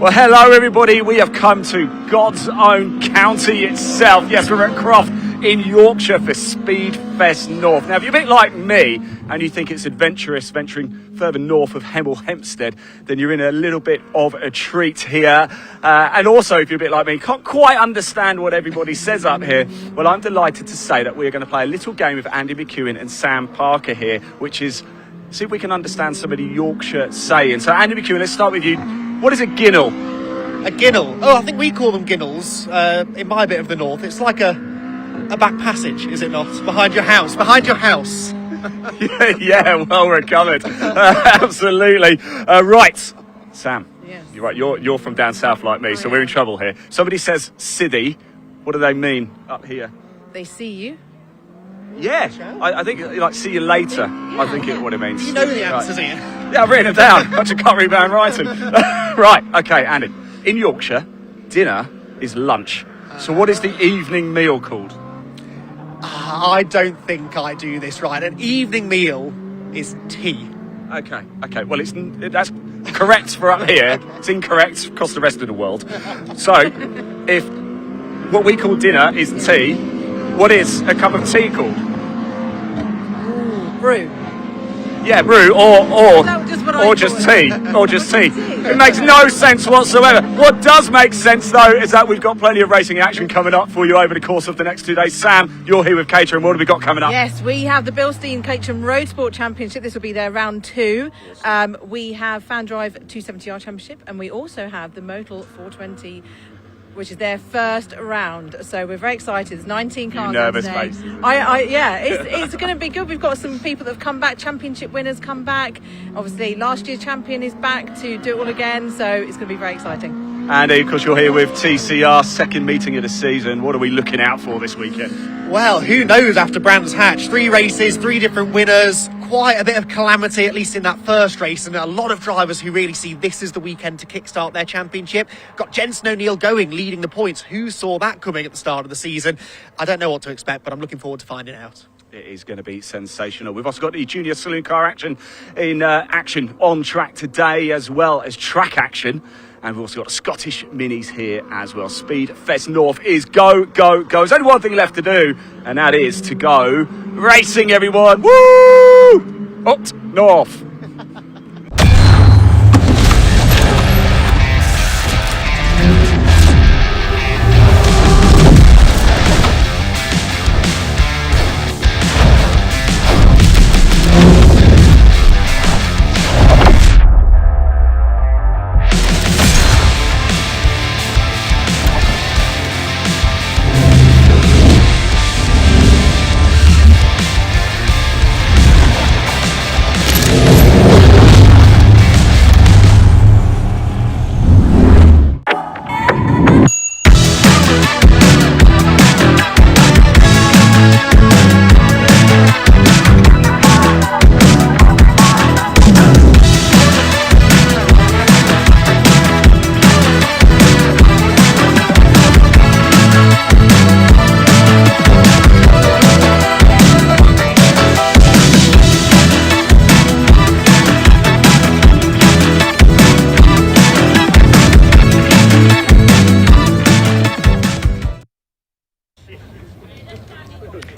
Well, hello everybody. We have come to God's own county itself. Yes, we're at Croft in Yorkshire for Speedfest North. Now, if you're a bit like me and you think it's adventurous venturing further north of Hemel Hempstead, then you're in a little bit of a treat here. And also, if you're a bit like me, can't quite understand what everybody says up here, well, I'm delighted to say that we're going to play a little game with Andy McEwen and Sam Parker here, which is see if we can understand some of the Yorkshire saying. So, Andy McEwen, let's start with you. What is a ginnel? A ginnel? Oh, I think we call them ginnels in my bit of the north. It's like a back passage, is it not? Behind your house. Behind your house. yeah, well recovered. Absolutely. Right, Sam. Yes. You're right. You're from down south like me, so we're in trouble here. Somebody says "siddy." What do they mean up here? They see you. Yeah, I think like "see you later." I think it's what it means. You know the answers, Ian. Yeah, I've written it down. I just can't read my own writing. Right, okay, Andy. In Yorkshire, dinner is lunch. So what is the evening meal called? I don't think I do this right. An evening meal is tea. Okay. Well, that's correct for up here. It's incorrect across the rest of the world. So, if what we call dinner is tea, what is a cup of tea called? Brew. Yeah, brew or just tea. It makes no sense whatsoever. What does make sense though is that we've got plenty of racing action coming up for you over the course of the next 2 days. Sam, you're here with Caterham. What have we got coming up? Yes, we have the Bilstein Caterham Roadsport Championship. This will be their round 2. We have FanDrive 270R Championship, and we also have the Motul 420, which is their first round. So we're very excited. There's 19 cars. Nervous, today. mate. Yeah, it's going to be good. We've got some people that have come back. Championship winners come back. Obviously, last year's champion is back to do it all again. So it's going to be very exciting. Andy, of course, you're here with TCR, second meeting of the season. What are we looking out for this weekend? Well, who knows after Brands Hatch? 3 races, 3 different winners. Quite a bit of calamity, at least in that first race, and a lot of drivers who really see this as the weekend to kickstart their championship. Got Jensen O'Neill going, leading the points. Who saw that coming at the start of the season? I don't know what to expect, but I'm looking forward to finding out. It is going to be sensational. We've also got the junior saloon car action in action on track today, as well as track action. And we've also got Scottish minis here as well. Speedfest North is go, go, go. There's only one thing left to do, and that is to go racing, everyone. Woo! Up north.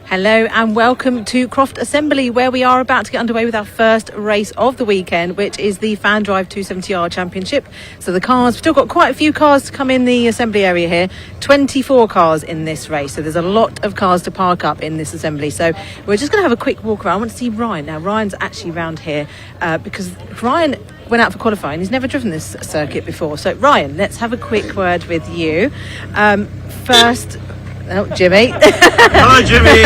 Hello and welcome to Croft Assembly, where we are about to get underway with our first race of the weekend, which is the FanDrive 270R Championship. So the cars, we've still got quite a few cars to come in the assembly area here, 24 cars in this race. So there's a lot of cars to park up in this assembly. So we're just going to have a quick walk around. I want to see Ryan. Now Ryan's actually round here because Ryan went out for qualifying. He's never driven this circuit before. So Ryan, let's have a quick word with you. First... Oh, Jimmy. Hello, Jimmy.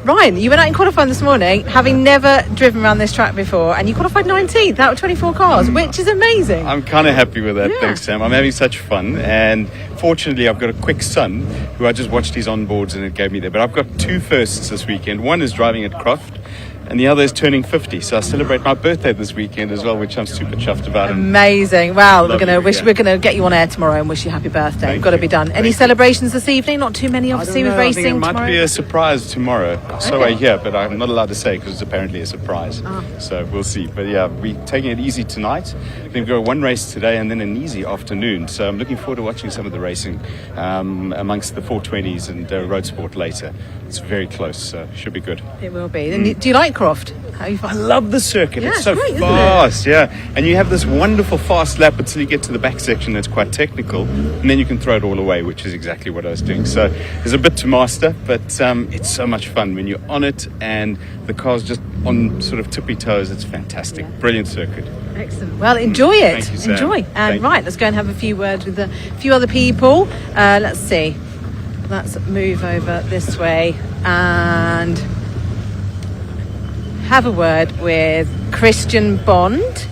Ryan, you went out in qualifying this morning, having never driven around this track before, and you qualified 19th out of 24 cars, which is amazing. I'm kind of happy with that, thanks, Sam. I'm having such fun, and fortunately, I've got a quick son who I just watched his onboards and it gave me there. But I've got 2 firsts this weekend. One is driving at Croft, and the other is turning 50. So I celebrate my birthday this weekend as well, which I'm super chuffed about. Amazing. Well, we're Lovely going to get you on air tomorrow and wish you happy birthday. Thank Got to you. be done. Any Thank you. celebrations this evening? Not too many, obviously, with I think racing it might tomorrow. be a surprise tomorrow. So Okay. I hear, but I'm not allowed to say because it's apparently a surprise. So we'll see. But yeah, we're taking it easy tonight. Then we've got one race today and then an easy afternoon. So I'm looking forward to watching some of the racing amongst the 420s and road sport later. It's very close, so should be good. It will be. And do you like Croft? How you I find? love the circuit. Yeah, it's so great, isn't it? fast, yeah. And you have this wonderful fast lap until you get to the back section that's quite technical, and then you can throw it all away, which is exactly what I was doing. So there's a bit to master, but it's so much fun when you're on it and the car's just on sort of tippy toes. It's fantastic. Yeah. Brilliant circuit. Excellent. Well, enjoy it. Thank you, Sam. Enjoy. And Thank you. right, let's go and have a few words with a few other people. Let's see. Let's move over this way and have a word with Christian Bond.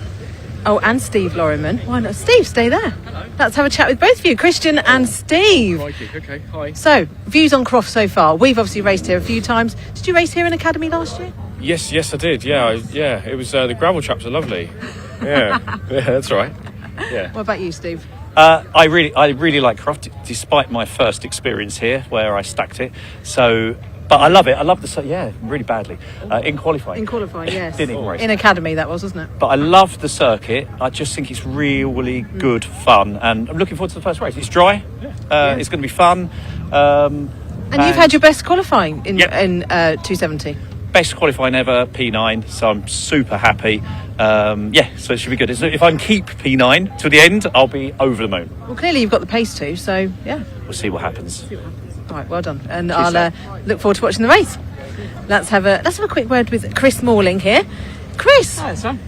Oh, and Steve Lorriman. Why not? Steve, stay there. Hello. Let's have a chat with both of you, Christian and Steve. Okay, hi. So, views on Croft so far. We've obviously raced here a few times. Did you race here in Academy last year? Yes, I did. Yeah, it was the gravel traps are lovely. Yeah, that's right. Yeah. What about you, Steve? I really like Croft, despite my first experience here where I stacked it. So, but I love it. I love really badly in qualifying. In qualifying, yes. Didn't even race. In Academy, that was, wasn't it? But I love the circuit. I just think it's really good fun, and I'm looking forward to the first race. It's dry. It's going to be fun. And you've had your best qualifying in Yep. 270. Best qualifying ever, P9. So I'm super happy. So it should be good. If I can keep P9 to the end, I'll be over the moon. Well, clearly you've got the pace too, so yeah. We'll see what happens. All right, well done. And I'll look forward to watching the race. Let's have a quick word with Chris Morling here. Chris, Hi, Sam.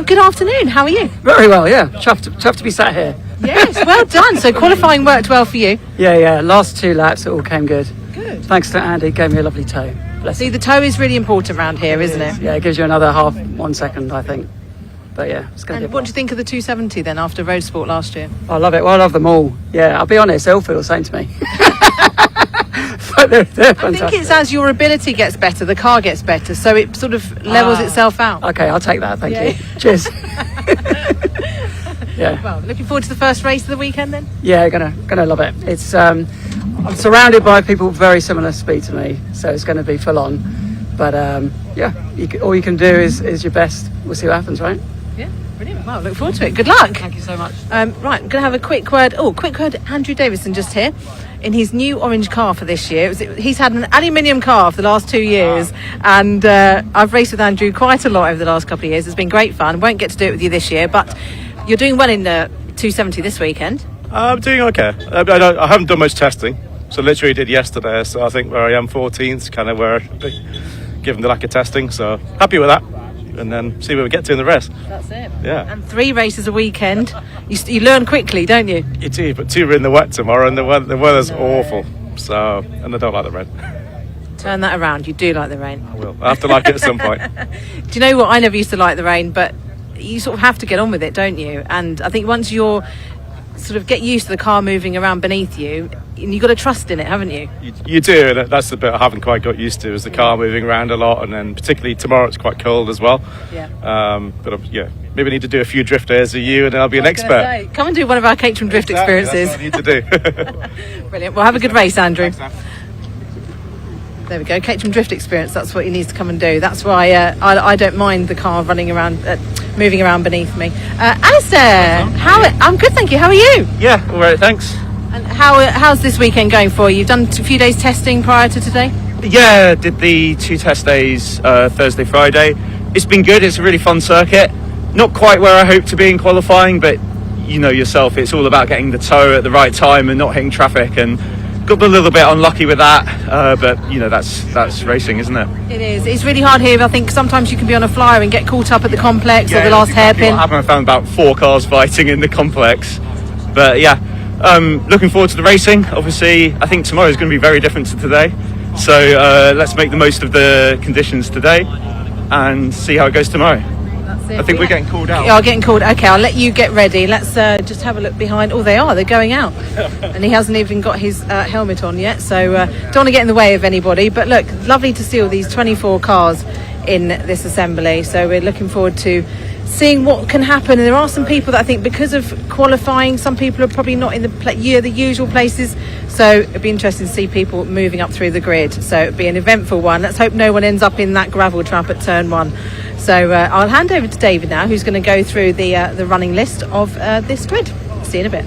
good afternoon. How are you? Very well, yeah. Chuffed to be sat here. Yes, well done. So qualifying worked well for you. Yeah. Last 2 laps, it all came good. Good. Thanks to Andy, gave me a lovely toe. Bless See, him. the toe is really important around here, isn't it? Yeah, it gives you another 1 second, I think. But yeah, it's going to And be. what do you think of the 270 then after Road Sport last year? I love it. Well, I love them all. Yeah, I'll be honest, they all feel the same to me. But they're I fantastic. think it's as your ability gets better, the car gets better, so it sort of levels itself out. Okay, I'll take that. Thank Yeah. you. Cheers. Yeah. Well, looking forward to the first race of the weekend then? Yeah, gonna love it. It's I'm surrounded by people very similar speed to me, so it's going to be full on. But all you can do is your best. We'll see what happens, right? Yeah, brilliant. Well, look forward to it. Good luck. Thank you so much. Right, I'm going to have a quick word. Andrew Davison just here in his new orange car for this year. He's had an aluminium car for the last 2 years, and I've raced with Andrew quite a lot over the last couple of years. It's been great fun. Won't get to do it with you this year, but you're doing well in the 270 this weekend. I'm doing okay. I haven't done much testing, so literally did yesterday. So I think where I am 14th, kind of where I should be, given the lack of testing. So happy with that, and then see where we get to in the rest. That's it. Yeah. And 3 races a weekend. You learn quickly, don't you? You do, but 2 are in the wet tomorrow, and the weather's awful. So, and I don't like the rain. Turn that around. You do like the rain. I will. I have to like it at some point. Do you know what? I never used to like the rain, but you sort of have to get on with it, don't you? And I think once you're sort of get used to the car moving around beneath you, you've got to trust in it, haven't you? You do, and that's the bit I haven't quite got used to, is the car moving around a lot, and then particularly tomorrow it's quite cold as well. Yeah. Maybe I need to do a few drift days with you, and then I'll be an expert. Come and do one of our Caterham drift experiences. That's what I need to do. Brilliant. Well, have a good race, Andrew. There we go. Caterham drift experience. That's what he needs to come and do. That's why I don't mind the car running around, moving around beneath me. Alistair, I'm good, thank you. How are you? Yeah, all right, thanks. And how's this weekend going for you? You've done a few days testing prior to today? Yeah, did the 2 test days Thursday, Friday. It's been good. It's a really fun circuit. Not quite where I hoped to be in qualifying, but you know yourself, it's all about getting the toe at the right time and not hitting traffic, and got a little bit unlucky with that, but you know that's racing, isn't it? It is. It's really hard here. I think sometimes you can be on a flyer and get caught up at the complex or the last exactly hairpin. what happened. I found about 4 cars fighting in the complex, but yeah, looking forward to the racing. Obviously, I think tomorrow is going to be very different to today, so let's make the most of the conditions today and see how it goes tomorrow. That's it. I think we're getting called out. Yeah, getting called. Okay, I'll let you get ready. Let's just have a look behind. Oh, they're going out. And he hasn't even got his helmet on yet, so don't want to get in the way of anybody. But look, lovely to see all these 24 cars in this assembly. So we're looking forward to seeing what can happen. And there are some people that I think, because of qualifying, some people are probably not in the usual places. So it'd be interesting to see people moving up through the grid. So it'd be an eventful one. Let's hope no one ends up in that gravel trap at turn 1. So I'll hand over to David now, who's going to go through the running list of this grid. See you in a bit.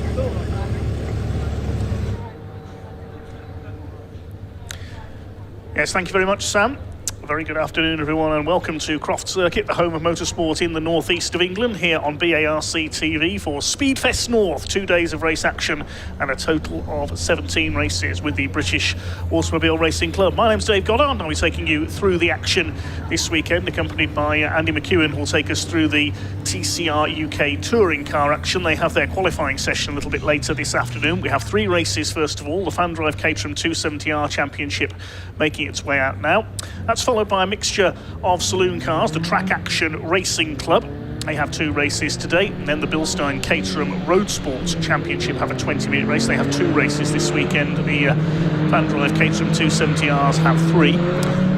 Yes, thank you very much, Sam. Very good afternoon, everyone, and welcome to Croft Circuit, the home of motorsport in the northeast of England, here on BARC TV for Speedfest North. 2 days of race action and a total of 17 races with the British Automobile Racing Club. My name's Dave Goddard, and I'll be taking you through the action this weekend, accompanied by Andy McEwen, who will take us through the TCR UK touring car action. They have their qualifying session a little bit later this afternoon. We have 3 races, first of all. The FanDrive Caterham 270R Championship making its way out now. That's followed by a mixture of saloon cars, the Track Action Racing Club. They have 2 races today, and then the Bilstein Caterham Roadsport Championship have a 20-minute race. They have 2 races this weekend. The FanDrive Caterham 270Rs have 3.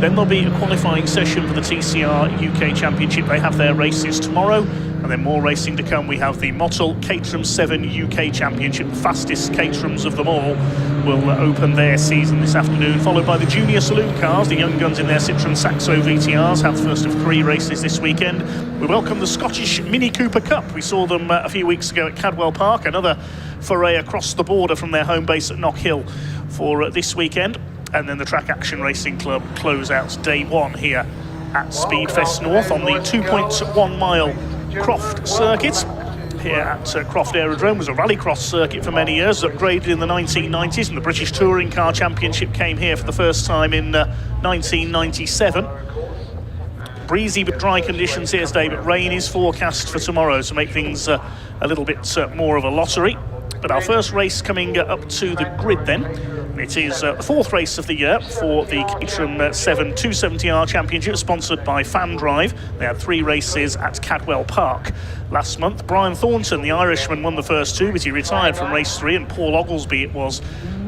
Then there'll be a qualifying session for the TCR UK Championship. They have their races tomorrow, and then more racing to come. We have the Motul Caterham Seven UK Championship. The fastest Caterhams of them all will open their season this afternoon, followed by the junior saloon cars. The young guns in their Citroen Saxo VTRs have the first of 3 races this weekend. We welcome the Scottish Mini Cooper Cup. We saw them a few weeks ago at Cadwell Park. Another foray across the border from their home base at Knockhill for this weekend. And then the Track Action Racing Club close out day 1 here at Speedfest North on the 2.1 mile Croft circuit. Here at Croft Aerodrome was a rallycross circuit for many years, upgraded in the 1990s, and the British Touring Car Championship came here for the first time in 1997. Breezy but dry conditions here today, but rain is forecast for tomorrow to make things a little bit more of a lottery. But our first race coming up to the grid then. It is the 4th race of the year for the Caterham Seven 270R Championship, sponsored by FanDrive. They had 3 races at Cadwell Park last month. Brian Thornton, the Irishman, won the first 2, but he retired from race 3, and Paul Oglesby it was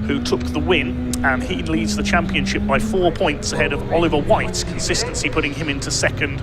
who took the win, and he leads the championship by 4 points ahead of Oliver White. Consistency putting him into second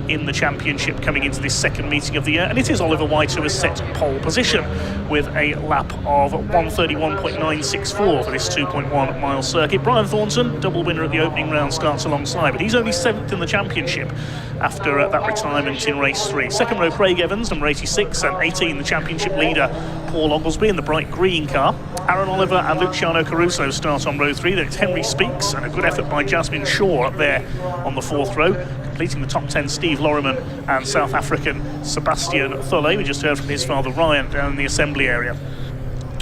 in the championship coming into this second meeting of the year, and it is Oliver White who has set pole position with a lap of 1:31.964 for this 2.1 mile circuit. Brian Thornton, double winner at the opening round, starts alongside, but he's only 7th in the championship after that retirement in race 3. Second row, Craig Evans, number 86, and 18, the championship leader Paul Oglesby in the bright green car. Aaron Oliver and Luciano Caruso start on row 3. Then it's Henry Speaks and a good effort by Jasmine Shaw up there on the 4th row. Completing the top 10, Steve Loriman and South African Sebastian Thulle. We just heard from his father Ryan down in the assembly area.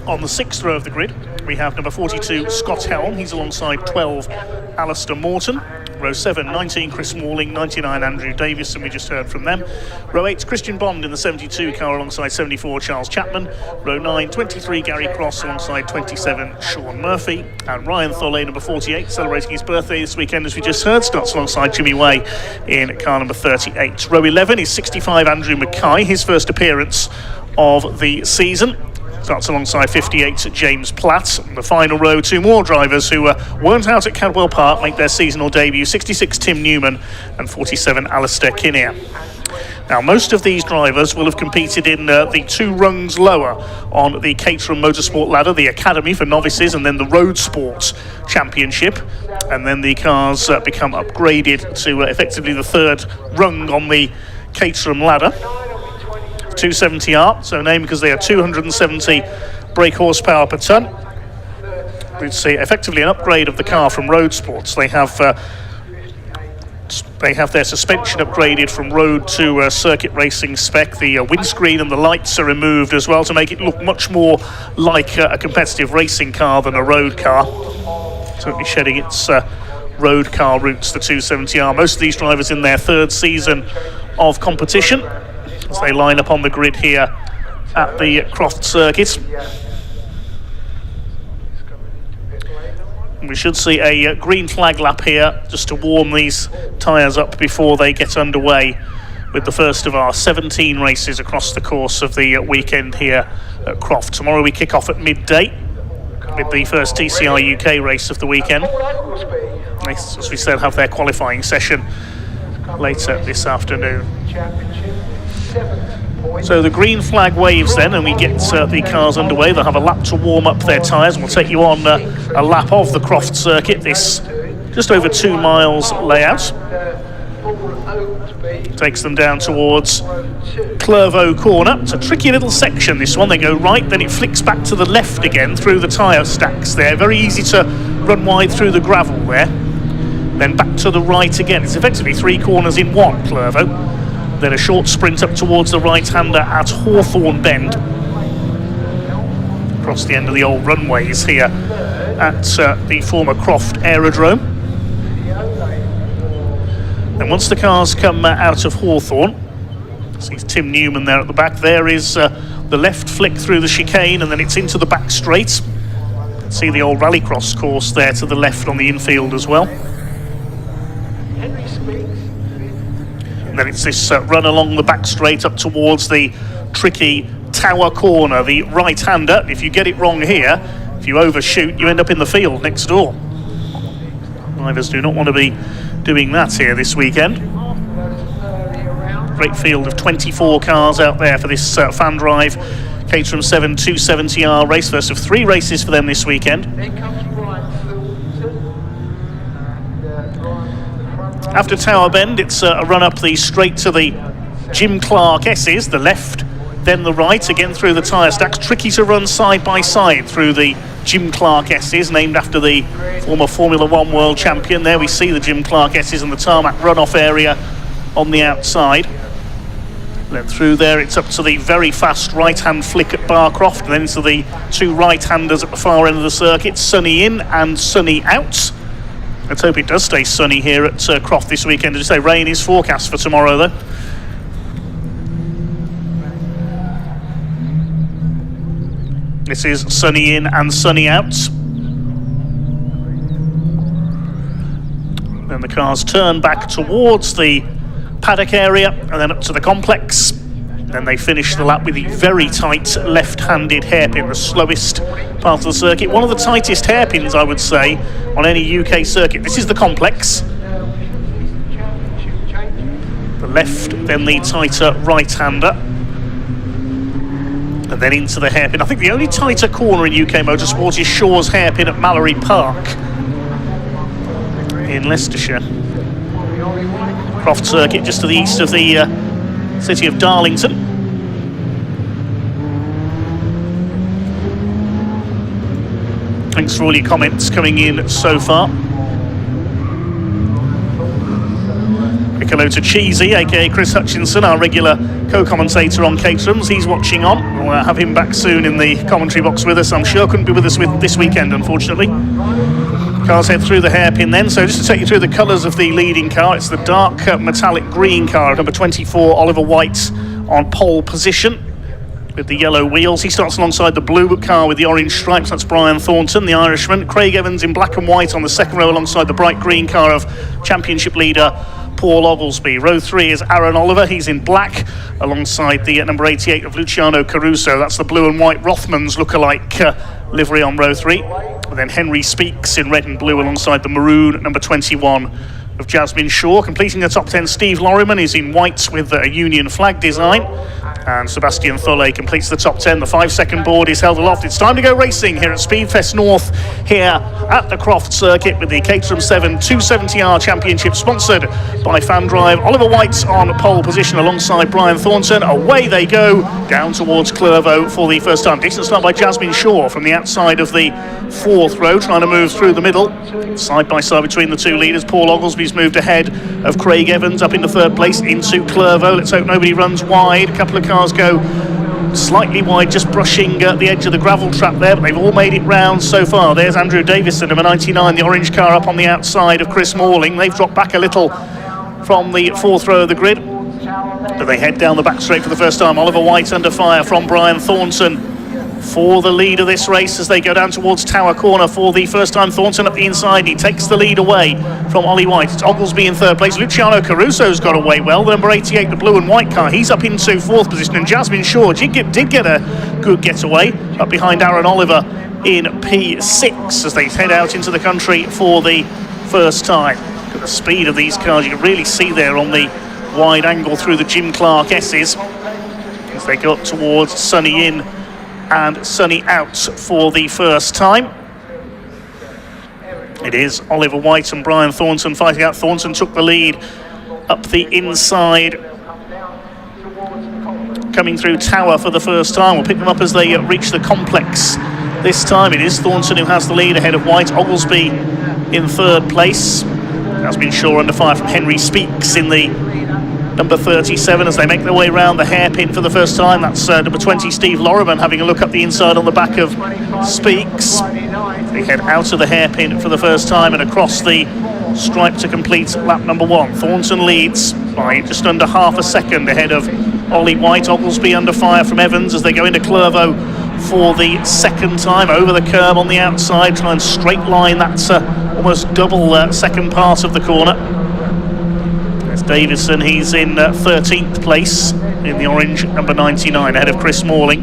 On the 6th row of the grid, we have number 42, Scott Helm. He's alongside 12, Alistair Morton. Row 7, 19, Chris Morling, 99, Andrew Davis, and we just heard from them. Row 8, Christian Bond in the 72 car alongside 74, Charles Chapman. Row 9, 23, Gary Cross alongside 27, Sean Murphy. And Ryan Thulle, number 48, celebrating his birthday this weekend, as we just heard, starts alongside Jimmy Way in car number 38. Row 11 is 65, Andrew Mackay, his first appearance of the season. Starts alongside 58, James Platt. In the final row, 2 more drivers who weren't out at Cadwell Park make their seasonal debut. 66, Tim Newman, and 47, Alistair Kinnear. Now, most of these drivers will have competed in the 2 rungs lower on the Caterham Motorsport ladder, the Academy for novices, and then the Roadsport Championship. And then the cars become upgraded to effectively the 3rd rung on the Caterham ladder. 270R, so named because they are 270 brake horsepower per tonne. It's effectively an upgrade of the car from Road Sports. They have their suspension upgraded from road to circuit racing spec. The windscreen and the lights are removed as well to make it look much more like a competitive racing car than a road car. Certainly shedding its road car roots, the 270R. Most of these drivers in their 3rd season of competition as they line up on the grid here at the Croft circuit. We should see a green flag lap here just to warm these tyres up before they get underway with the first of our 17 races across the course of the weekend here at Croft. Tomorrow we kick off at midday with the first TCR UK race of the weekend. As we said, have their qualifying session later this afternoon. So the green flag waves then, and we get the cars underway. They'll have a lap to warm up their tyres, and we'll take you on a lap of the Croft circuit, this just over 2 miles layout. Takes them down towards Clervaux Corner. It's a tricky little section, this one. They go right, then it flicks back to the left again through the tyre stacks there. Very easy to run wide through the gravel there. Then back to the right again. It's effectively 3 corners in one, Clervaux. Then a short sprint up towards the right-hander at Hawthorne Bend. Across the end of the old runways here at the former Croft Aerodrome. And once the cars come out of Hawthorne, see Tim Newman there at the back, there is the left flick through the chicane, and then it's into the back straight. See the old rallycross course there to the left on the infield as well. And then it's this run along the back straight up towards the tricky Tower Corner, the right-hander. If you get it wrong here, if you overshoot, you end up in the field next door. Drivers do not want to be doing that here this weekend. Great field of 24 cars out there for this FanDrive Caterham Seven 270R race, first of 3 races for them this weekend. After Tower Bend, it's a run up the straight to the Jim Clark S's, the left, then the right, again through the tyre stacks. Tricky to run side by side through the Jim Clark S's, named after the former Formula One world champion. There we see the Jim Clark S's and the tarmac runoff area on the outside. Then through there it's up to the very fast right-hand flick at Barcroft, and then into the 2 right-handers at the far end of the circuit, sunny in and sunny out. Let's hope it does stay sunny here at Croft this weekend. As you say, rain is forecast for tomorrow though. This is sunny in and sunny out. Then the cars turn back towards the paddock area and then up to the complex. Then they finish the lap with the very tight left-handed hairpin, the slowest part of the circuit. One of the tightest hairpins, I would say, on any UK circuit. This is the complex. The left, then the tighter right-hander. And then into the hairpin. I think the only tighter corner in UK motorsport is Shaw's hairpin at Mallory Park in Leicestershire. Croft circuit just to the east of the city of Darlington. Thanks for all your comments coming in so far. Quick hello to Cheesy, aka Chris Hutchinson, our regular co-commentator on Caterhams. He's watching on. We'll have him back soon in the commentary box with us, I'm sure. Couldn't be with us this weekend, unfortunately. Cars head through the hairpin then. So just to take you through the colours of the leading car, it's the dark metallic green car, number 24, Oliver White, on pole position with the yellow wheels. He starts alongside the blue car with the orange stripes. That's Brian Thornton, the Irishman. Craig Evans in black and white on the second row alongside the bright green car of championship leader Paul Oglesby. Row 3 is Aaron Oliver. He's in black alongside the number 88 of Luciano Caruso. That's the blue and white Rothmans lookalike livery on row 3. And then Henry Speaks in red and blue alongside the maroon number 21 of Jasmine Shaw. Completing the top 10, Steve Lorriman is in white with a Union flag design. And Sebastian Thulle completes the top 10. The 5-second board is held aloft. It's time to go racing here at Speedfest North, here at the Croft circuit, with the Caterham 7 270R Championship, sponsored by FanDrive. Oliver White's on pole position alongside Brian Thornton. Away they go down towards Clervaux for the first time. Decent start by Jasmine Shaw from the outside of the 4th row, trying to move through the middle. Side by side between the 2 leaders. Paul Oglesby's moved ahead of Craig Evans up into 3rd place into Clervaux. Let's hope nobody runs wide. A couple of cars go slightly wide, just brushing the edge of the gravel trap there, but they've all made it round so far. There's Andrew Davison, number 99, the orange car up on the outside of Chris Morling. They've dropped back a little from the 4th row of the grid, but they head down the back straight for the first time. Oliver White under fire from Brian Thornton for the lead of this race as they go down towards Tower Corner for the first time. Thornton up the inside, he takes the lead away from Ollie White. It's Oglesby in 3rd place. Luciano Caruso's got away well. The number 88, the blue and white car, he's up into 4th position, and Jasmine Shaw did get a good getaway up behind Aaron Oliver in P6 as they head out into the country for the first time. the speed of these cars, you can really see there on the wide angle through the Jim Clark S's as they go up towards Sunny in and Sunny out for the first time. It is Oliver White and Brian Thornton fighting out. Thornton took the lead up the inside, coming through Tower for the first time. We'll pick them up as they reach the complex. This time it is Thornton who has the lead ahead of White. Oglesby in third place. Has been Shaw under fire from Henry Speaks in the number 37 as they make their way around the hairpin for the first time. That's number 20 Steve Loriman having a look up the inside on the back of Speaks. They head out of the hairpin for the first time and across the stripe to complete lap number 1. Thornton leads by just under half a second ahead of Ollie White. Oglesby under fire from Evans as they go into Clervaux for the second time over the curb on the outside, try and straight line that almost double second part of the corner. There's Davison, he's in 13th place in the orange number 99 ahead of Chris Morling.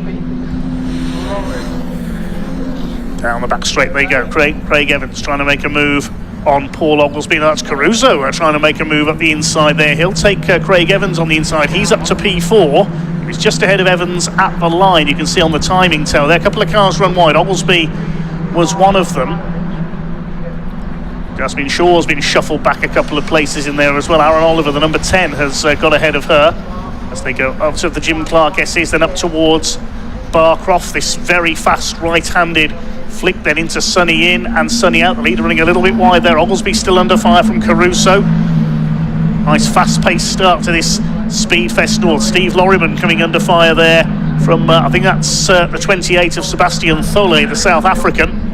Down the back straight they go. Craig Evans trying to make a move on Paul Oglesby. No, that's Caruso trying to make a move up the inside there. He'll take Craig Evans on the inside. He's up to P4. He's just ahead of Evans at the line. You can see on the timing tower there. A couple of cars run wide. Oglesby was one of them. Jasmine Shaw's been shuffled back a couple of places in there as well. Aaron Oliver, the number 10, has got ahead of her as they go up to the Jim Clark S's, then up towards Barcroft. This very fast right-handed flick then into Sunny in and Sunny out. The leader running a little bit wide there. Oglesby still under fire from Caruso. Nice fast-paced start to this Speedfest North. Steve Loriman coming under fire there from, I think that's the 28 of Sebastian Thole, the South African.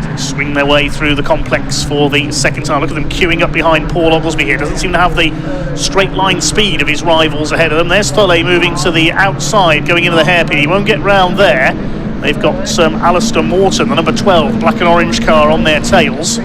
They swing their way through the complex for the second time. Look at them queuing up behind Paul Oglesby here. Doesn't seem to have the straight line speed of his rivals ahead of them. There's Thole moving to the outside, going into the hairpin. He won't get round there. They've got Alistair Morton, the number 12, black and orange car on their tails.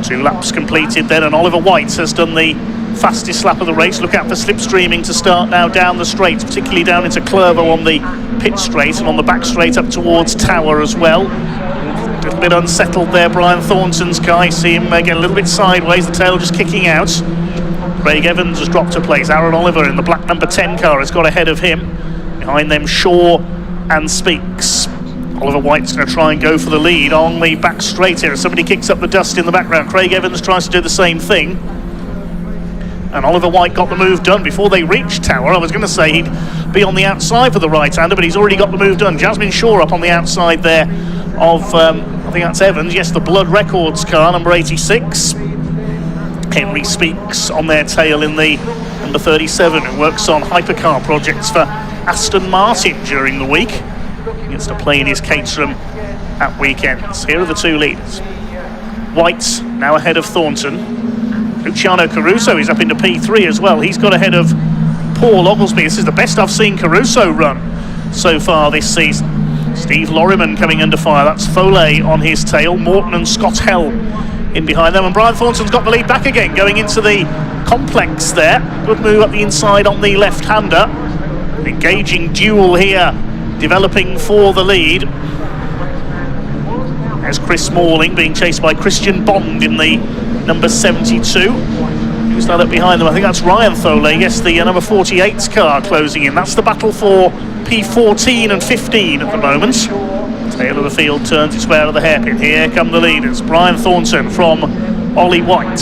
2 laps completed then, and Oliver White has done the fastest lap of the race. Look out for slipstreaming to start now down the straight, particularly down into Clervaux on the pit straight and on the back straight up towards Tower as well. A little bit unsettled there, Brian Thornton's car. You see him get a little bit sideways, the tail just kicking out. Craig Evans has dropped a place. Aaron Oliver in the black number 10 car has got ahead of him. Behind them Shaw and Speaks. Oliver White's going to try and go for the lead on the back straight here. Somebody kicks up the dust in the background. Craig Evans tries to do the same thing. And Oliver White got the move done before they reached Tower. I was going to say he'd be on the outside for the right-hander, but he's already got the move done. Jasmine Shaw up on the outside there of, I think that's Evans. Yes, the Blood Records car, number 86. Henry Speaks on their tail in the number 37, who works on hypercar projects for Aston Martin during the week. He gets to play in his Caterham at weekends. Here are the 2 leaders. White now ahead of Thornton. Luciano Caruso is up into P3 as well. He's got ahead of Paul Oglesby. This is the best I've seen Caruso run so far this season. Steve Loriman coming under fire. That's Thole on his tail. Morton and Scott Hell in behind them. And Brian Thornton's got the lead back again, going into the complex there. Good move up the inside on the left-hander. Engaging duel here, developing for the lead. There's Chris Morling being chased by Christian Bond in the number 72. Who's that up behind them? I think that's Ryan Thole. Yes, the number 48's car closing in. That's the battle for P14 and 15 at the moment. Tail of the field turns its way out of the hairpin. Here come the leaders. Brian Thornton from Ollie White.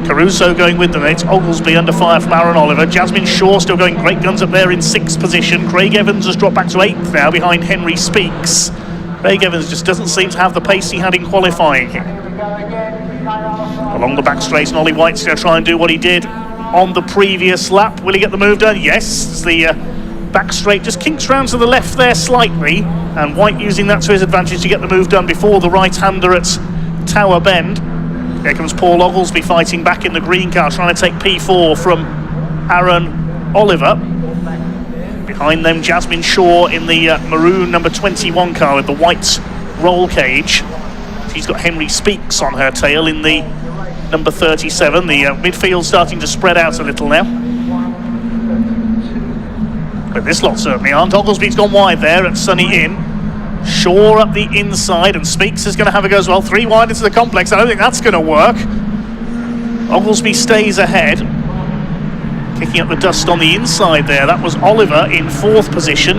Caruso going with them. It's Oglesby under fire from Aaron Oliver. Jasmine Shaw still going great guns up there in 6th position. Craig Evans has dropped back to 8th now behind Henry Speaks. Craig Evans just doesn't seem to have the pace he had in qualifying. Along the back straight, and Ollie White's going to try and do what he did on the previous lap. Will he get the move done? Yes. The back straight just kinks round to the left there slightly, and White using that to his advantage to get the move done before the right-hander at Tower Bend. Here comes Paul Oglesby fighting back in the green car, trying to take P4 from Aaron Oliver. Behind them, Jasmine Shaw in the maroon number 21 car with the white roll cage. She's got Henry Speaks on her tail in the number 37. The midfield starting to spread out a little now. But this lot certainly aren't. Oglesby's gone wide there at Sunny Inn. Shaw up the inside, and Speaks is going to have a go as well. 3 wide into the complex. I don't think that's going to work. Oglesby stays ahead. Kicking up the dust on the inside there. That was Oliver in 4th position.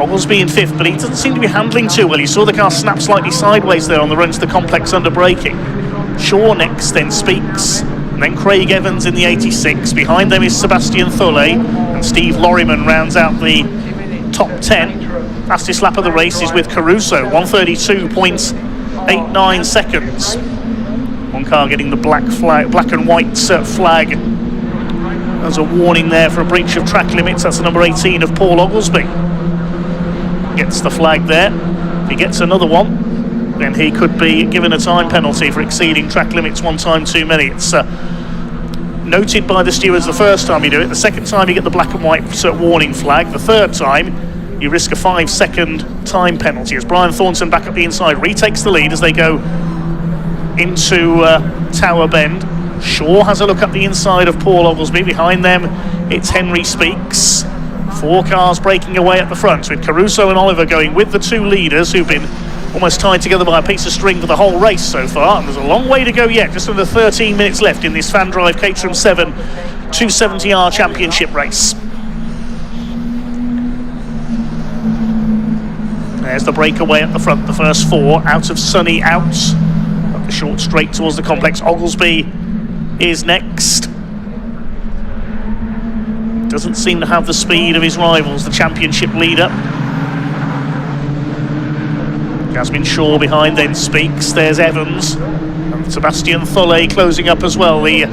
Oglesby in 5th, but he doesn't seem to be handling too well. You saw the car snap slightly sideways there on the run to the complex under braking. Shaw next, then Speaks, and then Craig Evans in the 86. Behind them is Sebastian Thulle, and Steve Lorriman rounds out the top 10. Fastest lap of the race is with Caruso, 132.89 seconds. One car getting the black and white flag. There's a warning there for a breach of track limits. That's the number 18 of Paul Oglesby. Gets the flag there. If he gets another one, then he could be given a time penalty for exceeding track limits one time too many. It's noted by the stewards the first time you do it. The second time you get the black and white warning flag. The third time you risk a 5-second time penalty. As Brian Thornton back up the inside retakes the lead as they go into Tower Bend. Shaw has a look up the inside of Paul Oglesby. Behind them it's Henry Speaks. 4 cars breaking away at the front, with Caruso and Oliver going with the 2 leaders who've been almost tied together by a piece of string for the whole race so far. And there's a long way to go yet, just under 13 minutes left in this FanDrive Caterham 7 270R Championship race. There's the breakaway at the front, the first 4 out of Sunny out. Up the short straight towards the complex. Oglesby is next. Doesn't seem to have the speed of his rivals, the championship leader. Jasmine Shaw behind, then Speaks. There's Evans. And Sebastian Thulle closing up as well, the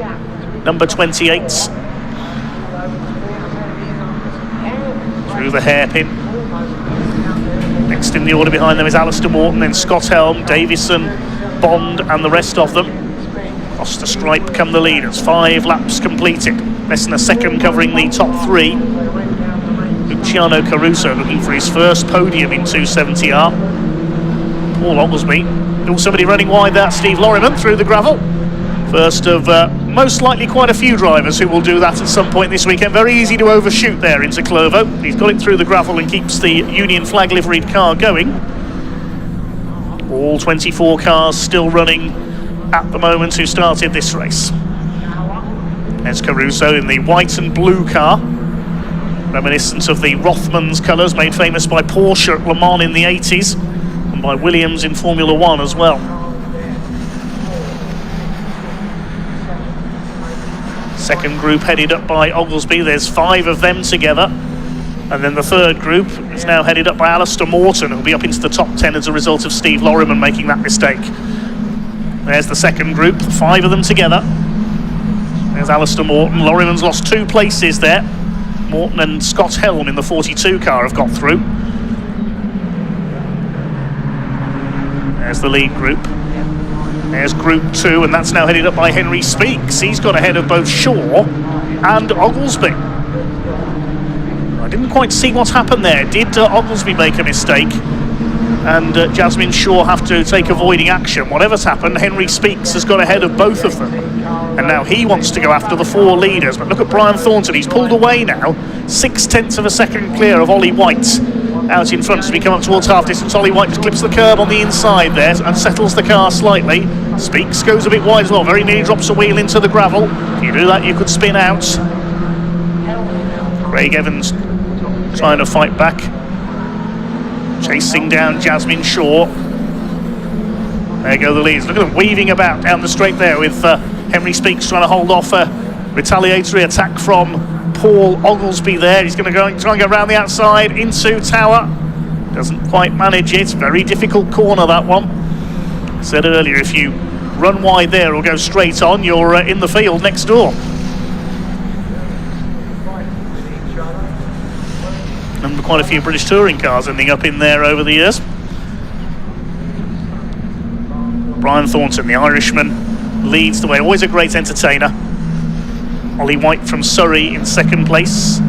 number 28s. Through the hairpin. Next in the order behind them is Alistair Morton, then Scott Helm, Davison, Bond, and the rest of them. Across the stripe come the leaders. 5 laps completed. Less than a second covering the top 3. Luciano Caruso looking for his first podium in 270R. Paul Oglesby. Somebody running wide there, Steve Lorriman through the gravel. First of most likely quite a few drivers who will do that at some point this weekend. Very easy to overshoot there into Clervo. He's got it through the gravel and keeps the Union flag liveried car going. All 24 cars still running at the moment who started this race. There's Caruso in the white and blue car, reminiscent of the Rothmans colours made famous by Porsche at Le Mans in the 80s and by Williams in Formula 1 as well. Second group headed up by Oglesby. There's 5 of them together, and then the third group is now headed up by Alistair Morton, who'll be up into the top 10 as a result of Steve Lorriman making that mistake. There's the second group, 5 of them together. There's Alistair Morton. Lorriman's lost 2 places there. Morton and Scott Helm in the 42 car have got through. There's the lead group. There's group 2, and that's now headed up by Henry Speaks. He's got ahead of both Shaw and Oglesby. I didn't quite see what happened there. Did Oglesby make a mistake and Jasmine Shaw have to take avoiding action? Whatever's happened, Henry Speaks has got ahead of both of them, and now he wants to go after the 4 leaders. But look at Brian Thornton, he's pulled away now, 0.6 of a second clear of Ollie White out in front as we come up towards half distance. Ollie White just clips the curb on the inside there and settles the car slightly. Speaks goes a bit wide as well, very nearly drops a wheel into the gravel. If you do that, you could spin out. Craig Evans trying to fight back, chasing down Jasmine Shaw. There go the leads. Look at them weaving about down the straight there with Henry Speaks trying to hold off a retaliatory attack from Paul Oglesby there. He's going to go and try and go around the outside into Tower. Doesn't quite manage it. Very difficult corner, that one. Said earlier, if you run wide there or go straight on, you're in the field next door. And quite a few British touring cars ending up in there over the years. Brian Thornton, the Irishman, leads the way. Always a great entertainer. Ollie White from Surrey in second place.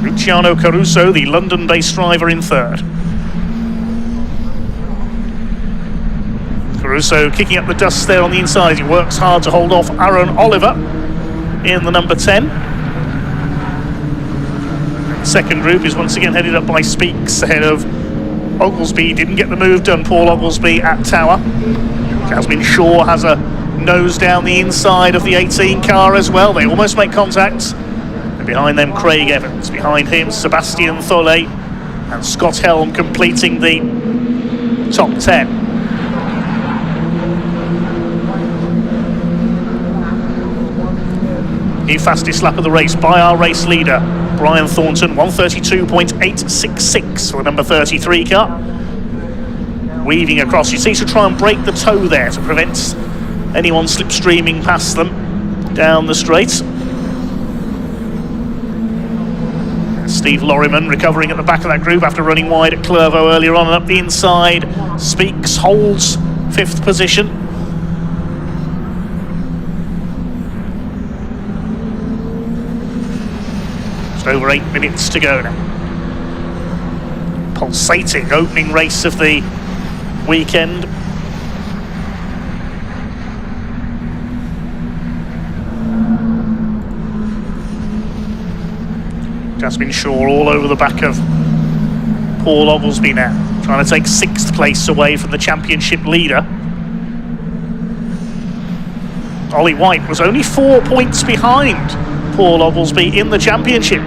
Luciano Caruso, the London-based driver, in third. Caruso kicking up the dust there on the inside. He works hard to hold off Aaron Oliver in the number 10. The second group is once again headed up by Speaks ahead of Oglesby didn't get the move done. Paul Oglesby at Tower. Jasmine Shaw has a nose down the inside of the 18 car as well. They almost make contact. And behind them, Craig Evans. Behind him, Sebastian Tholet and Scott Helm completing the top 10. New fastest lap of the race by our race leader, Brian Thornton, 132.866 for the number 33 car. Weaving across, you see, to try and break the toe there to prevent anyone slipstreaming past them down the straight. Steve Lorriman recovering at the back of that group after running wide at Clervaux earlier on, and up the inside, Speaks holds 5th position. Over 8 minutes to go now. Pulsating opening race of the weekend. Jasmine Shaw all over the back of Paul Oglesby now, trying to take 6th place away from the championship leader. Ollie White was only 4 points behind Paul Oglesby in the championship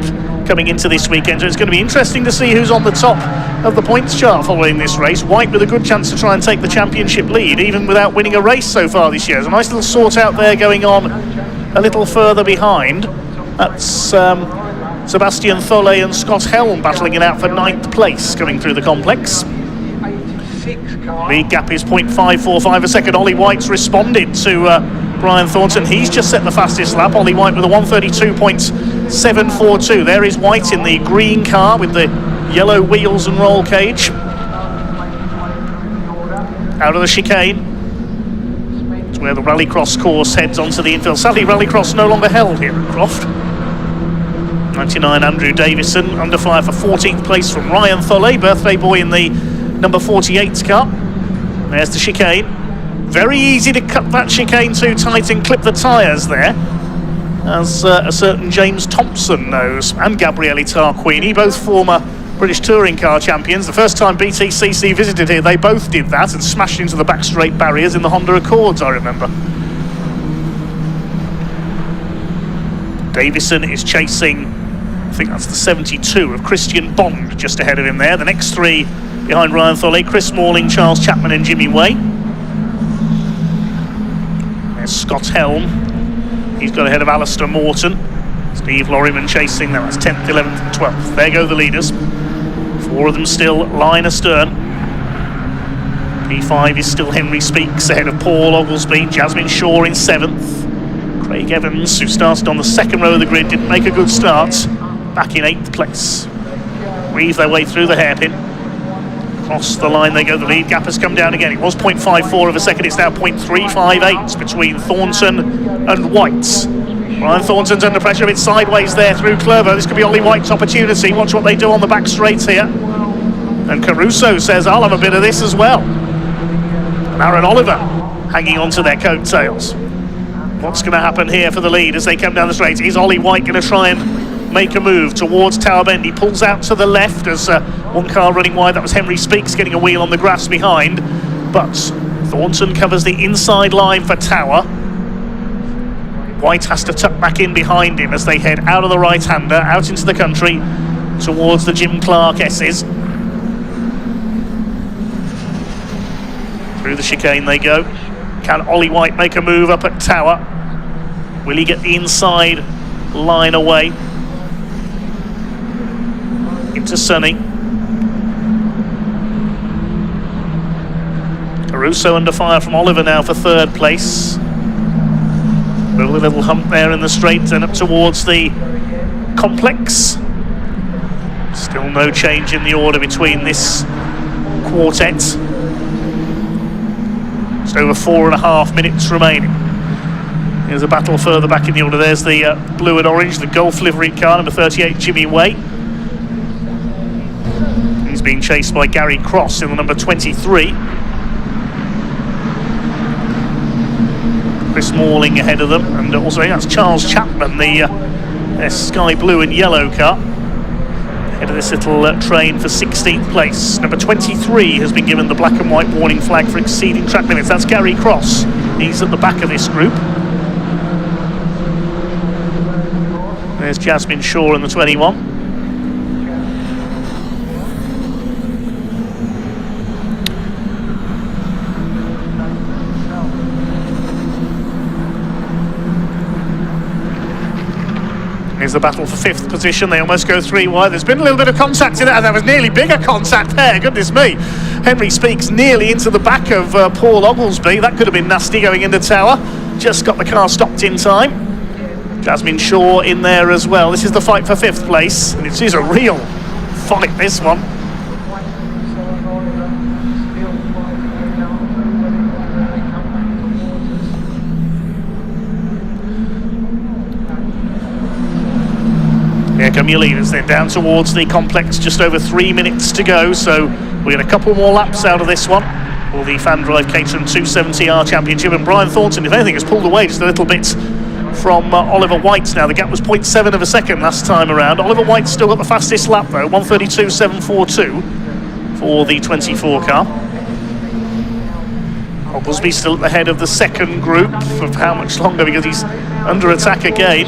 coming into this weekend, so it's going to be interesting to see who's on the top of the points chart following this race. White with a good chance to try and take the championship lead even without winning a race so far this year. There's a nice little sort out there going on a little further behind. That's Sebastian Tholet and Scott Helm battling it out for 9th place coming through the complex. Lead gap is 0.545 a second. Ollie White's responded to Brian Thornton. He's just set the fastest lap. Ollie White with a 132.742. There is White in the green car with the yellow wheels and roll cage. Out of the chicane. It's where the Rallycross course heads onto the infield. Sadly, Rallycross no longer held here at Croft. 99 Andrew Davison under fire for 14th place from Ryan Tholet, birthday boy in the number 48 car. There's the chicane. Very easy to cut that chicane too tight and clip the tyres there, as a certain James Thompson knows, and Gabriele Tarquini, both former British touring car champions. The first time BTCC visited here, they both did that and smashed into the back straight barriers in the Honda Accords, I remember. Davison is chasing, I think that's the 72 of Christian Bond just ahead of him there. The next 3 behind Ryan Tholet, Chris Malling, Charles Chapman and Jimmy Way. Scott Helm, he's got ahead of Alistair Morton. Steve Lorriman chasing them. That's 10th, 11th and 12th. There go the leaders. 4 of them still line astern. P5 is still Henry Speaks ahead of Paul Oglesby. Jasmine Shaw in 7th. Craig Evans, who started on the 2nd row of the grid, didn't make a good start, back in 8th place. Weave their way through the hairpin. Across the line they go. The lead gap has come down again. It was 0.54 of a second. It's now 0.358 between Thornton and White. Brian Thornton's under pressure. A bit sideways there through Clervaux. This could be Ollie White's opportunity. Watch what they do on the back straights here. And Caruso says, I'll have a bit of this as well. And Aaron Oliver hanging on to their coattails. What's going to happen here for the lead as they come down the straight? Is Ollie White going to try and make a move towards Tower Bend? He pulls out to the left as one car running wide. That was Henry Speaks getting a wheel on the grass behind. But Thornton covers the inside line for Tower. White has to tuck back in behind him as they head out of the right-hander, out into the country towards the Jim Clark S's. Through the chicane they go. Can Ollie White make a move up at Tower? Will he get the inside line away? Into Sunny. Caruso under fire from Oliver now for 3rd place. A little hump there in the straight and up towards the complex. Still no change in the order between this quartet. Just over 4.5 minutes remaining. There's a battle further back in the order. There's the blue and orange, the Golf livery car, number 38, Jimmy Way. He's being chased by Gary Cross in the number 23. Chris Malling ahead of them, and also that's Charles Chapman, the sky blue and yellow car. Head of this little train for 16th place. Number 23 has been given the black and white warning flag for exceeding track limits. That's Gary Cross. He's at the back of this group. There's Jasmine Shaw in the 21. Here's the battle for 5th position. They almost go 3 wide. There's been a little bit of contact in it, and there was nearly bigger contact there. Goodness me. Henry Speaks nearly into the back of Paul Oglesby. That could have been nasty going into Tower. Just got the car stopped in time. Jasmine Shaw in there as well. This is the fight for 5th place, and it is a real fight, this one. Here come your leaders then, down towards the complex, just over 3 minutes to go, so we get a couple more laps out of this one for the FanDrive Caterham 270R Championship, and Brian Thornton, if anything, has pulled away just a little bit from Oliver White now. The gap was 0.7 of a second last time around. Oliver White's still got the fastest lap though, 1:32.742 for the 24 car. Oglesby still at the head of the second group. For how much longer, because he's under attack again.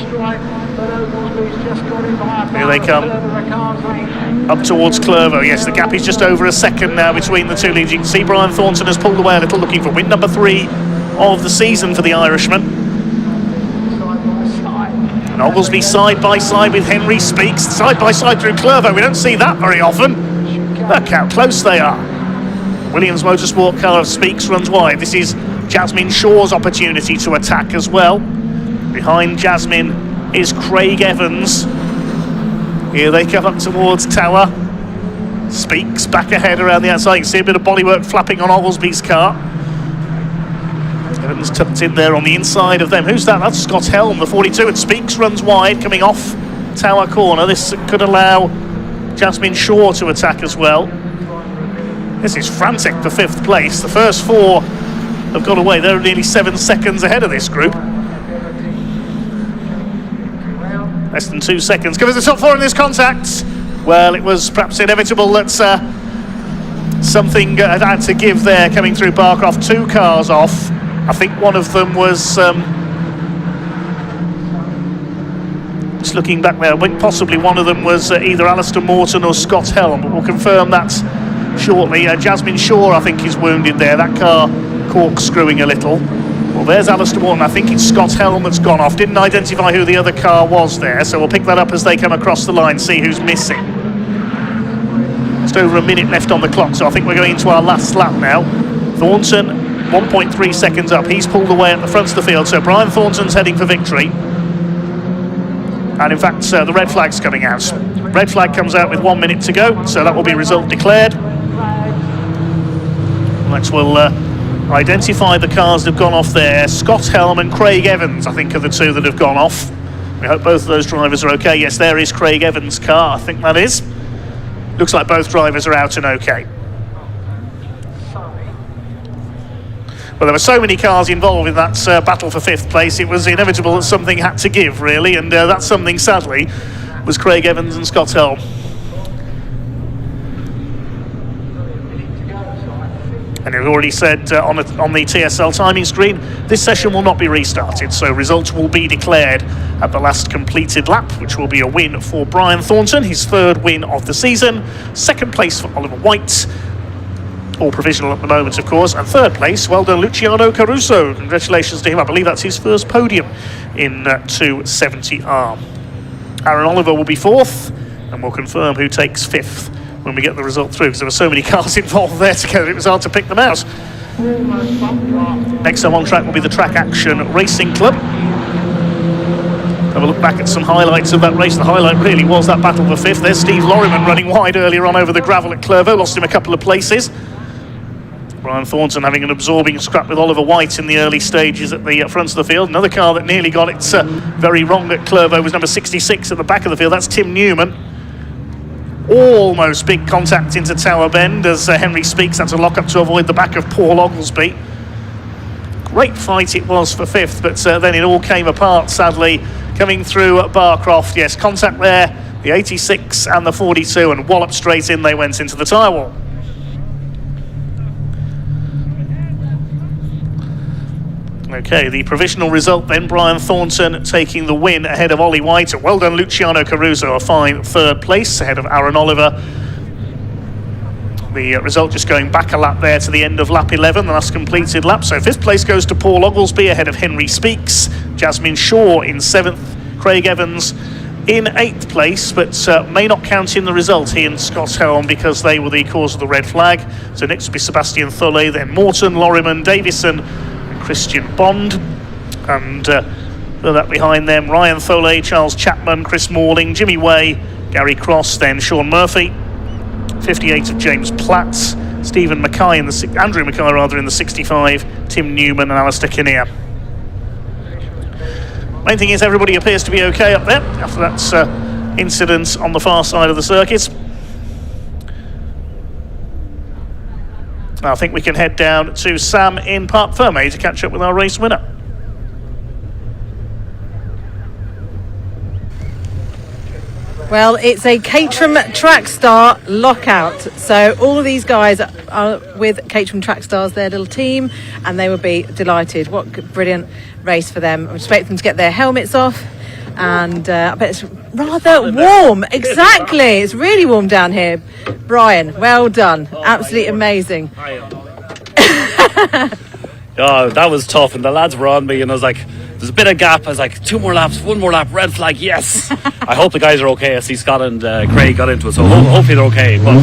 Here they come up towards Clervaux. Yes, the gap is just over a second now between the two leads. You can see Brian Thornton has pulled away a little, looking for win number 3 of the season for the Irishman. And Oglesby side by side with Henry Speaks, side by side through Clervaux. We don't see that very often. Look how close they are. Williams Motorsport car of Speaks runs wide. This is Jasmine Shaw's opportunity to attack as well. Behind Jasmine is Craig Evans. Here they come up towards Tower. Speaks back ahead around the outside. You can see a bit of bodywork flapping on Oglesby's car. Evans tucked in there on the inside of them. Who's that? That's Scott Helm, the 42, and Speaks runs wide coming off Tower corner. This could allow Jasmine Shaw to attack as well. This is frantic for 5th place. The first 4 have got away. They're nearly 7 seconds ahead of this group. Less than 2 seconds. Covers the top 4 in this contact. Well, it was perhaps inevitable that something had to give there coming through Barcroft. 2 cars off. I think one of them was just looking back there, I think possibly one of them was either Alistair Morton or Scott Helm, but we'll confirm that shortly. Jasmine Shaw, I think, is wounded there. That car corkscrewing a little. Well, there's Alistair Morton. I think it's Scott Helm that's gone off. Didn't identify who the other car was there, so we'll pick that up as they come across the line, see who's missing. Just over a minute left on the clock, so I think we're going into our last lap now. Thornton, 1.3 seconds up. He's pulled away at the front of the field, so Brian Thornton's heading for victory. And in fact, the red flag's coming out. Red flag comes out with 1 minute to go, so that will be result declared. Let's identify the cars that have gone off there. Scott Helm and Craig Evans, I think, are the 2 that have gone off. We hope both of those drivers are okay. Yes, there is Craig Evans' car, I think that is. Looks like both drivers are out and okay. Well, there were so many cars involved in that battle for 5th place, it was inevitable that something had to give, really, and that something, sadly, was Craig Evans and Scott Helm. And we've already said on the TSL timing screen, this session will not be restarted, so results will be declared at the last completed lap, which will be a win for Brian Thornton, his 3rd win of the season, 2nd place for Oliver White, all provisional at the moment, of course, and 3rd place, well done, Luciano Caruso. Congratulations to him. I believe that's his first podium in 270R. Aaron Oliver will be 4th, and we'll confirm who takes 5th when we get the result through, because there were so many cars involved there together, it was hard to pick them out. Next time on track will be the Track Action Racing Club. Have a look back at some highlights of that race. The highlight really was that battle for 5th. There's Steve Lorriman running wide earlier on over the gravel at Clervaux, lost him a couple of places. Brian Thornton having an absorbing scrap with Oliver White in the early stages at the front of the field. Another car that nearly got it very wrong at Clervaux was number 66 at the back of the field. That's Tim Newman. Almost big contact into Tower Bend as Henry Speaks had to lock up to avoid the back of Paul Oglesby. Great fight it was for 5th, but then it all came apart, sadly, coming through at Barcroft. Yes, contact there the 86 and the 42, and wallop straight in they went into the tyre wall. Okay, the provisional result then, Brian Thornton taking the win ahead of Ollie White. Well done, Luciano Caruso, a fine third place ahead of Aaron Oliver. The result just going back a lap there to the end of lap 11, the last completed lap. So 5th place goes to Paul Oglesby ahead of Henry Speaks. Jasmine Shaw in 7th, Craig Evans in 8th place, but may not count in the result, he and Scott Helm, because they were the cause of the red flag. So next will be Sebastian Thulle, then Morton, Lorriman, Davison, Christian Bond, and that behind them Ryan Thulle, Charles Chapman, Chris Morling, Jimmy Way, Gary Cross, then Sean Murphy, 58 of James Platt, Stephen Mackay Andrew Mackay rather in the 65, Tim Newman and Alistair Kinnear. Main thing is everybody appears to be okay up there after that incident on the far side of the circuit. I think we can head down to Sam in Parc Fermé to catch up with our race winner. Well, it's a Caterham Trackstar lockout. So all of these guys are with Caterham Trackstars, their little team, and they will be delighted. What a brilliant race for them. I expect them to get their helmets off. And I bet it's rather warm. Exactly. It's really warm down here. Brian, well done. Absolutely amazing. Oh, that was tough. And the lads were on me, and I was like, there's a bit of gap. I was like, 2 more laps, 1 more lap, red flag, yes. I hope the guys are okay. I see Scott and Craig got into it, so hopefully they're okay. But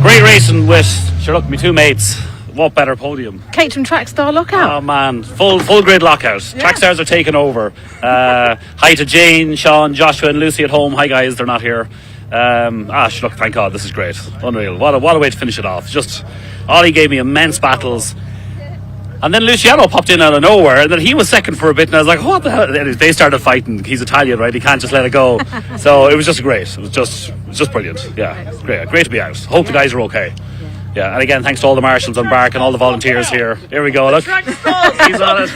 great racing with, sure, look, my 2 mates. What better podium? Caterham Trackstar lockout. Oh man, full grid lockout. Yeah. Trackstars are taking over. Hi to Jane, Sean, Joshua and Lucy at home. Hi guys, they're not here. Look, thank God, this is great. Unreal. What a way to finish it off. Just, Ollie gave me immense battles. And then Luciano popped in out of nowhere, and then he was second for a bit, and I was like, what the hell? And they started fighting. He's Italian, right? He can't just let it go. So it was just great. It was just brilliant. Yeah, great to be out. Hope the guys are okay. Yeah, and again, thanks to all the marshals on Bark and all the volunteers here. Here we go, look. He's on it.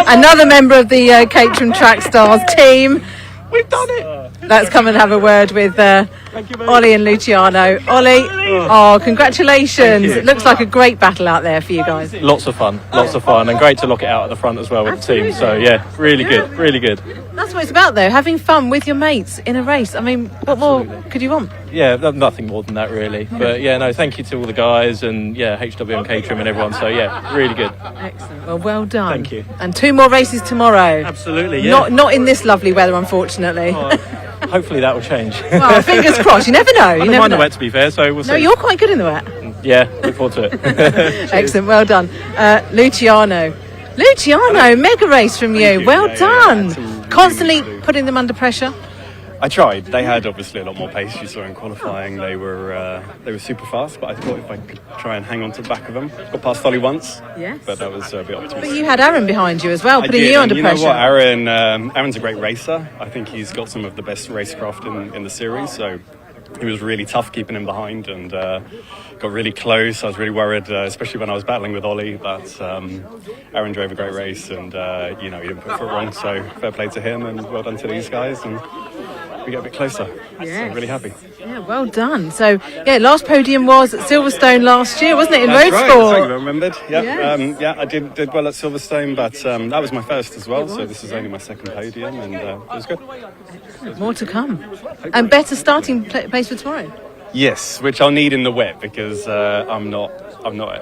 Another member of the Caterham Trackstars team. We've done it. Let's come and have a word with Ollie and Luciano. Ollie, congratulations. It looks like a great battle out there for you guys. Lots of fun, and great to lock it out at the front as well with the team. So yeah, really good. That's what it's about though, having fun with your mates in a race. I mean, what more could you want? Yeah, nothing more than that really. But yeah, no, thank you to all the guys and HW and Caterham and everyone. So yeah, really good. Excellent. Well done. Thank you. And 2 more races tomorrow. Absolutely, yeah. Not in this lovely weather, unfortunately. Hopefully that will change. Well, fingers crossed. You never know. I don't mind the wet, to be fair, so we'll see. No, you're quite good in the wet. Yeah, look forward to it. Excellent, well done. Luciano, mega race from you. Well done. Constantly putting them under pressure. I tried. They had obviously a lot more pace. You saw in qualifying, they were super fast. But I thought if I could try and hang on to the back of them, got past Ollie once. Yes. But that was a bit optimistic. But you had Aaron behind you as well, putting you under pressure. You know what, Aaron's a great racer. I think he's got some of the best racecraft in the series. So it was really tough keeping him behind, and got really close. I was really worried, especially when I was battling with Ollie. But Aaron drove a great race, and he didn't put foot wrong. So fair play to him, and well done to these guys. And we get a bit closer. Yes. So really happy. Yeah, well done. So last podium was at Silverstone last year, wasn't it, in That's Roadsport? Right. That's I remembered. Yep. Yes. I did well at Silverstone, but that was my first as well. So this is only my second podium, and it was good. More to come, and better starting place for tomorrow. Yes, which I'll need in the wet because I'm not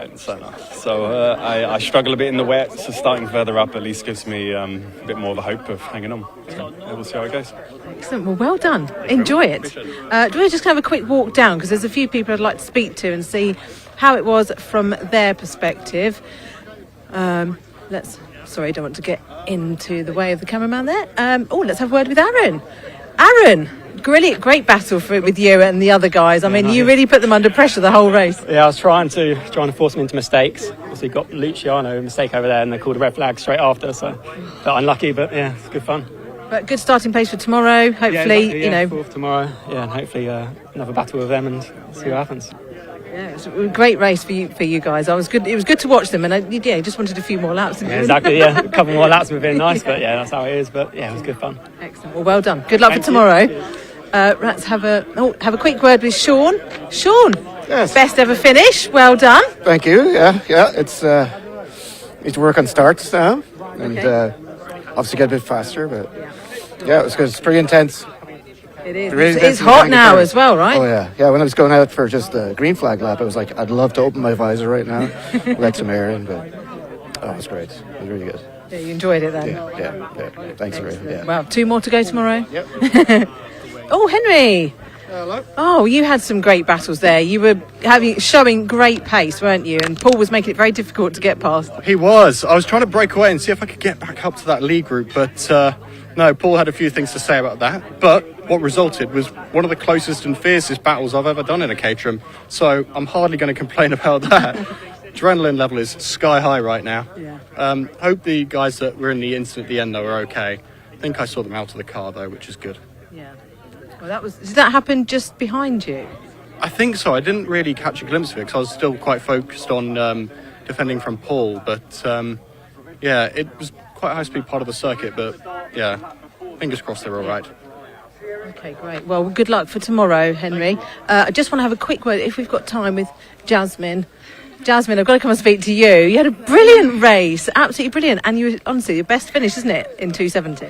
in centre. So I struggle a bit in the wet. So starting further up at least gives me a bit more of a hope of hanging on. So we'll see how it goes. Excellent. Well done. Enjoy it. Do we just have a quick walk down, because there's a few people I'd like to speak to and see how it was from their perspective. Sorry, don't want to get into the way of the cameraman there. Let's have a word with Aaron. Aaron, great battle with you and the other guys. I mean, you really put them under pressure the whole race. Yeah, I was trying to force them into mistakes. Obviously, got Luciano a mistake over there, and they called a red flag straight after. So, got unlucky, but yeah, it's good fun. But good starting place for tomorrow. Hopefully, fourth tomorrow. Yeah, and hopefully another battle with them and see what happens. Yeah, it was a great race for you guys. It was good to watch them, and I just wanted a few more laps. Yeah, exactly. Yeah, a couple more laps would have been nice, but yeah, that's how it is. But yeah, it was good fun. Excellent. Well done. Good luck for tomorrow. Let's have a quick word with Sean. Sean, yes. Best ever finish. Well done. Thank you. Yeah. It's need to work on starts now, and obviously get a bit faster. But yeah, it was good. It's pretty intense. It is. It's hot now as well, right? Oh yeah. When I was going out for just a green flag lap, I was like, I'd love to open my visor right now, let some air in. But it was great. It was really good. Yeah, you enjoyed it then. Yeah. Thanks, Ray. Yeah. Well, 2 more to go tomorrow. Yep. Oh, Henry. Hello. Oh, you had some great battles there. You were showing great pace, weren't you? And Paul was making it very difficult to get past. He was. I was trying to break away and see if I could get back up to that lead group, but no, Paul had a few things to say about that. But what resulted was one of the closest and fiercest battles I've ever done in a Caterham. So I'm hardly going to complain about that. Adrenaline level is sky high right now. Yeah. Hope the guys that were in the incident at the end though are okay. I think I saw them out of the car though, which is good. Yeah. Well, did that happen just behind you? I think so. I didn't really catch a glimpse of it because I was still quite focused on defending from Paul. But yeah, it was quite a high-speed part of the circuit. But yeah, fingers crossed they were all right. Okay, great. Well, good luck for tomorrow, Henry. I just want to have a quick word, if we've got time, with Jasmine. Jasmine, I've got to come and speak to you. You had a brilliant race, absolutely brilliant, and you honestly your best finish, isn't it, in 270?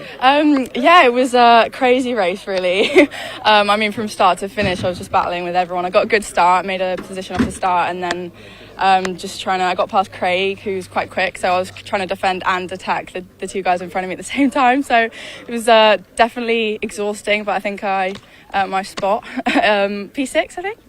Yeah, it was a crazy race, really. I mean, from start to finish, I was just battling with everyone. I got a good start, made a position off the start, and then I got past Craig, who's quite quick, so I was trying to defend and attack the 2 guys in front of me at the same time. So it was definitely exhausting, but I think I earned my spot. P6, I think.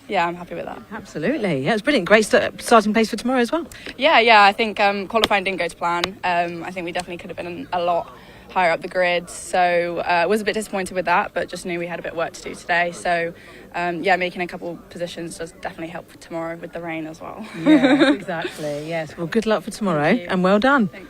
Yeah, I'm happy with that. Absolutely. Yeah, it's brilliant. Great starting place for tomorrow as well. Yeah, I think qualifying didn't go to plan. I think we definitely could have been a lot higher up the grid, so I was a bit disappointed with that, but just knew we had a bit of work to do today. So making a couple positions does definitely help for tomorrow with the rain as well. Yeah, exactly. Yes. Well, good luck for tomorrow, and well done. Thanks.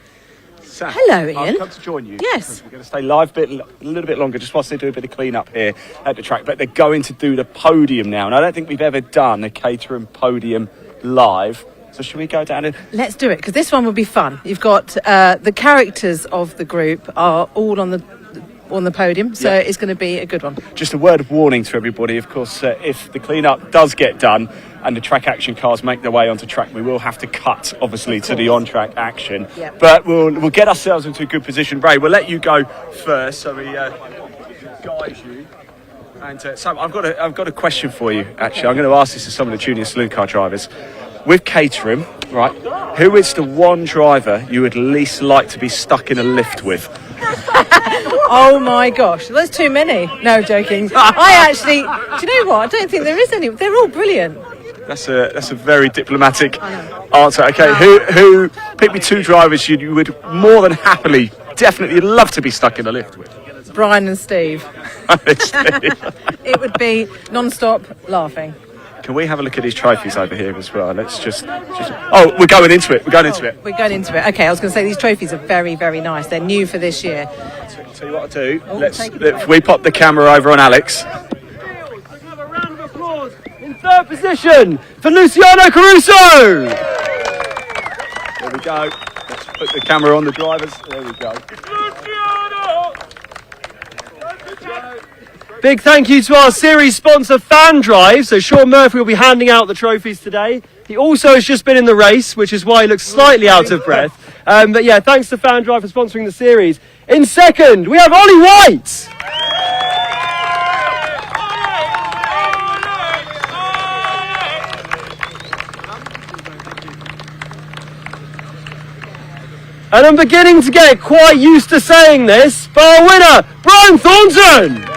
Sam, hello, Ian. I've come to join you. Yes. We're going to stay live a little bit longer, just whilst they do a bit of clean up here at the track. But they're going to do the podium now, and I don't think we've ever done a Caterham podium live. So should we go down and... Let's do it, because this one will be fun. You've got the characters of the group are all on the podium, so it's going to be a good one. Just a word of warning to everybody, of course, if the clean-up does get done and the track action cars make their way onto track, we will have to cut, obviously, to the on-track action. Yep. But we'll get ourselves into a good position. Ray, we'll let you go first, so we guide you. And Sam, I've got a question for you, actually. I'm going to ask this to some of the junior saloon car drivers. With Caterham, right, who is the one driver you would least like to be stuck in a lift with? Oh my gosh, that's too many. No, joking. I actually, do you know what? I don't think there is any. They're all brilliant. That's a very diplomatic answer. Okay, who pick me 2 drivers you would more than happily, definitely love to be stuck in a lift with? Brian and Steve. It would be non-stop laughing. Can we have a look at these trophies over here as well? Let's just... Oh, we're going into it. We're going into it. Okay, I was going to say these trophies are very, very nice. They're new for this year. Tell you what to do. Let's we pop the camera over on Alex. Have a round of applause in 3rd position for Luciano Caruso. There we go. Let's put the camera on the drivers. There we go. Big thank you to our series sponsor FanDrive. So Sean Murphy will be handing out the trophies today. He also has just been in the race, which is why he looks slightly out of breath. But yeah, thanks to FanDrive for sponsoring the series. In 2nd, we have Ollie White. And I'm beginning to get quite used to saying this, but our winner, Brian Thornton.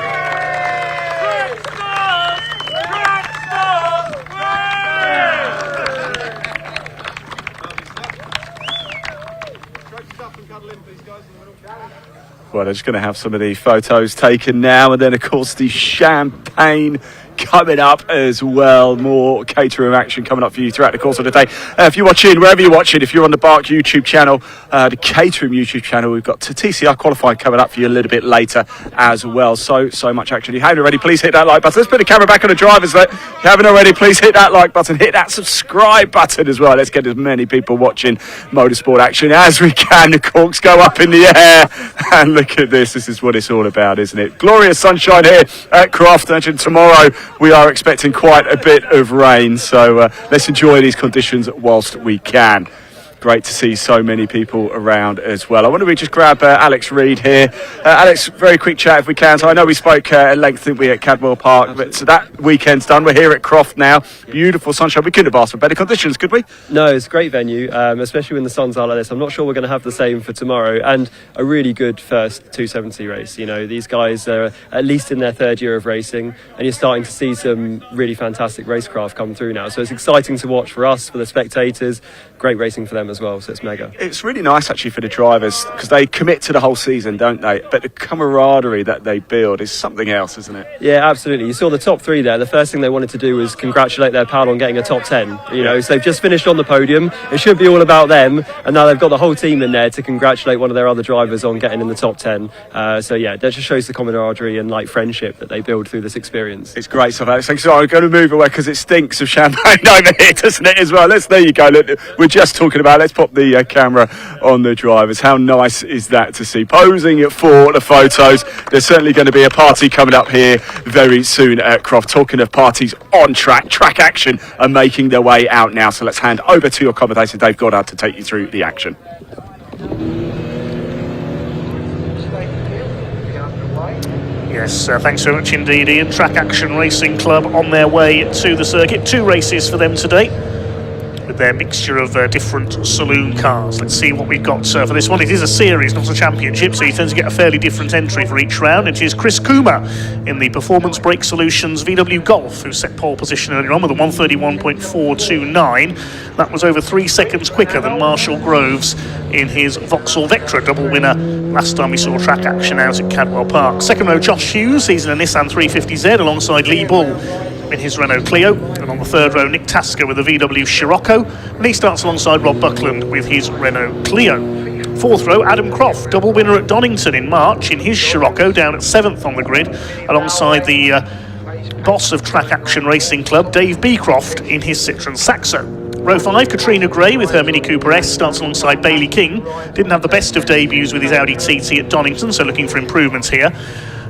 Well, they're just going to have some of the photos taken now, and then, of course, the champagne coming up as well. More Caterham action coming up for you throughout the course of the day. If you're watching, wherever you're watching, if you're on the Bark YouTube channel, the Caterham YouTube channel, we've got TCR qualifying coming up for you a little bit later as well. So much action. If you haven't already, please hit that like button. Let's put the camera back on the drivers. If you haven't already, please hit that like button. Hit that subscribe button as well. Let's get as many people watching motorsport action as we can. The corks go up in the air. And look at this. This is what it's all about, isn't it? Glorious sunshine here at Croft. And tomorrow we are expecting quite a bit of rain. So let's enjoy these conditions whilst we can. Great to see so many people around as well. I wonder if we just grab Alex Reid here. Alex, very quick chat if we can. So I know we spoke at length, didn't we, at Cadwell Park, but so that weekend's done. We're here at Croft now. Beautiful sunshine. We couldn't have asked for better conditions, could we? No, it's a great venue, especially when the sun's out like this. I'm not sure we're going to have the same for tomorrow, and a really good first 270 race. You know, these guys are at least in their third year of racing, and you're starting to see some really fantastic racecraft come through now. So it's exciting to watch for us, for the spectators. Great racing for them as well, so it's mega. It's really nice actually for the drivers because they commit to the whole season, don't they? But the camaraderie that they build is something else, isn't it? Yeah, absolutely. You saw the top three there. The first thing they wanted to do was congratulate their pal on getting a top 10. You know, so they've just finished on the podium. It should be all about them, and now they've got the whole team in there to congratulate one of their other drivers on getting in the top 10. So yeah, that just shows the camaraderie and like friendship that they build through this experience. It's great stuff, Alex. So I'm going to move away because it stinks of champagne over here, doesn't it, as well? There you go. Look, we're just talking about. Let's pop the camera on the drivers. How nice is that to see? Posing for the photos. There's certainly going to be a party coming up here very soon at Croft. Talking of parties on track action are making their way out now. So let's hand over to your commentator, Dave Goddard, to take you through the action. Yes, thanks very much indeed, Ian. Track Action Racing Club on their way to the circuit. 2 races for them today, with their mixture of different saloon cars. Let's see what we've got for this one. It is a series, not a championship, so you tend to get a fairly different entry for each round. It is Chris Kuma in the Performance Brake Solutions VW Golf, who set pole position earlier on with a 1:31.429. That was over 3 seconds quicker than Marshall Groves in his Vauxhall Vectra, double winner last time we saw track action out at Cadwell Park. Second row, Josh Hughes, he's in a Nissan 350Z alongside Lee Bull in his Renault Clio, and on the third row Nick Tasker with a VW Scirocco, and he starts alongside Rob Buckland with his Renault Clio. Fourth row, Adam Croft, double winner at Donington in March in his Scirocco, down at 7th on the grid alongside the boss of Track Action Racing Club, Dave Beecroft, in his Citroen Saxo. Row 5, Katrina Gray with her Mini Cooper S starts alongside Bailey King. Didn't have the best of debuts with his Audi TT at Donington, so looking for improvements here.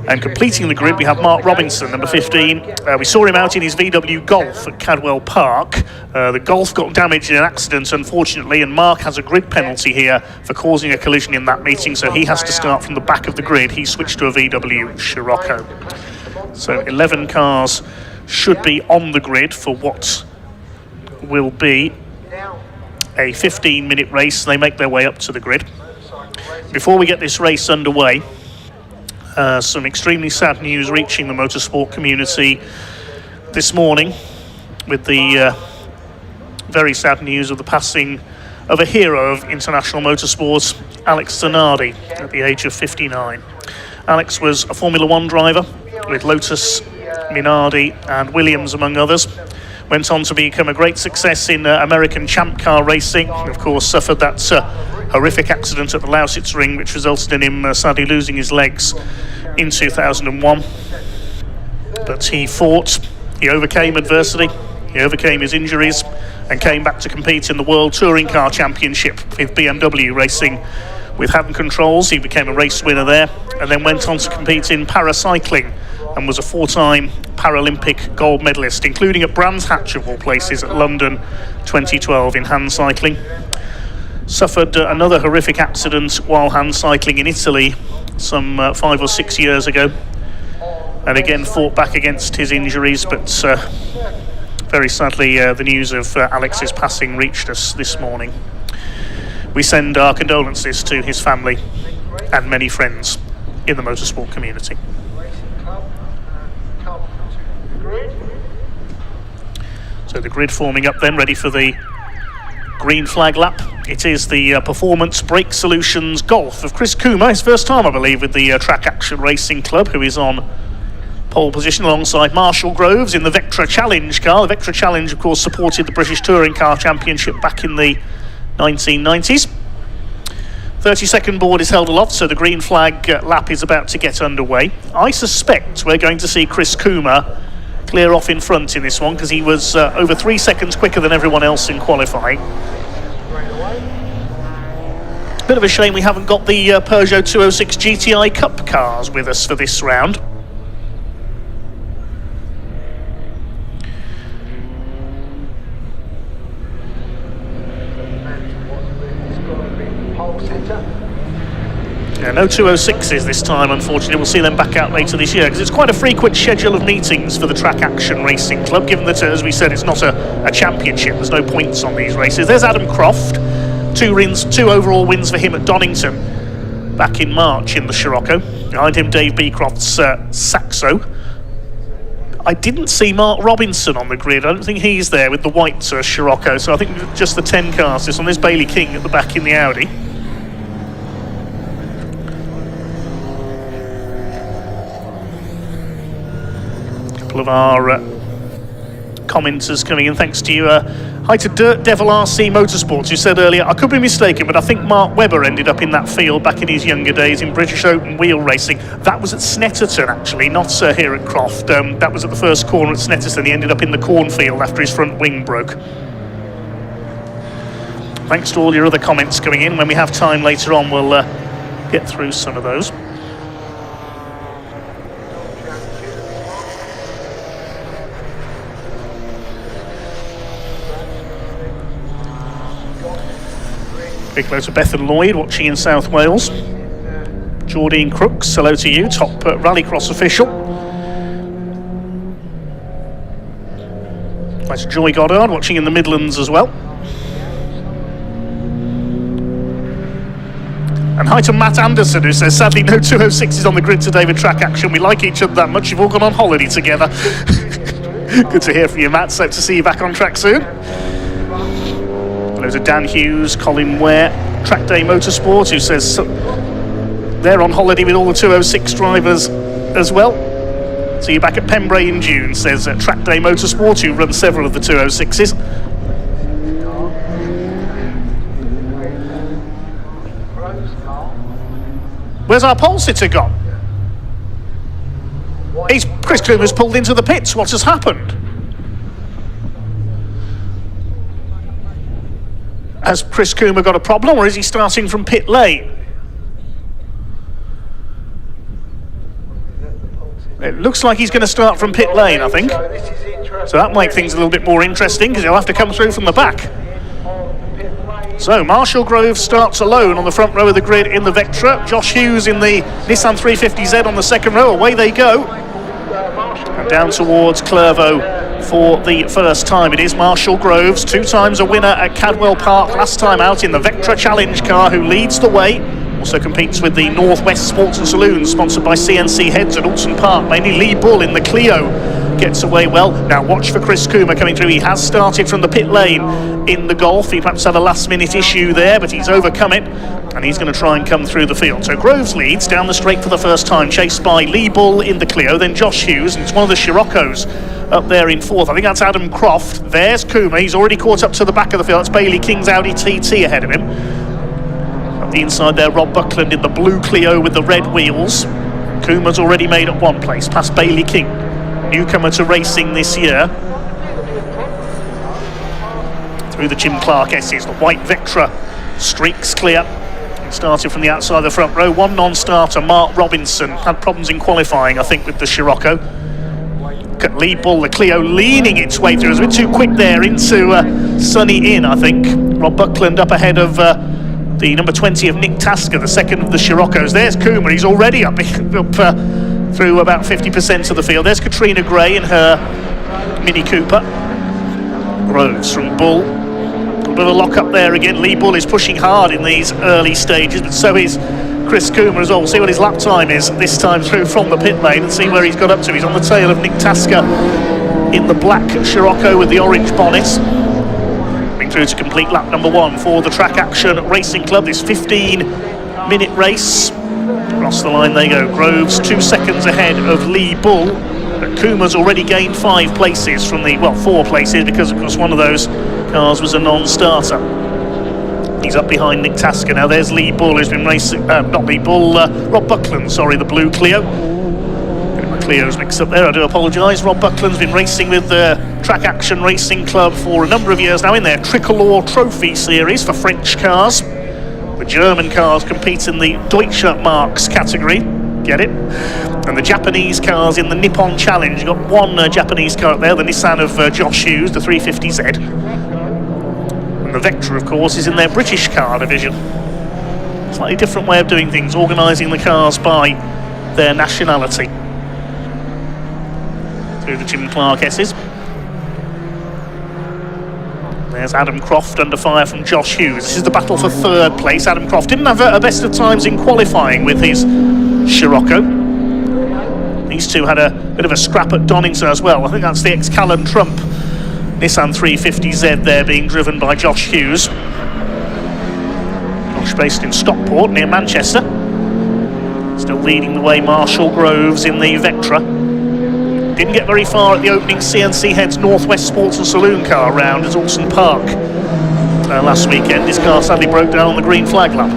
And completing the grid, we have Mark Robinson, number 15. We saw him out in his VW Golf at Cadwell Park. The Golf got damaged in an accident, unfortunately, and Mark has a grid penalty here for causing a collision in that meeting, so he has to start from the back of the grid. He switched to a VW Scirocco. So 11 cars should be on the grid for what will be a 15-minute race. They make their way up to the grid. Before we get this race underway, some extremely sad news reaching the motorsport community this morning, with the very sad news of the passing of a hero of international motorsports, Alex Zanardi, at the age of 59. Alex was a Formula One driver with Lotus, Minardi and Williams, among others. Went on to become a great success in American champ car racing. Of course, suffered that horrific accident at the Lausitz Ring, which resulted in him sadly losing his legs in 2001. But he fought, he overcame adversity, he overcame his injuries, and came back to compete in the World Touring Car Championship with BMW racing with Haddon Controls. He became a race winner there, and then went on to compete in paracycling, and was a 4-time Paralympic gold medalist, including at Brands Hatch of all places at London 2012 in hand cycling. Suffered another horrific accident while hand cycling in Italy some 5 or 6 years ago, and again fought back against his injuries, but very sadly the news of Alex's passing reached us this morning. We send our condolences to his family and many friends in the motorsport community. So the grid forming up then, ready for the green flag lap. It is the Performance Brake Solutions Golf of Chris Kuma, his first time I believe with the Track Action Racing Club, who is on pole position alongside Marshall Groves in the Vectra Challenge car. The Vectra Challenge, of course, supported the British Touring Car Championship back in the 1990s. 30-second board is held aloft, so the green flag lap is about to get underway. I suspect we're going to see Chris Coomer clear off in front in this one, because he was over 3 seconds quicker than everyone else in qualifying. Bit of a shame we haven't got the Peugeot 206 GTI Cup cars with us for this round. Yeah, no 206s this time, unfortunately. We'll see them back out later this year, because it's quite a frequent schedule of meetings for the Track Action Racing Club, given that, as we said, it's not a championship. There's no points on these races. There's Adam Croft. Two overall wins for him at Donington back in March in the Scirocco. Behind him, Dave Beecroft's Saxo. I didn't see Mark Robinson on the grid. I don't think he's there with the white Scirocco, so I think just the 10 cars. This one, there's Bailey King at the back in the Audi. A couple of our commenters coming in, thanks to you. Hi to Dirt Devil RC Motorsports, who said earlier, I could be mistaken, but I think Mark Webber ended up in that field back in his younger days in British open wheel racing. That was at Snetterton, actually, not here at Croft. That was at the first corner at Snetterton. He ended up in the cornfield after his front wing broke. Thanks to all your other comments coming in. When we have time later on, we'll get through some of those. Big hello to Bethan Lloyd watching in South Wales. Jordine Crooks, hello to you, top Rallycross official. That's Joy Goddard watching in the Midlands as well. And hi to Matt Anderson, who says, sadly no 206s on the grid today with Track Action. We like each other that much, you've all gone on holiday together. Good to hear from you, Matt. So to see you back on track soon. Hello to Dan Hughes, Colin Ware, Track Day Motorsport, who says they're on holiday with all the 206 drivers as well. See you back at Pembrey in June, says Track Day Motorsport, who runs several of the 206s. Where's our pole sitter gone? Chris Coomer's pulled into the pits. What has happened? Has Chris Coomer got a problem, or is he starting from pit lane? It looks like he's going to start from pit lane, I think. So that makes things a little bit more interesting, because he'll have to come through from the back. So Marshall Groves starts alone on the front row of the grid in the Vectra. Josh Hughes in the Nissan 350Z on the second row. Away they go. And down towards Clervaux for the first time. It is Marshall Groves, 2 times a winner at Cadwell Park last time out in the Vectra Challenge car, who leads the way. Also competes with the Northwest Sports and Saloons, sponsored by CNC Heads at Alton Park. Mainly Lee Bull in the Clio gets away well. Now watch for Chris Coomer coming through. He has started from the pit lane in the Golf. He perhaps had a last minute issue there, but he's overcome it, and he's going to try and come through the field. So Groves leads down the straight for the first time, chased by Lee Bull in the Clio, then Josh Hughes, and it's one of the Scirocco's up there in fourth. I think that's Adam Croft. There's Coomer. He's already caught up to the back of the field. That's Bailey King's Audi TT ahead of him. Up the inside there, Rob Buckland in the blue Clio with the red wheels. Coomer's already made up one place, past Bailey King, newcomer to racing this year. Through the Jim Clark S's, the white Vectra streaks clear. Started from the outside of the front row. One non-starter, Mark Robinson, had problems in qualifying, I think, with the Scirocco. Look at Lee Bull, the Clio leaning its way through. It was a bit too quick there into Sunny Inn, I think. Rob Buckland up ahead of the number 20 of Nick Tasker, the second of the Scirocco's. There's Coomer, he's already up through about 50% of the field. There's Katrina Gray in her Mini Cooper. Groves from Bull. A bit of a lock up there again. Lee Bull is pushing hard in these early stages, but so is Chris Coomer as well. We'll see what his lap time is this time through from the pit lane and see where he's got up to. He's on the tail of Nick Tasker in the black Scirocco with the orange bonnet. Coming through to complete lap number 1 for the Track Action Racing Club. This 15-minute race. Across the line they go. Groves 2 seconds ahead of Lee Bull. But Kuma's already gained 5 places from the, well, 4 places, because of course one of those cars was a non-starter. He's up behind Nick Tasker now. There's Lee Bull, who's been racing, not Lee Bull, Rob Buckland, sorry, the blue Clio. Getting my Clios mixed up there, I do apologise. Rob Buckland's been racing with the Track Action Racing Club for a number of years now in their Tricolore Trophy Series for French cars. The German cars compete in the Deutsche Marks category, get it? And the Japanese cars in the Nippon Challenge. Got one Japanese car up there, the Nissan of Josh Hughes, the 350Z. And the Vectra, of course, is in their British car division. Slightly different way of doing things, organising the cars by their nationality. Through the Jim Clark S's. There's Adam Croft under fire from Josh Hughes. This is the battle for 3rd place. Adam Croft didn't have a best of times in qualifying with his Scirocco. These two had a bit of a scrap at Donington as well. I think that's the ex-Callan Trump Nissan 350Z there being driven by Josh Hughes. Josh based in Stockport near Manchester. Still leading the way Marshall Groves in the Vectra. Didn't get very far at the opening CNC Heads Northwest Sports and Saloon car round at Alston Park last weekend. His car sadly broke down on the green flag lap.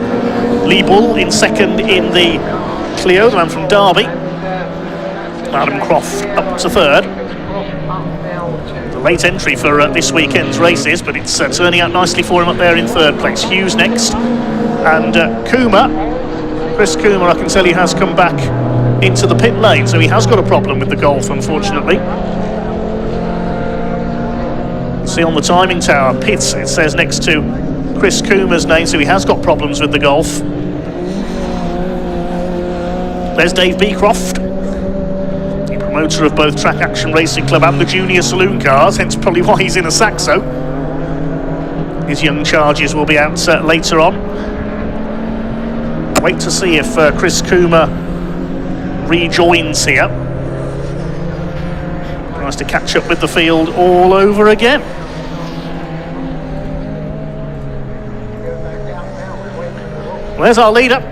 Lee Bull in 2nd in the Clio, the man from Derby. Adam Croft up to 3rd. Late entry for this weekend's races, but it's turning out nicely for him up there in 3rd place. Hughes next, and Chris Kuma, I can tell you, has come back into the pit lane, so he has got a problem with the Golf, unfortunately. See on the timing tower, pits, it says next to Chris Kuma's name, so he has got problems with the Golf. There's Dave Beecroft, promoter of both Track Action Racing Club and the Junior Saloon cars, hence probably why he's in a Saxo. His young charges will be out later on. Wait to see if Chris Kuma rejoins here. Tries to catch up with the field all over again. There's our leader.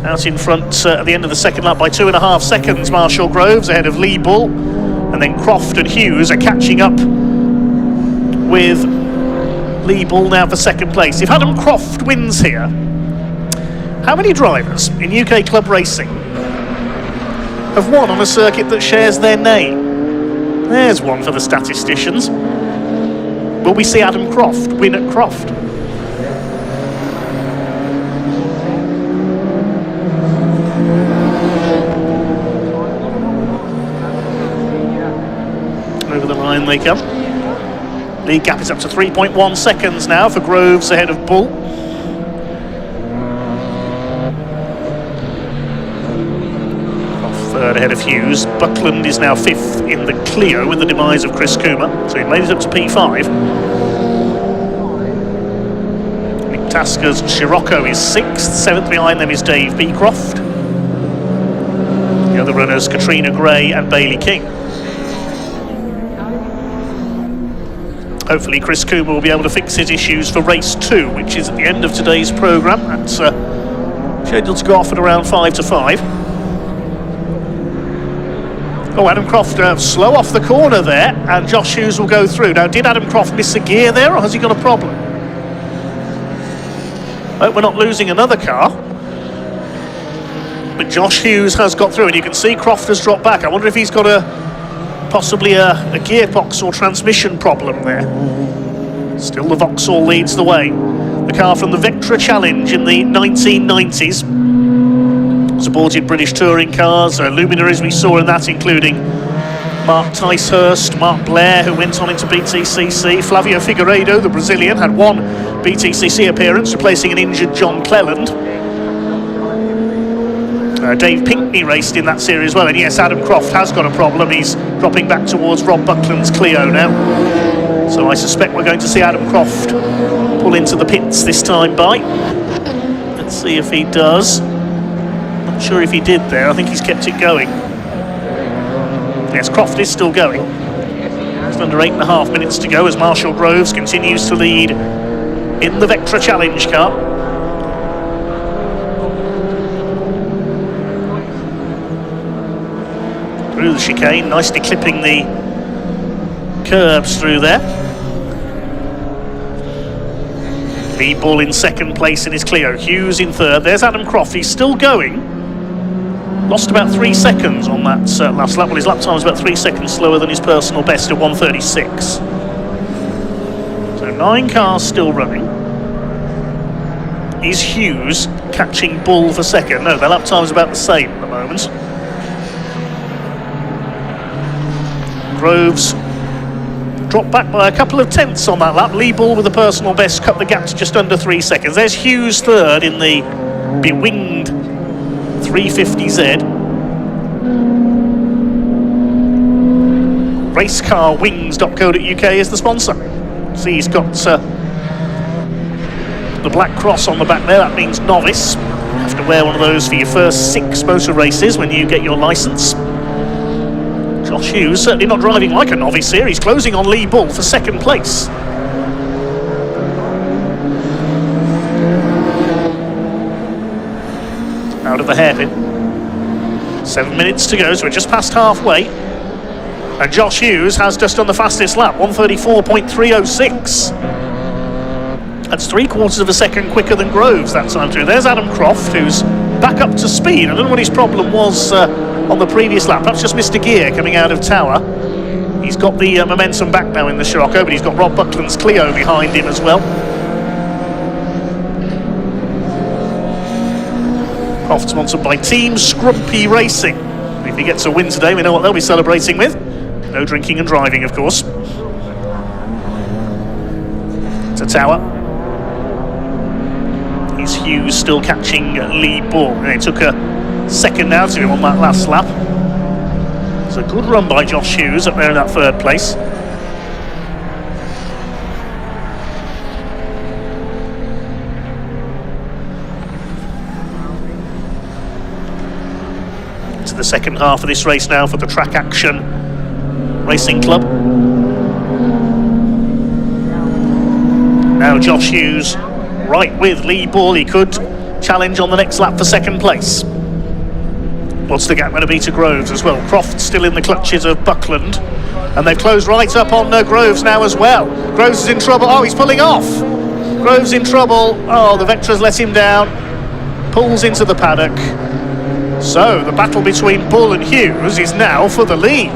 Out in front at the end of the 2nd lap by 2.5 seconds, Marshall Groves ahead of Lee Bull, and then Croft and Hughes are catching up with Lee Bull now for 2nd place. If Adam Croft wins here, how many drivers in UK club racing have won on a circuit that shares their name? There's one for the statisticians. Will we see Adam Croft win at Croft? Over the line they come. Lead gap is up to 3.1 seconds now for Groves ahead of Bull. Off 3rd ahead of Hughes. Buckland is now 5th in the Clio with the demise of Chris Kuma, so he made it up to P5. Nick Tasker's Scirocco is 6th. 7th behind them is Dave Beecroft. The other runners, Katrina Gray and Bailey King. Hopefully Chris Kuma will be able to fix his issues for race 2, which is at the end of today's programme. That's scheduled to go off at around 5 to 5. Oh, Adam Croft slow off the corner there, and Josh Hughes will go through. Now, did Adam Croft miss a gear there, or has he got a problem? Hope we're not losing another car. But Josh Hughes has got through, and you can see Croft has dropped back. I wonder if he's got possibly a gearbox or transmission problem there. Still the Vauxhall leads the way. The car from the Vectra Challenge in the 1990s. Supported British touring cars, luminaries we saw in that, including Mark Ticehurst, Mark Blair, who went on into BTCC. Flavio Figueiredo, the Brazilian, had one BTCC appearance, replacing an injured John Cleland. Dave Pinkney raced in that series as well, and yes, Adam Croft has got a problem. He's dropping back towards Rob Buckland's Clio now, so I suspect we're going to see Adam Croft pull into the pits this time by. Let's see if he does. Not sure if he did there. I think he's kept it going. Yes, Croft is still going. Just under 8.5 minutes to go as Marshall Groves continues to lead in the Vectra Challenge car. through the chicane, nicely clipping the curbs through there. Lead Bull in second place in his Clio. Hughes in third. There's Adam Croft. He's still going. Lost about 3 seconds on that last lap. Well, his lap time was about 3 seconds slower than his personal best at 1:36. So 9 cars still running. Is Hughes catching Bull for second? No, their lap time's about the same at the moment. Groves dropped back by a couple of tenths on that lap. Lee Bull with the personal best cut the gap to just under 3 seconds. There's Hughes third in the bewinged 350Z. Racecarwings.co.uk is the sponsor. See, he's got the black cross on the back there. That means novice. You have to wear one of those for your first 6 motor races when you get your licence. Josh Hughes certainly not driving like a novice here. He's closing on Lee Bull for second place. Out of the hairpin. 7 minutes to go, so we're just past halfway. And Josh Hughes has just done the fastest lap, 1:34.306. That's 3/4 of a second quicker than Groves that time through. There's Adam Croft, who's back up to speed. I don't know what his problem was on the previous lap. Perhaps just missed a gear coming out of Tower. He's got the momentum back now in the Scirocco, but he's got Rob Buckland's Clio behind him as well. Croft sponsored by Team Scrumpy Racing. If he gets a win today, we know what they'll be celebrating with. No drinking and driving, of course. To Tower. Is Hughes still catching Lee Bull? And it took a second now to him on that last lap. It's a good run by Josh Hughes up there in that third place. To the second half of this race now for the Track Action Racing Club. Now Josh Hughes right with Lee Bull. He could challenge on the next lap for second place. What's the gap going to be to Groves as well? Croft still in the clutches of Buckland, and they've closed right up on Groves now as well. Groves is in trouble. Oh, he's pulling off. Groves in trouble. Oh, the Vectra's let him down. Pulls into the paddock. So the battle between Bull and Hughes is now for the lead.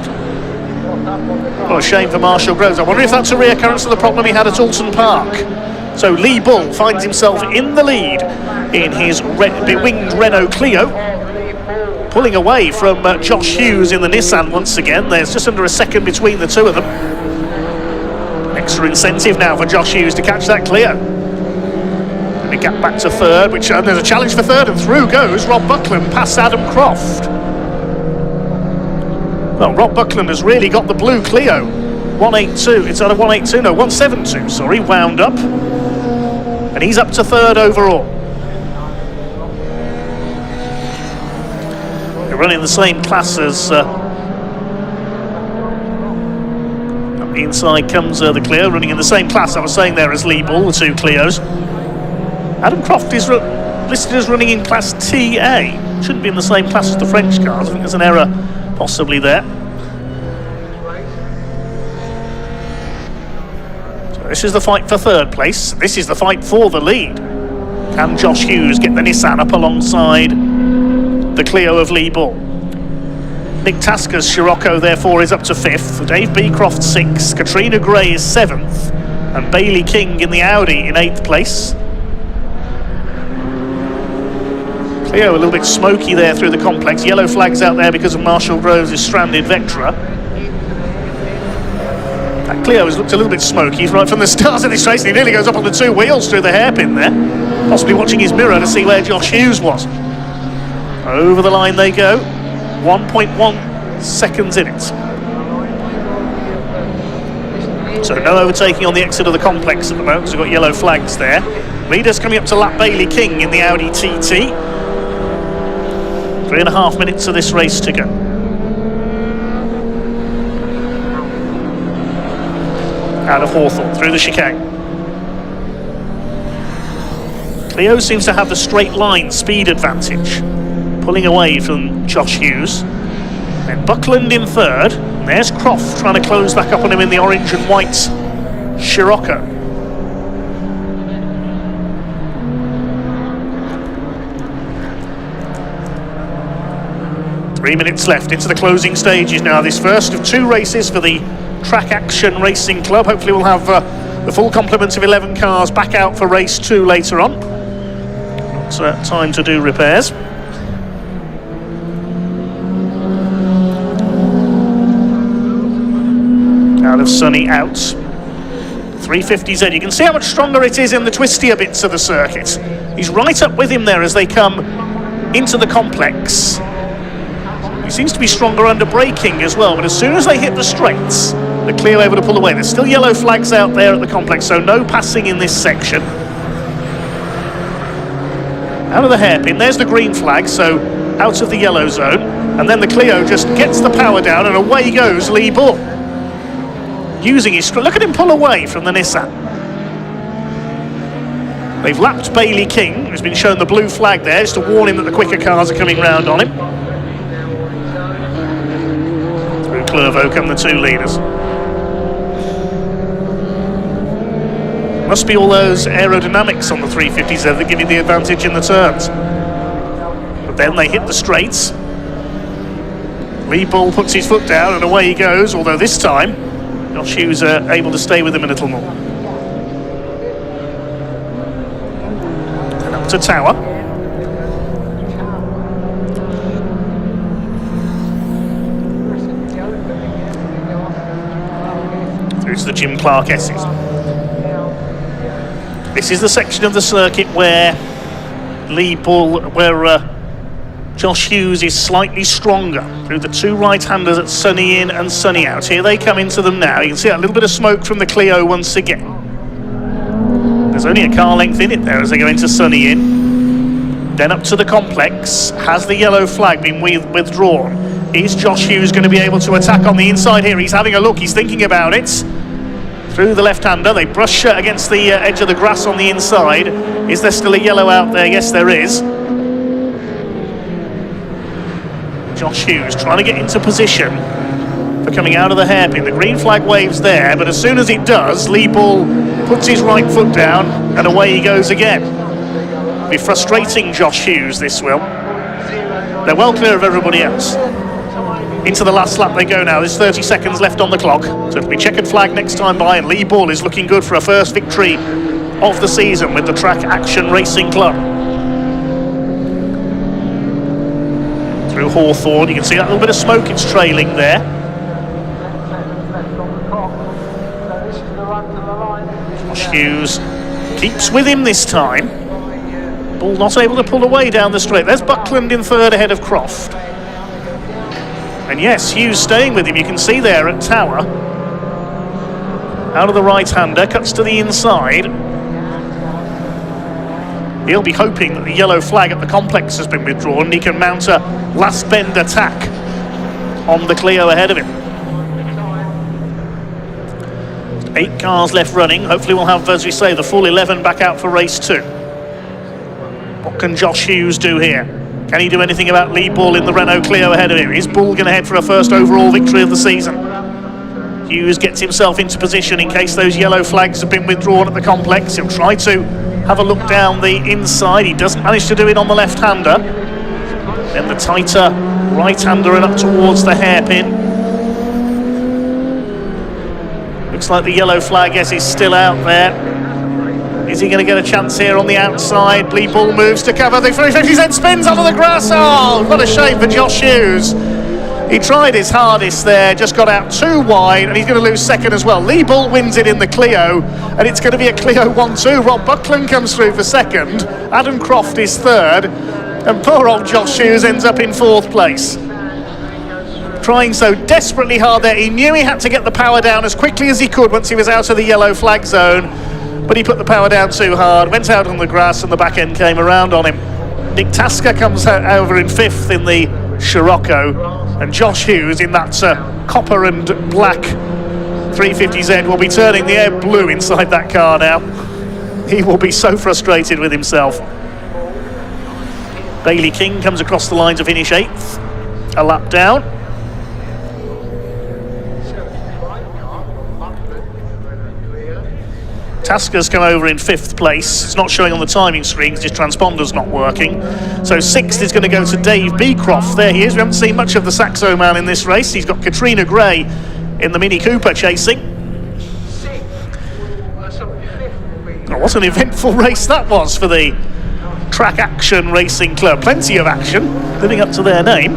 What a shame for Marshall Groves. I wonder if that's a reoccurrence of the problem he had at Alton Park. So Lee Bull finds himself in the lead in his bewinged Renault Clio, pulling away from Josh Hughes in the Nissan once again. There's just under a second between the two of them. Extra incentive now for Josh Hughes to catch that Clio. And a gap back to third, which there's a challenge for third, and through goes Rob Buckland past Adam Croft. Well, Rob Buckland has really got the blue Clio. 182, it's at a 182, no, 172, sorry, wound up. And he's up to third overall. They're running the same class as... up the inside comes the Clio, running in the same class, I was saying there, as Lee Bull, the two Clios. Adam Croft is listed as running in class TA. Shouldn't be in the same class as the French cars. I think there's an error possibly there. So this is the fight for third place. This is the fight for the lead. Can Josh Hughes get the Nissan up alongside the Clio of Lee Bull? Nick Tasker's Scirocco therefore is up to 5th. Dave Beecroft 6th. Katrina Gray is 7th. And Bailey King in the Audi in 8th place. Clio a little bit smoky there through the complex. Yellow flags out there because of Marshall Groves' stranded Vectra. That Clio has looked a little bit smoky right from the start of this race. He nearly goes up on the two wheels through the hairpin there. Possibly watching his mirror to see where Josh Hughes was. Over the line they go. 1.1 seconds in it. So no overtaking on the exit of the complex at the moment, because we've got yellow flags there. Leaders coming up to lap Bailey King in the Audi TT. 3.5 minutes of this race to go. Out of Hawthorne, through the chicane. Clio seems to have the straight line speed advantage, pulling away from Josh Hughes. Then Buckland in third. And there's Croft trying to close back up on him in the orange and white Scirocco. Three minutes left into the closing stages now. This first of two races for the Track Action Racing Club. Hopefully we'll have the full complement of 11 cars back out for race 2 later on. Not time to do repairs. Out of Sunny out. 350Z. You can see how much stronger it is in the twistier bits of the circuit. He's right up with him there as they come into the complex. He seems to be stronger under braking as well, but as soon as they hit the straights, the Clio able to pull away. There's still yellow flags out there at the complex, so no passing in this section. Out of the hairpin, there's the green flag, so out of the yellow zone, and then the Clio just gets the power down, and away goes Lee Bull. Using his look at him pull away from the Nissan. They've lapped Bailey King, who's been shown the blue flag there, just to warn him that the quicker cars are coming round on him. Through Clervaux come the two leaders. Must be all those aerodynamics on the 350Z that give you the advantage in the turns. But then they hit the straights. Lee Bull puts his foot down and away he goes, although this time Josh Hughes are able to stay with him a little more. And up to Tower. Through to the Jim Clark S's. This is the section of the circuit where Josh Hughes is slightly stronger. Through the two right-handers at Sunny in and Sunny out. Here they come into them now. You can see that little bit of smoke from the Clio once again. There's only a car length in it there as they go into Sunny in. Then up to the complex. Has the yellow flag been withdrawn? Is Josh Hughes going to be able to attack on the inside here? He's having a look. He's thinking about it. Through the left-hander, they brush against the edge of the grass on the inside. Is there still a yellow out there? Yes, there is. Josh Hughes trying to get into position for coming out of the hairpin. The green flag waves there, but as soon as it does, Lee Bull puts his right foot down and away he goes again. It'll be frustrating Josh Hughes, this will. They're well clear of everybody else. Into the last lap they go now. There's 30 seconds left on the clock. So it'll be checkered flag next time by, and Lee Bull is looking good for a first victory of the season with the Track Action Racing Club. Through Hawthorne, you can see that little bit of smoke it's trailing there. Josh Hughes keeps with him this time. Bull not able to pull away down the straight. There's Buckland in third ahead of Croft. And yes, Hughes staying with him. You can see there at Tower. Out of the right-hander, cuts to the inside. He'll be hoping that the yellow flag at the complex has been withdrawn and he can mount a last bend attack on the Clio ahead of him. 8 cars left running. Hopefully we'll have, as we say, the full 11 back out for race 2. What can Josh Hughes do here? Can he do anything about Lee Bull in the Renault Clio ahead of him? Is Bull going to head for a first overall victory of the season? Hughes gets himself into position in case those yellow flags have been withdrawn at the complex. He'll try to have a look down the inside. He doesn't manage to do it on the left-hander. Then the tighter right-hander and up towards the hairpin. Looks like the yellow flag, yes, is still out there. Is he going to get a chance here on the outside? Lee Bull moves to cover. The 350Z spins onto the grass. Oh, what a shame for Josh Hughes. He tried his hardest there, just got out too wide, and he's going to lose second as well. Lee Bull wins it in the Clio, and it's going to be a Clio 1-2. Rob Buckland comes through for second. Adam Croft is third, and poor old Josh Hughes ends up in 4th place. Trying so desperately hard there. He knew he had to get the power down as quickly as he could once he was out of the yellow flag zone, but he put the power down too hard, went out on the grass, and the back end came around on him. Nick Tasker comes over in 5th in the Scirocco, and Josh Hughes in that copper and black 350Z will be turning the air blue inside that car now. He will be so frustrated with himself. Bailey King comes across the line to finish 8th, a lap down. Tasker's come over in 5th place. It's not showing on the timing screen because his transponder's not working. So 6th is going to go to Dave Beecroft. There he is. We haven't seen much of the Saxo man in this race. He's got Katrina Gray in the Mini Cooper chasing. Oh, what an eventful race that was for the Track Action Racing Club. Plenty of action, living up to their name.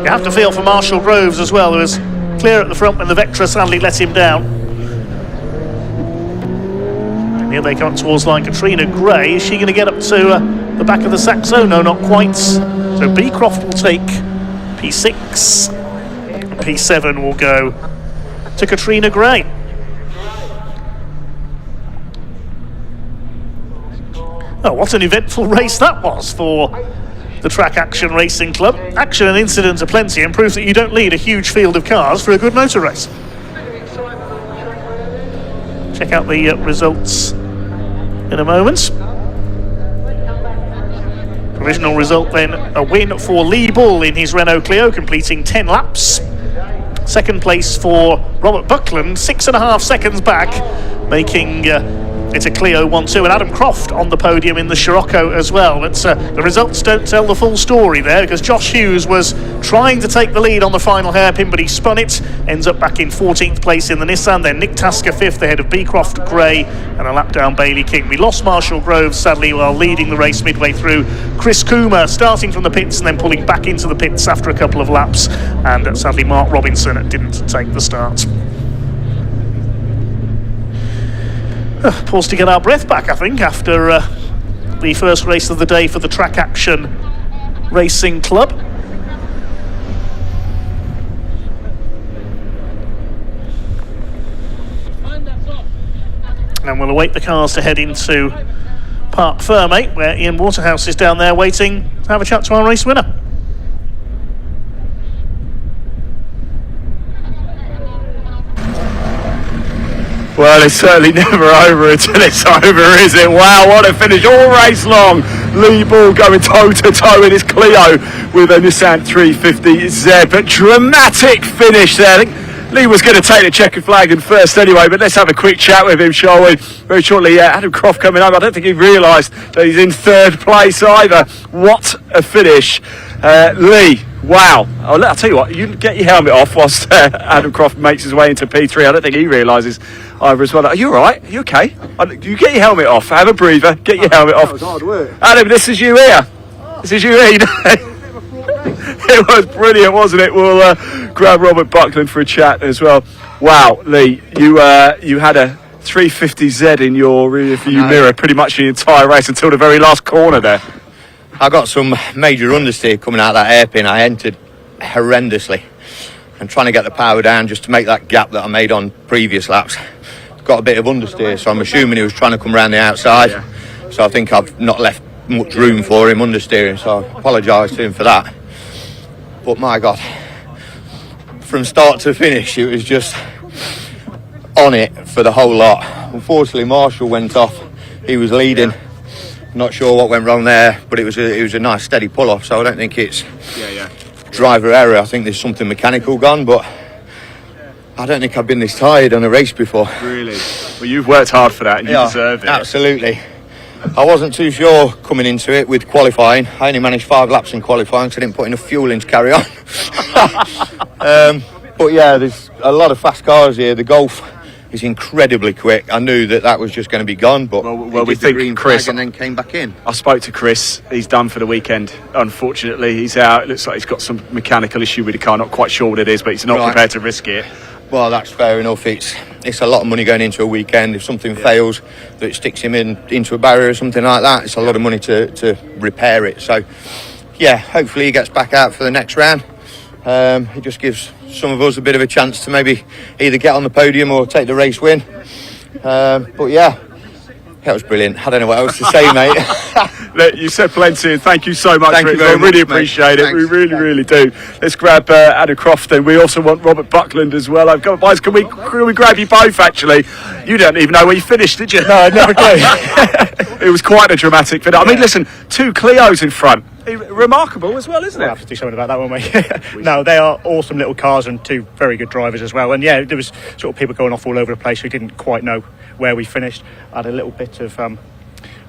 You have to feel for Marshall Groves as well, who was clear at the front when the Vectra sadly let him down. And here they come towards line. Katrina Gray, is she going to get up to the back of the Saxo? No, not quite. So Beecroft will take P6. And P7 will go to Katrina Gray. Oh, what an eventful race that was for the Track Action Racing Club. Action and incidents are plenty and proves that you don't need a huge field of cars for a good motor race. Check out the results in a moment. Provisional result then, a win for Lee Bull in his Renault Clio, completing 10 laps. Second place for Robert Buckland, 6.5 seconds back, making it's a Clio 1-2, and Adam Croft on the podium in the Scirocco as well. But the results don't tell the full story there, because Josh Hughes was trying to take the lead on the final hairpin, but he spun it, ends up back in 14th place in the Nissan. Then Nick Tasker 5th ahead of Beecroft, Gray, and a lap down Bailey King. We lost Marshall Groves sadly while leading the race midway through. Chris Coomer starting from the pits and then pulling back into the pits after a couple of laps, and sadly Mark Robinson didn't take the start. Pause to get our breath back, I think, after the first race of the day for the Track Action Racing Club. And we'll await the cars to head into Parc Fermé, where Ian Waterhouse is down there waiting to have a chat to our race winner. Well, it's certainly never over until it's over, is it? Wow, what a finish all race long. Lee Bull going toe-to-toe in his Clio with a Nissan 350Z, but dramatic finish there. I think Lee was going to take the checkered flag in first anyway, but let's have a quick chat with him, shall we? Very shortly, Adam Croft coming up. I don't think he realised that he's in 3rd place either. What a finish. Lee, wow. I'll tell you what, you get your helmet off whilst Adam Croft makes his way into P3. I don't think he realises either as well. Are you all right? Are you okay? You get your helmet off, have a breather, get your helmet off. That was hard work. Adam, this is you here. This is you here. It was brilliant, wasn't it? We'll grab Robert Buckland for a chat as well. Wow, Lee, you had a 350Z in your rear view mirror pretty much the entire race until the very last corner there. I got some major understeer coming out of that hairpin. I entered horrendously and trying to get the power down just to make that gap that I made on previous laps. Got a bit of understeer, so I'm assuming he was trying to come around the outside. Yeah. So I think I've not left much room for him understeering, so I apologise to him for that. But my God, from start to finish, it was just on it for the whole lot. Unfortunately, Marshall went off. He was leading. Not sure what went wrong there, but it was a nice steady pull off. So I don't think it's driver error. I think there's something mechanical gone, but I don't think I've been this tired on a race before. Really? Well, you've worked hard for that and you deserve it. Absolutely. I wasn't too sure coming into it with qualifying. I only managed 5 laps in qualifying because I didn't put enough fuel in to carry on. But yeah, there's a lot of fast cars here. The Golf is incredibly quick. I knew that was just going to be gone, but well we think Chris and then came back in. I spoke to Chris. He's done for the weekend. Unfortunately, he's out. It looks like he's got some mechanical issue with the car. Not quite sure what it is, but he's not prepared to risk it. Well, that's fair enough. It's a lot of money going into a weekend. If something fails that sticks him into a barrier or something like that, it's a lot of money to repair it. So yeah, hopefully he gets back out for the next round. It just gives some of us a bit of a chance to maybe either get on the podium or take the race win. But yeah, that was brilliant. I don't know what else to say, mate. Look, you said plenty, and thank you so much thank for you it. very I really much, appreciate mate. it. We really, really do. Let's grab Adam Croft then. We also want Robert Buckland as well. Guys, can we grab you both, actually? You don't even know where you finished, did you? No, I never do. It was quite a dramatic finish. I mean, listen, 2 Clios in front. remarkable as well, isn't We'll it? have to do something about that, won't we? No, they are awesome little cars and two very good drivers as well. And yeah, there was sort of people going off all over the place who didn't quite know where we finished. I had a little bit of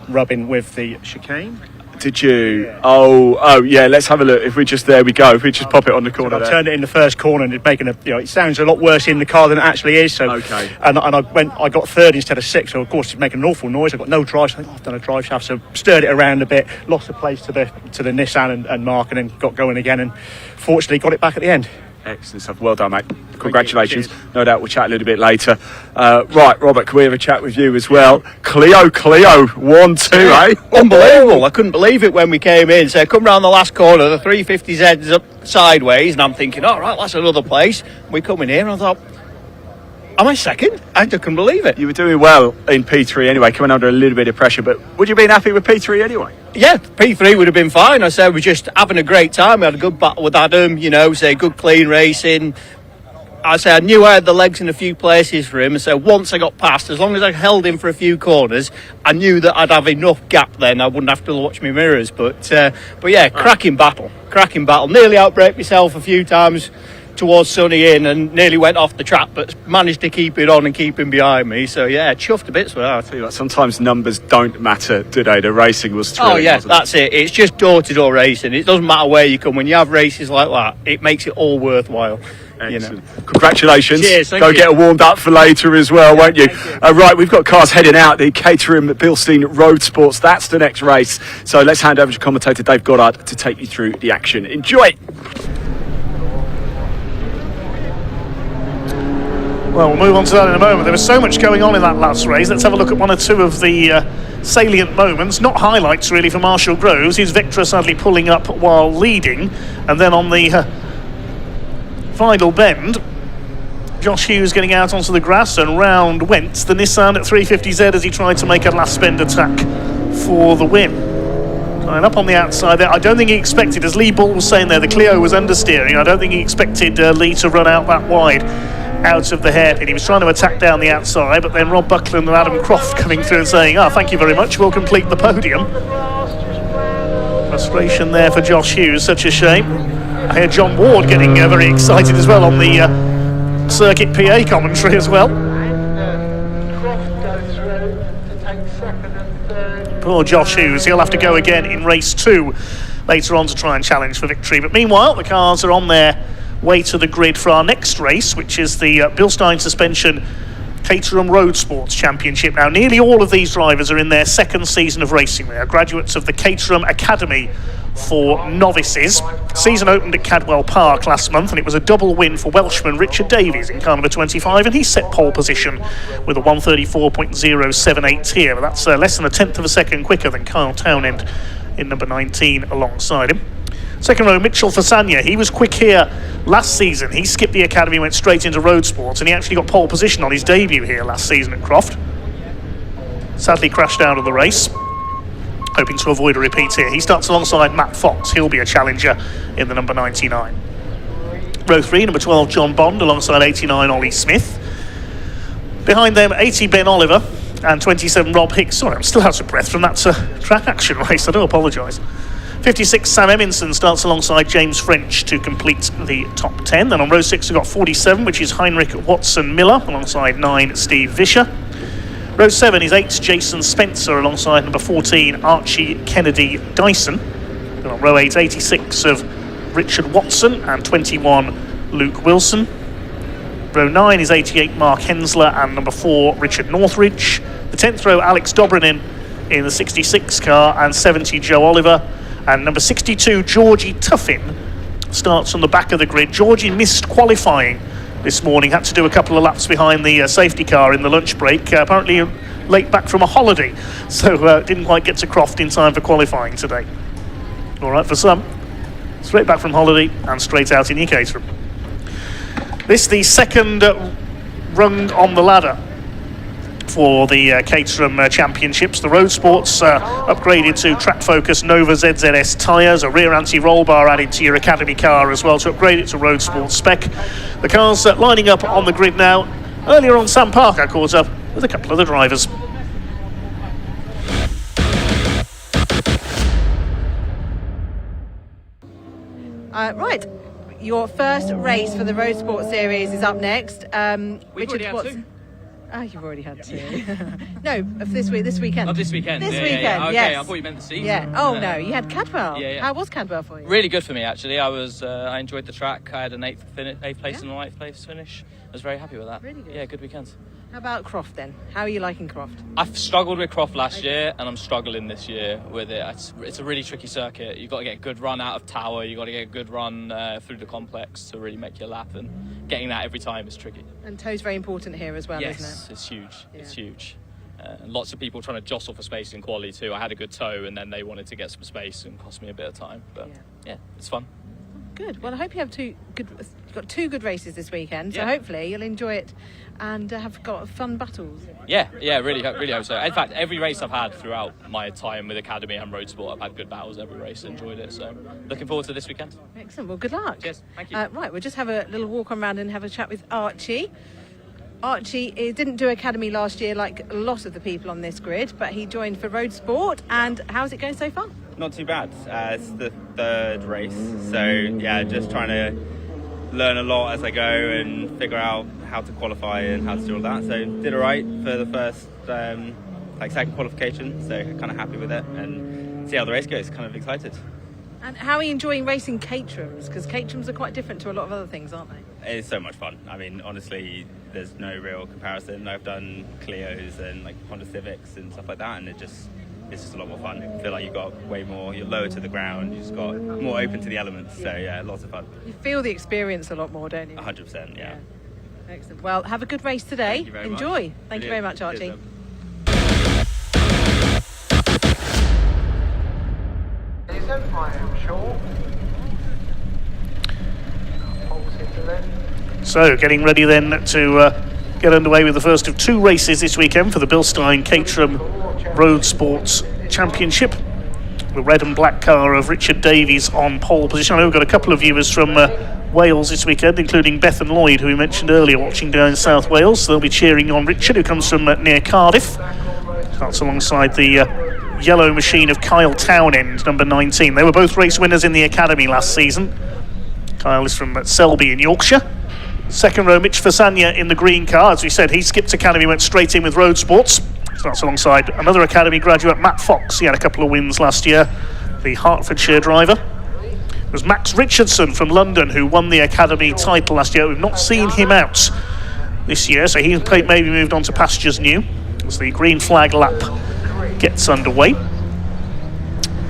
rubbing with the chicane. Did you? Oh, yeah. Let's have a look. If we just there we go. If we just pop it on the corner, I turned it in the first corner and it's making it sounds a lot worse in the car than it actually is. So okay. And I got third instead of sixth. So of course it's making an awful noise. I got no drive. So I think I've done a drive shaft. So stirred it around a bit, lost the place to the Nissan and Mark, and then got going again. And fortunately got it back at the end. Excellent stuff. Well done, mate. Congratulations. No doubt we'll chat a little bit later. Right, Robert, can we have a chat with you as well? Clio, 1-2, eh? Unbelievable. I couldn't believe it when we came in. So I come round the last corner, the 350Z's up sideways, and I'm thinking, all right, that's another place. We come in here, and I thought, am I second? I just couldn't believe it. You were doing well in P3 anyway, coming under a little bit of pressure, but would you have been happy with P3 anyway? Yeah, P3 would have been fine. I said we're just having a great time. We had a good battle with Adam, good clean racing. I said I knew I had the legs in a few places for him, and so once I got past, as long as I held him for a few corners, I knew that I'd have enough gap then. I wouldn't have to watch my mirrors. But yeah, cracking battle. Nearly outbraked myself a few times towards Sunny in and nearly went off the track, but managed to keep it on and keep him behind me. So yeah, chuffed a bit for that. I'll tell you what, sometimes numbers don't matter, do they? The racing was thrilling. Oh yeah, that's it. It's just door-to-door racing. It doesn't matter where you come. When you have races like that, it makes it all worthwhile. Excellent. Congratulations. Cheers, Go you. get it warmed up for later as well, won't you? Right, we've got cars heading out. The Caterham Bilstein Roadsports. That's the next race. So let's hand over to commentator Dave Goddard to take you through the action. Enjoy. Well, we'll move on to that in a moment. There was so much going on in that last race. Let's have a look at one or two of the salient moments. Not highlights, really, for Marshall Groves. His Vectra sadly pulling up while leading. And then on the final bend, Josh Hughes getting out onto the grass, and round went the Nissan at 350Z as he tried to make a last bend attack for the win. And up on the outside there, I don't think he expected, as Lee Ball was saying there, the Clio was understeering. I don't think he expected Lee to run out that wide out of the hairpin. He was trying to attack down the outside, but then Rob Buckland and Adam Croft coming through and saying, thank you very much, we'll complete the podium. Frustration there for Josh Hughes, such a shame. I hear John Ward getting very excited as well on the circuit PA commentary as well. Poor Josh Hughes, he'll have to go again in race 2 later on to try and challenge for victory. But meanwhile, the cars are on their way to the grid for our next race, which is the Bilstein Suspension Caterham Roadsports Championship. Now, nearly all of these drivers are in their second season of racing. They are graduates of the Caterham Academy for novices. Season opened at Cadwell Park last month, and it was a double win for Welshman Richard Davies in car number 25, and he set pole position with a 1:34.078 here. But that's less than a tenth of a second quicker than Kyle Townend in number 19 alongside him. Second row, Mitchell Fasanya. He was quick here last season. He skipped the academy, went straight into road sports, and he actually got pole position on his debut here last season at Croft. Sadly crashed out of the race, hoping to avoid a repeat here. He starts alongside Matt Fox. He'll be a challenger in the number 99. Row 3, number 12, John Bond, alongside 89, Ollie Smith. Behind them, 80, Ben Oliver, and 27, Rob Hicks. Sorry, I'm still out of breath from that track action race. I do apologise. 56, Sam Eminson starts alongside James French to complete the top 10. Then on row 6 we've got 47, which is Heinrich Watson-Miller alongside 9, Steve Vischer. Row 7 is 8, Jason Spencer alongside number 14, Archie Kennedy Dyson. Then on row 8, 86 of Richard Watson and 21, Luke Wilson. Row 9 is 88, Mark Hensler and number 4, Richard Northridge. The 10th row, Alex Dobrinin in the 66 car and 70, Joe Oliver. And number 62, Georgie Tuffin, starts on the back of the grid. Georgie missed qualifying this morning, had to do a couple of laps behind the safety car in the lunch break. Apparently late back from a holiday, so didn't quite get to Croft in time for qualifying today. All right, for some, straight back from holiday and straight out in your Caterham. This the second rung on the ladder for the Caterham Championships. The Road Sports upgraded to Track Focus Nova ZZS tyres, a rear anti-roll bar added to your Academy car as well to upgrade it to Road Sports spec. The cars lining up on the grid now. Earlier on, Sam Parker caught up with a couple of the drivers. Right. Your first race for the Road Sport Series is up next. We've already had two. Oh, you've already had two. No, of this weekend. Of this weekend. This yeah, weekend, yeah. Okay, yes. I thought you meant the season. Yeah. Oh no, you had Cadwell. Yeah. How was Cadwell for you? Really good for me actually. I enjoyed the track. I had an eighth place and a ninth place finish. I was very happy with that. Really good. Yeah, good weekend. How about Croft then? How are you liking Croft? I've struggled with Croft last year and I'm struggling this year with it. It's a really tricky circuit. You've got to get a good run out of Tower. You've got to get a good run through the complex to really make your lap, and getting that every time is tricky. And toe's very important here as well, yes, isn't it? it's huge. Yeah. It's huge. And lots of people trying to jostle for space in quali too. I had a good toe and then they wanted to get some space and cost me a bit of time. But yeah it's fun. Good. Well, I hope you have you've got two good races this weekend, so hopefully you'll enjoy it and have got fun battles. Yeah, really hope so. In fact, every race I've had throughout my time with Academy and Road Sport, I've had good battles every race, enjoyed it. So looking forward to this weekend. Excellent. Well, good luck. Cheers. Thank you. Right, we'll just have a little walk around and have a chat with Archie. Archie didn't do Academy last year like a lot of the people on this grid, but he joined for Road Sport. And how's it going so far? Not too bad. It's the third race, so yeah, just trying to learn a lot as I go and figure out how to qualify and how to do all that. So did alright for the first second qualification, so kind of happy with it and see how the race goes. Kind of excited. And how are you enjoying racing Caterhams? Because Caterhams are quite different to a lot of other things, aren't they? It's so much fun. I mean, honestly, there's no real comparison. I've done Clios and like Honda Civics and stuff like that, and it's just a lot more fun. I feel like you've got way more, you're lower to the ground, you've just got more open to the elements, so yeah, lots of fun. You feel the experience a lot more, don't you? 100%, yeah. Excellent. Well, have a good race today. Thank you very Enjoy. much. Thank you very much, Archie. Cheers, So, getting ready then to get underway with the first of two races this weekend for the Bilstein Caterham Roadsport Championship. The red and black car of Richard Davies on pole position. I know we've got a couple of viewers from Wales this weekend, including Beth and Lloyd, who we mentioned earlier, watching down in South Wales. So they'll be cheering on Richard, who comes from near Cardiff. That's alongside the yellow machine of Kyle Townend, number 19. They were both race winners in the Academy last season. Kyle is from Selby in Yorkshire. Second row, Mitch Fasania in the green car. As we said, he skipped Academy, went straight in with Road Sports. Starts alongside another Academy graduate, Matt Fox. He had a couple of wins last year, the Hertfordshire driver. It was Max Richardson from London who won the Academy title last year. We've not seen him out this year, so he's maybe moved on to pastures new as the green flag lap gets underway.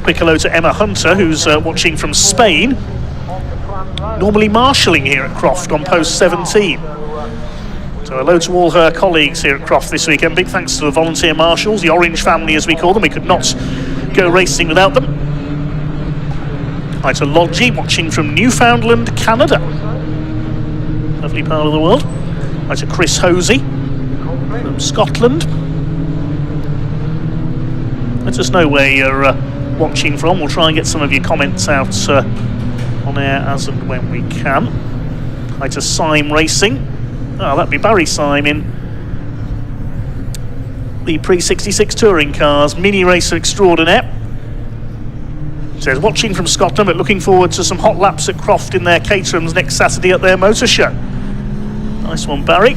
Quick hello to Emma Hunter, who's watching from Spain. Normally marshalling here at Croft on post 17. So hello to all her colleagues here at Croft this weekend. Big thanks to the volunteer marshals, the Orange family as we call them. We could not go racing without them. Hi to Lodgy, watching from Newfoundland, Canada. Lovely part of the world. Hi to Chris Hosey from Scotland. Let us know where you're watching from. We'll try and get some of your comments out on air as and when we can. Hi to Syme Racing. Oh, that'd be Barry Syme in the pre-66 touring cars, mini racer extraordinaire. Says watching from Scotland, but looking forward to some hot laps at Croft in their Caterhams next Saturday at their motor show. Nice one, Barry.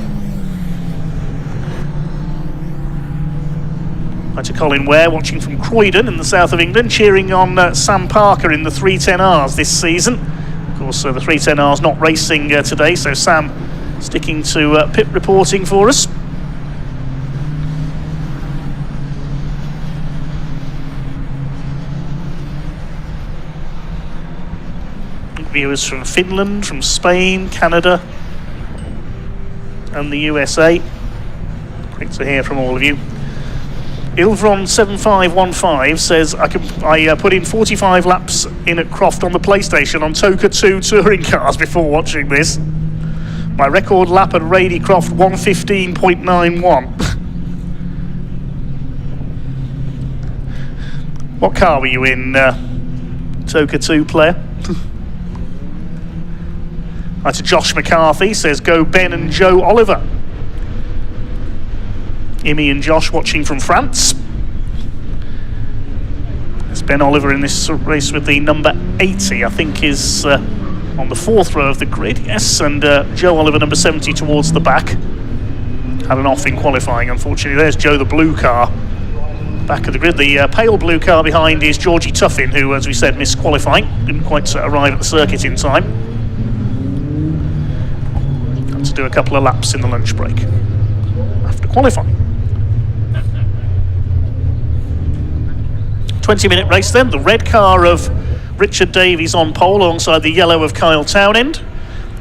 Hi to Colin Ware, watching from Croydon in the south of England, cheering on Sam Parker in the 310Rs this season. Of course, the 310R's not racing today, so Sam sticking to pit reporting for us. Viewers from Finland, from Spain, Canada, and the USA. Great to hear from all of you. Ilvron7515 says I put in 45 laps in at Croft on the PlayStation on Toka 2 touring cars before watching this. My record lap at Rady Croft 1:15.91. What car were you in, Toka 2 player? Hi to Josh McCarthy, says go Ben and Joe Oliver. Imi and Josh watching from France. There's Ben Oliver in this race with the number 80, I think is on the 4th row of the grid, yes, and Joe Oliver, number 70, towards the back. Had an off in qualifying, unfortunately. There's Joe, the blue car, back of the grid. The pale blue car behind is Georgie Tuffin, who, as we said, missed qualifying. Didn't quite arrive at the circuit in time. Had to do a couple of laps in the lunch break after qualifying. 20-minute race then. The red car of Richard Davies on pole alongside the yellow of Kyle Townend.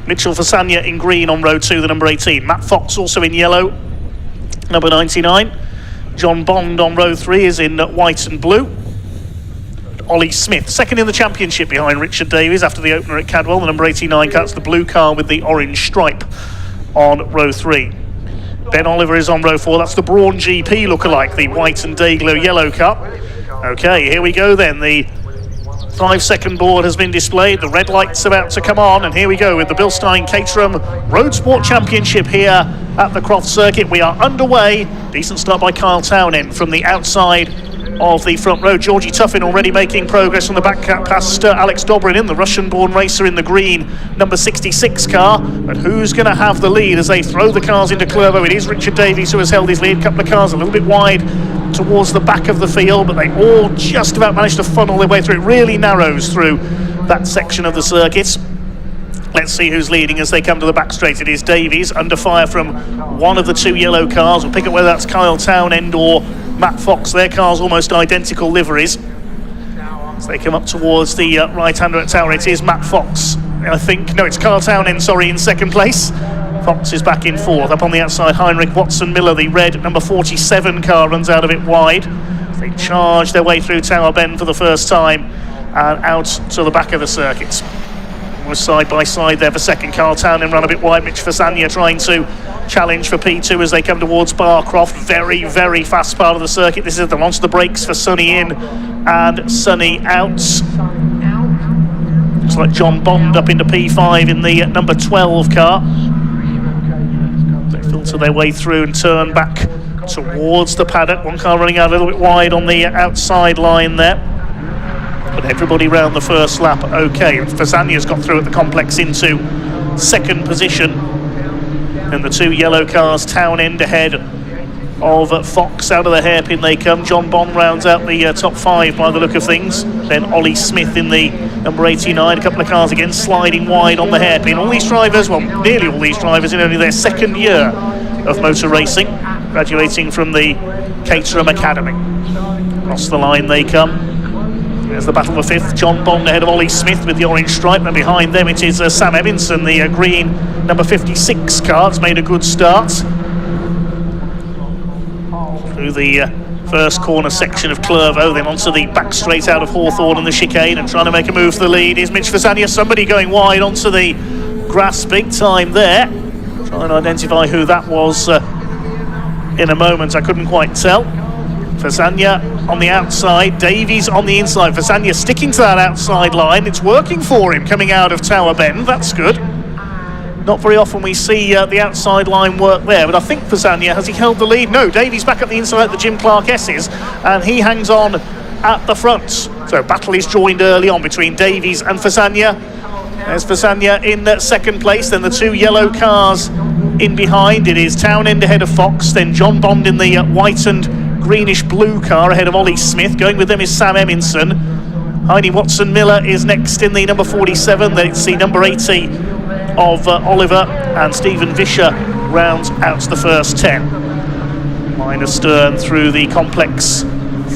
Mitchell Fasagna in green on row 2, the number 18. Matt Fox also in yellow, number 99. John Bond on row 3 is in white and blue. Ollie Smith, second in the championship behind Richard Davies after the opener at Cadwell. The number 89 cuts the blue car with the orange stripe on row 3. Ben Oliver is on row 4. That's the Brawn GP lookalike, the white and Dayglow yellow car. Okay, here we go then. The 5-second board has been displayed. The red light's about to come on, and here we go with the Bilstein Caterham Roadsport Championship here at the Croft circuit. We are underway. Decent start by Kyle Townend from the outside of the front row. Georgie Tuffin already making progress from the back past Alex Dobrin in the Russian-born racer in the green number 66 car. But who's going to have the lead as they throw the cars into Clervo? It is Richard Davies who has held his lead. A couple of cars a little bit wide towards the back of the field, but they all just about managed to funnel their way through. It really narrows through that section of the circuit. Let's see who's leading as they come to the back straight. It is Davies under fire from one of the two yellow cars. We'll pick up whether that's Kyle Townend or Matt Fox. Their cars almost identical liveries. As they come up towards the right-hander at Tower, it is Matt Fox, I think. No, it's Kyle Townend, sorry, in second place. Fox is back in 4th. Up on the outside, Heinrich Watson-Miller, the red number 47 car, runs out a bit wide. They charge their way through Tower Bend for the first time and out to the back of the circuit. Almost side by side there for second. Kyle Townend ran a bit wide. Mitch Fasagna trying to challenge for P2 as they come towards Croft. Very, very fast part of the circuit. This is the launch of the brakes for Sonny in and Sonny out. Looks like John Bond up into P5 in the number 12 car. They filter their way through and turn back towards the paddock. One car running out a little bit wide on the outside line there. But everybody round the first lap okay. Fasagna's got through at the complex into second position. And the two yellow cars, Townend ahead of Fox. Out of the hairpin they come. John Bond rounds out the top 5 by the look of things. Then Ollie Smith in the number 89. A couple of cars again sliding wide on the hairpin. All these drivers, well, nearly all these drivers in only their second year of motor racing, graduating from the Caterham Academy. Across the line they come. There's the battle for 5th. John Bond ahead of Ollie Smith with the orange stripe, and behind them it is Sam Evinson, the green number 56 car. It's made a good start through the first corner section of Clervo, then onto the back straight out of Hawthorne and the chicane, and trying to make a move for the lead is Mitch Fasagna. Somebody going wide onto the grass big time there. Trying to identify who that was in a moment. I couldn't quite tell. Fasagna on the outside, Davies on the inside. Fasagna sticking to that outside line. It's working for him coming out of Tower Bend. That's good. Not very often we see the outside line work there, but I think Fasagna, has he held the lead? No, Davies back at the inside, the Jim Clark S's, and he hangs on at the front. So battle is joined early on between Davies and Fasagna. There's Fasagna in second place, then the two yellow cars in behind. It is Townend ahead of Fox, then John Bond in the white and greenish blue car ahead of Ollie Smith. Going with them is Sam Eminson. Heine Watson-Miller is next in the number 47. Then it's the number 80 of Oliver, and Stephen Vischer rounds out the first 10. Minor Stern through the complex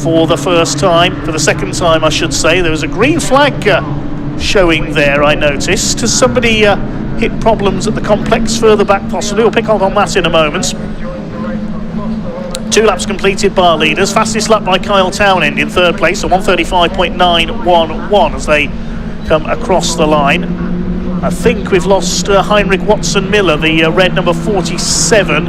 for the first time, for the second time I should say. There was a green flag showing there, I noticed. Has somebody hit problems at the complex further back possibly? We'll pick up on that in a moment. 2 laps completed by our leaders. Fastest lap by Kyle Townend in third place, a 1:35.911 as they come across the line. I think we've lost Heinrich Watson-Miller, the red number 47.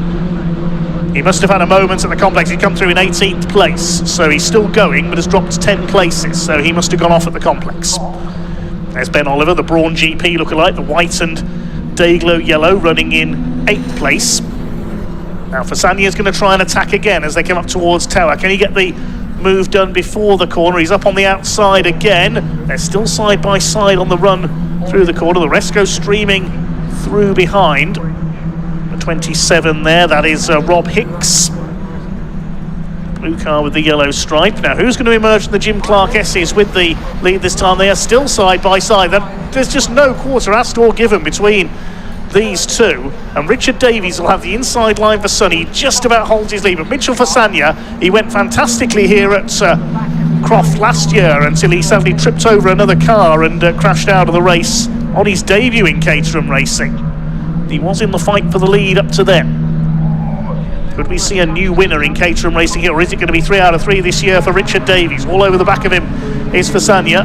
He must have had a moment at the complex. He'd come through in 18th place, so he's still going, but has dropped 10 places, so he must have gone off at the complex. There's Ben Oliver, the Brawn GP lookalike, the white and Dayglow yellow, running in 8th place. Now Fasagna is going to try and attack again as they come up towards Tower. Can he get the move done before the corner. He's up on the outside again. They're still side by side on the run through the corner. The rest go streaming through behind. The 27 there, that is Rob Hicks. Blue car with the yellow stripe. Now, who's going to emerge from the Jim Clark S's with the lead this time? They are still side by side. There's just no quarter asked or given between these two. And Richard Davies will have the inside line for Sonny. He just about holds his lead. But Mitchell Fasania, he went fantastically here at Croft last year until he sadly tripped over another car and crashed out of the race on his debut in Caterham racing. He was in the fight for the lead up to then. Could we see a new winner in Caterham racing here, or is it going to be 3 out of 3 this year for Richard Davies? All over the back of him is Fasania.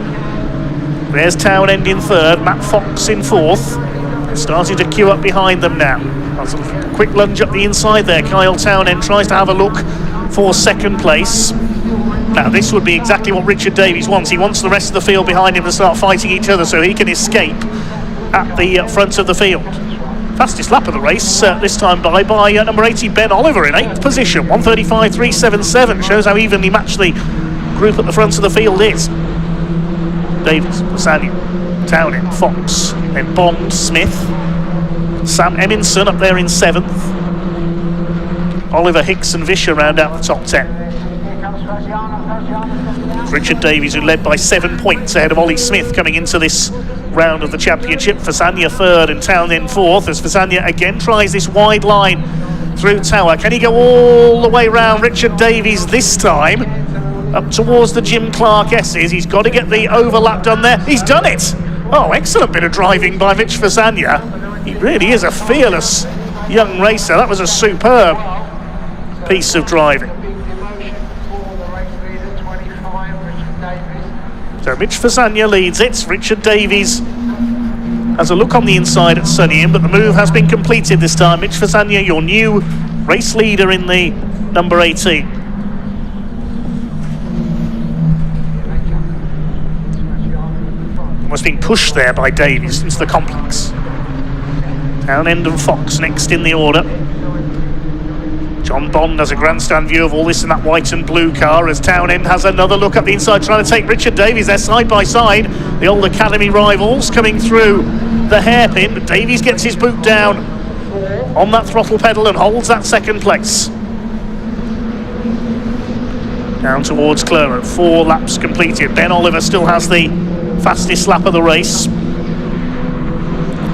There's Townend in third, Matt Fox in fourth. They're starting to queue up behind them now. That's a quick lunge up the inside there. Kyle Townend tries to have a look for second place. Now, this would be exactly what Richard Davies wants. He wants the rest of the field behind him to start fighting each other so he can escape at the front of the field. Fastest lap of the race this time by number 80 Ben Oliver in 8th position, 1:35.377. Shows how evenly matched the group at the front of the field is. Davies, Fasania, Townend, Fox, then Bond, Smith, Sam Eminson up there in 7th. Oliver, Hicks and Vischer round out the top 10. Richard Davies, who led by 7 points ahead of Ollie Smith coming into this round of the championship. Fasania third and Townend fourth, as Fasania again tries this wide line through Tower. Can he go all the way round Richard Davies this time? Up towards the Jim Clark S's. He's got to get the overlap done there. He's done it! Oh, excellent bit of driving by Mitch Fasania. He really is a fearless young racer. That was a superb piece of driving. So Mitch Fasania leads it. Richard Davies has a look on the inside at Sonny, but the move has been completed this time. Mitch Fasania, your new race leader in the number 18. Almost being pushed there by Davies into the complex. Townend and Fox next in the order. John Bond has a grandstand view of all this in that white and blue car as Townend has another look up the inside trying to take Richard Davies. They're side by side, the old academy rivals coming through the hairpin, but Davies gets his boot down on that throttle pedal and holds that second place. Down towards Clermont, 4 laps completed. Ben Oliver still has the fastest lap of the race.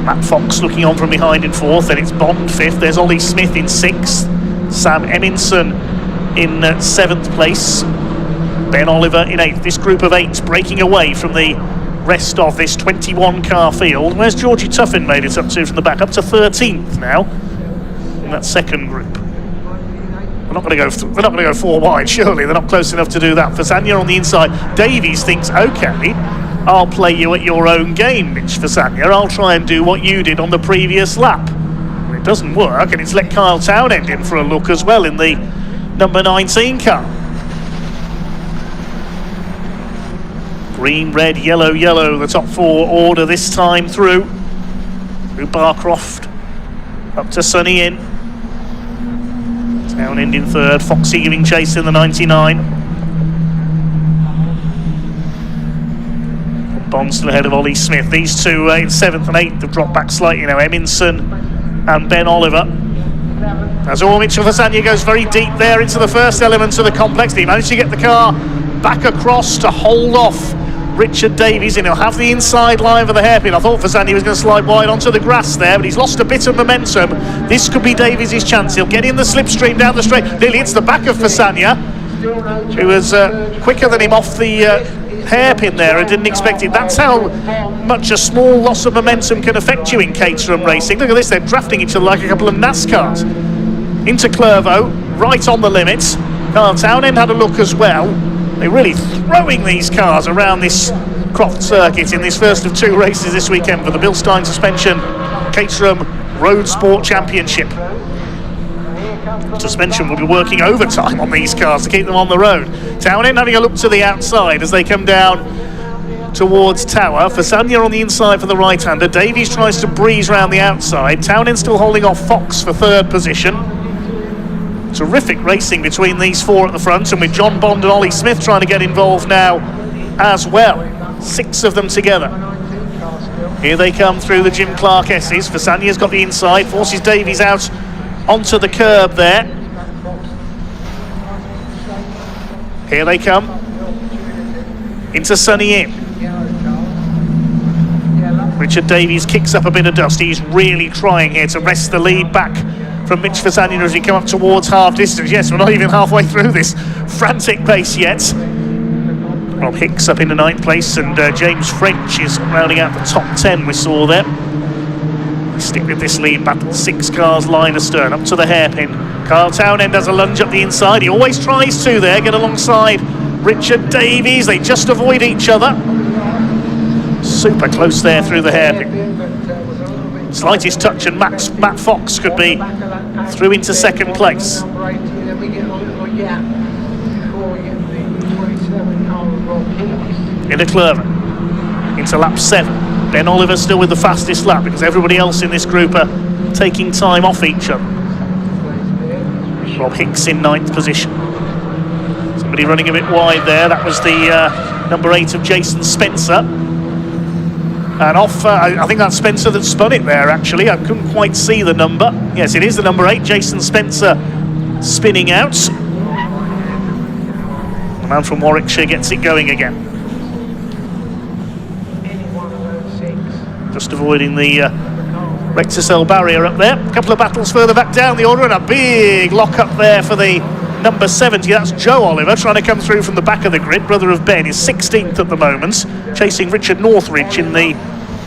Matt Fox looking on from behind in 4th, then it's Bond 5th, there's Ollie Smith in 6th. Sam Eminson in 7th place. Ben Oliver in 8th. This group of 8 breaking away from the rest of this 21 car field. Where's Georgie Tuffin made it up to from the back? Up to 13th now in that second group. They're not going to go 4 wide, surely. They're not close enough to do that. Fasania on the inside. Davies thinks, okay, I'll play you at your own game, Mitch Fasania. I'll try and do what you did on the previous lap. It doesn't work, and it's let Kyle Townend in for a look as well in the number 19 car. Green, red, yellow, yellow, the top 4 order this time through Barcroft, up to Sonny in. Townend in 3rd, Foxy giving chase in the 99. Bond still ahead of Ollie Smith. These two in 7th and 8th have dropped back slightly now. Eminson and Ben Oliver. As Mitchell Fasania goes very deep there into the first element of the complex. He managed to get the car back across to hold off Richard Davies, and he'll have the inside line for the hairpin. I thought Fasania was going to slide wide onto the grass there, but he's lost a bit of momentum. This could be Davies' chance. He'll get in the slipstream down the straight. Nearly hits the back of Fasania, who was quicker than him off the hairpin there and didn't expect it. That's how much a small loss of momentum can affect you in Caterham racing. Look at this, they're drafting each other like a couple of NASCARs. Into Clervaux, right on the limits. Kyle Townend had a look as well. They're really throwing these cars around this Croft circuit in this first of 2 races this weekend for the Bilstein Suspension Caterham Roadsport Championship. Suspension will be working overtime on these cars to keep them on the road. Townend having a look to the outside as they come down towards Tower. Fasania on the inside for the right-hander. Davies tries to breeze round the outside. Townend still holding off Fox for 3rd position. Terrific racing between these four at the front, and with John Bond and Ollie Smith trying to get involved now as well. 6 of them together. Here they come through the Jim Clark S's. Fasania's got the inside, forces Davies out onto the curb there. Here they come into Sunny Inn. Richard Davies kicks up a bit of dust. He's really trying here to wrest the lead back from Mitch Fasania as we come up towards half distance. Yes, we're not even halfway through this frantic pace yet. Rob Hicks up into 9th place, and James French is rounding out the top 10 we saw there. Stick with this lead battle, 6 cars line astern, up to the hairpin. Kyle Townend has a lunge up the inside. He always tries to there, get alongside Richard Davies. They just avoid each other. Super close there through the hairpin. Slightest touch and Matt Fox could be through into 2nd place. Into Clerva, into lap 7. Ben Oliver still with the fastest lap because everybody else in this group are taking time off each other. Rob Hicks in 9th position. Somebody running a bit wide there. That was the number 8 of Jason Spencer. And off, I think that's Spencer that spun it there, actually. I couldn't quite see the number. Yes, it is the number 8, Jason Spencer, spinning out. The man from Warwickshire gets it going again. Just avoiding the Recticel barrier up there. A couple of battles further back down the order, and a big lock up there for the number 70. That's Joe Oliver trying to come through from the back of the grid. Brother of Ben is 16th at the moment, chasing Richard Northridge in the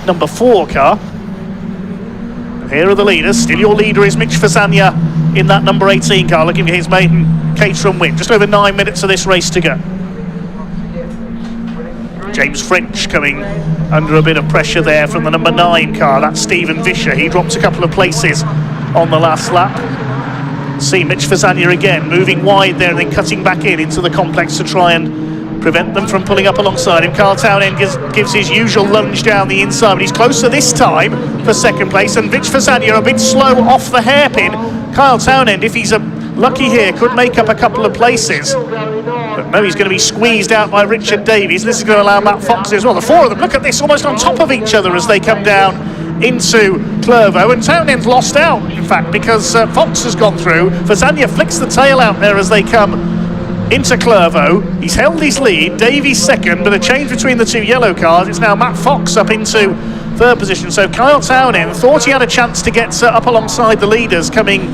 number 4 car. And here are the leaders. Still your leader is Mitch Fasania in that number 18 car, looking for his maiden Caterham win. Just over 9 minutes of this race to go. James French coming under a bit of pressure there from the number 9 car. That's Stephen Vischer. He dropped a couple of places on the last lap. See Mitch Fasania again moving wide there and then cutting back into the complex to try and prevent them from pulling up alongside him. Carl Townend gives his usual lunge down the inside, but he's closer this time for 2nd place, and Mitch Fasania a bit slow off the hairpin. Kyle Townend, if he's lucky here, could make up a couple of places, but no, he's going to be squeezed out by Richard Davies. This is going to allow Matt Fox as well. The 4 of them, look at this, almost on top of each other as they come down into Clervo, and Townend's lost out, in fact, because Fox has gone through. Fasania flicks the tail out there as they come into Clervo. He's held his lead, Davies 2nd, but a change between the 2 yellow cars. It's now Matt Fox up into 3rd position. So Kyle Townend thought he had a chance to get up alongside the leaders coming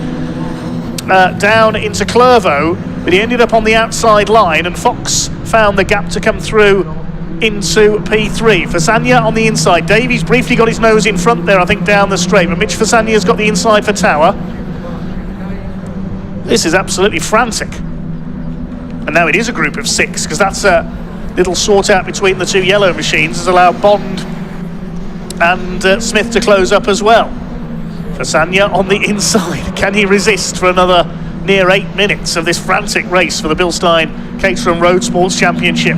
down into Clervo, but he ended up on the outside line, and Fox found the gap to come through into P3. Fasania on the inside. Davies briefly got his nose in front there, I think, down the straight, but Mitch Fasania's got the inside for Tower. This is absolutely frantic. And now it is a group of 6, because that's a little sort out between the 2 yellow machines has allowed Bond and Smith to close up as well. Fasania on the inside. Can he resist for another near 8 minutes of this frantic race for the Bilstein Caterham Roadsports Championship?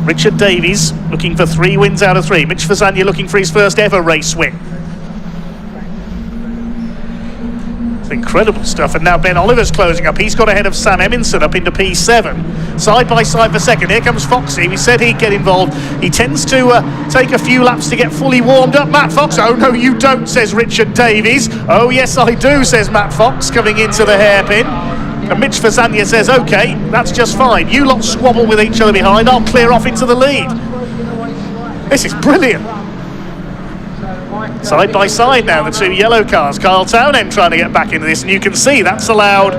Richard Davies looking for 3 wins out of 3. Mitch Fasania looking for his first ever race win. It's incredible stuff. And now Ben Oliver's closing up. He's got ahead of Sam Eminson up into P7. Side by side for 2nd. Here comes Foxy. We said he'd get involved. He tends to take a few laps to get fully warmed up. Matt Fox. Oh, no, you don't, says Richard Davies. Oh, yes, I do, says Matt Fox, coming into the hairpin. And Mitch Fasania says, OK, that's just fine. You lot squabble with each other behind. I'll clear off into the lead. This is brilliant. Side by side now, the 2 yellow cars. Kyle Townend trying to get back into this, and you can see that's allowed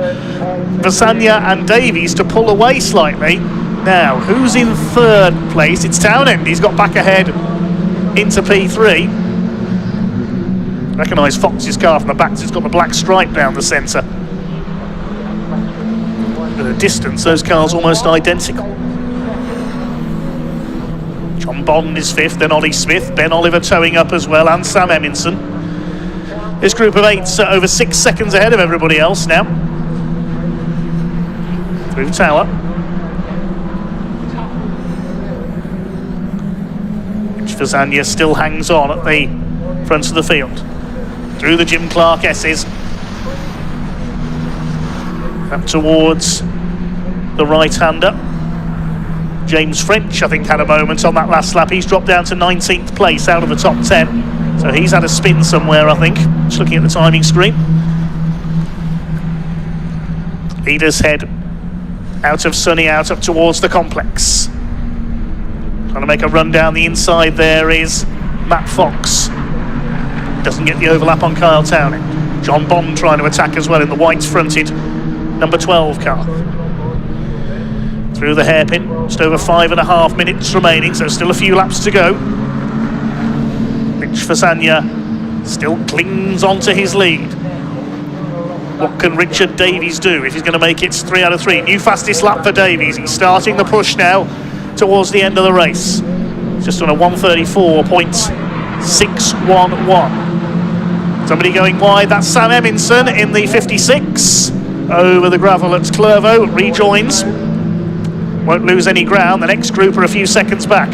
Fasania and Davies to pull away slightly. Now, who's in 3rd place? It's Townend. He's got back ahead into P3. Recognise Fox's car from the back, it's got the black stripe down the centre. At a distance, those cars almost identical. John Bond is 5th, then Ollie Smith, Ben Oliver towing up as well, and Sam Eminson. This group of 8's over 6 seconds ahead of everybody else now. Through Tower. Mitch Fasania still hangs on at the front of the field. Through the Jim Clark S's. Up towards the right-hander. James French, I think, had a moment on that last lap. He's dropped down to 19th place out of the top 10. So he's had a spin somewhere, I think. Just looking at the timing screen. Leaders head out of Sunny, out up towards the complex. Trying to make a run down the inside there is Matt Fox. Doesn't get the overlap on Kyle Townend. John Bond trying to attack as well in the white-fronted number 12 car. Through the hairpin, just over 5.5 minutes remaining, so still a few laps to go. Mitch Fasanya still clings onto his lead. What can Richard Davies do if he's going to make it 3 out of 3? New fastest lap for Davies. He's starting the push now towards the end of the race. Just on a 134.611. Somebody going wide, that's Sam Eminson in the 56. Over the gravel at Clervaux, rejoins. Won't lose any ground. The next group are a few seconds back.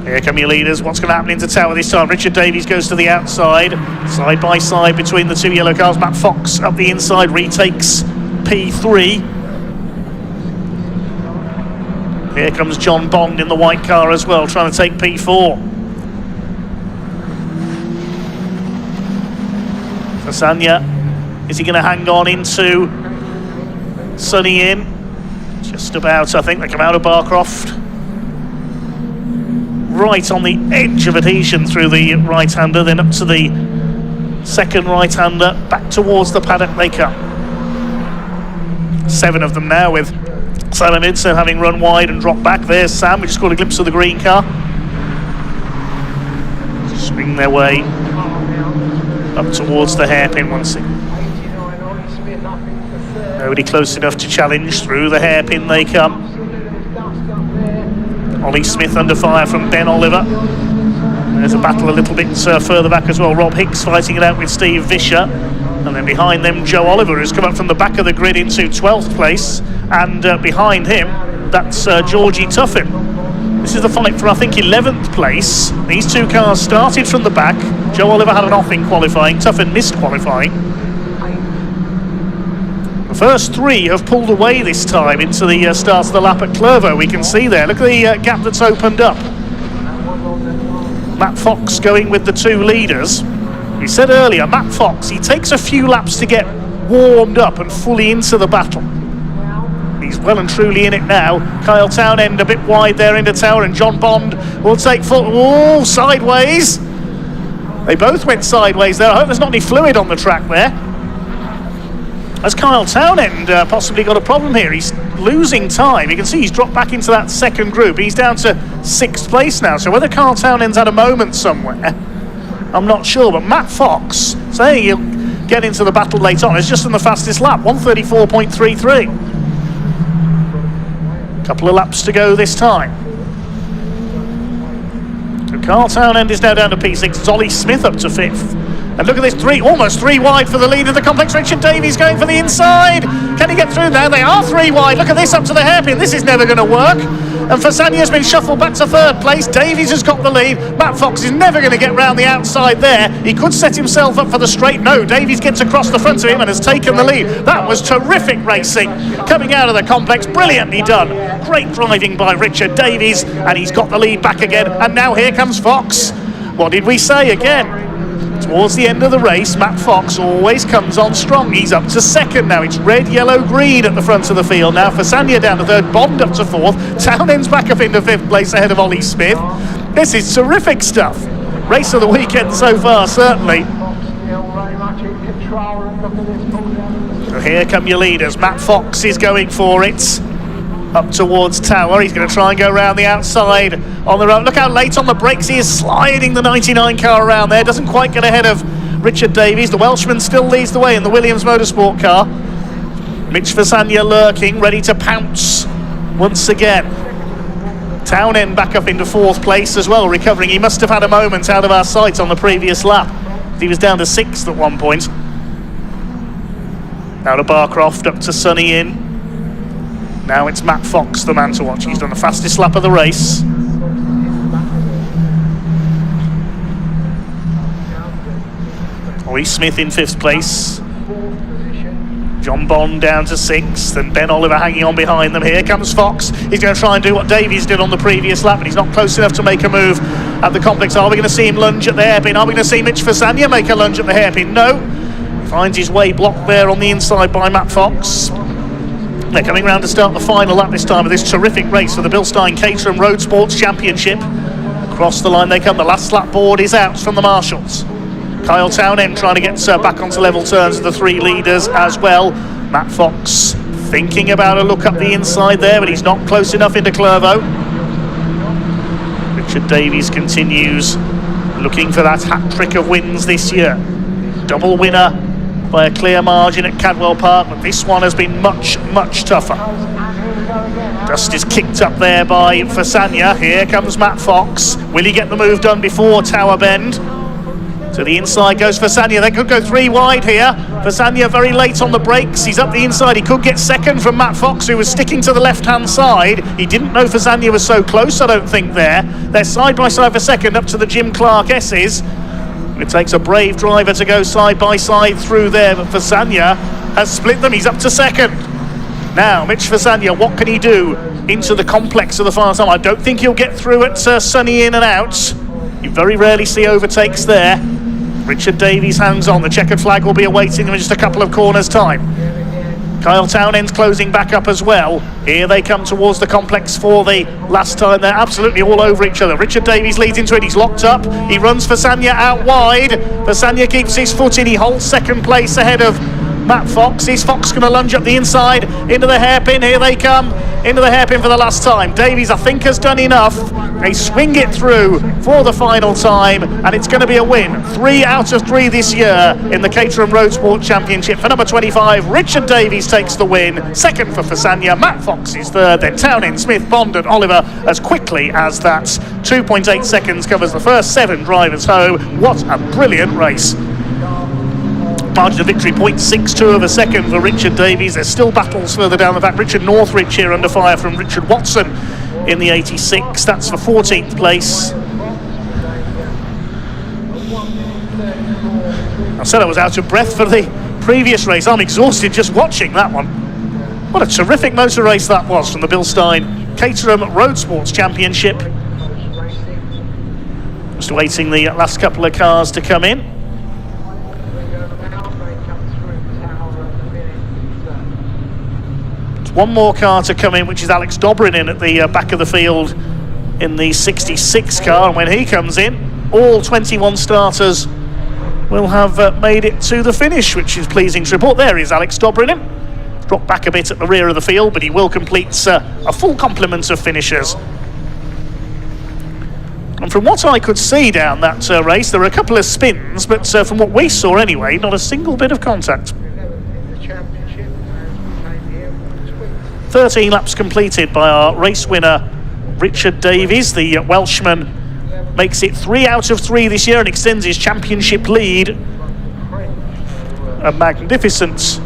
Here come your leaders. What's going to happen into Tower this time? Richard Davies goes to the outside. Side by side between the two yellow cars. Matt Fox up the inside, retakes P3. Here comes John Bond in the white car as well, trying to take P4. Fasanya, is he going to hang on into Sunny in? Just about, I think. They come out of Barcroft. Right on the edge of adhesion through the right-hander, then up to the second right-hander, back towards the paddock they come. 7 of them now, with Sam Eminson having run wide and dropped back. There's Sam. We just caught a glimpse of the green car. Swing their way up towards the hairpin once again. Nobody close enough to challenge. Through the hairpin they come. Ollie Smith under fire from Ben Oliver. There's a battle a little bit further back as well. Rob Hicks fighting it out with Steve Vischer. And then behind them, Joe Oliver, who's come up from the back of the grid into 12th place. And behind him, that's Georgie Tuffin. This is the fight for, I think, 11th place. These two cars started from the back. Joe Oliver had an off in qualifying. Tuffin missed qualifying. The first 3 have pulled away this time into the start of the lap at Clervaux. We can see there. Look at the gap that's opened up. Matt Fox going with the 2 leaders. We said earlier, Matt Fox, he takes a few laps to get warmed up and fully into the battle. He's well and truly in it now. Kyle Townend a bit wide there into Tower, and John Bond will take full. Oh, sideways. They both went sideways there. I hope there's not any fluid on the track there. Has Kyle Townend possibly got a problem here? He's losing time. You can see he's dropped back into that second group. He's down to 6th place now. So whether Kyle Townend's had a moment somewhere, I'm not sure. But Matt Fox, saying he'll get into the battle late on, is just in the fastest lap, 134.33. Couple of laps to go this time. So Carl Townend is now down to P6. It's Ollie Smith up to 5th. And look at this, almost 3 wide for the lead of the complex. Richard Davies going for the inside. Can he get through there? They are 3 wide. Look at this up to the hairpin. This is never going to work. And Fasanya's been shuffled back to 3rd place. Davies has got the lead. Matt Fox is never going to get round the outside there. He could set himself up for the straight. No, Davies gets across the front of him and has taken the lead. That was terrific racing coming out of the complex. Brilliantly done. Great driving by Richard Davies, and he's got the lead back again. And now here comes Fox. What did we say again? Towards the end of the race, Matt Fox always comes on strong. He's up to 2nd now. It's red, yellow, green at the front of the field now. Fasanya down to 3rd, Bond up to 4th. Townend's back up into 5th place ahead of Ollie Smith. This is terrific stuff. Race of the weekend so far, certainly. So here come your leaders. Matt Fox is going for it. Up towards Tower. He's going to try and go around the outside on the road. Look how late on the brakes he is, sliding the 99 car around there. Doesn't quite get ahead of Richard Davies. The Welshman still leads the way in the Williams Motorsport car. Mitch Fasanya lurking, ready to pounce once again. Townend back up into 4th place as well, recovering. He must have had a moment out of our sight on the previous lap. He was down to 6th at one point. Now to Barcroft, up to Sunny in. Now it's Matt Fox, the man to watch. He's done the fastest lap of the race. Ollie Smith in 5th place. John Bond down to 6th, and Ben Oliver hanging on behind them. Here comes Fox. He's going to try and do what Davies did on the previous lap, but he's not close enough to make a move at the complex. Are we going to see him lunge at the hairpin? Are we going to see Mitch Fasania make a lunge at the hairpin? No. He finds his way blocked there on the inside by Matt Fox. They're coming round to start the final lap this time of this terrific race for the Bilstein Caterham Roadsports Championship. Across the line they come. The last lap board is out from the marshals. Kyle Townend trying to get back onto level terms with the 3 leaders as well. Matt Fox thinking about a look up the inside there, but he's not close enough into Clervaux. Richard Davies continues looking for that hat-trick of wins this year. Double winner by a clear margin at Cadwell Park, but this one has been much, much tougher. Dust is kicked up there by Fasania. Here comes Matt Fox. Will he get the move done before Tower Bend? To the inside goes Fasania. They could go 3 wide here. Fasania very late on the brakes. He's up the inside. He could get second from Matt Fox, who was sticking to the left-hand side. He didn't know Fasania was so close, I don't think, there. They're side by side for second up to the Jim Clark S's. It takes a brave driver to go side by side through there, but Fasania has split them. He's up to second. Now, Mitch Fasania, what can he do into the complex of the final time? I don't think he'll get through at sunny in and out. You very rarely see overtakes there. Richard Davies hangs on. The checkered flag will be awaiting him in just a couple of corners' time. Kyle Townend's closing back up as well. Here they come towards the complex for the last time. They're absolutely all over each other. Richard Davies leads into it. He's locked up. He runs Fasania out wide. Fasania keeps his foot in. He holds second place ahead of Matt Fox. Is Fox going to lunge up the inside into the hairpin? Here they come into the hairpin for the last time. Davies, I think, has done enough. They swing it through for the final time, and it's going to be a win. 3 out of 3 this year in the Caterham Roadsport Championship. For number 25, Richard Davies takes the win. Second for Fasania. Matt Fox is third. Then Townend, Smith, Bond and Oliver as quickly as that. 2.8 seconds covers the first 7 drivers home. What a brilliant race. Margin of victory 0.62 of a second for Richard Davies. There's still battles further down the back. Richard Northridge here under fire from Richard Watson in the 86. That's for 14th place. I said I was out of breath for the previous race. I'm exhausted just watching that one. What a terrific motor race that was from the Bilstein Caterham Roadsports Championship. Just waiting the last couple of cars to come in. One more car to come in, which is Alex Dobrin in at the back of the field in the 66 car. And when he comes in, all 21 starters will have made it to the finish, which is pleasing to report. There is Alex Dobrin in. Dropped back a bit at the rear of the field, but he will complete a full complement of finishers. And from what I could see down that race, there were a couple of spins, but from what we saw anyway, not a single bit of contact. 13 laps completed by our race winner Richard Davies. The Welshman makes it 3 out of 3 this year and extends his championship lead. A magnificent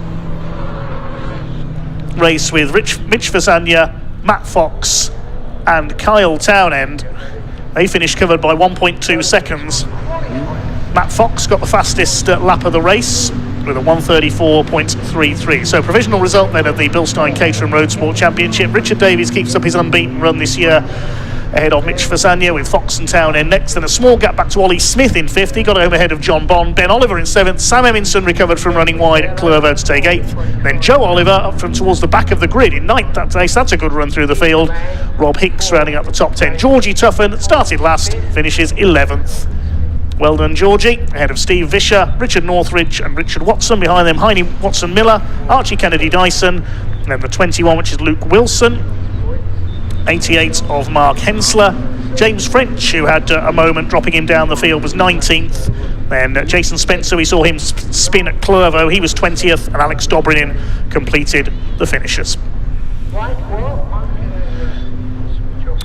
race with Mitch Fasania, Matt Fox and Kyle Townend. They finished covered by 1.2 seconds. Matt Fox got the fastest lap of the race with a 1:34.33. So provisional result then of the Bilstein Caterham Roadsport Championship. Richard Davies keeps up his unbeaten run this year ahead of Mitch Fasania with Fox and Townend next, and a small gap back to Ollie Smith in 5th. He got home ahead of John Bond. Ben Oliver in 7th. Sam Eminson recovered from running wide at Clervaux to take 8th. Then Joe Oliver up from towards the back of the grid in 9th that day, so that's a good run through the field. Rob Hicks rounding up the top 10. Georgie Tuffin started last, finishes 11th. Well done, Georgie, ahead of Steve Vischer, Richard Northridge and Richard Watson. Behind them, Heine Watson-Miller, Archie Kennedy-Dyson, and then the 21, which is Luke Wilson. 88 of Mark Hensler. James French, who had a moment dropping him down the field, was 19th. Then Jason Spencer, we saw him spin at Clervaux, he was 20th, and Alex Dobrin completed the finishers.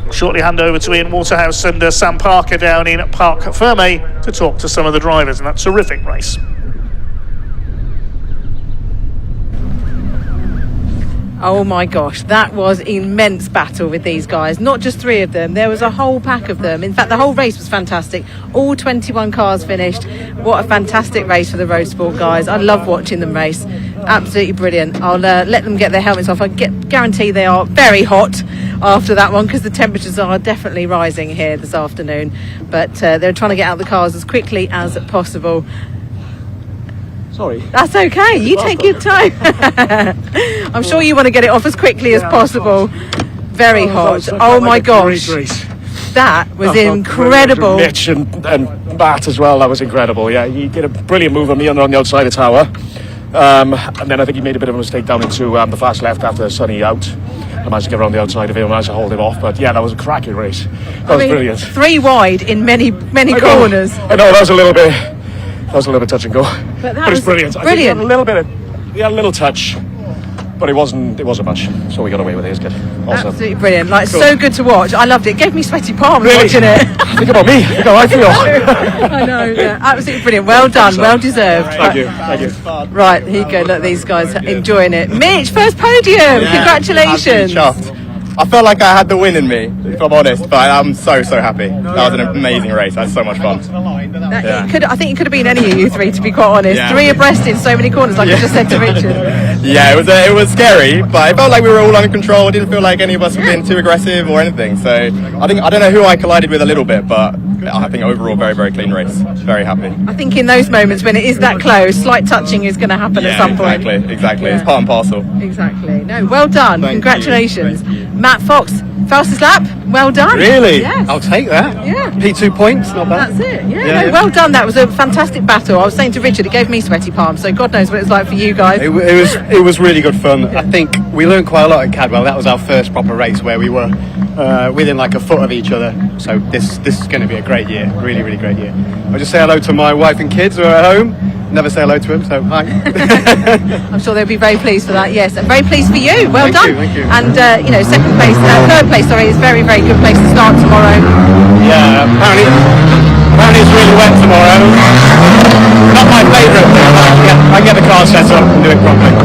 Shortly hand over to Ian Waterhouse and Sam Parker down in Parc Ferme to talk to some of the drivers in that terrific race. Oh my gosh, that was immense battle with these guys. Not just 3 of them, there was a whole pack of them. In fact, the whole race was fantastic. All 21 cars finished. What a fantastic race for the Road Sport guys. I love watching them race. Absolutely brilliant. I'll let them get their helmets off. I guarantee they are very hot after that one, because the temperatures are definitely rising here this afternoon. But they're trying to get out the cars as quickly as possible. Sorry. That's okay. You take your time. I'm sure you want to get it off as quickly as possible. Very hot. Oh my gosh. That was incredible. Mitch and Matt as well. That was incredible. Yeah, he did a brilliant move on me on the outside of the tower. And then I think he made a bit of a mistake down into the fast left after Sonny out. I managed to get around the outside of him, I managed to hold him off. But yeah, that was a cracking race. That was brilliant. 3 wide in many corners. I know, that was a little bit touch and go. But that it's brilliant. I think he had a little touch, but it wasn't much. So we got away with it. It's good. Awesome. Absolutely brilliant. Like, Cool. so good to watch. I loved it. It gave me sweaty palms Really? watching it. Think about me. Think how I feel. I know. Yeah, absolutely brilliant. Well done. Well deserved. Thank you. Right, here you go. Look, these guys are enjoying it. Mitch, first podium. Congratulations. Chuffed. I felt like I had the win in me, if I'm honest, but I'm so happy. That was an amazing race. I had so much fun. I think it could have been any of you 3, to be quite honest. Yeah. 3 abreast in so many corners, like I just said to Richard. Yeah, it was scary, but it felt like we were all under control. It didn't feel like any of us were being too aggressive or anything. So I don't know who I collided with a little bit, but I think overall very clean race. Very happy. I think in those moments when it is that close, slight touching is going to happen at some point. Exactly. Yeah. It's part and parcel. Exactly. No, well done. Thank Congratulations. Matt Fox, fastest lap. Well done. Really? Yes. I'll take that. Yeah. P2 points, not bad. That's it. Yeah. No, well done. That was a fantastic battle. I was saying to Richard, it gave me sweaty palms. So God knows what it's like for you guys. It was really good fun. I think we learned quite a lot at Cadwell. That was our first proper race where we were within like a foot of each other. So this is going to be a great year. Really great year. I'll just say hello to my wife and kids who are at home. Never say hello to him, so hi. I'm sure they'll be very pleased for that. Yes, and very pleased for you. Well done. Thank you. And third place. Sorry, is very good place to start tomorrow. Yeah, apparently it's really wet tomorrow. Not my favourite thing, but I get the car set up and do it properly.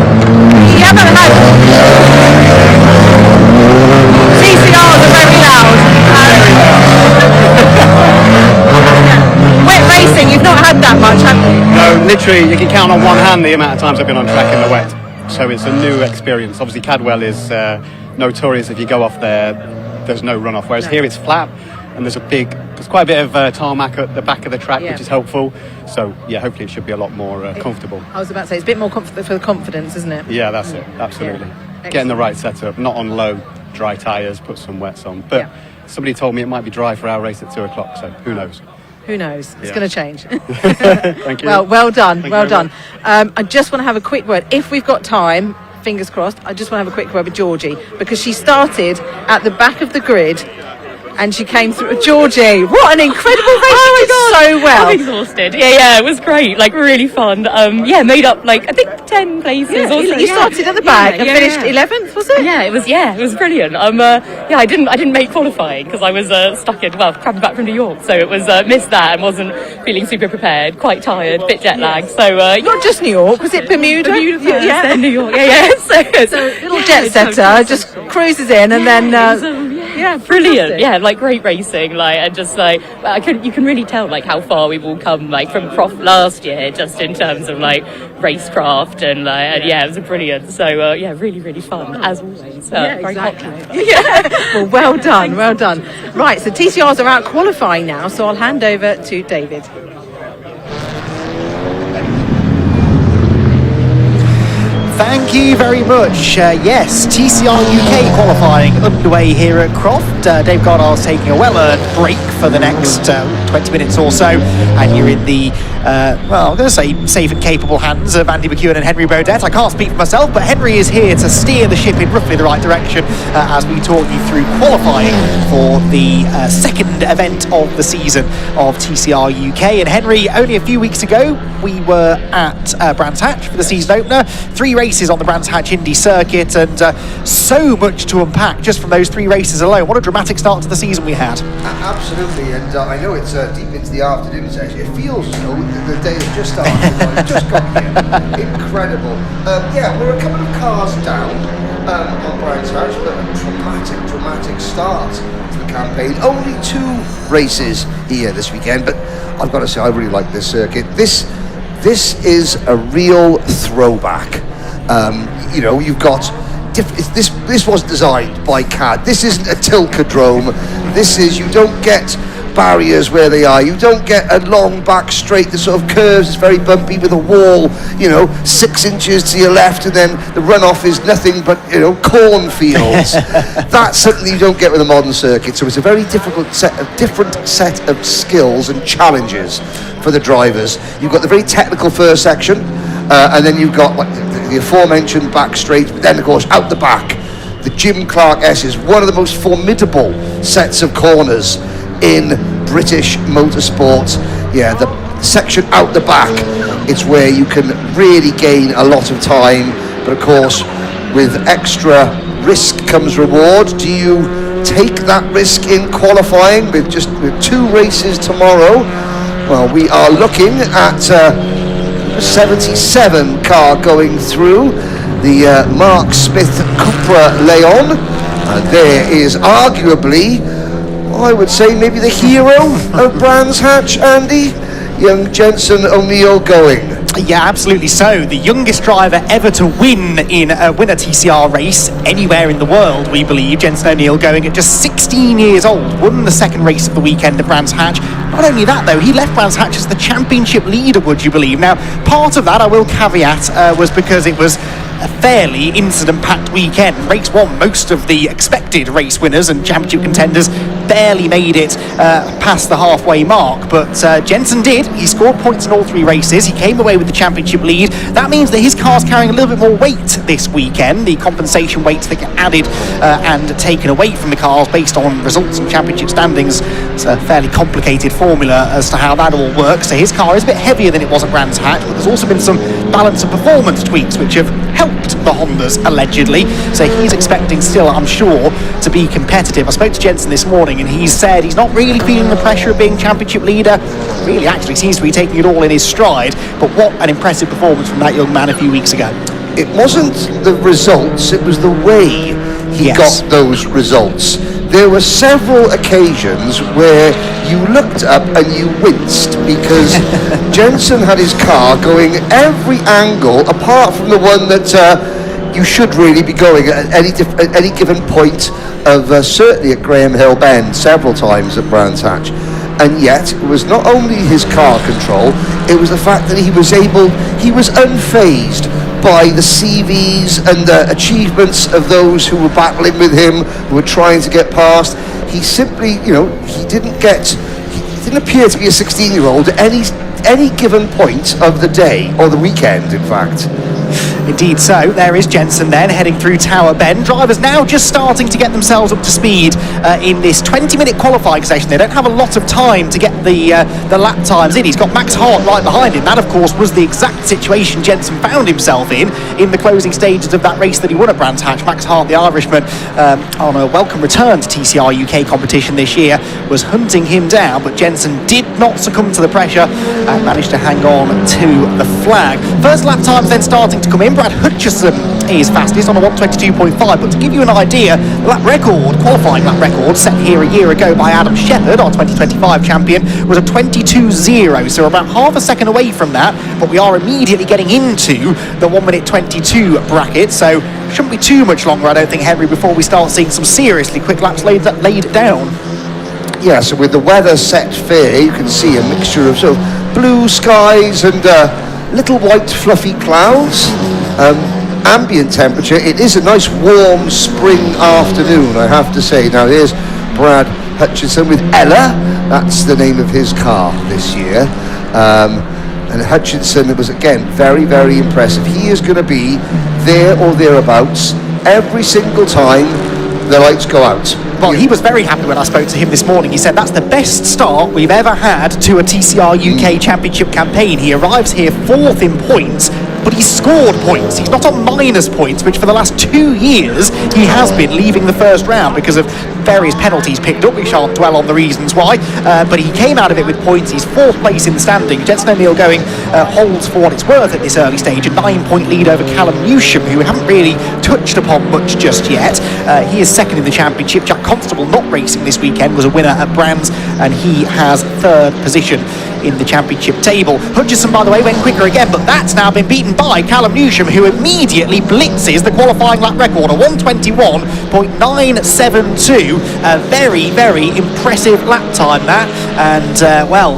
You haven't had TCRs are very loud. Wet racing, you've not had that much, have you? No, literally, you can count on one hand the amount of times I've been on track in the wet. So it's a new experience. Obviously, Cadwell is notorious if you go off there's no runoff. Whereas here it's flat, and there's quite a bit of tarmac at the back of the track, which is helpful. So yeah, hopefully it should be a lot more comfortable. I was about to say, it's a bit more for the confidence, isn't it? Yeah, that's it. Absolutely. Yeah. Getting the right setup, not on low, dry tyres, put some wets on. But somebody told me it might be dry for our race at 2 o'clock, so who knows? Who knows? It's Yeah. going to change. Thank you. Well done. Thank Well you very done. I just want to have a quick word. If we've got time, fingers crossed, I just want to have a quick word with Georgie, because she started at the back of the grid and she came through. Georgie, what an incredible race. Oh She did so well. I'm exhausted. Yeah, it was great. Like, really fun. Made up, like, I think 10 places. Yeah, or so. you started at the back and finished 11th, was it? Yeah, it was brilliant. I didn't make qualifying because I was stuck in, travelling back from New York, so it was missed that and wasn't feeling super prepared, quite tired, bit jet lagged. So not just New York, was it Bermuda? Bermuda first, then New York. Yeah. So little jet setter just cruises in and then brilliant. fantastic. Yeah, like great racing, like, and just like you can really tell like how far we've all come, like from Croft last year, just in terms of like racecraft and it was brilliant. So really fun as always. Very hot. Well done. Right, so TCRs are out qualifying now, so I'll hand over to David. Thank you very much. Yes, TCR UK qualifying underway here at Croft. Dave Goddard's taking a well-earned break for the next 20 minutes or so, and you're in the, I'm going to say safe and capable hands of Andy McEwen and Henry Baudet. I can't speak for myself, but Henry is here to steer the ship in roughly the right direction as we talk you through qualifying for the second event of the season of TCR UK. And Henry, only a few weeks ago, we were at Brands Hatch for the season opener. 3 races on the Brands Hatch Indy circuit, and so much to unpack just from those 3 races alone. What a dramatic start to the season we had. Absolutely, and I know it's deep into the afternoon session. It feels as though the day has just started. It's just got here. Incredible. We're a couple of cars down. on Brands Hatch, but a dramatic start to the campaign. Only 2 races here this weekend, but I've got to say I really like this circuit. This is a real throwback. You've got this was designed by CAD. This isn't a Tilcadrome. This is, you don't get barriers where they are. You don't get a long back straight that sort of curves. It's very bumpy with a wall, 6 inches to your left, and then the runoff is nothing but cornfields. That's something you don't get with a modern circuit. So it's a very different set of skills and challenges for the drivers. You've got the very technical first section, and then you've got the aforementioned back straight, but then of course out the back, the Jim Clark S is one of the most formidable sets of corners in British motorsport. Yeah, the section out the back, it's where you can really gain a lot of time, but of course with extra risk comes reward. Do you take that risk in qualifying with 2 races tomorrow? Well, we are looking at a 77 car going through the Mark Smith Cupra Leon, and there is arguably, I would say, maybe the hero of Brands Hatch, Andy, young Jensen O'Neill going. Yeah, absolutely so. The youngest driver ever to win a TCR race anywhere in the world, we believe. Jensen O'Neill going at just 16 years old, won the second race of the weekend at Brands Hatch. Not only that, though, he left Brands Hatch as the championship leader, would you believe? Now, part of that, I will caveat, was because it was a fairly incident-packed weekend. Race 1, most of the expected race winners and championship contenders barely made it past the halfway mark, but Jensen did. He scored points in all 3 races. He came away with the championship lead. That means that his car's carrying a little bit more weight this weekend. The compensation weights that get added and taken away from the cars based on results and championship standings. It's a fairly complicated formula as to how that all works. So his car is a bit heavier than it was at Brands Hatch, but there's also been some balance and performance tweaks which have helped the Hondas, allegedly. So he's expecting still, I'm sure, to be competitive. I spoke to Jensen this morning and he said he's not really feeling the pressure of being championship leader. Really actually seems to be taking it all in his stride. But what an impressive performance from that young man a few weeks ago. It wasn't the results, it was the way he got those results. There were several occasions where you looked up and you winced because Jensen had his car going every angle apart from the one that you should really be going at any given point of certainly at Graham Hill Bend, several times at Brands Hatch. And yet it was not only his car control, it was the fact that he was unfazed by the CVs and the achievements of those who were battling with him, who were trying to get past. He simply, he didn't appear to be a 16-year-old at any given point of the day, or the weekend, in fact. Indeed so. There is Jensen then heading through Tower Bend. Drivers now just starting to get themselves up to speed in this 20-minute qualifying session. They don't have a lot of time to get the lap times in. He's got Max Hart right behind him. That, of course, was the exact situation Jensen found himself in the closing stages of that race that he won at Brands Hatch. Max Hart, the Irishman, on a welcome return to TCR UK competition this year, was hunting him down, but Jensen did not succumb to the pressure and managed to hang on to the flag. First lap times then starting to come in. Brad Hutchison is fastest on a 1:22.5, but to give you an idea, the qualifying lap record set here a year ago by Adam Shepherd, our 2025 champion, was a 22.0, so about half a second away from that, but we are immediately getting into the 1:22 bracket, so shouldn't be too much longer, I don't think, Henry, before we start seeing some seriously quick laps laid down. Yeah, so with the weather set fair, you can see a mixture of sort of blue skies and little white fluffy clouds. Ambient temperature, it is a nice warm spring afternoon, I have to say. Now here's Brad Hutchison with Ella, that's the name of his car this year. And Hutchinson was again very, very impressive. He is going to be there or thereabouts every single time the lights go out. Well, he was very happy when I spoke to him this morning. He said that's the best start we've ever had to a TCR UK Championship campaign. He arrives here 4th in points, but he's scored points. He's not on minus points, which for the last 2 years he has been leaving the first round because of various penalties picked up. We shan't dwell on the reasons why, but he came out of it with points. He's 4th place in the standing. Jensen O'Neill going holds for what it's worth at this early stage, a 9-point lead over Callum Newsham, who we haven't really touched upon much just yet. He is 2nd in the championship. Jack Constable, not racing this weekend, was a winner at Brands, and he has 3rd position in the championship table. Hutchison, by the way, went quicker again, but that's now been beaten by Callum Newsham, who immediately blitzes the qualifying lap record, a 1:21.972. A very, very impressive lap time, that, and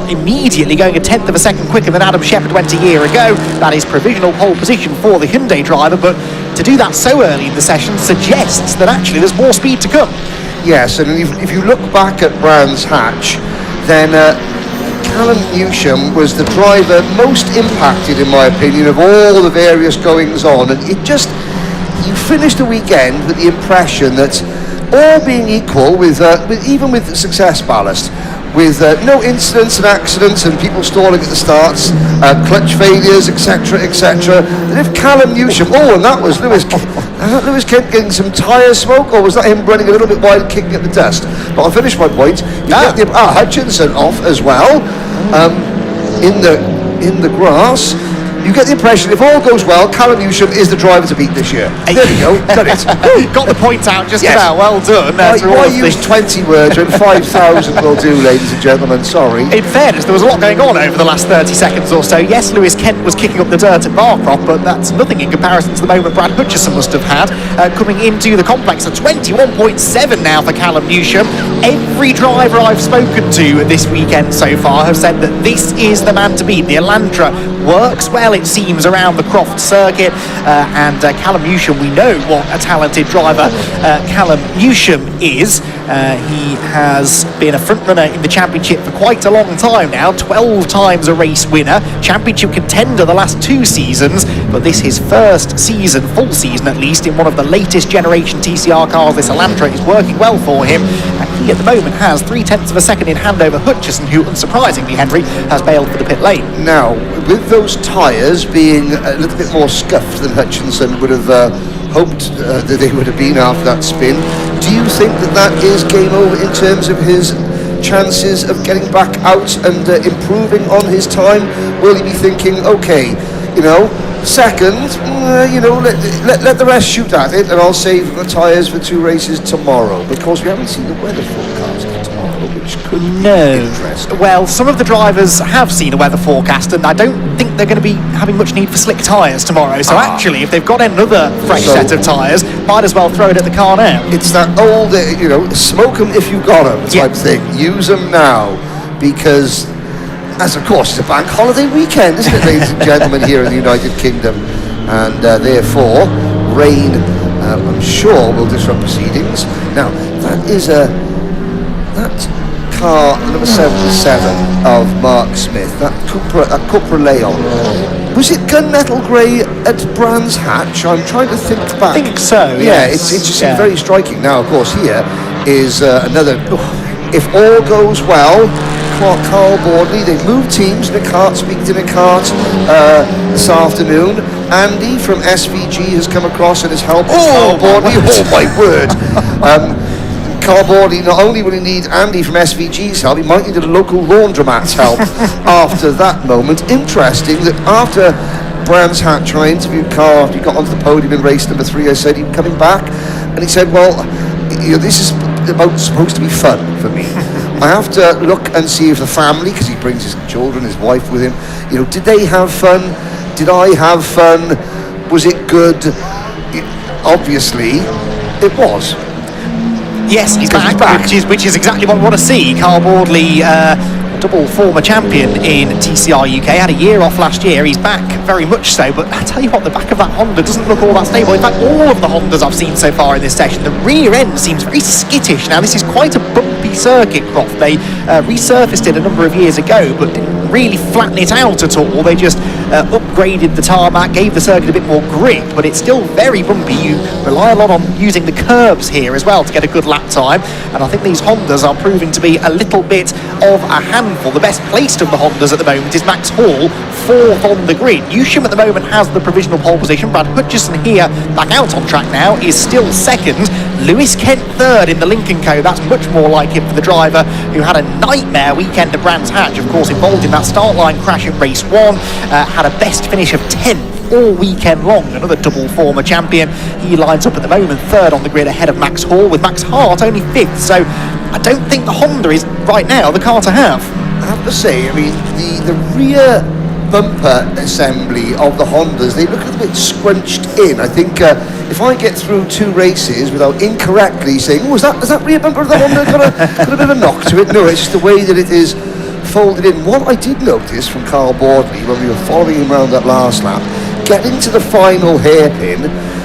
immediately going a 1/10 of a second quicker than Adam Shepherd went a year ago. That is provisional pole position for the Hyundai driver, but to do that so early in the session suggests that actually there's more speed to come. Yes, and if you look back at Brands Hatch, then Callum Newsham was the driver most impacted, in my opinion, of all the various goings on, and you finished the weekend with the impression that all being equal, with even with success ballast, with no incidents and accidents and people stalling at the starts, clutch failures, etc., etc. And if Callum Newsham, and that was Lewis Kent getting some tyre smoke, or was that him running a little bit wide and kicking at the dust? But I'll finish my point. Get the Hutchinson off as well, in the grass. You get the impression, if all goes well, Callum Newsham is the driver to beat this year. There we go, done it. Got the point out just about, well done. Why use 20 words when 5,000 will do, ladies and gentlemen, sorry. In fairness, there was a lot going on over the last 30 seconds or so. Yes, Lewis Kent was kicking up the dirt at Barcroft, but that's nothing in comparison to the moment Brad Hutchison must have had coming into the complex. A 21.7 now for Callum Newsham. Every driver I've spoken to this weekend so far have said that this is the man to beat. The Elantra works well, it seems, around the Croft circuit, and Callum Newsham, we know what a talented driver Callum Newsham is. He has been a front runner in the championship for quite a long time now, 12 times a race winner, championship contender the last 2 seasons, but this his first season, full season at least, in one of the latest generation TCR cars. This Elantra is working well for him, and he at the moment has 3/10 of a second in hand over Hutchison, who unsurprisingly, Henry, has bailed for the pit lane. Now, with those tyres being a little bit more scuffed than Hutchinson would have hoped that they would have been after that spin, do you think that is game over in terms of his chances of getting back out and improving on his time? Will he be thinking, okay, second, let the rest shoot at it, and I'll save the tyres for 2 races tomorrow? Because we haven't seen the weather forecast for tomorrow, which could be interesting. Well, some of the drivers have seen a weather forecast, and I don't think they're going to be having much need for slick tyres tomorrow. So actually, if they've got another fresh set of tyres, might as well throw it at the car now. It's that old, smoke them if you got them type thing. Use them now, because, as of course, it's a bank holiday weekend, isn't it, ladies and gentlemen, here in the United Kingdom, and therefore rain, I'm sure, will disrupt proceedings. Now, that car number 77 of Mark Smith, that Cupra Leon, was it gunmetal grey at Brands Hatch? I'm trying to think back. I think so, yeah. It's just very striking. Now, of course, here is another, if all goes well, Carl Bordley, they've moved teams. Nick Hart speaks to Nick Hart this afternoon. Andy from SVG has come across and has helped Carl Bordley. Oh my word. Carl Bordley, not only will he need Andy from SVG's help, he might need a local laundromat's help after that moment. Interesting that after Brands Hatch, I interviewed Carl after he got onto the podium in race number 3, I said, "Are you coming back?" And he said, "Well, this is supposed to be fun for me. I have to look and see if the family," because he brings his children, his wife with him, did they have fun? Did I have fun? Was it good? Obviously, it was. Yes, he's back. Which is exactly what we want to see. Carl Bordley, double former champion in TCR UK, had a year off last year. He's back very much so, but I tell you what, the back of that Honda doesn't look all that stable. In fact, all of the Hondas I've seen so far in this session, the rear end seems very skittish. Now, this is quite a bumpy circuit, Croft. They resurfaced it a number of years ago, but didn't really flatten it out at all. They just upgraded the tarmac, gave the circuit a bit more grip, but it's still very bumpy. You rely a lot on using the curbs here as well to get a good lap time, and I think these Hondas are proving to be a little bit of a handful. The best placed of the Hondas at the moment is Max Hall, 4th on the grid. Newsham at the moment has the provisional pole position. Brad Hutchison here, back out on track now, is still 2nd. Lewis Kent 3rd in the Lincoln Co. That's much more like it for the driver who had a nightmare weekend at Brands Hatch, of course involved in that start line crash in race 1, had a best finish of 10th all weekend long. Another double former champion. He lines up at the moment 3rd on the grid ahead of Max Hall, with Max Hart only 5th. So I don't think the Honda is right now the car to have. I have to say, I mean, the rear bumper assembly of the Hondas, they look a little bit scrunched in. I think if I get through 2 races without incorrectly saying, oh, is that rear bumper of the Honda got a bit of a knock to it? No, it's just the way that it is folded in. What I did notice from Carl Bordley when we were following him around that last lap, getting to the final hairpin,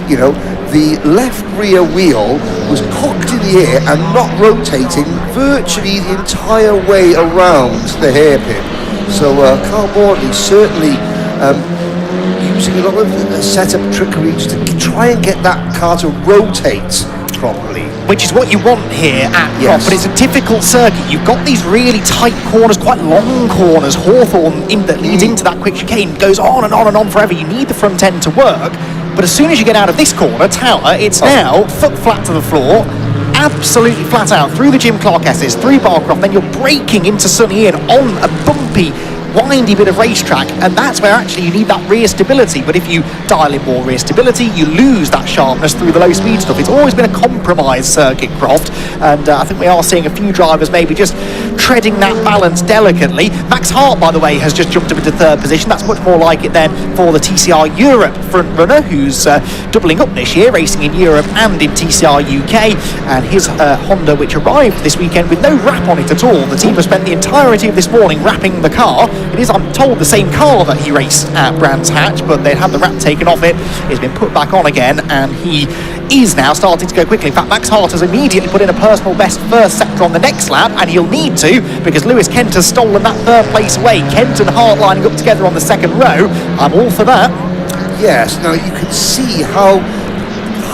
you know, the left rear wheel was cocked in the air and not rotating virtually the entire way around the hairpin. So Carl Bordley certainly using a lot of setup trickery just to try and get that car to rotate properly. Which is what you want here at Croft, but it's a difficult circuit. You've got these really tight corners, quite long corners. Hawthorne that leads into that quick chicane goes on and on and on forever. You need the front end to work, but as soon as you get out of this corner, Tower, it's now foot flat to the floor, absolutely flat out through the Jim Clark S's, through Barcroft, then you're braking into Sunny Inn on a bumpy, windy bit of racetrack, and that's where actually you need that rear stability. But if you dial in more rear stability, you lose that sharpness through the low speed stuff. It's always been a compromise circuit, Croft, and I think we are seeing a few drivers maybe just treading that balance delicately. Max Hart, by the way, has just jumped up into 3rd position. That's much more like it then for the TCR Europe front runner, who's doubling up this year, racing in Europe and in TCR UK, and his Honda, which arrived this weekend with no wrap on it at all. The team have spent the entirety of this morning wrapping the car. It is, I'm told, the same car that he raced at Brands Hatch, but they had the wrap taken off it. It's been put back on again, and he is now starting to go quickly. In fact, Max Hart has immediately put in a personal best first sector on the next lap, and he'll need to, because Lewis Kent has stolen that 3rd place away. Kent and Hart lining up together on the 2nd row. I'm all for that. Yes, now you can see how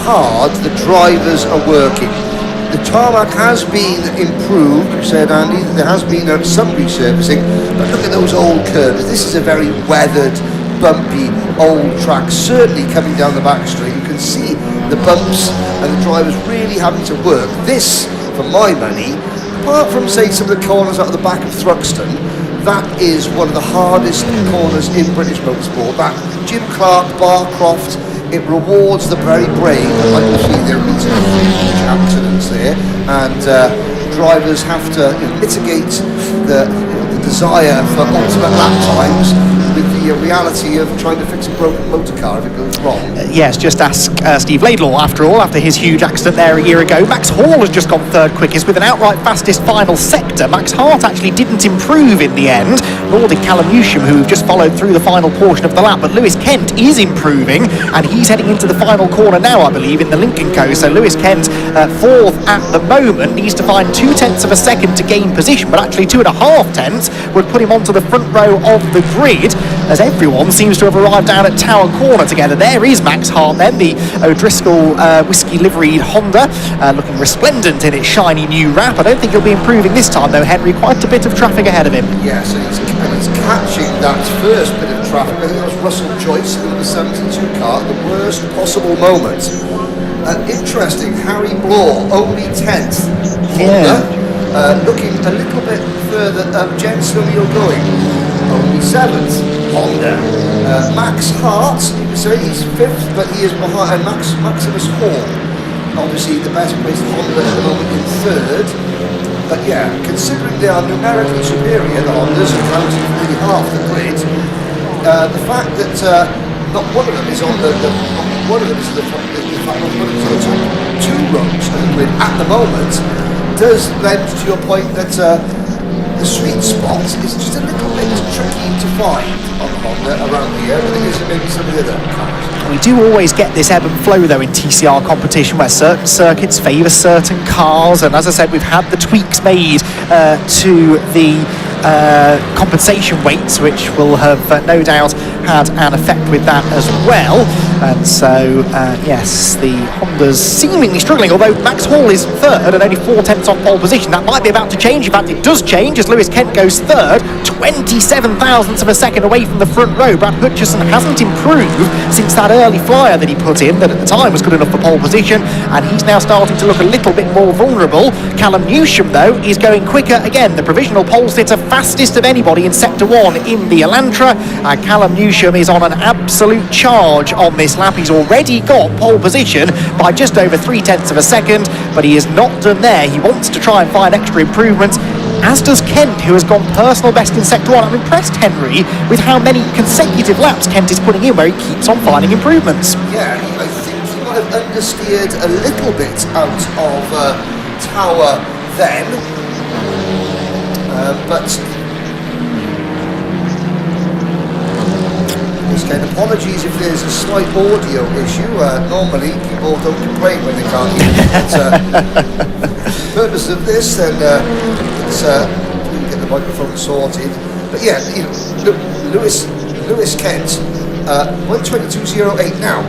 hard the drivers are working. The tarmac has been improved, you said, Andy. There has been some resurfacing, but look at those old curves. This is a very weathered, bumpy, old track, certainly coming down the back straight. You can see the bumps and the drivers really having to work. This, for my money, apart from, say, some of the corners out of the back of Thruxton, that is one of the hardest corners in British motorsport. That Jim Clark, Barcroft, it rewards the very brave. Like you see, there have been some huge accidents there, and drivers have to mitigate the desire for ultimate lap times with the reality of trying to fix a broken motor car if it goes wrong. Yes, just ask Steve Laidlaw, after all, after his huge accident there a year ago. Max Hall has just gone 3rd quickest with an outright fastest final sector. Max Hart actually didn't improve in the end, nor did Callum Newsham, who just followed through the final portion of the lap. But Lewis Kent is improving, and he's heading into the final corner now, I believe, in the Lincoln Co. So Lewis Kent, 4th at the moment, needs to find 0.2 of a second to gain position, but actually 2.5 tenths would put him onto the front row of the grid, as everyone seems to have arrived down at Tower Corner together. There is Max Hart then, the O'Driscoll whiskey liveried Honda, looking resplendent in its shiny new wrap. I don't think he'll be improving this time though, Henry. Quite a bit of traffic ahead of him. Yes, and he's catching that first bit of traffic. I think that was Russell Joyce in the 72 car at the worst possible moment. Interesting, Harry Blaw, only 10th. Honda, looking a little bit further up. Jens O'Neill going, only 7th. Honda. Max Hart, you could say he's 5th, but he is behind Maximus Hall. Obviously the best placed Honda at the moment in 3rd. But yeah, considering they are numerically superior, the Hondas are counting for nearly half the grid. The fact that not one of them is on the one of them is the fact that one of them is on the top 2 rows of the grid at the moment does lend to your point that the sweet spot is just a little bit tricky to find on the Honda around here, but it is maybe some of the other cars. We do always get this ebb and flow though in TCR competition where certain circuits favour certain cars, and as I said, we've had the tweaks made to the compensation weights, which will have no doubt had an effect with that as well. And so, yes, the Honda's seemingly struggling, although Max Hall is third and only 4/10 off pole position. That might be about to change. In fact, it does change as Lewis Kent goes third, 27 thousandths of a second away from the front row. Brad Hutchison hasn't improved since that early flyer that he put in, that at the time was good enough for pole position, and he's now starting to look a little bit more vulnerable. Callum Newsham, though, is going quicker again. The provisional pole sitter, fastest of anybody in Sector 1 in the Elantra. Callum Newsham is on an absolute charge on this lap. He's already got pole position by just over 3/10 of a second, but he is not done there. He wants to try and find extra improvements, as does Kent, who has gone personal best in Sector 1. I'm impressed, Henry, with how many consecutive laps Kent is putting in, where he keeps on finding improvements. Yeah, I think he might have understeered a little bit out of Tower then, but Ken, apologies if there's a slight audio issue. Normally people don't complain when they can't hear me, but for the purpose of this, then let's get the microphone sorted. But yeah, you know, Lewis Kent, 1:22.08 now.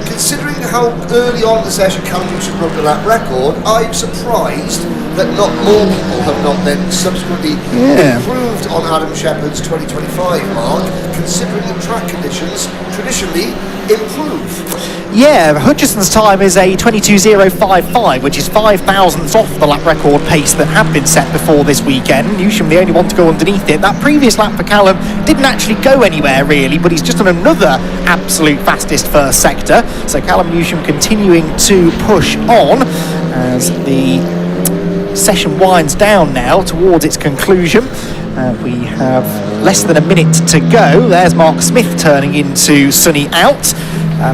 Considering how early on in the session Callum Newsham broke the lap record, I'm surprised that not more people have not then subsequently improved on Adam Shepherd's 2025 mark, considering the track conditions traditionally improve. Yeah, Hutchison's time is a 22.055, which is 5 thousandths off the lap record pace that had been set before this weekend. Newsham, the only one to go underneath it. That previous lap for Callum didn't actually go anywhere really, but he's just on another absolute fastest first sector. So Callum Newsham continuing to push on as the session winds down now towards its conclusion. We have less than a minute to go. There's Mark Smith turning into Sunny Out,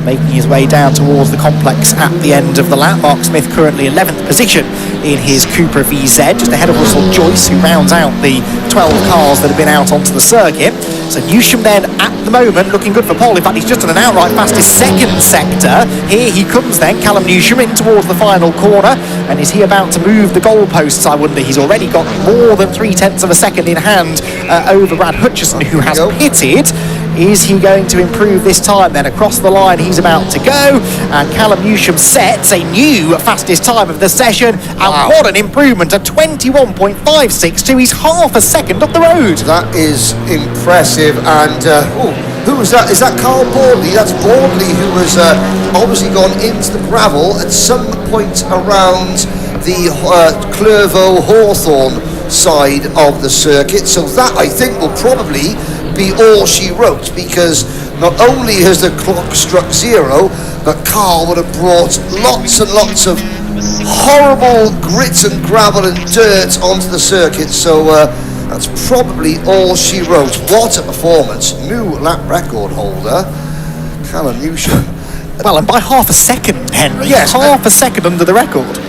making his way down towards the complex at the end of the lap. Mark Smith currently 11th position in his Cupra VZ, just ahead of Russell Joyce, who rounds out the 12 cars that have been out onto the circuit. So Newsham then, at the moment, looking good for pole. In fact, he's just on an outright fastest second sector. Here he comes then, Callum Newsham, in towards the final corner. And is he about to move the goalposts, I wonder? He's already got more than 3/10 of a second in hand over Brad Hutchison, who has pitted. Is he going to improve this time then? Across the line he's about to go, and Callum Newsham sets a new fastest time of the session, and what an improvement, a 21.562. He's half a second up the road. That is impressive. And who was that? Is that Carl Bordley? That's Bordley, who has obviously gone into the gravel at some point around the Clervaux Hawthorne side of the circuit. So that, I think, will probably be all she wrote, because not only has the clock struck zero, but Carl would have brought lots and lots of horrible grit and gravel and dirt onto the circuit. So that's probably all she wrote. What a performance. New lap record holder, Callum Newsham. Well, and by half a second, Henry. Yes, half a second under the record.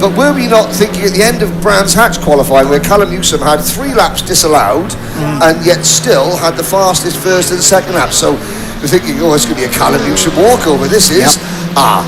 But were we not thinking at the end of Brands Hatch qualifying, where Callum Newsham had 3 laps disallowed and yet still had the fastest first and second lap? So we're thinking, oh, it's going to be a Callum Newsham walkover. This is oh,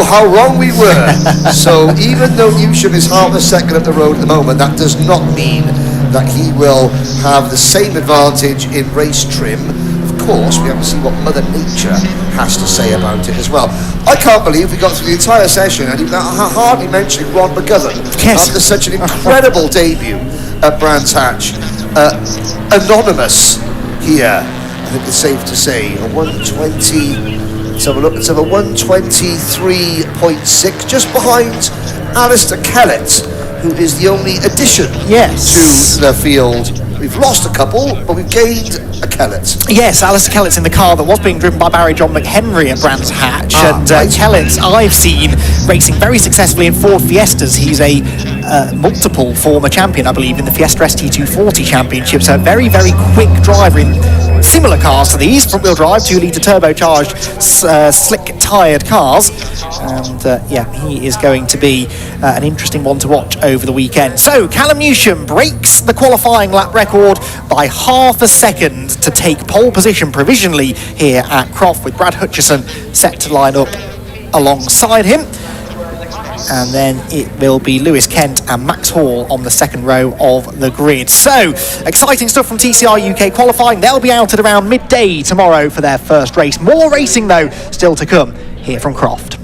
how wrong we were. So even though Newsham is half a second up the road at the moment, that does not mean that he will have the same advantage in race trim. Of course, we have to see what Mother Nature has to say about it as well. I can't believe we got through the entire session and even hardly mentioning Ron McGovern after such an incredible debut at Brands Hatch. Anonymous here, I think it's safe to say, a 120. Let's have a look. Let's have a 123.6, just behind Alistair Kellett, who is the only addition to the field. We've lost a couple, but we've gained a Kellett. Yes, Alistair Kellett's in the car that was being driven by Barry John McHenry at Brands Hatch. And Kellett, I've seen racing very successfully in Ford Fiestas. He's a multiple former champion, I believe, in the Fiesta ST240 Championship. So a very, very quick driver in similar cars to these, front-wheel drive, 2-litre turbocharged, slick-tyred cars. And yeah, he is going to be an interesting one to watch over the weekend. So Callum Newsham breaks the qualifying lap record by half a second to take pole position provisionally here at Croft, with Brad Hutchison set to line up alongside him. and then it will be Lewis Kent and Max Hall on the second row of the grid. So, exciting stuff from TCR UK qualifying. They'll be out at around midday tomorrow for their first race. More racing, though, still to come here from Croft.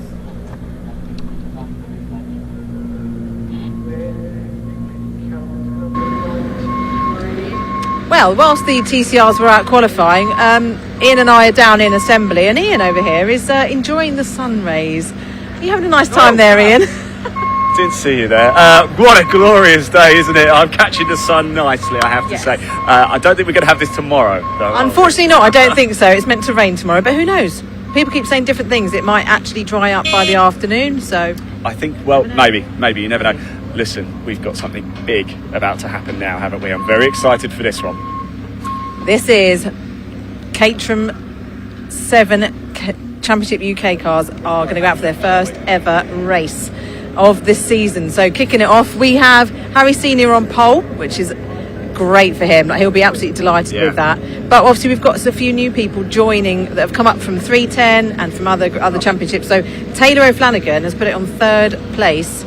Well, whilst the TCRs were out qualifying, Ian and I are down in assembly, and Ian over here is enjoying the sun rays. Are you having a nice time there, Ian? Didn't see you there. What a glorious day, isn't it? I'm catching the sun nicely, I have to say. I don't think we're going to have this tomorrow, though. Unfortunately not, I don't think so. It's meant to rain tomorrow, but who knows? People keep saying different things. It might actually dry up by the afternoon, so... I think, well, maybe, you never know. Listen, we've got something big about to happen now, haven't we? I'm very excited for this one. This is Caterham Seven Championship UK cars are going to go out for their first ever race of this season. So kicking it off, we have Harry Senior on pole, which is great for him. He'll be absolutely delighted with that. But obviously we've got a few new people joining that have come up from 310 and from other championships. So Taylor O'Flanagan has put it on third place,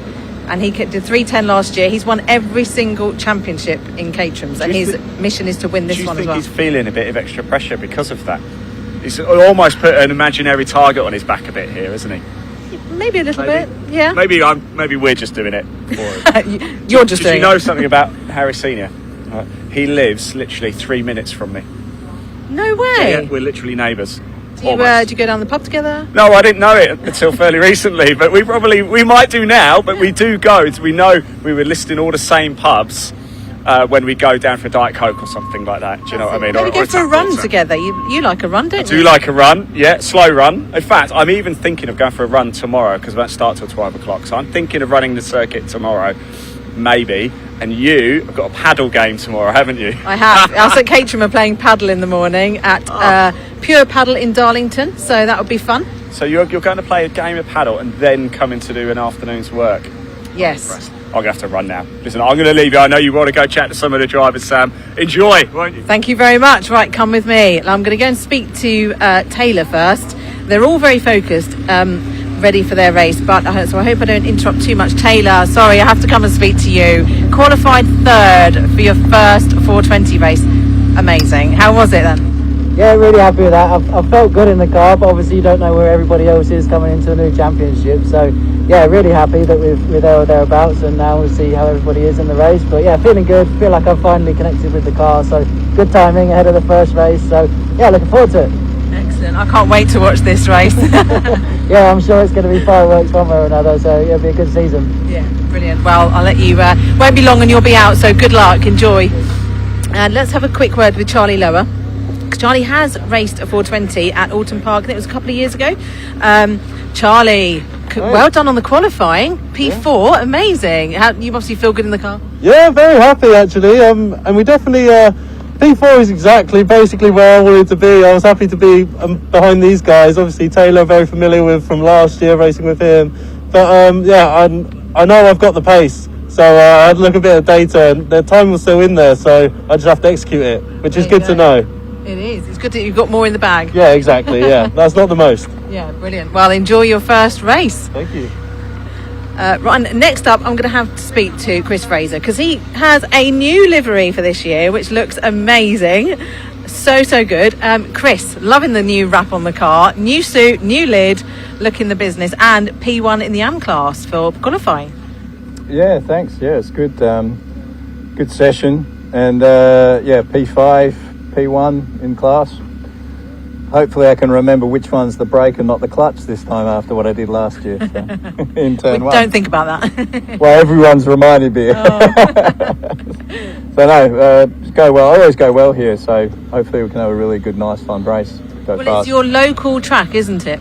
and he did 310 last year. He's won every single championship in Caterham, and his mission is to win this one as well. Do you think he's feeling a bit of extra pressure because of that? He's almost put an imaginary target on his back a bit here, isn't he? Maybe a little bit, yeah. Maybe we're just doing it for him. You're just doing it. Did you know something about Harry Senior? He lives literally 3 minutes from me. No way. Yeah, we're literally neighbours. Do you go down the pub together? No, I didn't know it until fairly recently, but we might do now, but we do go. We know we were listing all the same pubs when we go down for a Diet Coke or something like that. Do you know what I mean? Maybe go for a run together. You like a run, don't you? I do like a run, yeah, slow run. In fact, I'm even thinking of going for a run tomorrow because we won't start till 12 o'clock. So I'm thinking of running the circuit tomorrow, maybe. And you have got a paddle game tomorrow, haven't you? I have. Us at Caterham are playing paddle in the morning at Pure Paddle in Darlington, so that would be fun. So you're going to play a game of paddle and then coming to do an afternoon's work? Yes. I'm going to have to run now. Listen, I'm going to leave you. I know you want to go chat to some of the drivers, Sam. Enjoy, won't you? Thank you very much. Right, come with me. I'm going to go and speak to Taylor first. They're all very focused, ready for their race, but so I hope I don't interrupt too much. Taylor, sorry, I have to come and speak to you. Qualified third for your first 420 race. Amazing. How was it then? Yeah, really happy with that. I felt good in the car, but obviously you don't know where everybody else is coming into a new championship. So yeah, really happy that we're there or thereabouts, and now we'll see how everybody is in the race. But yeah, feeling good. Feel like I've finally connected with the car. So good timing ahead of the first race. So yeah, looking forward to it. Excellent. I can't wait to watch this race. Yeah, I'm sure it's going to be fireworks one way or another. So yeah, it'll be a good season. Yeah, brilliant. Well, I'll let you. Won't be long, and you'll be out. So good luck. Enjoy. And let's have a quick word with Charlie Lower. Charlie has raced a 420 at Alton Park, and it was a couple of years ago. Charlie, well done on the qualifying. P4, amazing. You obviously feel good in the car. Yeah, very happy actually. And we definitely P4 is basically where I wanted to be. I was happy to be behind these guys. Obviously Taylor, very familiar with from last year racing with him. But yeah, I know I've got the pace. So I had to look a bit of data, and the time was still in there. So I just have to execute it, which is good to know. It is. It's good that you've got more in the bag. Yeah, exactly. Yeah, that's not the most. Yeah, brilliant. Well, enjoy your first race. Thank you. Right, next up, I'm going to have to speak to Chris Fraser because he has a new livery for this year, which looks amazing. So good. Chris, loving the new wrap on the car, new suit, new lid, looking the business, and P1 in the AM class for qualifying. Yeah, thanks. Yeah, it's good. Good session, and yeah, P5, P1 in class. Hopefully I can remember which one's the brake and not the clutch this time after what I did last year. So, in turn one. Don't think about that. Well, everyone's reminded me. So no, go well. I always go well here, so hopefully we can have a really good, nice, fun race. Go fast. It's your local track, isn't it?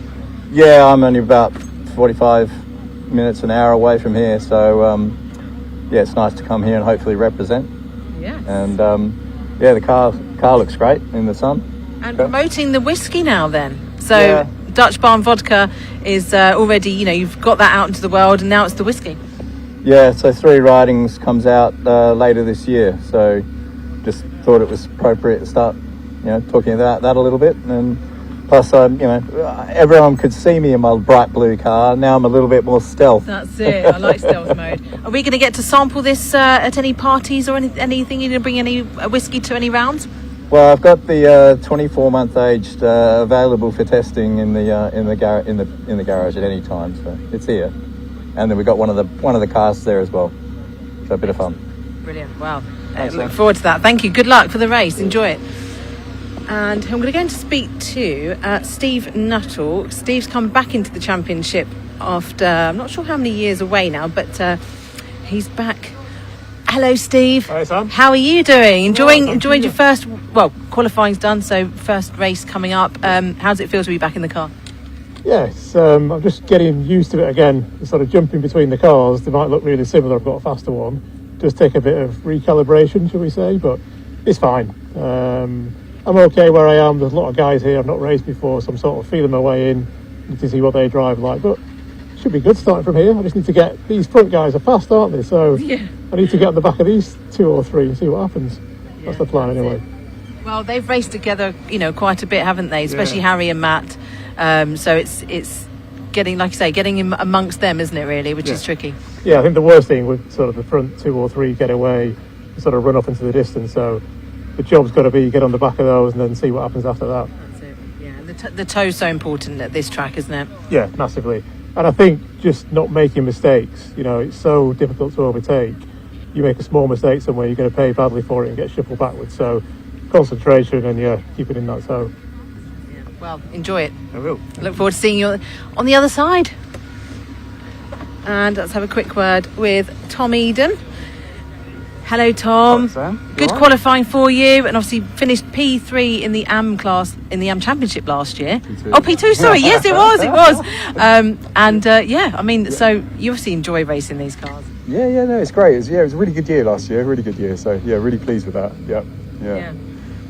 Yeah, I'm only about 45 minutes, an hour away from here, so yeah, it's nice to come here and hopefully represent. Yeah. And yeah, the car looks great in the sun. And promoting the whiskey now then. So Dutch Barn Vodka is already, you've got that out into the world, and now it's the whiskey. Yeah, so 3 Ridings comes out later this year. So just thought it was appropriate to start, talking about that a little bit. And Plus, everyone could see me in my bright blue car. Now I'm a little bit more stealth. That's it. I like stealth mode. Are we going to get to sample this at any parties or anything? You going to bring any whiskey to any rounds? Well, I've got the 24-month aged available for testing in the garage at any time, so it's here. And then we've got one of the casks there as well. So a bit of fun. Brilliant. Wow. Look forward to that. Thank you. Good luck for the race. Enjoy it. And I'm going to go and speak to Steve Nuttall. Steve's come back into the championship after, I'm not sure how many years away now, but he's back. Hello, Steve. Hi, Sam. How are you doing? Enjoying your first, qualifying's done, so first race coming up. How does it feel to be back in the car? Yes, I'm just getting used to it again. Sort of jumping between the cars. They might look really similar. I've got a faster one. Just take a bit of recalibration, shall we say, but it's fine. I'm okay where I am. There's a lot of guys here I've not raced before, so I'm sort of feeling my way in to see what they drive like. But it should be good starting from here. I just need to get these front guys are fast, aren't they? So I need to get on the back of these 2 or 3 and see what happens. That's the plan anyway. Well, they've raced together, quite a bit, haven't they? Especially Harry and Matt. So it's getting, like you say, getting in amongst them, isn't it? Really, which is tricky. Yeah, I think the worst thing with sort of the front 2 or 3 get away, and sort of run off into the distance. So the job's got to be get on the back of those and then see what happens after that. That's it. Yeah, the toe's so important at this track, isn't it? Yeah, massively. And I think just not making mistakes. It's so difficult to overtake. You make a small mistake somewhere, you're going to pay badly for it and get shuffled backwards. So concentration and keep it in that zone. Yeah. Well, enjoy it. I will. Look forward to seeing you on the other side. And let's have a quick word with Tom Eden. Hello, Tom. Hi, Sam. Good qualifying for you, and obviously finished P3 in the AM class in the AM Championship last year. P2. Oh, P2. Sorry, yes, it was. So you obviously enjoy racing these cars. Yeah, no, it's great. It was a really good year last year, really good year. So yeah, really pleased with that. Yeah.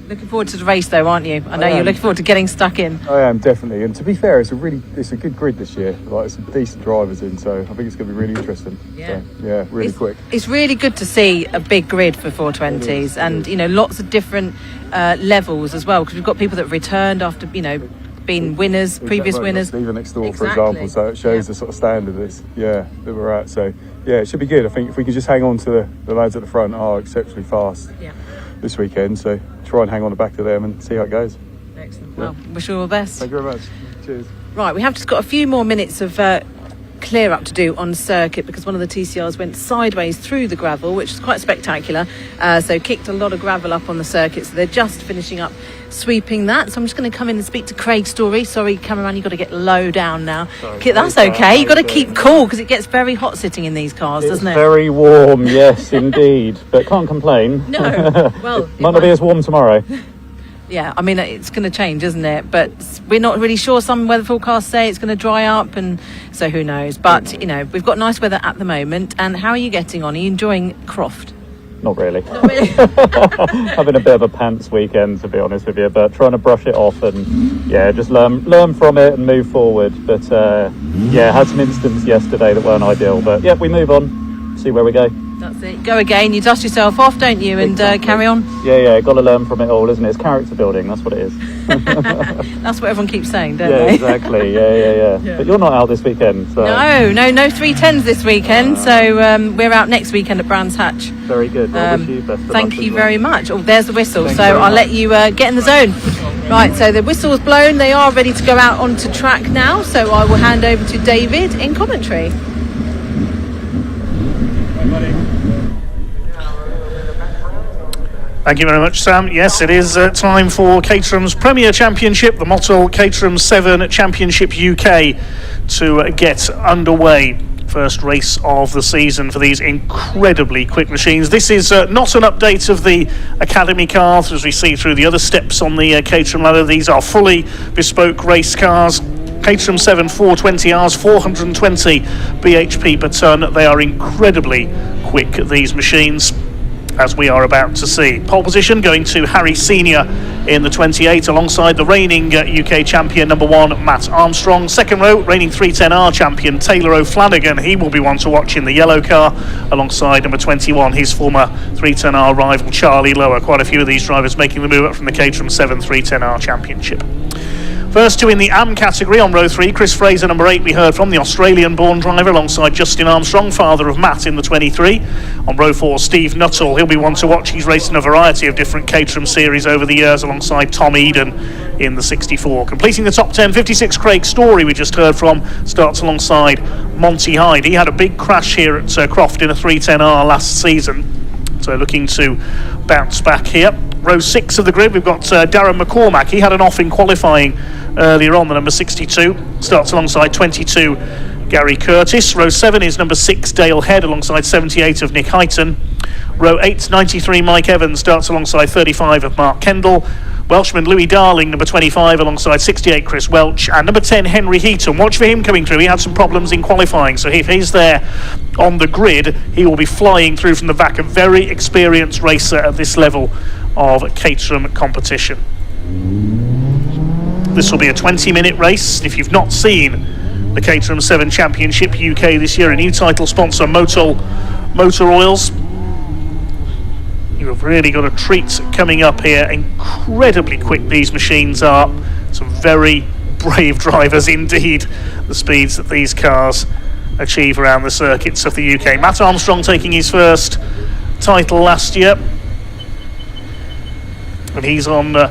Looking forward to the race, though, aren't you? I know you're looking forward to getting stuck in. I am, definitely. And to be fair, it's a good grid this year. Like, some decent drivers in, so I think it's going to be really interesting. Yeah. So, really quick. It's really good to see a big grid for 420s, and lots of different levels as well, because we've got people that returned after been winners, previous winners. Stephen next door, for example, so it shows the sort of standard that we're at. So yeah, it should be good. I think if we could just hang on to the lads at the front are exceptionally fast this weekend, so try and hang on the back to them and see how it goes. Excellent. Well, wish you all the best. Thank you very much. Cheers. Right, we have just got a few more minutes of clear up to do on circuit, because one of the TCRs went sideways through the gravel, which is quite spectacular. So kicked a lot of gravel up on the circuit, so they're just finishing up sweeping that. So I'm just going to come in and speak to Craig Story. Sorry, cameraman, you've got to get low down now. That's okay. You've got to keep cool, because it gets very hot sitting in these cars, doesn't it? Very warm, yes, indeed. But can't complain. No. Well, might not be as warm tomorrow. Yeah, I mean, it's going to change, isn't it? But we're not really sure. Some weather forecasts say it's going to dry up, and so who knows. But, we've got nice weather at the moment. And how are you getting on? Are you enjoying Croft? Not really. Having a bit of a pants weekend, to be honest with you, but trying to brush it off and, just learn from it and move forward. But, had some incidents yesterday that weren't ideal. But, we move on, see where we go. That's it. Go again. You dust yourself off, don't you? And carry on. Yeah. Got to learn from it all, isn't it? It's character building. That's what it is. That's what everyone keeps saying, don't they? Exactly. Yeah. But you're not out this weekend. So. No 310s this weekend. So we're out next weekend at Brands Hatch. Very good. Well, wish you best of thank luck you as well. very much. Oh, there's the whistle. Thank so you I'll let you get in the zone. Right. So the whistle's blown. They are ready to go out onto track now. So I will hand over to David in commentary. Thank you very much, Sam. Yes, it is time for Caterham's Premier Championship, the Motul Caterham 7 Championship UK, to get underway. First race of the season for these incredibly quick machines. This is not an update of the Academy cars, as we see through the other steps on the Caterham ladder. These are fully bespoke race cars. Caterham 7 420Rs, 420 bhp per tonne. They are incredibly quick, these machines, as we are about to see. Pole position going to Harry Senior in the 28, alongside the reigning UK champion number 1 Matt Armstrong. Second row, reigning 310R champion Taylor O'Flanagan. He will be one to watch in the yellow car, alongside number 21, his former 310R rival Charlie Lower. Quite a few of these drivers making the move up from the Caterham 7 310R championship. First two in the AM category on row 3. Chris Fraser, number 8, we heard from, the Australian-born driver, alongside Justin Armstrong, father of Matt, in the 23. On row 4, Steve Nuttall. He'll be one to watch. He's raced in a variety of different Caterham series over the years, alongside Tom Eden in the 64. Completing the top 10, 56, Craig Story, we just heard from, starts alongside Monty Hyde. He had a big crash here at Croft in a 310R last season, so looking to bounce back here. Row 6 of the grid, we've got Darren McCormack. He had an off in qualifying earlier on, the number 62. Starts alongside 22, Gary Curtis. Row 7 is number 6, Dale Head, alongside 78 of Nick Heighton. Row 8, 93, Mike Evans, starts alongside 35 of Mark Kendall. Welshman Louis Darling, number 25, alongside 68, Chris Welch. And number 10, Henry Heaton. Watch for him coming through. He had some problems in qualifying, so if he's there on the grid, he will be flying through from the back. A very experienced racer at this level of Caterham competition. This will be a 20-minute race. If you've not seen the Caterham 7 Championship UK this year, a new title sponsor, Motul Motor Oils, you have really got a treat coming up here. Incredibly quick these machines are. Some very brave drivers indeed, the speeds that these cars achieve around the circuits of the UK. Matt Armstrong taking his first title last year, and he's on the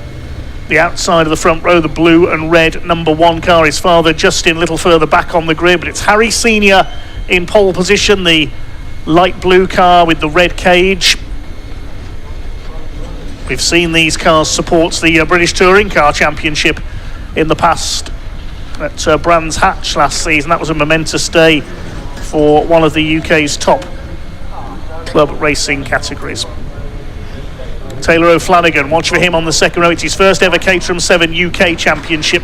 outside of the front row, the blue and red number 1 car. His father Justin a little further back on the grid, but it's Harry Senior in pole position, the light blue car with the red cage. We've seen these cars support the British Touring Car Championship in the past at Brands Hatch last season. That was a momentous day for one of the UK's top club racing categories. Taylor O'Flanagan, watch for him on the second row. It's his first ever Caterham 7 UK Championship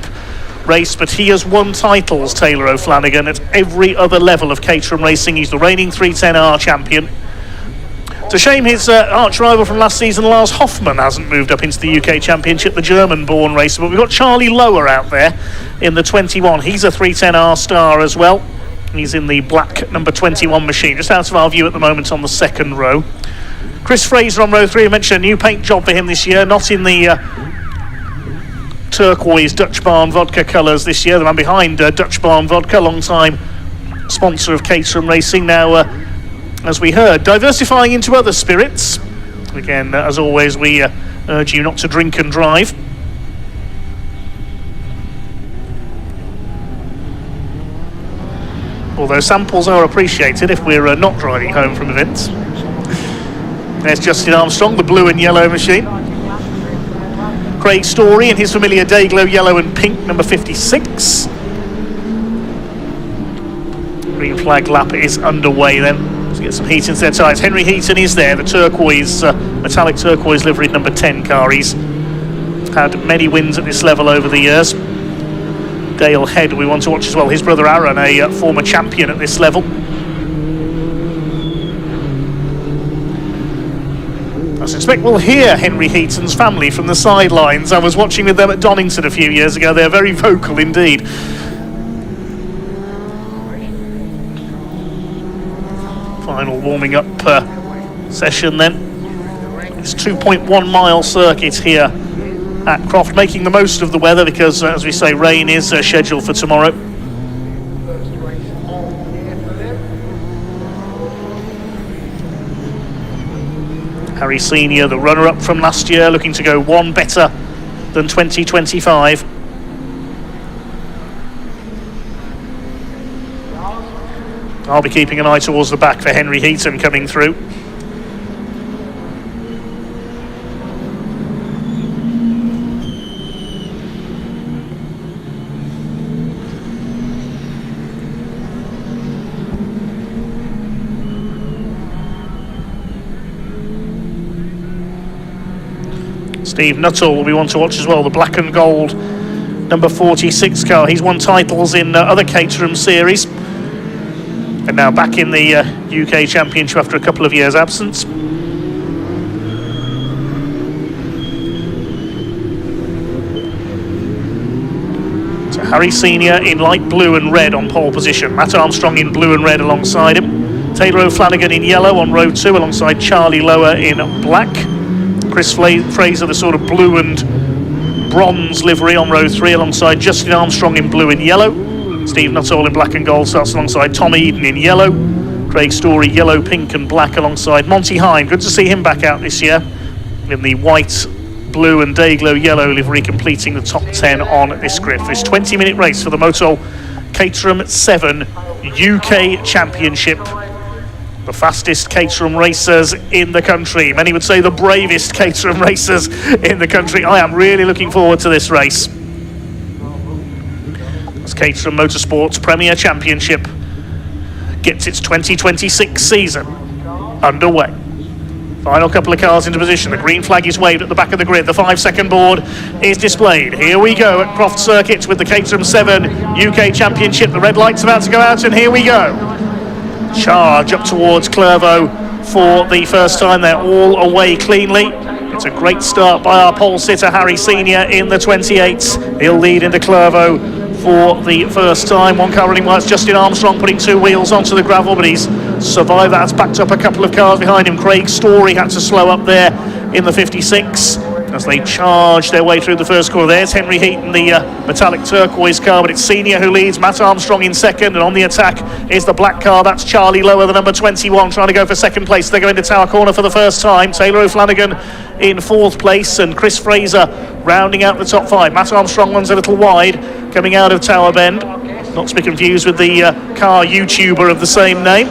race, but he has won titles, Taylor O'Flanagan, at every other level of Caterham racing. He's the reigning 310R champion. It's a shame his arch rival from last season, Lars Hoffmann, hasn't moved up into the UK Championship, the German-born racer. But we've got Charlie Lower out there in the 21. He's a 310R star as well. He's in the black number 21 machine, just out of our view at the moment on the second row. Chris Fraser on row 3. I mentioned a new paint job for him this year, not in the turquoise Dutch Barn Vodka colours this year. The man behind Dutch Barn Vodka, long-time sponsor of Caterham Racing, now as we heard, diversifying into other spirits. Again, as always, we urge you not to drink and drive. Although samples are appreciated if we're not driving home from events. There's Justin Armstrong, the blue and yellow machine. Craig Story in his familiar Dayglow yellow and pink, number 56. Green flag lap is underway then. To get some heat into their tyres. Henry Heaton is there, the turquoise, metallic turquoise liveried number 10 car. He's had many wins at this level over the years. Dale Head we want to watch as well. His brother Aaron, a former champion at this level. I suspect we'll hear Henry Heaton's family from the sidelines. I was watching with them at Donington a few years ago. They're very vocal indeed. Final warming up session then. It's 2.1 mile circuit here at Croft, making the most of the weather because, as we say, rain is scheduled for tomorrow. Harry Senior, the runner-up from last year, looking to go one better than 2025. I'll be keeping an eye towards the back for Henry Heaton coming through. Steve Nuttall we want to watch as well, the black and gold number 46 car. He's won titles in other Caterham series, and now back in the UK Championship after a couple of years' absence. So Harry Senior in light blue and red on pole position. Matt Armstrong in blue and red alongside him. Taylor O'Flanagan in yellow on row 2 alongside Charlie Lower in black. Chris Fraser, the sort of blue and bronze livery on row 3 alongside Justin Armstrong in blue and yellow. Steve Nuttall in black and gold starts alongside Tom Eden in yellow. Craig Story yellow, pink and black alongside Monty Hind. Good to see him back out this year in the white, blue and Dayglow yellow livery, completing the top 10 on this grid for this 20-minute race for the Motul Caterham 7 UK Championship. The fastest Caterham racers in the country. Many would say the bravest Caterham racers in the country. I am really looking forward to this race. As Caterham Motorsport's Premier Championship gets its 2026 season underway. Final couple of cars into position. The green flag is waved at the back of the grid. The 5-second board is displayed. Here we go at Croft Circuit with the Caterham 7 UK Championship. The red light's about to go out, and here we go. Charge up towards Clervaux for the first time. They're all away cleanly. It's a great start by our pole sitter Harry Senior in the 28s. He'll lead into Clervaux for the first time. One car running well, it's Justin Armstrong putting two wheels onto the gravel, but he's survived that. It's backed up a couple of cars behind him. Craig Story had to slow up there in the 56 as they charge their way through the first corner. There's Henry Heaton, the metallic turquoise car, but it's Senior who leads. Matt Armstrong in second, and on the attack is the black car. That's Charlie Lower, the number 21, trying to go for second place. They go into Tower Corner for the first time. Taylor O'Flanagan in fourth place, and Chris Fraser rounding out the top 5. Matt Armstrong runs a little wide coming out of Tower Bend, not to be confused with the car YouTuber of the same name.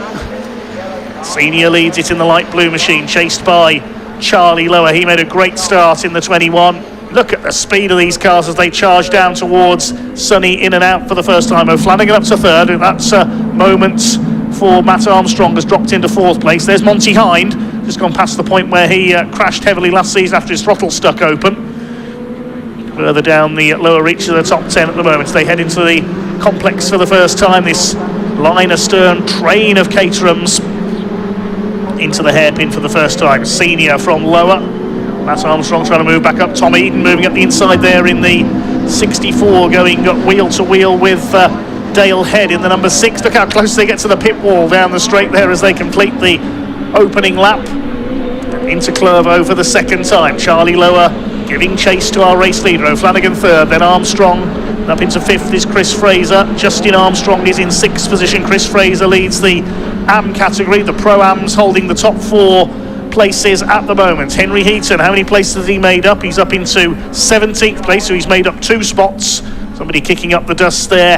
Senior leads it in the light blue machine, chased by Charlie Lower. He made a great start in the 21. Look at the speed of these cars as they charge down towards Sunny in and out for the first time. O'Flanagan up to third, and that's a moment for Matt Armstrong, has dropped into fourth place. There's Monty Hind, just gone past the point where he crashed heavily last season after his throttle stuck open. Further down the lower reach of the top 10 at the moment. They head into the complex for the first time. This line astern train of Caterhams into the hairpin for the first time. Senior from Lower. Matt Armstrong trying to move back up. Tom Eden moving up the inside there in the 64, going wheel to wheel with Dale Head in the number 6. Look how close they get to the pit wall down the straight there as they complete the opening lap. Into Clervaux for the second time. Charlie Lower giving chase to our race leader. O'Flanagan third, then Armstrong. And up into fifth is Chris Fraser. Justin Armstrong is in sixth position. Chris Fraser leads the AM category. The Pro-Ams holding the top 4 places at the moment. Henry Heaton, how many places has he made up? He's up into 17th place, so he's made up 2 spots. Somebody kicking up the dust there,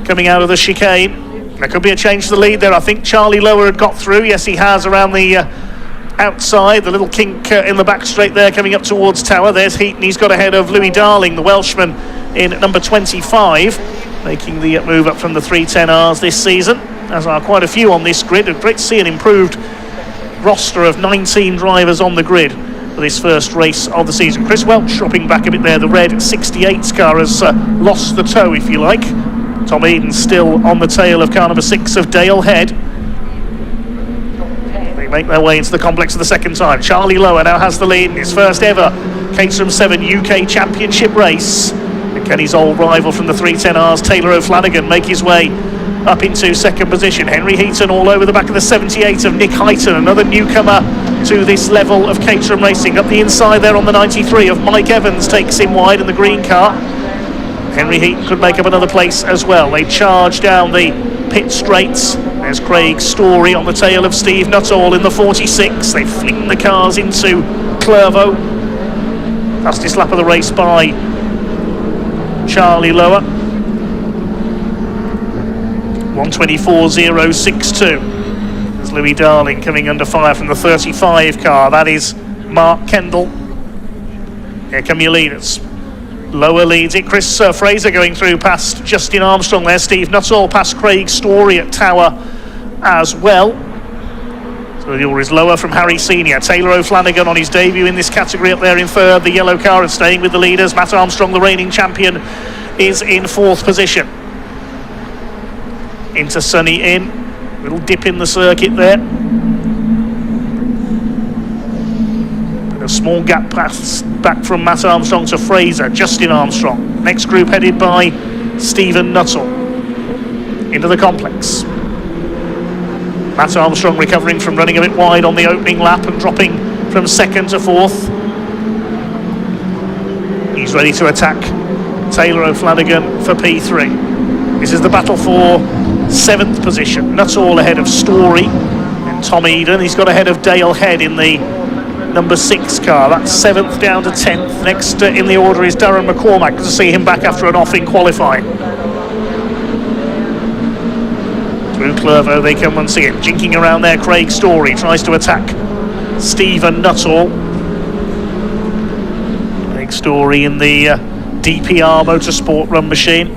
coming out of the chicane. There could be a change to the lead there. I think Charlie Lower had got through. Yes, he has, around the outside, the little kink in the back straight there, coming up towards Tower. There's Heaton. He's got ahead of Louis Darling, the Welshman, in number 25, making the move up from the 310Rs this season, as are quite a few on this grid. And great to see an improved roster of 19 drivers on the grid for this first race of the season. Chris Welch dropping back a bit there. The red 68's car has lost the tow, if you like. Tom Eden still on the tail of car number 6 of Dale Head. They make their way into the complex for the second time. Charlie Lower now has the lead in his first ever Caterham 7 UK Championship race. And can his old rival from the 310Rs, Taylor O'Flanagan, make his way up into second position? Henry Heaton all over the back of the 78 of Nick Heighton, another newcomer to this level of Caterham racing. Up the inside there on the 93 of Mike Evans takes him wide in the green car. Henry Heaton could make up another place as well. They charge down the pit straights. There's Craig Story on the tail of Steve Nuttall in the 46. They fling the cars into Clervaux. Fastest lap of the race by Charlie Lower. 1:24.062. There's Louis Darling coming under fire from the 35 car. That is Mark Kendall. Here come your leaders. Lower leads it. Chris Fraser going through past Justin Armstrong there. Steve Nuttall past Craig Story at Tower as well. So the order is Lower from Harry Senior. Taylor O'Flanagan on his debut in this category up there in third. The yellow car and staying with the leaders. Matt Armstrong, the reigning champion, is in fourth position. Into Sunny in. Little dip in the circuit there. A small gap pass back from Matt Armstrong to Fraser. Justin Armstrong. Next group headed by Stephen Nuttall. Into the complex. Matt Armstrong recovering from running a bit wide on the opening lap and dropping from second to fourth. He's ready to attack Taylor O'Flanagan for P3. This is the battle for 7th position. Nuttall ahead of Story and Tom Eden. He's got ahead of Dale Head in the number 6 car. That's 7th down to 10th. Next in the order is Darren McCormack. Good to see him back after an off in qualifying. Through Clervo they come once again. Jinking around there, Craig Story tries to attack Stephen Nuttall. Craig Story in the DPR Motorsport run machine.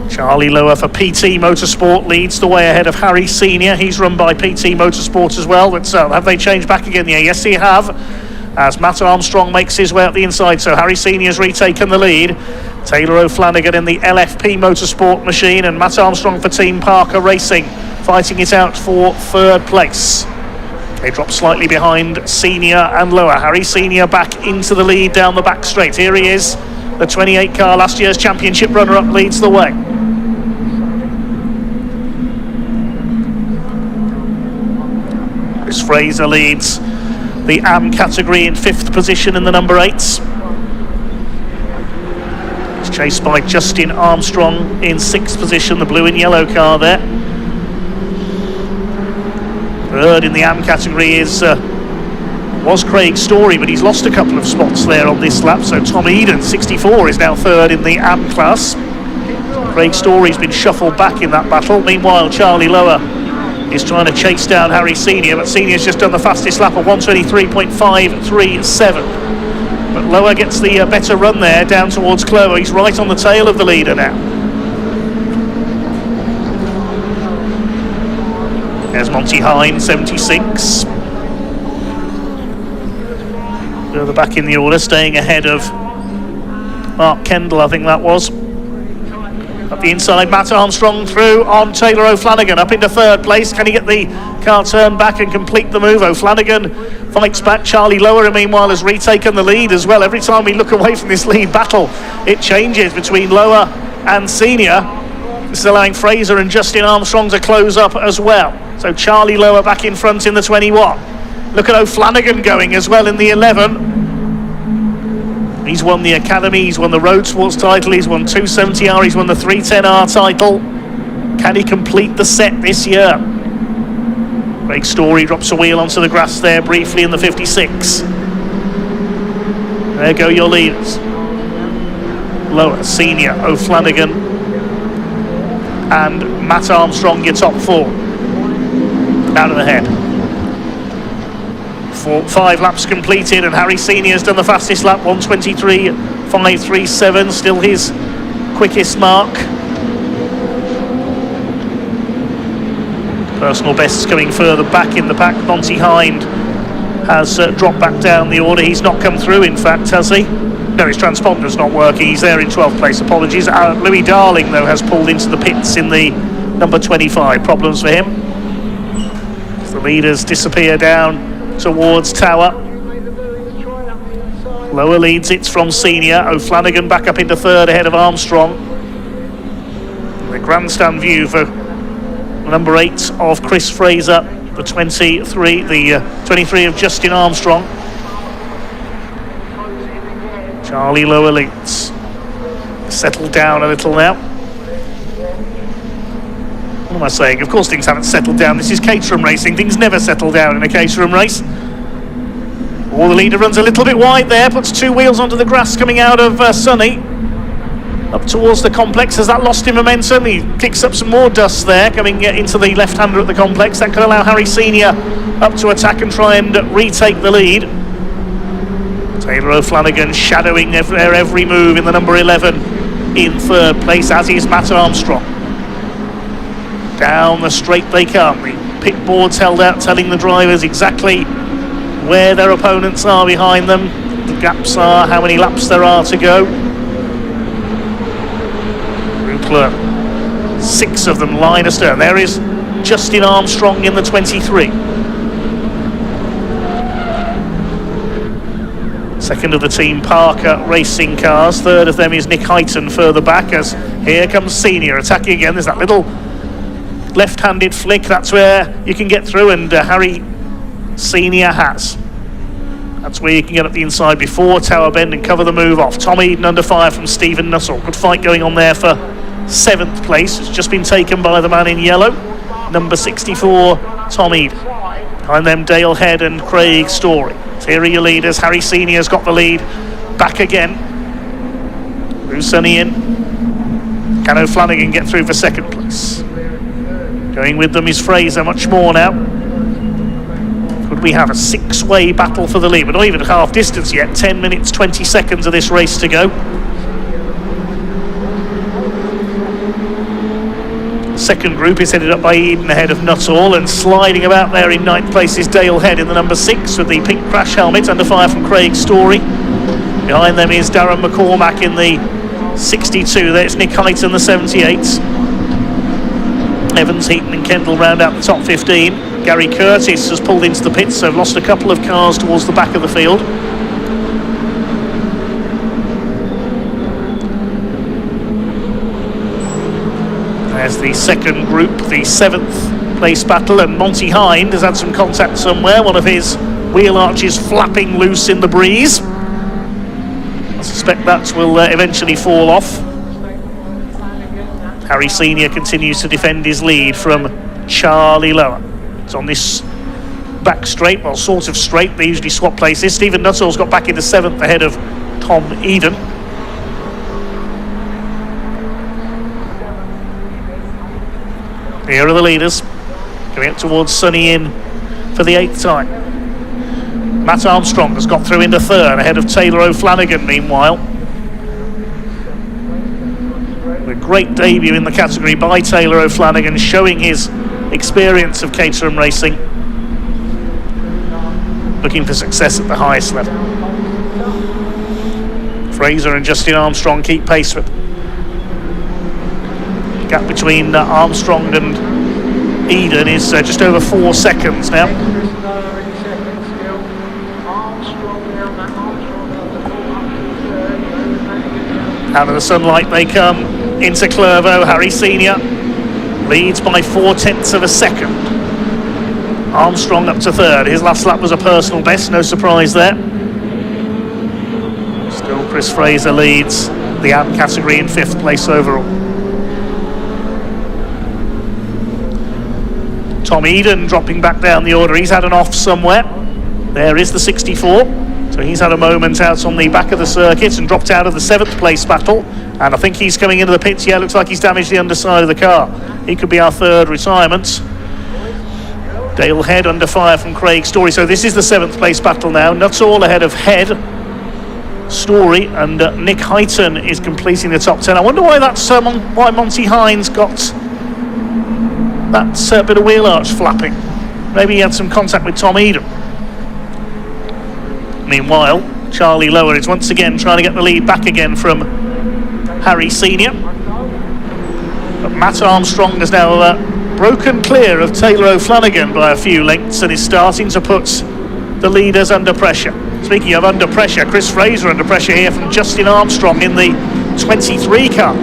Charlie Lower for PT Motorsport leads the way ahead of Harry Senior. He's run by PT Motorsport as well. But have they changed back again? Yeah, yes, they have. As Matt Armstrong makes his way up the inside. So Harry Senior's retaken the lead. Taylor O'Flanagan in the LFP Motorsport machine, and Matt Armstrong for Team Parker Racing, fighting it out for 3rd place. They drop slightly behind Senior and Lower. Harry Senior back into the lead down the back straight. Here he is. The 28 car, last year's championship runner-up, leads the way. Chris Fraser leads the AM category in 5th position in the number 8s. He's chased by Justin Armstrong in 6th position, the blue and yellow car there. 3rd in the AM category was Craig Story, but he's lost a couple of spots there on this lap. So Tom Eden, 64, is now 3rd in the AM class. Craig Story's been shuffled back in that battle. Meanwhile, Charlie Lower is trying to chase down Harry Senior, but Senior's just done the fastest lap of 1:23.537. But Lower gets the better run there down towards Clervo. He's right on the tail of the leader now. There's Monty Hine, 76. Further back in the order, staying ahead of Mark Kendall, I think that was. Up the inside, Matt Armstrong through on Taylor O'Flanagan, up into 3rd place. Can he get the car turned back and complete the move? O'Flanagan fights back. Charlie Lower, meanwhile, has retaken the lead as well. Every time we look away from this lead battle, it changes between Lower and Senior. This is allowing Fraser and Justin Armstrong to close up as well. So Charlie Lower back in front in the 21. Look at O'Flanagan going as well in the 11. He's won the Academy, he's won the Road Sports title, he's won 270R, he's won the 310R title. Can he complete the set this year? Craig Story drops a wheel onto the grass there briefly in the 56. There go your leaders. Lower, Senior, O'Flanagan and Matt Armstrong, your top 4. Out of the head. 5 laps completed, and Harry Senior's done the fastest lap, 1:23.537, still his quickest mark. Personal bests coming further back in the pack. Monty Hind has dropped back down the order. He's not come through, in fact, has he? No, his transponder's not working. He's there in 12th place. Apologies. Louis Darling, though, has pulled into the pits in the number 25. Problems for him. The leaders disappear down towards Tower. Lower leads it from Senior. O'Flanagan back up into 3rd ahead of Armstrong. The grandstand view for number 8 of Chris Fraser, the 23 of Justin Armstrong. Charlie Lower leads. Settled down a little now. What am I saying? Of course things haven't settled down. This is Caterham racing. Things never settle down in a Caterham race. The leader runs a little bit wide there, puts 2 wheels onto the grass coming out of Sunny. Up towards the complex. Has that lost him momentum? He kicks up some more dust there, coming into the left-hander at the complex. That could allow Harry Senior up to attack and try and retake the lead. Taylor O'Flanagan shadowing their every move in the number 11 in 3rd place, as is Matt Armstrong. Down the straight they come. The pit boards held out, telling the drivers exactly where their opponents are behind them. The gaps are how many laps there are to go. 6 of them line astern. There is Justin Armstrong in the 23. Second of the Team Parker racing cars. 3rd of them is Nick Heighton further back, as here comes Senior attacking again. There's that little left-handed flick. That's where you can get through, and Harry Senior has. That's where you can get up the inside before Tower Bend and cover the move off. Tom Eden under fire from Stephen Nuttall. Good fight going on there for 7th place. It's just been taken by the man in yellow, number 64, Tom Eden. Behind them, Dale Head and Craig Story. So here are your leaders. Harry Senior's got the lead. Back again. Bruce Sunny in. Can O'Flanagan get through for 2nd place? Going with them is Fraser, much more now. Could we have a 6-way battle for the lead? We're not even at half distance yet. 10 minutes, 20 seconds of this race to go. Second group is headed up by Eden ahead of Nuttall, and sliding about there in 9th place is Dale Head in the number 6 with the pink crash helmet, under fire from Craig Story. Behind them is Darren McCormack in the 62. There's Nick Heighton, the 78. Evans, Heaton and Kendall round out the top 15. Gary Curtis has pulled into the pits, so lost a couple of cars towards the back of the field. There's the second group, the 7th place battle, and Monty Hind has had some contact somewhere. One of his wheel arches flapping loose in the breeze. I suspect that will eventually fall off. Harry Senior continues to defend his lead from Charlie Lower. It's on this back straight, well, sort of straight. They usually swap places. Stephen Nuttall's got back into 7th ahead of Tom Eden. Here are the leaders going up towards Sunny Inn for the 8th time. Matt Armstrong has got through into 3rd ahead of Taylor O'Flanagan meanwhile. A great debut in the category by Taylor O'Flanagan, showing his experience of Caterham racing, looking for success at the highest level. Fraser and Justin Armstrong keep pace with them. The gap between Armstrong and Eden is just over 4 seconds now. Out of the sunlight they come into Clervaux. Harry Senior leads by 0.4 of a second. Armstrong up to 3rd. His last lap was a personal best, no surprise there. Still Chris Fraser leads the AM category in 5th place overall. Tom Eden dropping back down the order. He's had an off somewhere. There is the 64. So he's had a moment out on the back of the circuit and dropped out of the 7th place battle. And I think he's coming into the pits. Yeah, looks like he's damaged the underside of the car. He could be our 3rd retirement. Dale Head under fire from Craig Story. So this is the 7th place battle now. Nuttall ahead of Head, Story, and Nick Heighton is completing the top 10. I wonder why that's why Monty Hind's got that bit of wheel arch flapping. Maybe he had some contact with Tom Eden. Meanwhile, Charlie Lower is once again trying to get the lead back again from Harry Senior. But Matt Armstrong has now broken clear of Taylor O'Flanagan by a few lengths and is starting to put the leaders under pressure. Speaking of under pressure, Chris Fraser under pressure here from Justin Armstrong in the 23 car.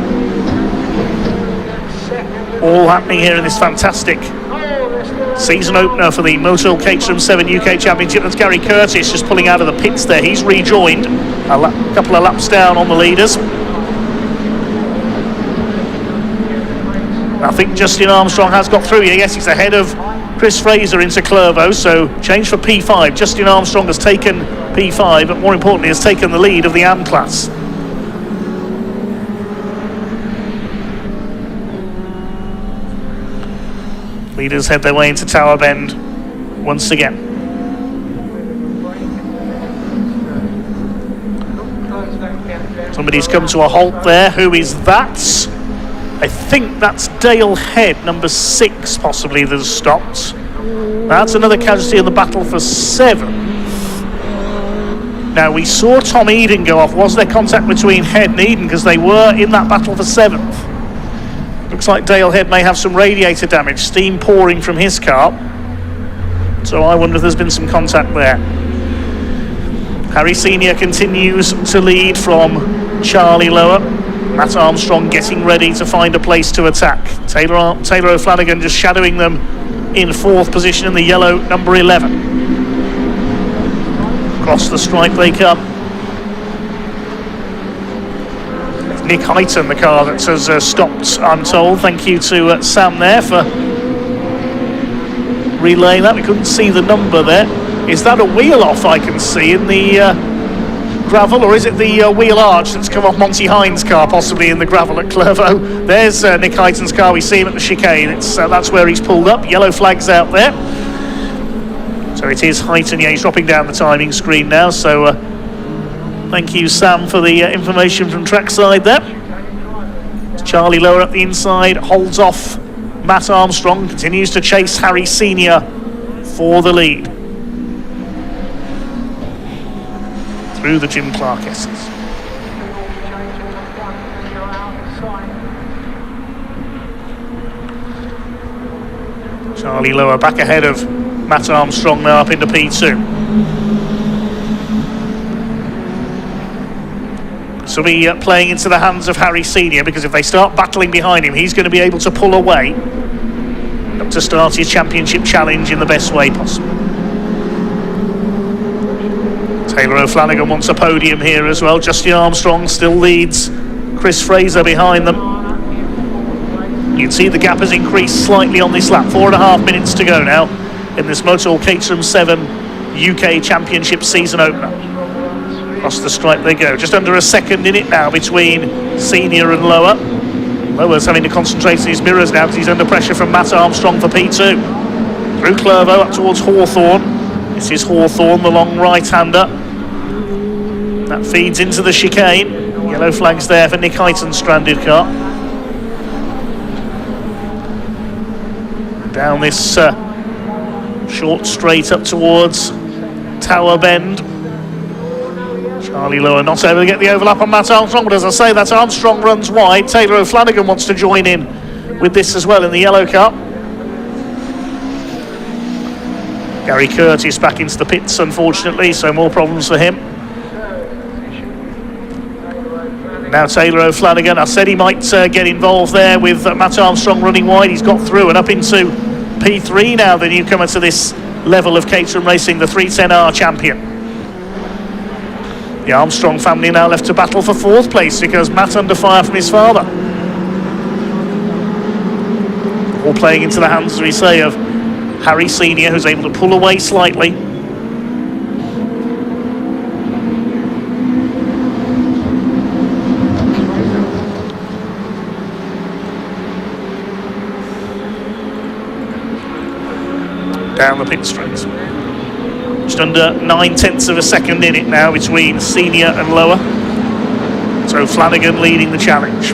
All happening here in this fantastic season opener for the Motul Caterham 7 UK Championship. That's Gary Curtis just pulling out of the pits there. He's rejoined a couple of laps down on the leaders. I think Justin Armstrong has got through here. Yes, he's ahead of Chris Fraser into Clervaux, so change for P5. Justin Armstrong has taken P5, but more importantly has taken the lead of the AM class. Leaders head their way into Tower Bend once again. Somebody's come to a halt there. Who is that? I think that's Dale Head, number 6 possibly, that has stopped. That's another casualty in the battle for 7th. Now we saw Tom Eden go off. Was there contact between Head and Eden? Because they were in that battle for 7th. Looks like Dale Head may have some radiator damage, steam pouring from his car. So I wonder if there's been some contact there. Harry Senior continues to lead from Charlie Lower. Matt Armstrong getting ready to find a place to attack. Taylor O'Flanagan just shadowing them in 4th position in the yellow number 11. Across the stripe they come. It's Nick Heighton, the car that has stopped, I'm told. Thank you to Sam there for relaying that. We couldn't see the number there. Is that a wheel off I can see in the gravel, or is it the wheel arch that's come off Monty Hines' car, possibly in the gravel at Clervaux? There's Nick Heighton's car. We see him at the chicane. That's where he's pulled up. Yellow flags out there. So it is Heighton. Yeah, he's dropping down the timing screen now. So thank you, Sam, for the information from trackside there. Charlie Lower up the inside, holds off Matt Armstrong, continues to chase Harry Senior for the lead. Through the Jim Clark S's. Charlie Lower back ahead of Matt Armstrong now up into P2. So be playing into the hands of Harry Senior, because if they start battling behind him, he's going to be able to pull away up to start his championship challenge in the best way possible. Taylor O'Flanagan wants a podium here as well. Justin Armstrong still leads Chris Fraser behind them. You can see the gap has increased slightly on this lap. 4.5 minutes to go now in this Motul Caterham 7 UK Championship season opener. Across the stripe they go. Just under a second in it now between Senior and Lower. Lower's having to concentrate on his mirrors now because he's under pressure from Matt Armstrong for P2. Through Clervaux up towards Hawthorne. This is Hawthorne, the long right-hander. That feeds into the chicane. Yellow flags there for Nick Heighton's stranded car. Down this short straight up towards Tower Bend. Charlie Lower not able to get the overlap on Matt Armstrong, but as I say, that Armstrong runs wide. Taylor O'Flanagan wants to join in with this as well in the yellow car. Gary Curtis back into the pits, unfortunately, so more problems for him. Now Taylor O'Flanagan, I said he might get involved there with Matt Armstrong running wide. He's got through and up into P3 now, the newcomer to this level of Caterham racing, the 310R champion. The Armstrong family now left to battle for 4th place because Matt under fire from his father. All playing into the hands, as we say, of Harry Senior, who's able to pull away slightly. Down the pit straight. Just under 9/10 of a second in it now between Senior and Lower. So Flanagan leading the challenge.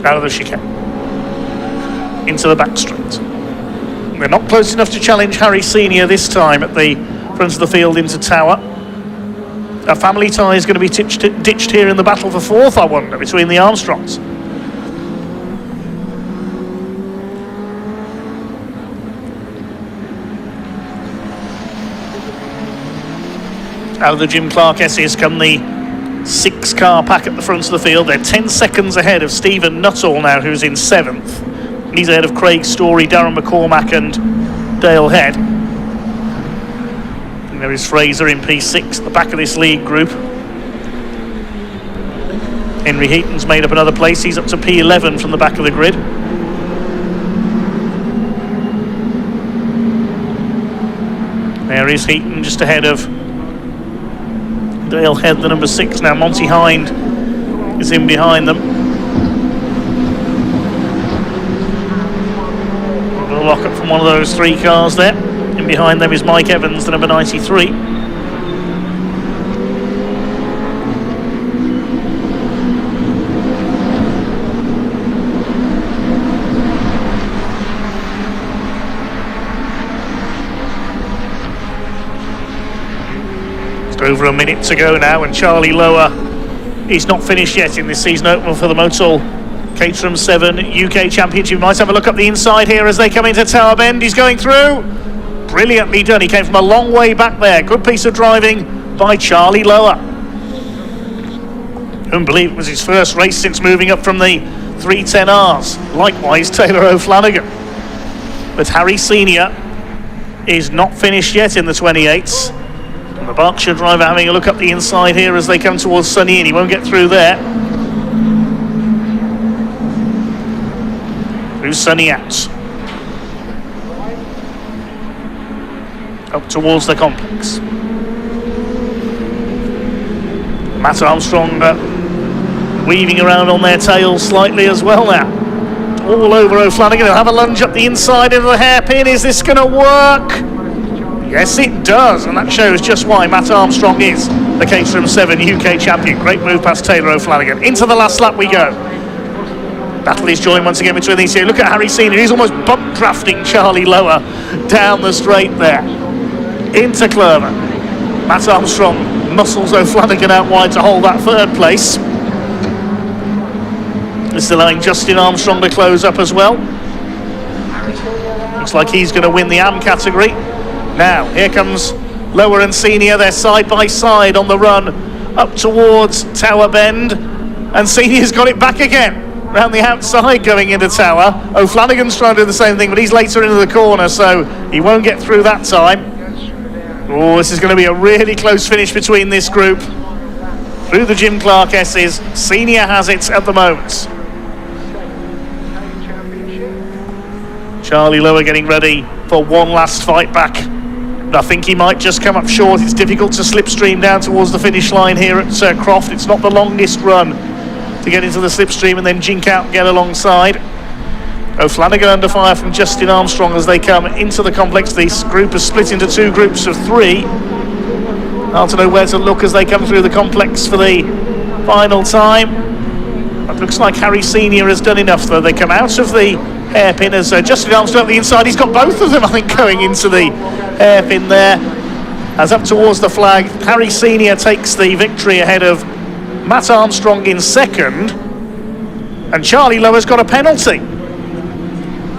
Out of the chicane into the back straight. They're not close enough to challenge Harry Senior this time at the front of the field into Tower. A family tie is going to be ditched here in the battle for 4th, I wonder, between the Armstrongs. Out of the Jim Clark S's come the 6-car pack at the front of the field. They're 10 seconds ahead of Stephen Nuttall now, who's in 7th. He's ahead of Craig Story, Darren McCormack and Dale Head. And there is Fraser in P6 at the back of this league group. Henry Heaton's made up another place. He's up to P11 from the back of the grid. There is Heaton just ahead of Dale Head, the number 6 now. Monty Hind is in behind them. A lock up from one of those 3 cars there. In behind them is Mike Evans, the number 93. Over a minute to go now, and Charlie Lower is not finished yet in this season opener for the Motul Caterham 7 UK Championship. Might have a look up the inside here as they come into Tower Bend. He's going through. Brilliantly done. He came from a long way back there. Good piece of driving by Charlie Lower. Couldn't believe it was his first race since moving up from the 310Rs. Likewise, Taylor O'Flanagan. But Harry Senior is not finished yet in the 28s. And the Berkshire driver having a look up the inside here as they come towards Sunny Inn. He won't get through there. Through Sunny out. Up towards the complex. Matt Armstrong weaving around on their tails slightly as well now. All over O'Flanagan. He'll have a lunge up the inside into the hairpin. Is this going to work? Yes, it does. And that shows just why Matt Armstrong is the Caterham 7 UK champion. Great move past Taylor O'Flanagan. Into the last lap we go. Battle is joined once again between these two. Look at Harry Senior. He's almost bump drafting Charlie Lower down the straight there. Into Clover. Matt Armstrong muscles O'Flanagan out wide to hold that third place. It's allowing Justin Armstrong to close up as well. Looks like he's going to win the AM category. Now, here comes Lower and Senior. They're side by side on the run up towards Tower Bend. And Senior's got it back again. Round the outside going into Tower. O'Flanagan's trying to do the same thing, but he's later into the corner, so he won't get through that time. Oh, this is going to be a really close finish between this group. Through the Jim Clark S's. Senior has it at the moment. Charlie Lower getting ready for one last fight back. I think he might just come up short. It's difficult to slipstream down towards the finish line here at Croft. It's not the longest run to get into the slipstream and then jink out and get alongside. O'Flanagan under fire from Justin Armstrong as they come into the complex. This group is split into two groups of three. Hard to know where to look as they come through the complex for the final time. It looks like Harry Senior has done enough though. They come out of the hairpin as Justin Armstrong at the inside. He's got both of them, I think, going into the hairpin there. As up towards the flag, Harry Senior takes the victory ahead of Matt Armstrong in second. And Charlie Lower's got a penalty.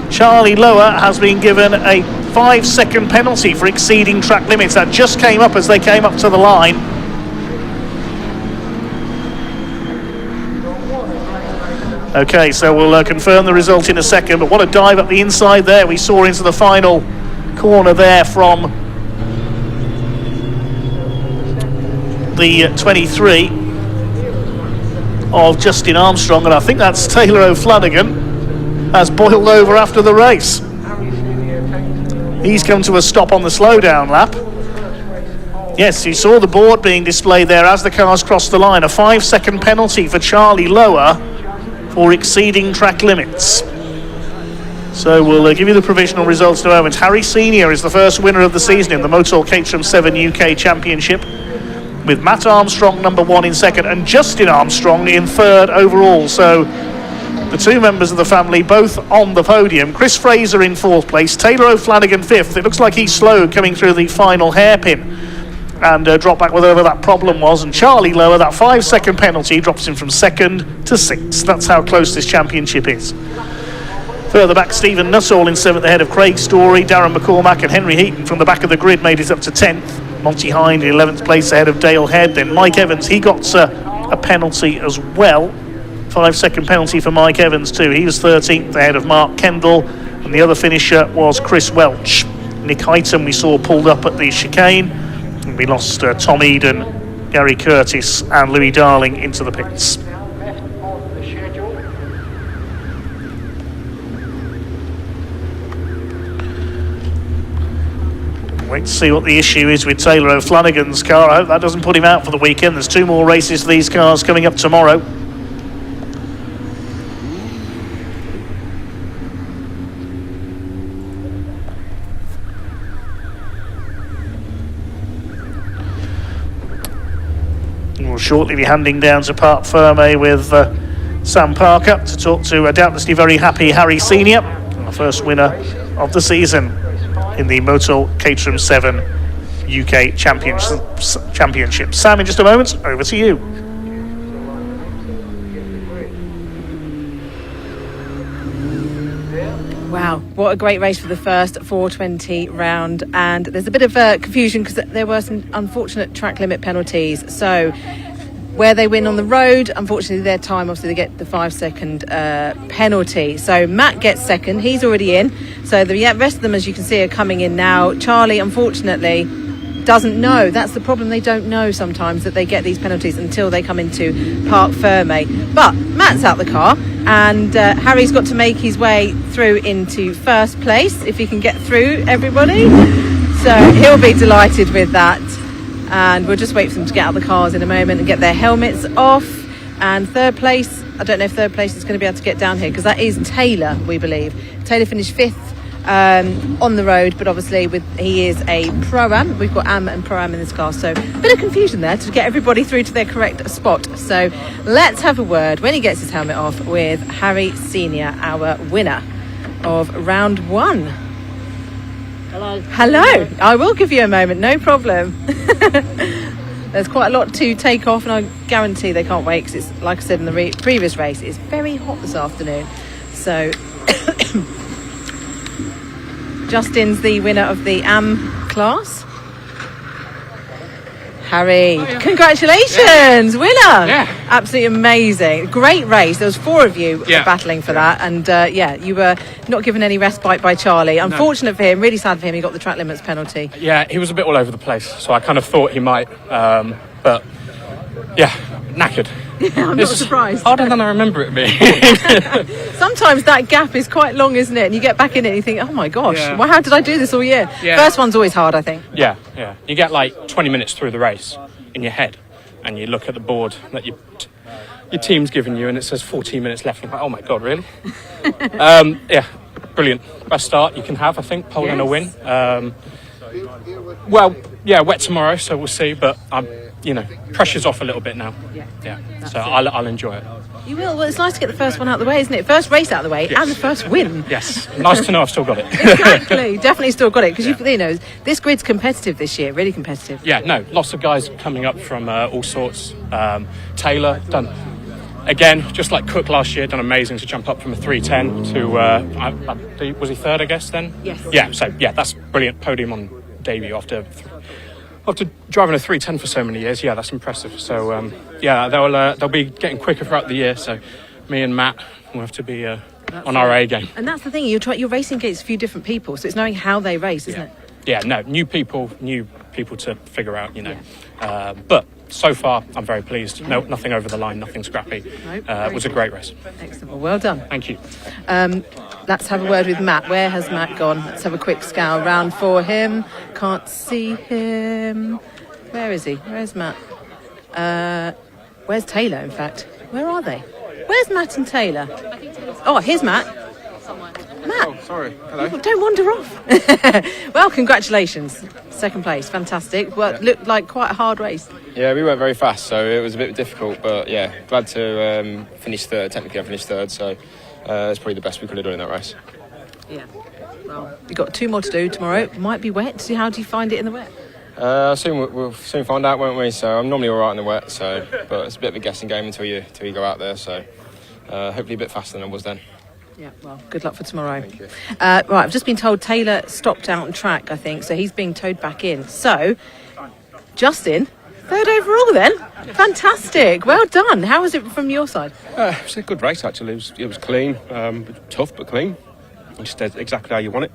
Charlie Lower has been given a 5-second penalty for exceeding track limits. That just came up as they came up to the line. Okay, so we'll confirm the result in a second, but what a dive up the inside there. We saw into the final corner there from the 23 of Justin Armstrong, and I think that's Taylor O'Flanagan has boiled over after the race. He's come to a stop on the slowdown lap. Yes, you saw the board being displayed there as the cars crossed the line. A 5-second penalty for Charlie Lower for exceeding track limits. So we'll give you the provisional results in a moment. Harry Senior is the first winner of the season in the Motul Caterham 7 UK Championship, with Matt Armstrong number 1 in second and Justin Armstrong in third overall. So the two members of the family both on the podium. Chris Fraser in fourth place, Taylor O'Flanagan fifth. It looks like he's slowed coming through the final hairpin and dropped back whatever that problem was. And Charlie Lower, that 5-second penalty drops him from second to sixth. That's how close this championship is. Further back, Stephen Nuttall in seventh ahead of Craig Story, Darren McCormack and Henry Heaton from the back of the grid made it up to 10th. Monty Hind in 11th place ahead of Dale Head. Then Mike Evans, he got a penalty as well. 5-second penalty for Mike Evans too. He was 13th ahead of Mark Kendall, and the other finisher was Chris Welch. Nick Highton we saw pulled up at the chicane, and we lost Tom Eden, Gary Curtis and Louis Darling into the pits. Wait to see what the issue is with Taylor O'Flanagan's car. I hope that doesn't put him out for the weekend. There's 2 more races for these cars coming up tomorrow. We'll shortly be handing down to Parc Ferme with Sam Parker to talk to a doubtlessly very happy Harry Senior, our first winner of the season in the Motul Caterham 7 UK Championship. Sam, in just a moment, over to you. Wow, what a great race for the first 420 round. And there's a bit of confusion because there were some unfortunate track limit penalties. So where they win on the road, unfortunately their time, obviously they get the 5-second penalty. So Matt gets second, he's already in. So the rest of them, as you can see, are coming in now. Charlie, unfortunately, doesn't know. That's the problem. They don't know sometimes that they get these penalties until they come into Parc Ferme. But Matt's out the car, and Harry's got to make his way through into first place, if he can get through everybody. So he'll be delighted with that. And we'll just wait for them to get out of the cars in a moment and get their helmets off. And third place, I don't know if third place is going to be able to get down here, because that is Taylor, we believe. Taylor finished 5th on the road, but obviously he is a Pro-Am. We've got Am and Pro-Am in this class, so a bit of confusion there to get everybody through to their correct spot. So let's have a word, when he gets his helmet off, with Harry Senior, our winner of round 1. Hello. I will give you a moment, no problem. There's quite a lot to take off, and I guarantee they can't wait, because it's, like I said in the previous race, it's very hot this afternoon. So Justin's the winner of the Am class. Harry, congratulations, winner! Yeah, absolutely amazing, great race. There was 4 of you battling for that, and you were not given any respite by Charlie. Unfortunate for him, really sad for him. He got the track limits penalty. Yeah, he was a bit all over the place, so I kind of thought he might, but yeah, knackered. Yeah, I'm not surprised. Harder than I remember it being. Sometimes that gap is quite long, isn't it? And you get back in it and you think, oh my gosh, well, how did I do this all year? Yeah. First one's always hard, I think. Yeah. You get like 20 minutes through the race in your head, and you look at the board that your team's given you, and it says 14 minutes left. And you're like, oh my God, really? Yeah, brilliant. Best start you can have, I think, pole and a win. Wet tomorrow, so we'll see, but pressure's off a little bit now. Yeah. So I'll enjoy it. You will. Well, it's nice to get the first one out of the way, isn't it? First race out of the way, and the first win. Yes. Nice to know I've still got it. Exactly. Definitely still got it, because you know this grid's competitive this year, really competitive. Yeah. No, lots of guys coming up from all sorts. Taylor done again, just like Cook last year, done amazing to jump up from a 310 to was he third, I guess then? Yes. Yeah. So that's brilliant podium on debut after driving a 310 for so many years. Yeah, that's impressive. So they'll be getting quicker throughout the year. So me and Matt will have to be on our A game. And that's the thing, you're racing against a few different people, so it's knowing how they race, isn't it? Yeah, no, new people to figure out, but so far I'm very pleased. No, nothing over the line, nothing scrappy. It was a great race. Excellent. Well done. Thank you. Let's have a word with Matt. Where has Matt gone? Let's have a quick scour round for him. Can't see him. Where is he? Where's Matt? Where's Taylor, in fact? Where are they? Where's Matt and Taylor? Oh, here's Matt. Matt. Oh, sorry. Hello. Don't wander off. Well, congratulations. Second place. Fantastic. Well, looked like quite a hard race. Yeah, we weren't very fast, so it was a bit difficult, but yeah, glad to finish third. Technically I finished third, so it's probably the best we could have done in that race. Yeah. Well, we've got 2 more to do tomorrow. It might be wet. How do you find it in the wet? We'll soon find out, won't we? So I'm normally all right in the wet, but it's a bit of a guessing game until you go out there. So hopefully a bit faster than I was then. Yeah, well, good luck for tomorrow. Thank you. Right, I've just been told Taylor stopped out on track, I think, so he's being towed back in. So, Justin, third overall then. Fantastic. Well done. How was it from your side? It was a good race, actually. It was clean, tough but clean. Just exactly how you want it.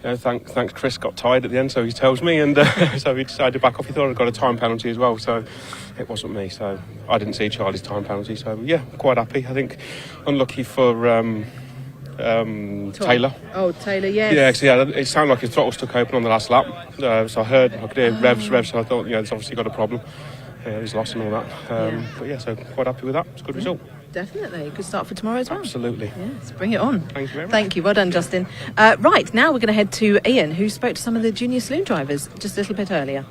Thanks, Chris got tired at the end, so he tells me, and so he decided to back off. He thought I'd got a time penalty as well, so it wasn't me. So I didn't see Charlie's time penalty, so yeah, quite happy. I think unlucky for Taylor. Oh, Taylor, yes. Yeah, because it sounded like his throttle stuck open on the last lap, so I could hear revs, so I thought, he's obviously got a problem. He's lost and all that. But yeah, so quite happy with that. It's a good result. Definitely. Good start for tomorrow as well. Absolutely. Yes, bring it on. Thank you very much. Thank you. Well done, Justin. Right, now we're going to head to Ian, who spoke to some of the junior saloon drivers just a little bit earlier.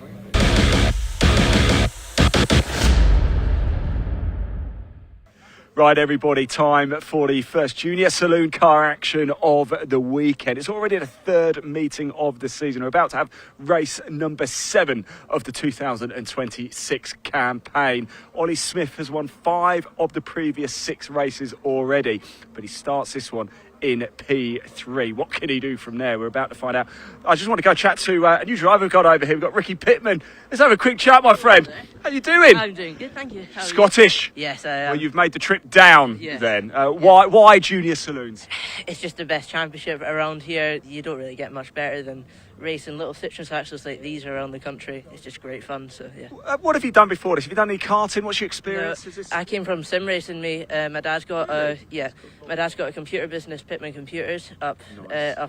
Right, everybody, time for the first junior saloon car action of the weekend. It's already the 3rd meeting of the season. We're about to have race number 7 of the 2026 campaign. Ollie Smith has won 5 of the previous 6 races already, but he starts this one in P3. What can he do from there? We're about to find out. I just want to go chat to a new driver we've got over here. We've got Ricky Pittman. Let's have a quick chat, my friend. How you doing? I'm doing good, thank you. How are you? Scottish? Yes, I am. Well, you've made the trip down then. Why junior saloons? It's just the best championship around here. You don't really get much better than racing little citrus axles like these around the country. It's just great fun, so yeah. What have you done before this? Have you done any karting? What's your experience? No, I came from sim racing. My dad's got a computer business, Pittman Computers, up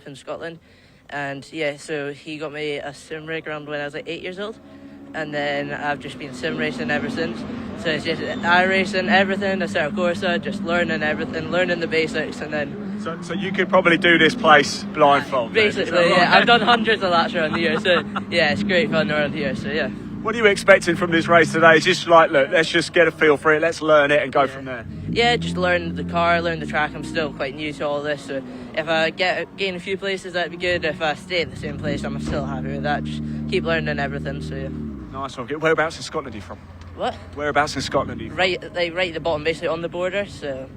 in Scotland, and so he got me a sim rig around when I was like 8 years old, and then I've just been sim racing ever since. So it's just iRacing, everything, Assetto Corsa, just learning everything, learning the basics, and then. So you could probably do this place blindfold. Basically, yeah. I've done hundreds of laps around here, so yeah, it's great fun around here. So yeah. What are you expecting from this race today? It's just like, look, let's just get a feel for it, let's learn it and go from there. Yeah, just learn the car, learn the track. I'm still quite new to all this, so if I gain a few places, that'd be good. If I stay at the same place, I'm still happy with that. Just keep learning everything. So yeah. Nice one. Whereabouts in Scotland are you from? What? Whereabouts in Scotland are you from? Right at the bottom, basically on the border. So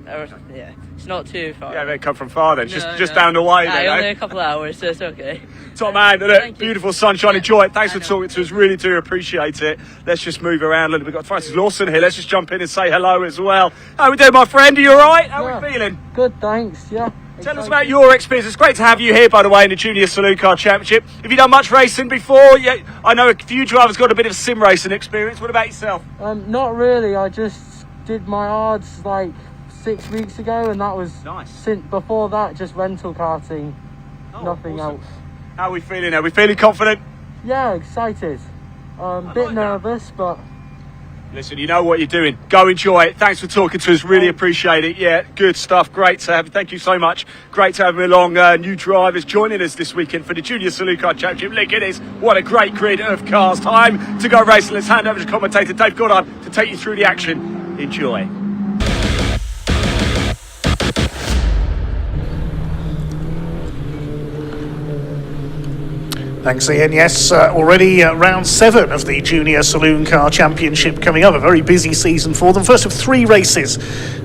yeah, it's not too far. Yeah, they come from far then. Just down the way. Then, only a couple of hours, so it's okay. Top man, look, beautiful sunshine. Enjoy it. Thanks for talking to us. Really do appreciate it. Let's just move around a little bit. We've got Francis Lawson here. Let's just jump in and say hello as well. How we doing, my friend? Are you all right? How are we feeling? Good, thanks. Yeah. Tell us about your experience. It's great to have you here, by the way, in the Junior Saloon Car Championship. Have you done much racing before? Yeah, I know a few drivers got a bit of sim racing experience. What about yourself? Not really. I just did my hards like 6 weeks ago, and that was nice. Since before that, just rental karting, nothing awesome. else. How are we feeling? Are we feeling confident? Yeah, excited. A bit nervous, but. Listen, you know what you're doing. Go enjoy it. Thanks for talking to us. Really appreciate it. Yeah, good stuff. Great to have you. Thank you so much. Great to have you along. New drivers joining us this weekend for the Junior Saloon Car Championship. Look at this. What a great grid of cars. Time to go racing. Let's hand over to commentator Dave Goddard to take you through the action. Enjoy. Thanks, Ian. Yes, already round 7 of the Junior Saloon Car Championship coming up. A very busy season for them. First of 3 races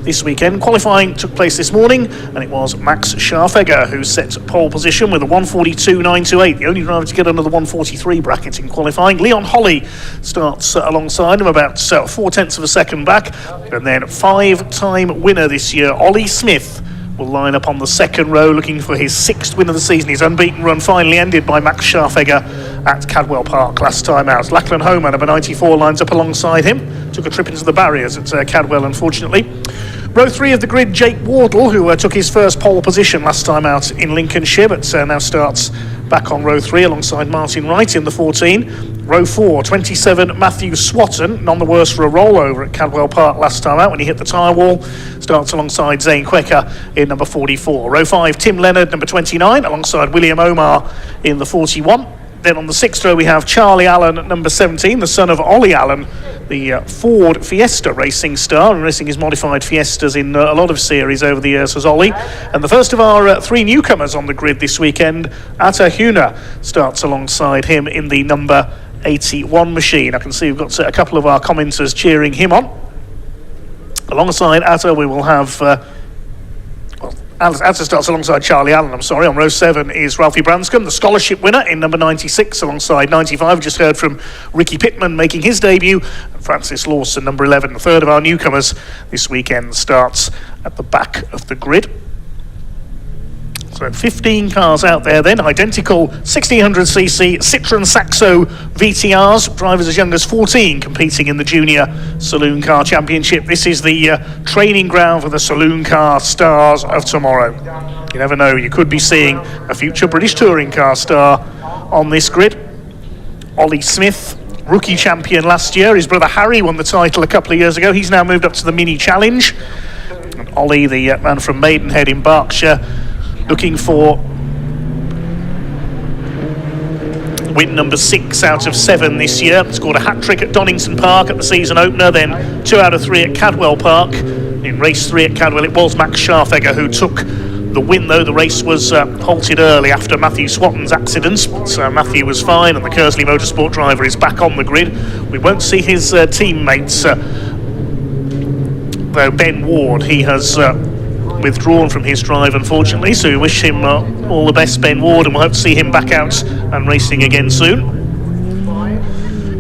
this weekend. Qualifying took place this morning, and it was Max Scharfegger who set pole position with a 142.928, the only driver to get under the 143 bracket in qualifying. Leon Holley starts alongside him, about 4/10 of a second back. And then 5-time winner this year, Ollie Smith, will line up on the second row looking for his 6th win of the season. His unbeaten run finally ended by Max Scharfegger at Cadwell Park last time out. Lachlan Homer, number 94, lines up alongside him. Took a trip into the barriers at Cadwell, unfortunately. Row 3 of the grid, Jake Wardle, who took his first pole position last time out in Lincolnshire, but now starts back on row 3 alongside Martin Wright in the 14. Row 4, 27, Matthew Swatton, none the worse for a rollover at Cadwell Park last time out when he hit the tyre wall. Starts alongside Zane Quecker in number 44. Row 5, Tim Leonard, number 29, alongside William Omar in the 41. Then on the 6th row we have Charlie Allen at number 17, the son of Ollie Allen, the Ford Fiesta racing star, and racing his modified Fiestas in a lot of series over the years as Ollie. And the first of our 3 newcomers on the grid this weekend, Atta Huna, starts alongside him in the number 81 machine. I can see we've got a couple of our commenters cheering him on. Alongside Atta we will have Atta starts alongside Charlie Allen, on row 7 is Ralphie Branscombe, the scholarship winner in number 96 alongside 95. We just heard from Ricky Pittman making his debut, and Francis Lawson, number 11, the third of our newcomers this weekend, starts at the back of the grid. So 15 cars out there then, identical 1600cc Citroen Saxo VTRs, drivers as young as 14 competing in the Junior Saloon Car Championship. This is the training ground for the saloon car stars of tomorrow. You never know, you could be seeing a future British touring car star on this grid. Ollie Smith, rookie champion last year. His brother Harry won the title a couple of years ago. He's now moved up to the Mini Challenge. And Ollie, the man from Maidenhead in Berkshire, looking for win number 6 out of 7 this year. Scored a hat-trick at Donington Park at the season opener, then 2 out of 3 at Cadwell Park. In race 3 at Cadwell, it was Max Scharfegger who took the win, though. The race was halted early after Matthew Swatton's accident. So Matthew was fine, and the Kersley Motorsport driver is back on the grid. We won't see his teammates, though Ben Ward, he has withdrawn from his drive, unfortunately, so we wish him all the best, Ben Ward, and we'll hope to see him back out and racing again soon.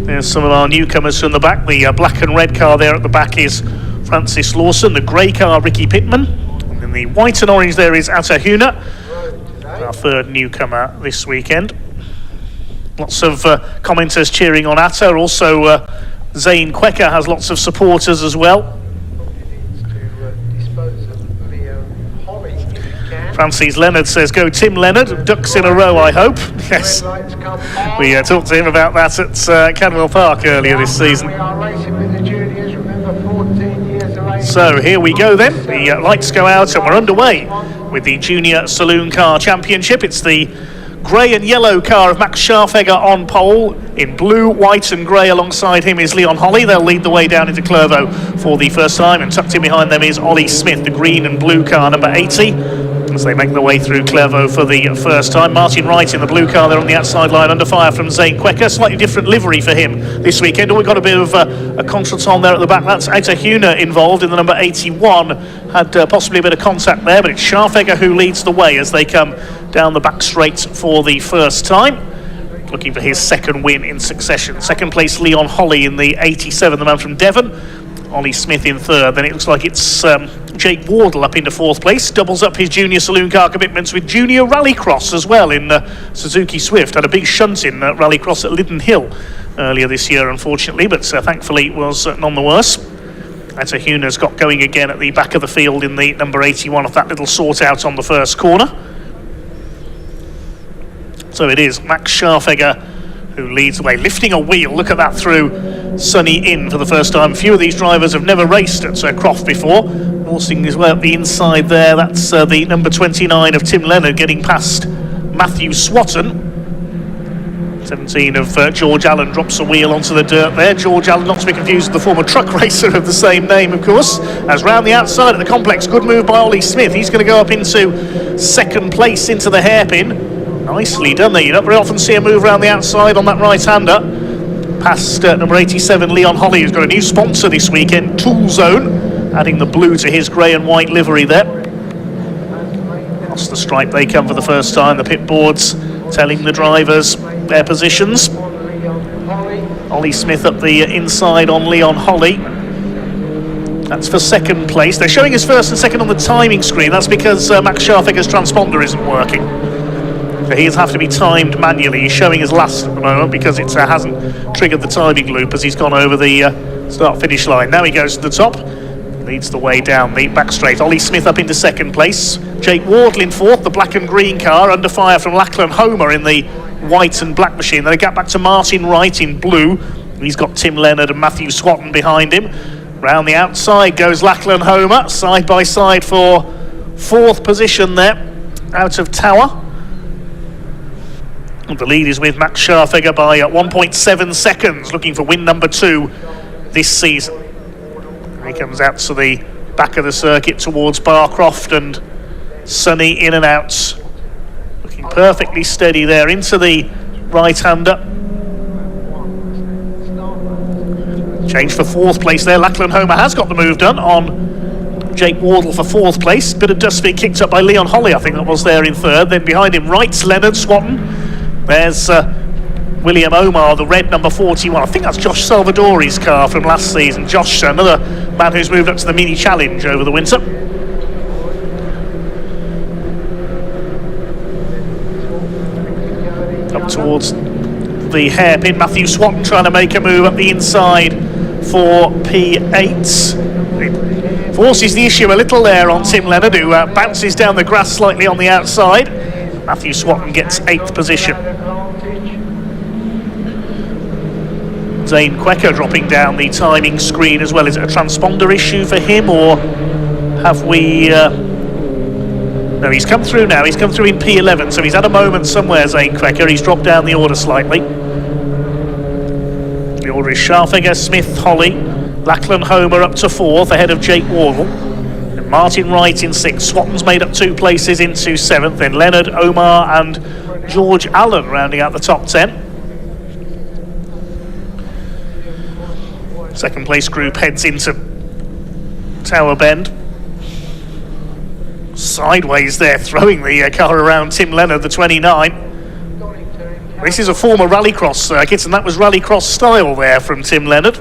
There's some of our newcomers from the back. The black and red car there at the back is Francis Lawson, the grey car Ricky Pittman, and then the white and orange there is Atahuna, our third newcomer this weekend. Lots of commenters cheering on Atta. Also Zane Quecker has lots of supporters as well. Francis Leonard says, go Tim Leonard, ducks in a row, I hope. Yes, we talked to him about that at Cadwell Park earlier this season. So here we go then, the lights go out and we're underway with the Junior Saloon Car Championship. It's the grey and yellow car of Max Scharfegger on pole. In blue, white and grey alongside him is Leon Holly. They'll lead the way down into Clervaux for the first time, and tucked in behind them is Ollie Smith, the green and blue car, number 80. As they make their way through Clervaux for the first time. Martin Wright in the blue car there on the outside line, under fire from Zane Quecker. Slightly different livery for him this weekend. We've got a bit of a contretemps there at the back. That's Atahuna involved in the number 81. Had possibly a bit of contact there, but it's Scharfegger who leads the way as they come down the back straight for the first time. Looking for his second win in succession. Second place, Leon Holly in the 87, the man from Devon. Ollie Smith in third. Then it looks like it's Jake Wardle up into fourth place. Doubles up his junior saloon car commitments with junior rallycross as well in Suzuki Swift. Had a big shunt in rallycross at Liddon Hill earlier this year, unfortunately, but thankfully it was none the worse. Atahuna's got going again at the back of the field in the number 81 of that little sort out on the first corner. So it is Max Scharfegger who leads the way, lifting a wheel. Look at that through Sunny Inn for the first time. A few of these drivers have never raced at Croft before. Horsing his way up the inside there. That's the number 29 of Tim Leonard getting past Matthew Swatton. 17 of George Allen drops a wheel onto the dirt there. George Allen, not to be confused with the former truck racer of the same name, of course. As round the outside of the complex, good move by Ollie Smith. He's going to go up into second place into the hairpin. Nicely done there. You don't very often see a move around the outside on that right-hander. Past number 87, Leon Holly, who's got a new sponsor this weekend, Tool Zone, adding the blue to his grey and white livery there. Across the stripe they come for the first time. The pit boards telling the drivers their positions. Ollie Smith up the inside on Leon Holly. That's for second place. They're showing us first and second on the timing screen. That's because Max Scharfegger's transponder isn't working. So he'll have to be timed manually. He's showing his last at the moment because it hasn't triggered the timing loop as he's gone over the start-finish line. Now he goes to the top, leads the way down the back straight. Ollie Smith up into second place. Jake Wardle in fourth, the black and green car, under fire from Lachlan Homer in the white and black machine. Then a gap back to Martin Wright in blue. He's got Tim Leonard and Matthew Swatton behind him. Round the outside goes Lachlan Homer, side by side for fourth position there, out of Tower. The lead is with Max Scharfegger by 1.7 seconds, looking for win number 2 this season. He comes out to the back of the circuit towards Barcroft, and Sunny in and out. Looking perfectly steady there into the right-hander. Change for fourth place there. Lachlan Homer has got the move done on Jake Wardle for fourth place. Bit of dust being kicked up by Leon Holly, I think that was there in third. Then behind him, Wright's Leonard, Swatton. There's William Omar, the red number 41. I think that's Josh Salvadori's car from last season. Josh, another man who's moved up to the mini challenge over the winter. Up towards the hairpin, Matthew Swatton trying to make a move up the inside for P8. It forces the issue a little there on Tim Leonard, who bounces down the grass slightly on the outside. Matthew Swatton gets 8th position. Zane Quecker dropping down the timing screen as well. Is it a transponder issue for him, or have we... No, he's come through now. He's come through in P11, so he's had a moment somewhere, Zane Quecker. He's dropped down the order slightly. The order is Scharfegger, Smith, Holly, Lachlan Homer up to 4th, ahead of Jake Wardle. And Martin Wright in 6th. Swatton's made up 2 places into 7th. Then Leonard, Omar and George Allen rounding out the top 10. Second place group heads into Tower Bend. Sideways there, throwing the car around Tim Leonard, the 29. This is a former rallycross circuit, and that was rallycross style there from Tim Leonard.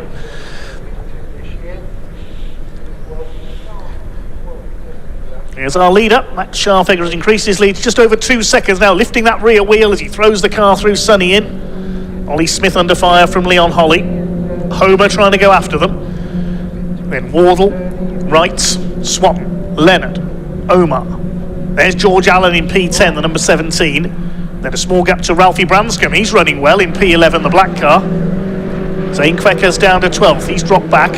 Here's our leader. Max Scharfegger has increased his lead to just over 2 seconds now, lifting that rear wheel as he throws the car through Sonny in. Ollie Smith under fire from Leon Holly. Homer trying to go after them. Then Wardle, Wright, Swatton, Leonard, Omar. There's George Allen in P10, the number 17. Then a small gap to Ralphie Branscombe. He's running well in P11, the black car. Zane Kwekker's down to 12th. He's dropped back.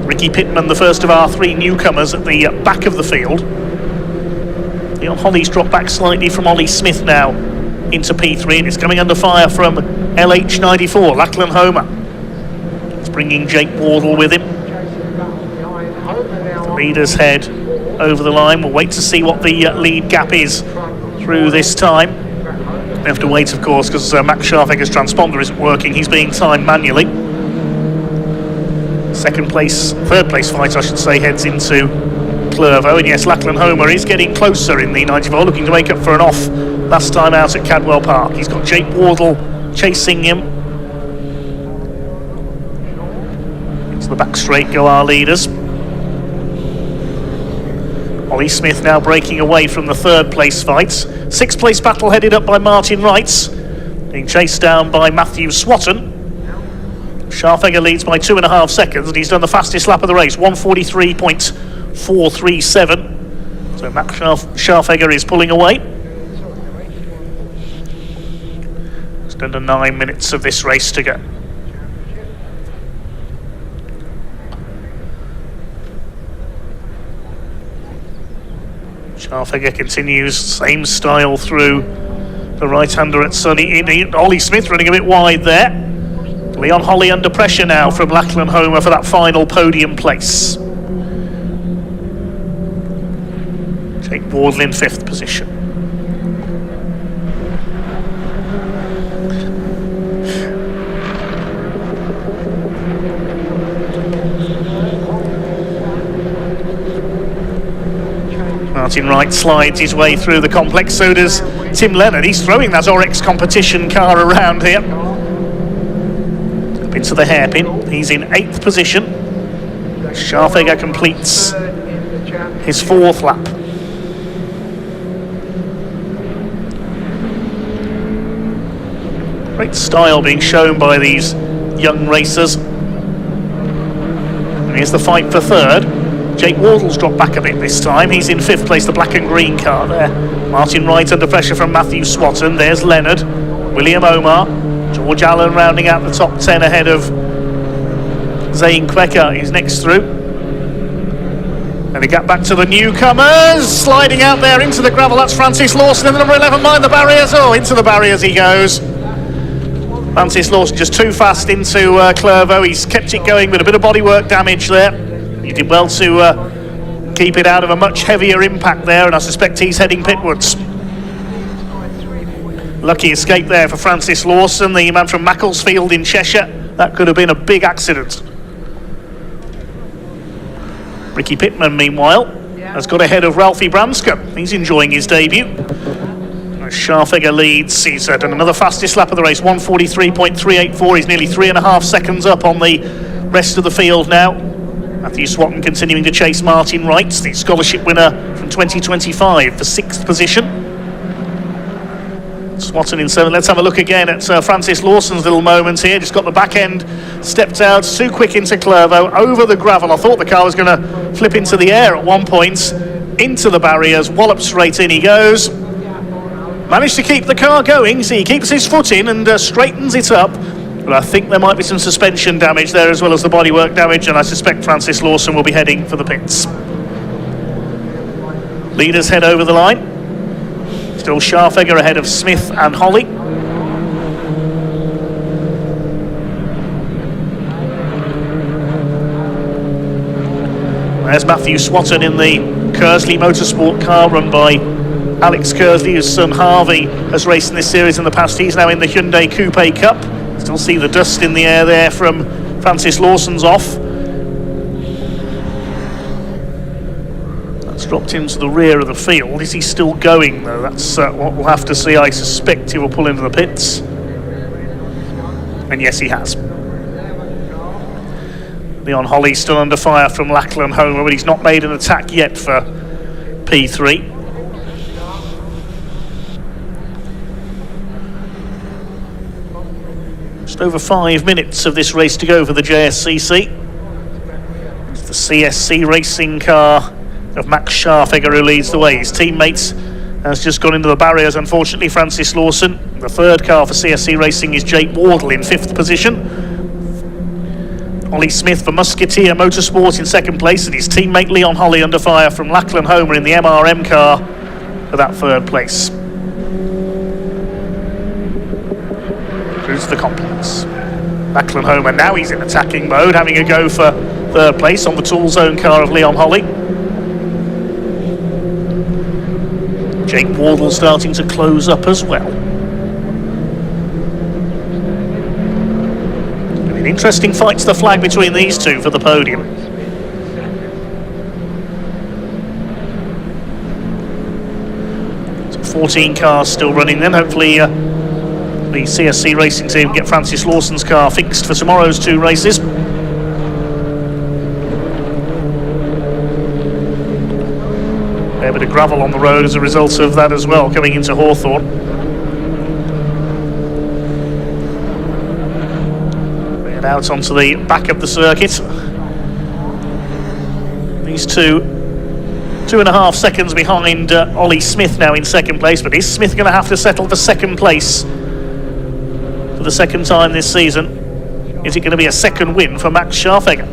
Ricky Pittman, the first of our 3 newcomers at the back of the field. Leon Holly's dropped back slightly from Ollie Smith now into P3, and it's coming under fire from LH94, Lachlan Homer. It's bringing Jake Wardle with him. The leaders head over the line. We'll wait to see what the lead gap is through this time. We have to wait, of course, because Max Scharfegger's transponder isn't working. He's being timed manually. Third place fight, I should say, heads into Clervaux. And yes, Lachlan Homer is getting closer in the 94, looking to make up for an off last time out at Cadwell Park. He's got Jake Wardle chasing him. Into the back straight go our leaders. Ollie Smith now breaking away from the 3rd place fights. 6th place battle headed up by Martin Wrights, being chased down by Matthew Swatton. Scharfegger leads by 2.5 seconds, and he's done the fastest lap of the race, 1:43.437. So Max Scharfegger is pulling away. Just under 9 minutes of this race to go. Scharfegger continues, same style through the right-hander at Sonny. Ollie Smith running a bit wide there. Leon Holly under pressure now from Lachlan Homer for that final podium place. Jake Wardle in 5th position. Martin Wright slides his way through the complex, so does Tim Leonard. He's throwing that Oryx competition car around here. Up into the hairpin. He's in 8th position. Scharfegger completes his 4th lap. Great style being shown by these young racers. And here's the fight for 3rd. Jake Wardle's dropped back a bit this time. He's in 5th place, the black and green car there. Martin Wright under pressure from Matthew Swatton. There's Leonard, William Omar, George Allen rounding out the top 10 ahead of Zane Kwekker is next through. And a gap back to the newcomers, sliding out there into the gravel. That's Francis Lawson in the number 11, mind the barriers. Oh, into the barriers he goes. Francis Lawson just too fast into Clervaux. He's kept it going with a bit of bodywork damage there. He did well to keep it out of a much heavier impact there, and I suspect he's heading pitwards. Lucky escape there for Francis Lawson, the man from Macclesfield in Cheshire. That could have been a big accident. Ricky Pittman, meanwhile, has got ahead of Ralphie Branscombe. He's enjoying his debut. As Scharfegger leads, he's done another fastest lap of the race, 1:43.384. He's nearly 3.5 seconds up on the rest of the field now. Matthew Swatton continuing to chase Martin Wright, the scholarship winner from 2025 for 6th position. Swatton in 7th. Let's have a look again at Francis Lawson's little moment here. Just got the back end, stepped out too quick into Clervaux, over the gravel. I thought the car was going to flip into the air at one point, into the barriers, wallop straight in he goes. Managed to keep the car going, see, he keeps his foot in and straightens it up. But I think there might be some suspension damage there as well as the bodywork damage, and I suspect Francis Lawson will be heading for the pits. Leaders head over the line. Still Scharfegger ahead of Smith and Holly. There's Matthew Swatton in the Kersley Motorsport car run by Alex Kersley, whose son Harvey has raced in this series in the past. He's now in the Hyundai Coupe Cup. Still see the dust in the air there from Francis Lawson's off. That's dropped into the rear of the field. Is he still going though? That's what we'll have to see. I suspect he will pull into the pits. And yes, he has. Leon Holly still under fire from Lachlan Homer, but he's not made an attack yet for P3. Just over 5 minutes of this race to go for the JSCC. It's the CSC racing car of Max Scharfegger who leads the way. His teammates has just gone into the barriers, unfortunately. Francis Lawson. The third car for CSC Racing is Jake Wardle in 5th position. Ollie Smith for Musketeer Motorsport in 2nd place, and his teammate Leon Holly under fire from Lachlan Homer in the MRM car for that 3rd place. Through to the compliments. Lachlan Homer, now he's in attacking mode, having a go for 3rd place on the tool zone car of Leon Holly. Jake Wardle starting to close up as well. An interesting fight to the flag between these two for the podium. So 14 cars still running then. Hopefully the CSC racing team get Francis Lawson's car fixed for tomorrow's 2 races. A bit of gravel on the road as a result of that as well, coming into Hawthorne. Head out onto the back of the circuit. These two, 2.5 seconds behind Ollie Smith now in 2nd place, but is Smith going to have to settle for 2nd place for the 2nd time this season? Is it going to be a 2nd win for Max Scharfegger?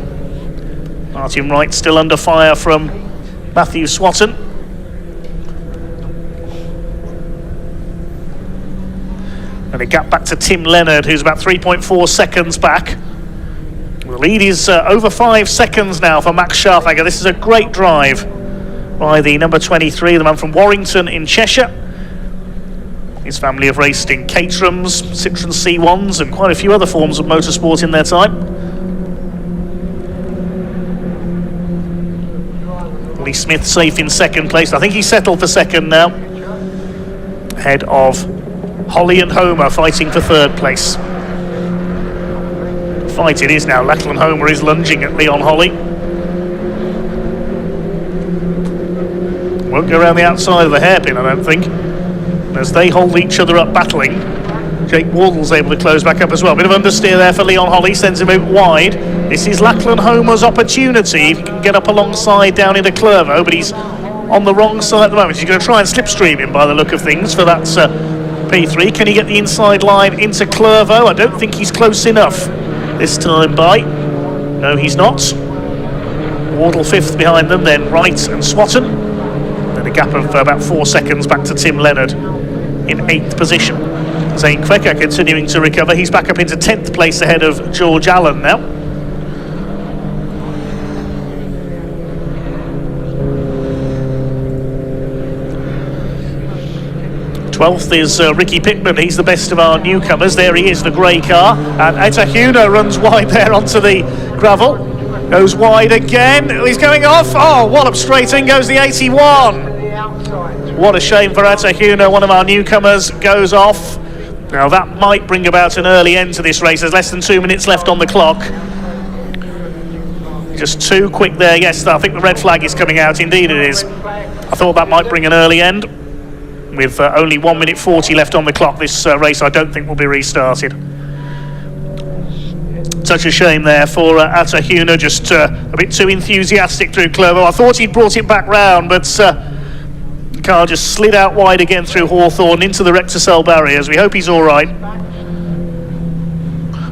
Martin Wright still under fire from Matthew Swatton. And a gap back to Tim Leonard, who's about 3.4 seconds back. The lead is over 5 seconds now for Max Scharfegger. This is a great drive by the number 23, the man from Warrington in Cheshire. His family have raced in Caterhams, Citroen C1s, and quite a few other forms of motorsport in their time. Lee Smith safe in 2nd place. I think he's settled for 2nd now. Ahead of Holly and Homer fighting for 3rd place. Fight it is now. Lachlan Homer is lunging at Leon Holly. Won't go around the outside of the hairpin, I don't think. As they hold each other up battling, Jake Wardle's able to close back up as well. Bit of understeer there for Leon Holly, sends him out wide. This is Lachlan Homer's opportunity. If he can get up alongside down into Clervo, but he's on the wrong side at the moment. He's going to try and slipstream him by the look of things for that P3. Can he get the inside line into Clervo? I don't think he's close enough this time by. No, he's not. Wardle 5th behind them, then Wright and Swatton. Then a gap of about 4 seconds back to Tim Leonard in 8th position. Zane Kwecker continuing to recover. He's back up into 10th place ahead of George Allen now. 12th is Ricky Pittman. He's the best of our newcomers. There he is, the grey car. And Etahuna runs wide there onto the gravel. Goes wide again. He's going off. Oh, wallop straight in goes the 81. What a shame for Etahuna. One of our newcomers goes off. Now that might bring about an early end to this race. There's less than 2 minutes left on the clock. Just too quick there. Yes, I think the red flag is coming out. Indeed it is. I thought that might bring an early end. With only 1 minute 40 left on the clock, this race I don't think will be restarted. Such a shame there for Etahuna, just a bit too enthusiastic through Clervo. I thought he'd brought it back round, but the car just slid out wide again through Hawthorne into the Recticel barriers. We hope he's all right.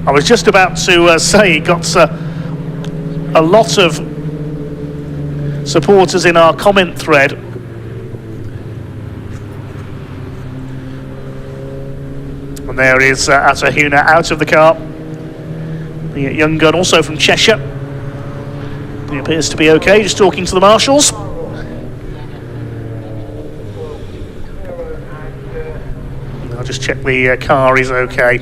I was just about to say he got a lot of supporters in our comment thread. And there is Etahuna out of the car. The young gun also from Cheshire. He appears to be okay, just talking to the marshals. I'll just check the car is okay.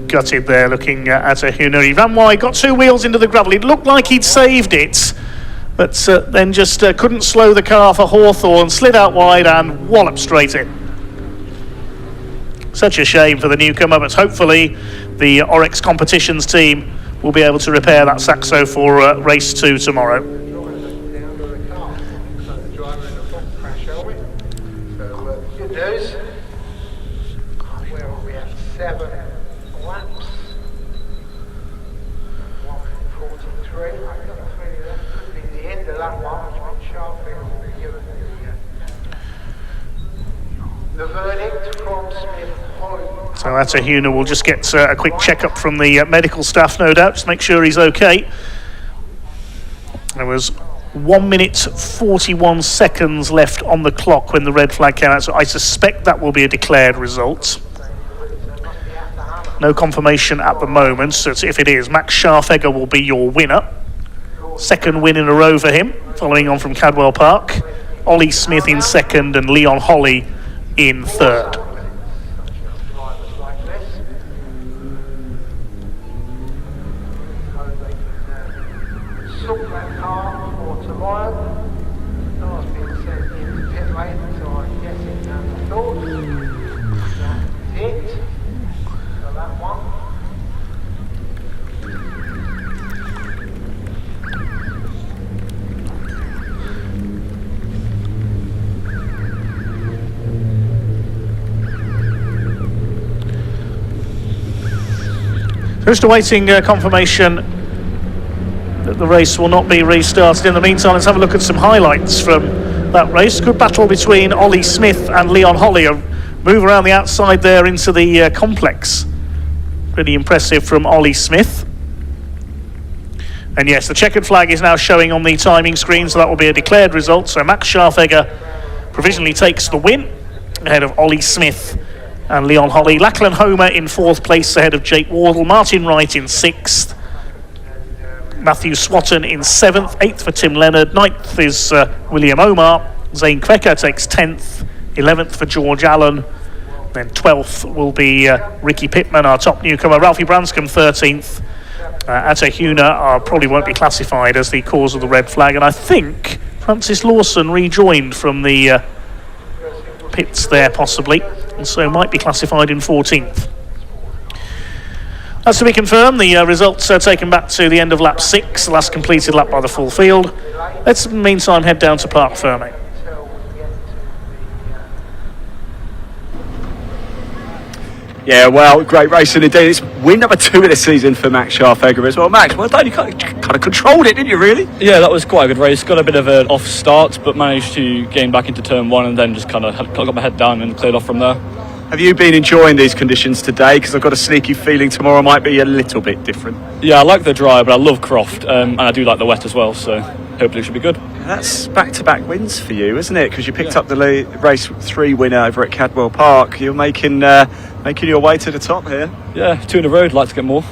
Gutted there, looking at Etahuna. He ran wide, got 2 wheels into the gravel. It looked like he'd saved it. but then just couldn't slow the car for Hawthorn, slid out wide and walloped straight in. Such a shame for the newcomer, but hopefully the Oryx Competitions team will be able to repair that Saxo for race 2 tomorrow. Good news. Where are we at? 7 laps. 1:43. That could be the end of that one, which means Sharpie will be given the verdict from Smith Holly. So Atahuna will just get a quick checkup from the medical staff, no doubt, just make sure he's okay. There was 1 minute 41 seconds left on the clock when the red flag came out, so I suspect that will be a declared result. No confirmation at the moment, so if it is, Max Scharfegger will be your winner. Second win in a row for him, following on from Cadwell Park. Ollie Smith in second and Leon Holly in third. Sort that car for tomorrow. Car's been sent into pit lane, so I'm guessing that's the thought. That's it for that one. Just awaiting confirmation that the race will not be restarted. In the meantime, let's have a look at some highlights from that race. Good battle between Ollie Smith and Leon Holly. A move around the outside there into the complex. Pretty impressive from Ollie Smith. And yes, the checkered flag is now showing on the timing screen, so that will be a declared result. So Max Scharfegger provisionally takes the win ahead of Ollie Smith and Leon Holly. Lachlan Homer in fourth place ahead of Jake Wardle. Martin Wright in sixth. Matthew Swatton in seventh. Eighth for Tim Leonard. Ninth is William Omar. Zane Kwecker takes 10th. 11th for George Allen. Then 12th will be Ricky Pittman, our top newcomer. Ralphie Branscombe 13th. Atahuna probably won't be classified as the cause of the red flag. And I think Francis Lawson rejoined from the pits there possibly, and so might be classified in 14th. That's to be confirmed. The results are taken back to the end of lap 6, the last completed lap by the full field. Let's in the meantime head down to Parc Fermé. Yeah, well, great racing indeed. It's win number 2 of the season for Max Scharfegger as well. Max, well done. You kind of controlled it, didn't you, really? Yeah, that was quite a good race. Got a bit of an off start, but managed to gain back into turn 1 and then just kind of got my head down and cleared off from there. Have you been enjoying these conditions today? Because I've got a sneaky feeling tomorrow might be a little bit different. Yeah, I like the dry, but I love Croft, and I do like the wet as well, so hopefully it should be good. That's back-to-back wins for you, isn't it? Because you picked up the race 3 winner over at Cadwell Park. You're making your way to the top here. Yeah, 2 in a row. I'd like to get more.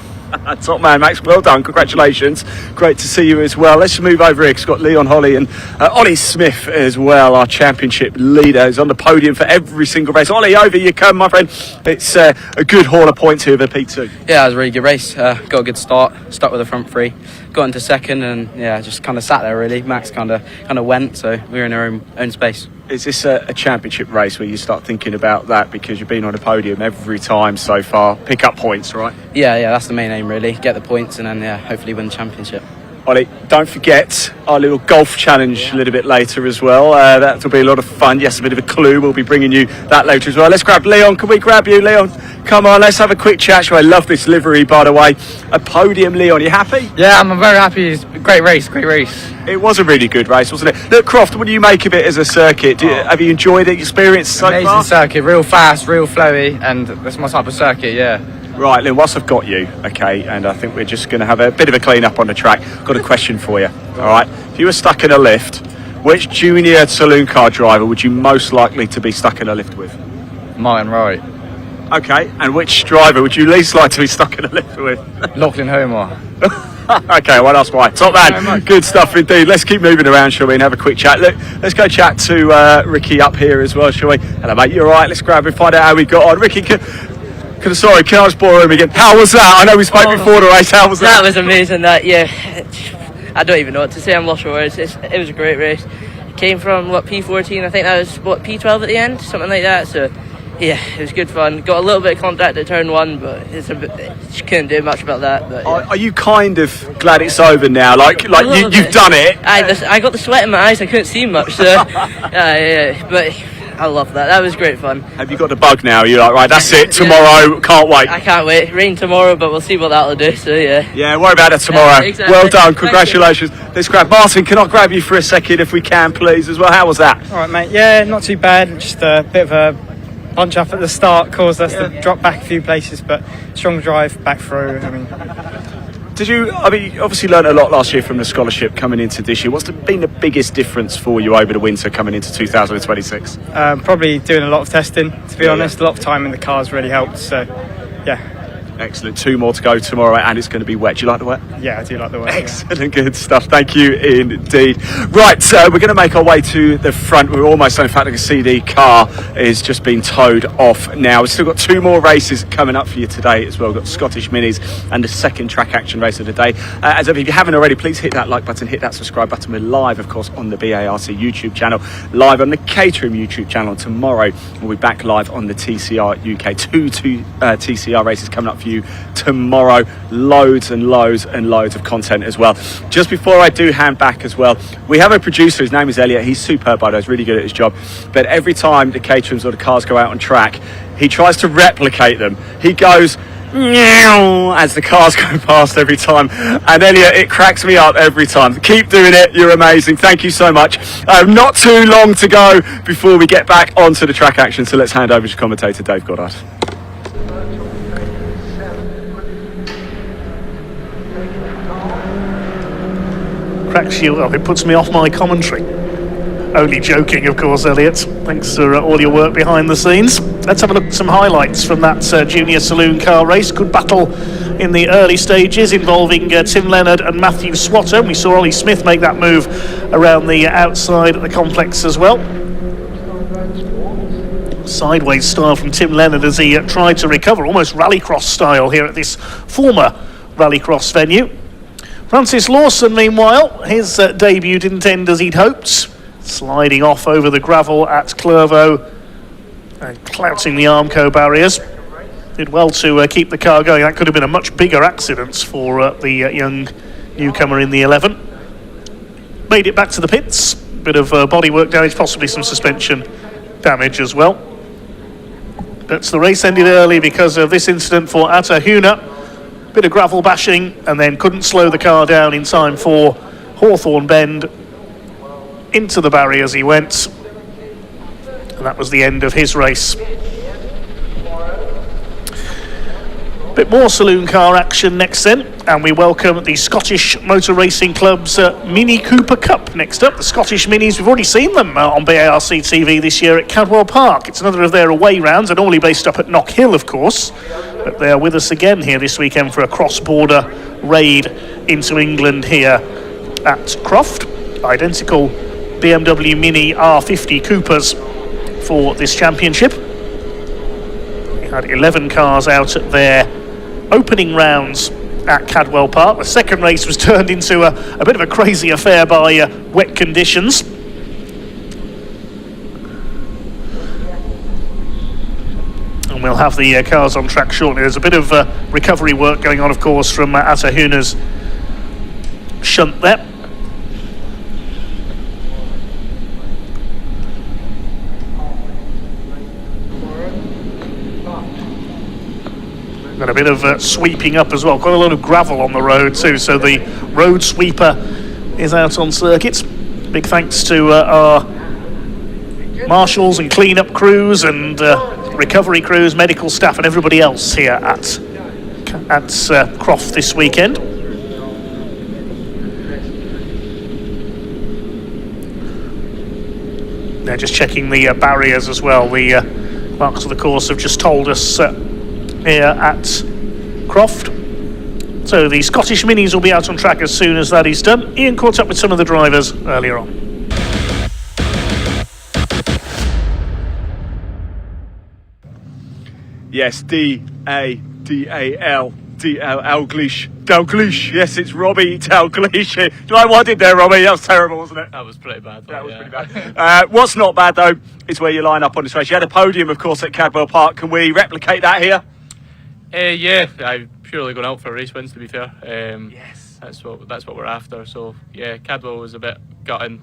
Top man, Max, well done, congratulations. Great to see you as well. Let's move over here. It's got Leon Holly and Ollie Smith as well, our championship leader, who's on the podium for every single race. Ollie, over you come, my friend. It's a good haul of points here for P2. Yeah, it was a really good race. Got a good start, stuck with the front 3, got into second, and yeah, just kind of sat there really. Max kind of went, so we were in our own space. Is this a championship race where you start thinking about that because you've been on the podium every time so far? Pick up points, right? Yeah, that's the main aim really. Get the points and then hopefully win the championship. Ollie, don't forget our little golf challenge a little bit later as well. That'll be a lot of fun. Yes, a bit of a clue. We'll be bringing you that later as well. Let's grab Leon. Can we grab you, Leon? Come on, let's have a quick chat. I love this livery, by the way. A podium, Leon. You happy? Yeah, I'm very happy. It's a great race. It was a really good race, wasn't it? Look, Croft, what do you make of it as a circuit? Have you enjoyed the experience so far? Amazing circuit, real fast, real flowy, and that's my type of circuit, yeah. Right, Lynn, whilst I've got you, okay, and I think we're just going to have a bit of a clean up on the track, got a question for you, all right? If you were stuck in a lift, which junior saloon car driver would you most likely to be stuck in a lift with? Martin Wright. Okay, and which driver would you least like to be stuck in a lift with? Lachlan Homer. Okay, well, that's why. Top man, good stuff indeed. Let's keep moving around, shall we, and have a quick chat. Look, let's go chat to Ricky up here as well, shall we? Hello, mate, you all right? Let's grab him, find out how we got on. Ricky, can I just borrow him again? How was that? I know we spoke before the race. How was that? That was amazing. Yeah. I don't even know what to say. I'm lost for words. It was a great race. Came from P14. I think that was P12 at the end, something like that. So yeah, it was good fun. Got a little bit of contact at turn 1, but just couldn't do much about that. But yeah. Are you kind of glad it's over now? Like you've done it. I got the sweat in my eyes. I couldn't see much. So yeah, but I love that. That was great fun. Have you got the bug now? You're like, right, that's it. Tomorrow, can't wait. I can't wait. Rain tomorrow, but we'll see what that'll do. So yeah. Yeah, worry about it tomorrow. Yeah, exactly. Well done. Congratulations. Let's grab Martin. Can I grab you for a second, if we can, please, as well? How was that? All right, mate. Yeah, not too bad. Just a bit of a punch up at the start caused us to drop back a few places, but strong drive back through. Did you, obviously learned a lot last year from the scholarship coming into this year. What's been the biggest difference for you over the winter coming into 2026? Probably doing a lot of testing, to be honest. A lot of time in the cars really helped, so yeah. Excellent. 2 more to go tomorrow, and it's going to be wet. Do you like the wet? Yeah, I do like the wet. Excellent, good stuff. Thank you indeed. Right, so we're going to make our way to the front. We're almost, in fact, I can see the car is just being towed off now. We've still got 2 more races coming up for you today as well. We've got Scottish Minis and the second track action race of the day. As if you haven't already, please hit that like button, hit that subscribe button. We're live, of course, on the BARC YouTube channel, live on the Caterham YouTube channel. Tomorrow we'll be back live on the TCR UK. 2 TCR races coming up for you tomorrow. Loads and loads and loads of content as well. Just before I do hand back as well, we have a producer, his name is Elliot. He's superb, by the way, he's really good at his job, but every time the Caterhams or the cars go out on track, he tries to replicate them. He goes meow as the cars go past every time, and Elliot, it cracks me up every time. Keep doing it, you're amazing. Thank you so much. Not too long to go before we get back onto the track action, so let's hand over to commentator Dave Goddard. Cracks you up. It puts me off my commentary. Only joking, of course, Elliot. Thanks for all your work behind the scenes. Let's have a look at some highlights from that junior saloon car race. Good battle in the early stages involving Tim Leonard and Matthew Swatter. We saw Ollie Smith make that move around the outside of the complex as well. Sideways style from Tim Leonard as he tried to recover, almost rallycross style here at this former rallycross venue. Francis Lawson, meanwhile, his debut didn't end as he'd hoped, sliding off over the gravel at Clervaux and clouting the Armco barriers. Did well to keep the car going. That could have been a much bigger accident for the young newcomer in the 11. Made it back to the pits. Bit of bodywork damage, possibly some suspension damage as well. But the race ended early because of this incident for Atta Huna. Bit of gravel bashing, and then couldn't slow the car down in time for Hawthorne Bend. Into the barriers he went, and that was the end of his race. Bit more saloon car action next then, and we welcome the Scottish Motor Racing Club's Mini Cooper Cup next up. The Scottish Minis, we've already seen them on BARC TV this year at Cadwell Park. It's another of their away rounds, and normally based up at Knock Hill, of course. But they're with us again here this weekend for a cross-border raid into England here at Croft. Identical BMW Mini R50 Coopers for this championship. We had 11 cars out at their opening rounds at Cadwell Park. The second race was turned into a bit of a crazy affair by wet conditions. And we'll have the cars on track shortly. There's a bit of recovery work going on, of course, from Atta Huna's shunt there. Got a bit of sweeping up as well. Quite a lot of gravel on the road too, so the road sweeper is out on circuit. Big thanks to our marshals and clean-up crews and recovery crews, medical staff and everybody else here at Croft this weekend. They're just checking the barriers as well. The marks of the course have just told us here at Croft. So the Scottish Minis will be out on track as soon as that is done. Ian caught up with some of the drivers earlier on. Yes, D-A-D-A-L, Alglish Dalgleish. Yes, it's Robbie Dalgleish. Do you like what I did there, Robbie? That was terrible, wasn't it? That was pretty bad. That was pretty bad. What's not bad, though, is where you line up on this race. You had a podium, of course, at Cadwell Park. Can we replicate that here? Yeah, I'm purely going out for race wins, to be fair. Yes. That's what we're after. So, yeah, Cadwell was a bit gutting.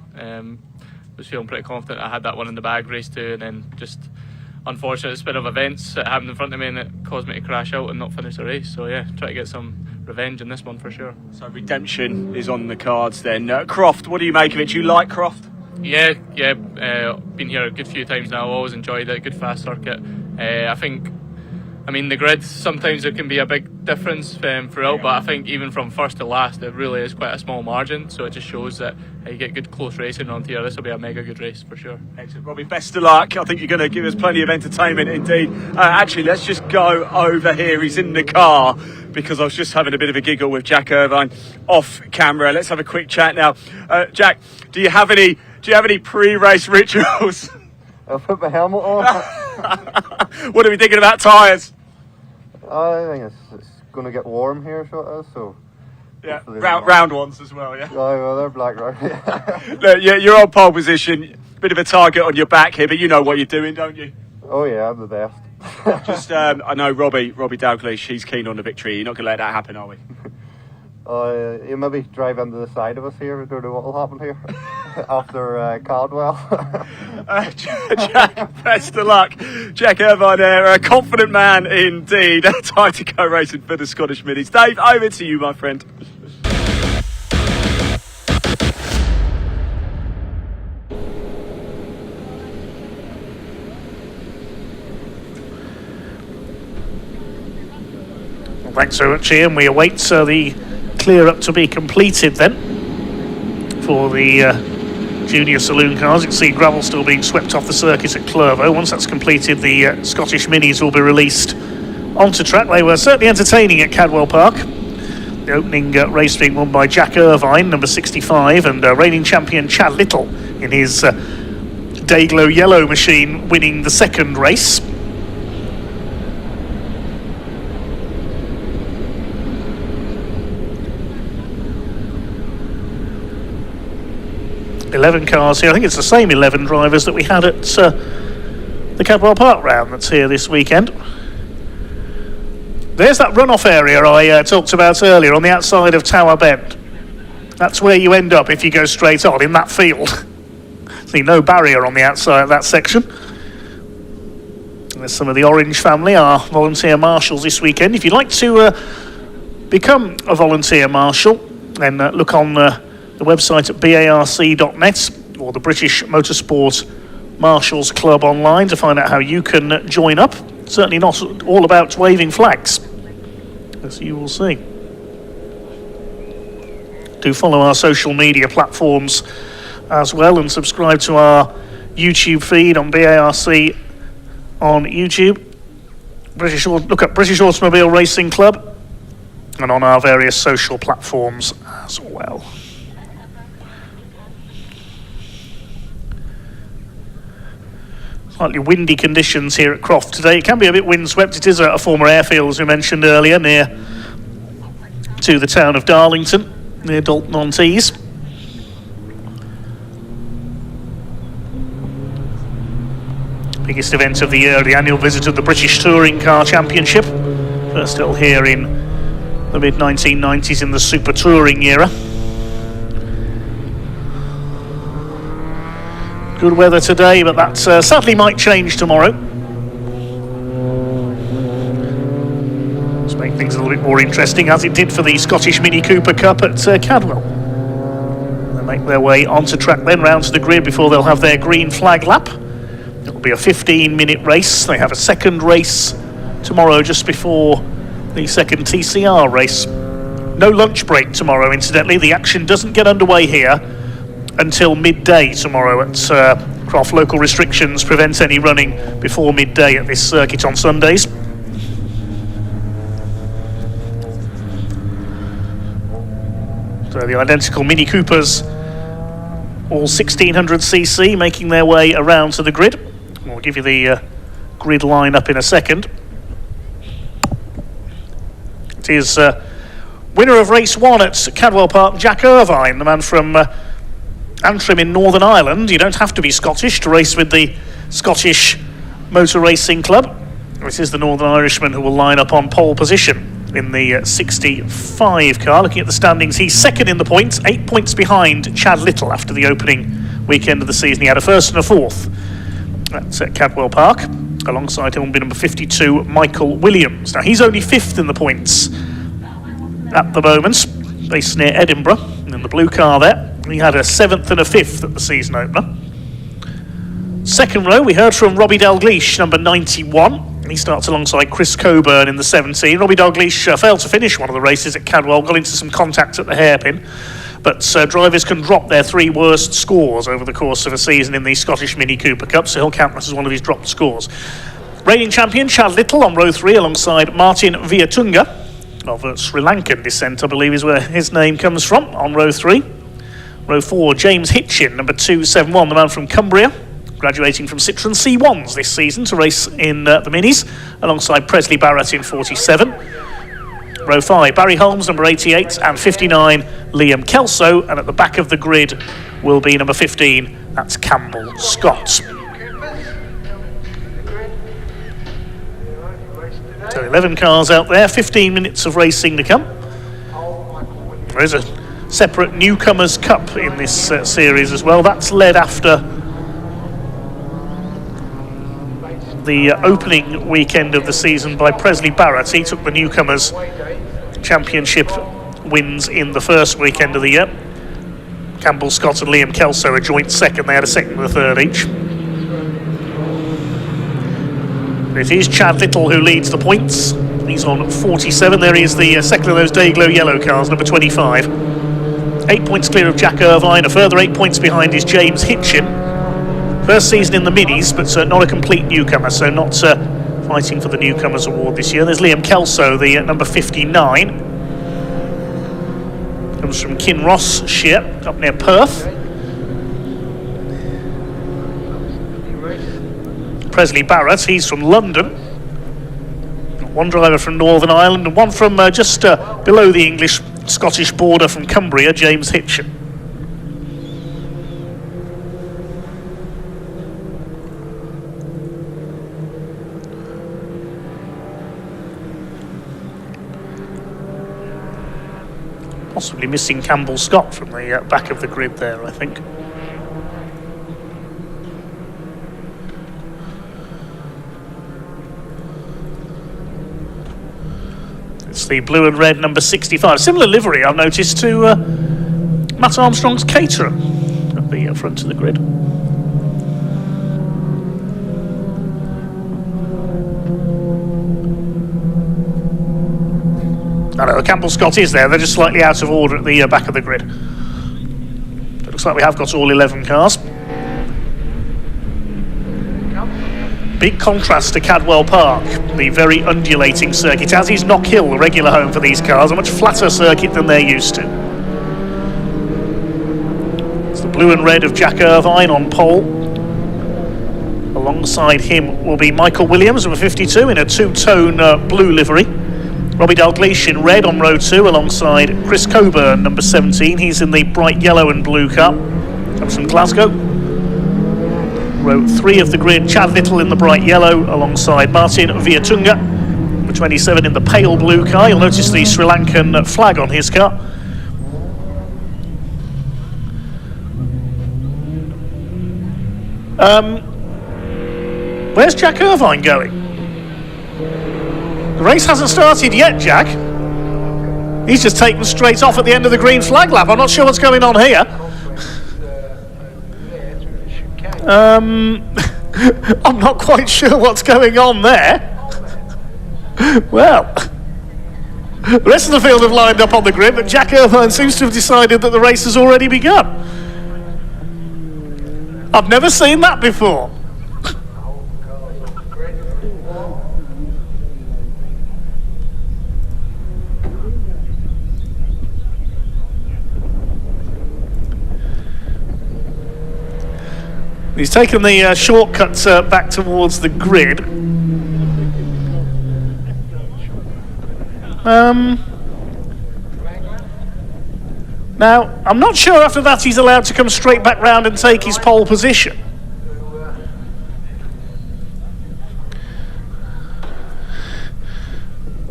Was feeling pretty confident I had that one in the bag, race 2, and then just unfortunate spin of events that happened in front of me and it caused me to crash out and not finish the race. So yeah, try to get some revenge in this one for sure. So redemption is on the cards then. Croft, what do you make of it? Do you like Croft? Yeah, been here a good few times now. Always enjoyed it. Good fast circuit. I mean, the grid, sometimes there can be a big difference throughout, but I think even from first to last, it really is quite a small margin. So it just shows that you get good close racing on here. This will be a mega good race for sure. Excellent, Robbie. Best of luck. I think you're going to give us plenty of entertainment indeed. Actually, let's just go over here. He's in the car because I was just having a bit of a giggle with Jack Irvine off camera. Let's have a quick chat now. Jack, do you have any pre-race rituals? I'll put my helmet on. What are we thinking about tyres? I think it's going to get warm here, so it is. So yeah, round ones as well. Yeah. Oh, well, they're black round. Look, you're on pole position. Bit of a target on your back here, but you know what you're doing, don't you? Oh yeah, I'm the best. Just I know Robbie Dalgleish. He's keen on the victory. You're not going to let that happen, are we? You maybe drive into the side of us here. We don't know what will happen here after Caldwell. Jack, best of luck. Jack Irvine there, a confident man indeed. Time to go racing for the Scottish Minis. Dave, over to you, my friend. Well, thanks so much, Ian. We await the clear up to be completed then for the junior saloon cars. You can see gravel still being swept off the circuit at Clervo. Once that's completed, the Scottish Minis will be released onto track. They were certainly entertaining at Cadwell Park. The opening race being won by Jack Irvine, number 65, and reigning champion Chad Little in his Dayglow yellow machine winning the second race. .11 cars here. I think it's the same 11 drivers that we had at the Cadwell Park round that's here this weekend. There's that runoff area I talked about earlier on the outside of Tower Bend. That's where you end up if you go straight on in that field. See, no barrier on the outside of that section. There's some of the Orange family, our volunteer marshals this weekend. If you'd like to become a volunteer marshal, then look on the website at barc.net or the British Motorsport Marshals Club online to find out how you can join up. Certainly not all about waving flags, as you will see. Do follow our social media platforms as well and subscribe to our YouTube feed on BARC on YouTube. Look at British Automobile Racing Club and on our various social platforms as well. Slightly windy conditions here at Croft today. It can be a bit windswept. It is a former airfield, as we mentioned earlier, near to the town of Darlington, near Dalton-on-Tees. Biggest event of the year, the annual visit of the British Touring Car Championship. First held here in the mid-1990s in the Super Touring era. Good weather today, but that sadly might change tomorrow. Let's make things a little bit more interesting, as it did for the Scottish Mini Cooper Cup at Cadwell. They make their way onto track, then round to the grid before they'll have their green flag lap. It'll be a 15-minute race. They have a second race tomorrow just before the second TCR race. No lunch break tomorrow, incidentally. The action doesn't get underway here until midday tomorrow at Croft. Local restrictions prevent any running before midday at this circuit on Sundays. So the identical Mini Coopers, all 1600cc, making their way around to the grid. We'll give you the grid line up in a second. It is Winner of race 1 at Cadwell Park, Jack Irvine, the man from Antrim in Northern Ireland. You don't have to be Scottish to race with the Scottish Motor Racing Club. This is the Northern Irishman who will line up on pole position in the 65 car. Looking at the standings, he's second in the points, 8 points behind Chad Little after the opening weekend of the season. He had a first and a fourth. That's at Cadwell Park. Alongside him will be number 52, Michael Williams. Now, he's only fifth in the points at the moment, based near Edinburgh, in the blue car there. He had a 7th and a 5th at the season opener. Second row, we heard from Robbie Dalgleish, number 91. He starts alongside Chris Coburn in the 17. Robbie Dalgleish failed to finish one of the races at Cadwell, got into some contact at the hairpin. But drivers can drop their 3 worst scores over the course of a season in the Scottish Mini Cooper Cup, so he'll count that as one of his dropped scores. Reigning champion Chad Little on row 3 alongside Martin Viatunga of Sri Lankan descent, I believe is where his name comes from, on row 3. Row 4, James Hitchin, number 271, the man from Cumbria, graduating from Citroen C1s this season to race in the Minis, alongside Presley Barrett in 47. Row 5, Barry Holmes, number 88, and 59, Liam Kelso. And at the back of the grid will be number 15, that's Campbell Scott. So 11 cars out there, 15 minutes of racing to come. There is a separate Newcomers Cup in this series as well. That's led after the opening weekend of the season by Presley Barrett. He took the Newcomers Championship wins in the first weekend of the year. Campbell Scott and Liam Kelso a joint second. They had a second and a third each. It is Chad Little who leads the points. He's on 47. There he is, the second of those Dayglow yellow cars, number 25. 8 points clear of Jack Irvine. A further 8 points behind is James Hitchin. First season in the Minis, but not a complete newcomer, so not fighting for the Newcomers Award this year. There's Liam Kelso, the number 59. Comes from Kinross-shire, up near Perth. Presley Barrett, he's from London. One driver from Northern Ireland and one from just below the English-Scottish border from Cumbria, James Hitchin. Possibly missing Campbell Scott from the back of the grid there, I think. It's the blue and red number 65. Similar livery, I've noticed, to Matt Armstrong's Caterham at the front of the grid. I know, Campbell Scott is there. They're just slightly out of order at the back of the grid. It looks like we have got all 11 cars. Big contrast to Cadwell Park, the very undulating circuit, as is Knock Hill, the regular home for these cars, a much flatter circuit than they're used to. It's the blue and red of Jack Irvine on pole. Alongside him will be Michael Williams, number 52, in a two-tone blue livery. Robbie Dalgleish in red on row 2 alongside Chris Coburn, number 17. He's in the bright yellow and blue car. Comes from Glasgow. Row 3 of the grid, Chad Little in the bright yellow alongside Martin Viatunga, number 27, in the pale blue car. You'll notice the Sri Lankan flag on his car. Where's Jack Irvine going? The race hasn't started yet, Jack. He's just taken straight off at the end of the green flag lap. I'm not sure what's going on here. I'm not quite sure what's going on there. Well, the rest of the field have lined up on the grid, but Jack Irvine seems to have decided that the race has already begun. I've never seen that before. He's taken the shortcut back towards the grid. Now, I'm not sure after that he's allowed to come straight back round and take his pole position.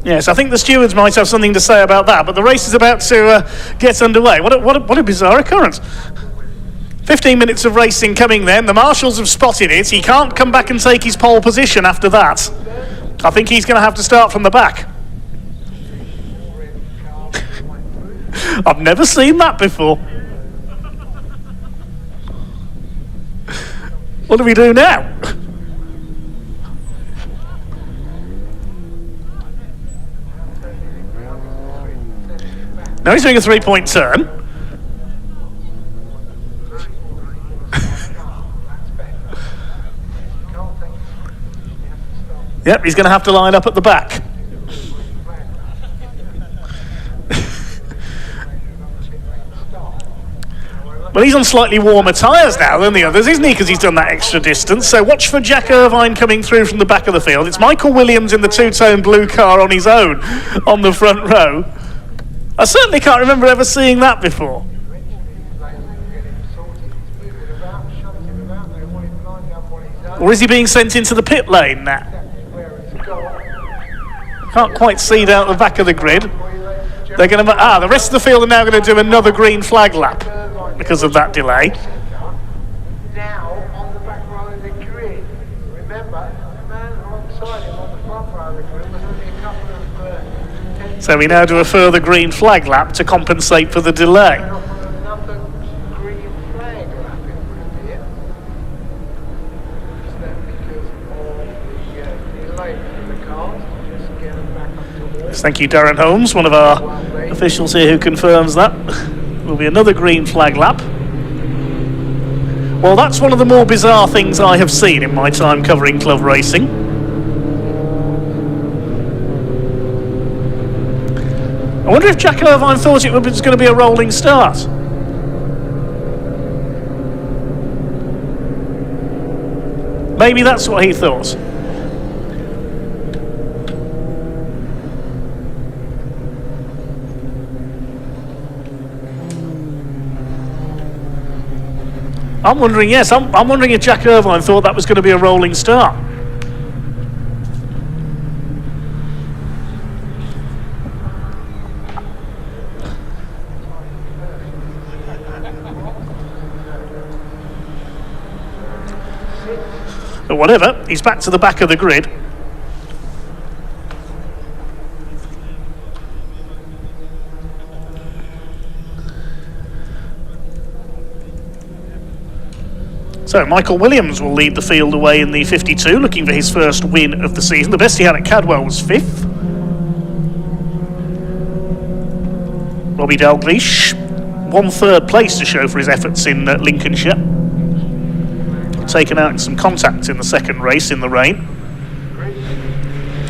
Yes, I think the stewards might have something to say about that, but the race is about to get underway. What a bizarre occurrence. 15 minutes of racing coming then. The marshals have spotted it. He can't come back and take his pole position after that. I think he's going to have to start from the back. I've never seen that before. What do we do now? Now he's doing a 3-point turn. Yep, he's going to have to line up at the back. Well, he's on slightly warmer tyres now than the others, isn't he? Because he's done that extra distance. So watch for Jack Irvine coming through from the back of the field. It's Michael Williams in the two-tone blue car on his own on the front row. I certainly can't remember ever seeing that before. Or is he being sent into the pit lane now? Can't quite see down the back of the grid. They're going to the rest of the field are now going to do another green flag lap because of that delay. Now on the back row of the grid. Remember, the man alongside him on the front row of the grid was only a couple of So we now do a further green flag lap to compensate for the delay. another green flag lap in here. Is that because of the delay for the cars? Just get them back up to work. Thank you, Darren Holmes, one of our officials here who confirms that. Will be another green flag lap. Well, that's one of the more bizarre things I have seen in my time covering club racing. I wonder if Jack Irvine thought it was going to be a rolling start. Maybe that's what he thought. I'm wondering, yes, I'm wondering if Jack Irvine thought that was going to be a rolling start. But whatever, he's back to the back of the grid. So Michael Williams will lead the field away in the 52, looking for his first win of the season. The best he had at Cadwell was 5th. Robbie Dalgleish won 3rd place to show for his efforts in Lincolnshire. Taken out in some contact in the second race in the rain.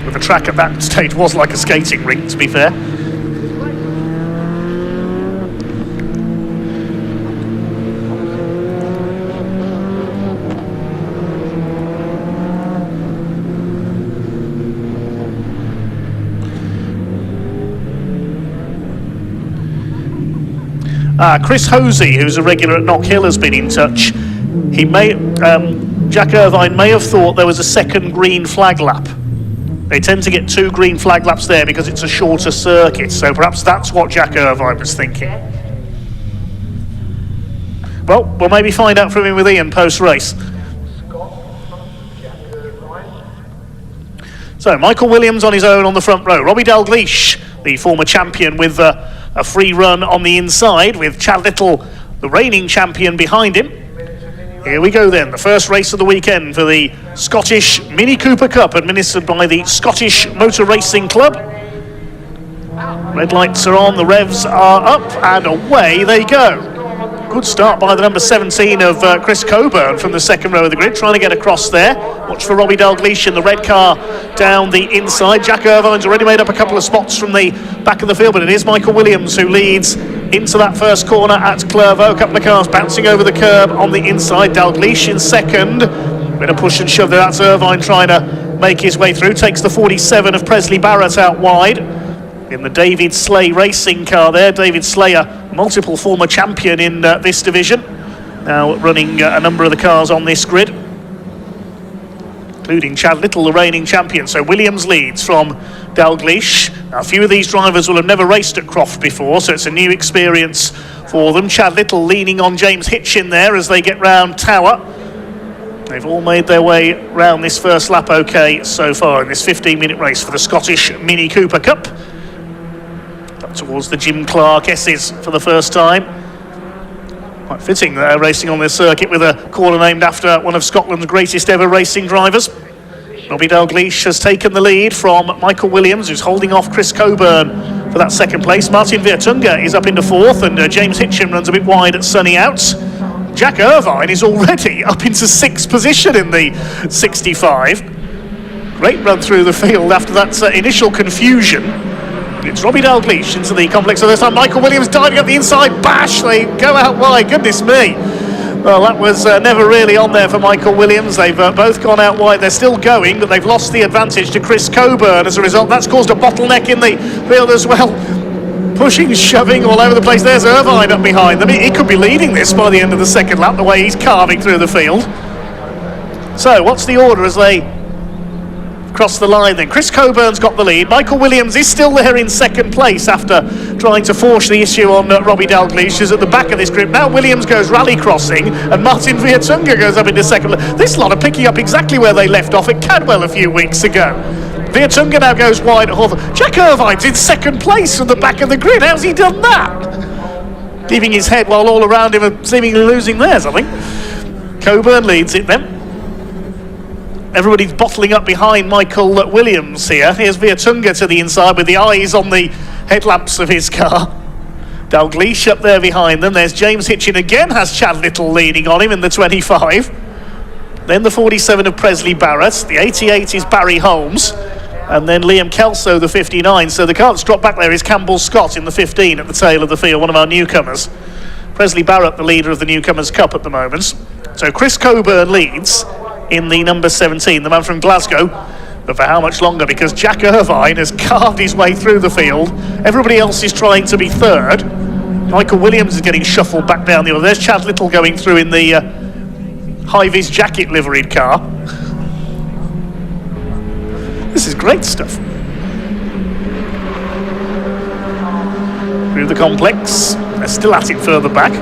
But the track at that stage was like a skating rink, to be fair. Chris Hosey, who's a regular at Knock Hill, has been in touch. He Jack Irvine may have thought there was a second green flag lap. They tend to get 2 green flag laps there because it's a shorter circuit, so perhaps that's what Jack Irvine was thinking. Well, we'll maybe find out from him with Ian post-race. So, Michael Williams on his own on the front row. Robbie Dalgleish, the former champion, with a free run on the inside, with Chad Little, the reigning champion, behind him. Here we go then, the first race of the weekend for the Scottish Mini Cooper Cup, administered by the Scottish Motor Racing Club. Red lights are on, the revs are up, and away they go. Good start by the number 17 of Chris Coburn from the second row of the grid, trying to get across there. Watch for Robbie Dalgleish in the red car down the inside. Jack Irvine's already made up a couple of spots from the back of the field, but it is Michael Williams who leads into that first corner at Clervaux. A couple of cars bouncing over the curb on the inside. Dalgleish in second. Bit of push and shove there. That's Irvine trying to make his way through. Takes the 47 of Presley Barrett out wide in the David Slay racing car there. David Slayer multiple former champion in this division, now running a number of the cars on this grid, including Chad Little, the reigning champion. So Williams leads from Dalgleish. Now, a few of these drivers will have never raced at Croft before, so it's a new experience for them. Chad Little leaning on James Hitchin there as they get round Tower. They've all made their way round this first lap okay so far in this 15-minute race for the Scottish Mini Cooper Cup. Up towards the Jim Clark S's for the first time. Quite fitting they're racing on this circuit with a corner named after one of Scotland's greatest ever racing drivers. Robbie Dalgleish has taken the lead from Michael Williams, who's holding off Chris Coburn for that second place. Martin Viertunga is up into fourth, and James Hitchin runs a bit wide at sunny outs. Jack Irvine is already up into sixth position in the 65. Great run through the field after that initial confusion. It's Robbie Dalgleish into the complex for this time. Michael Williams diving up the inside, bash, they go out wide, goodness me. Well, that was never really on there for Michael Williams. They've both gone out wide. They're still going, but they've lost the advantage to Chris Coburn as a result. That's caused a bottleneck in the field as well. Pushing, shoving all over the place. There's Irvine up behind them. He could be leading this by the end of the second lap, the way he's carving through the field. So, what's the order as they cross the line then? Chris Coburn's got the lead. Michael Williams is still there in second place after trying to force the issue on Robbie Dalgleish, who's at the back of this group. Now Williams goes rally crossing and Martin Viertunga goes up into second. This lot are picking up exactly where they left off at Cadwell a few weeks ago. Viertunga now goes wide at Hawthorne. Jack Irvine's in second place from the back of the grid. How's he done that? Keeping his head while all around him are seemingly losing theirs, I think. Coburn leads it then. Everybody's bottling up behind Michael Williams here. Here's Viertunga to the inside with the eyes on the headlamps of his car. Dalgleish up there behind them. There's James Hitchin again, has Chad Little leaning on him in the 25. Then the 47 of Presley Barrett. The 88 is Barry Holmes. And then Liam Kelso, the 59. So the car that's dropped back there is Campbell Scott in the 15 at the tail of the field, one of our newcomers. Presley Barrett, the leader of the Newcomers' Cup at the moment. So Chris Coburn leads in the number 17, the man from Glasgow. But for how much longer? Because Jack Irvine has carved his way through the field. Everybody else is trying to be third. Michael Williams is getting shuffled back down the order. There's Chad Little going through in the high-vis jacket liveried car. This is great stuff. Through the complex. They're still at it further back.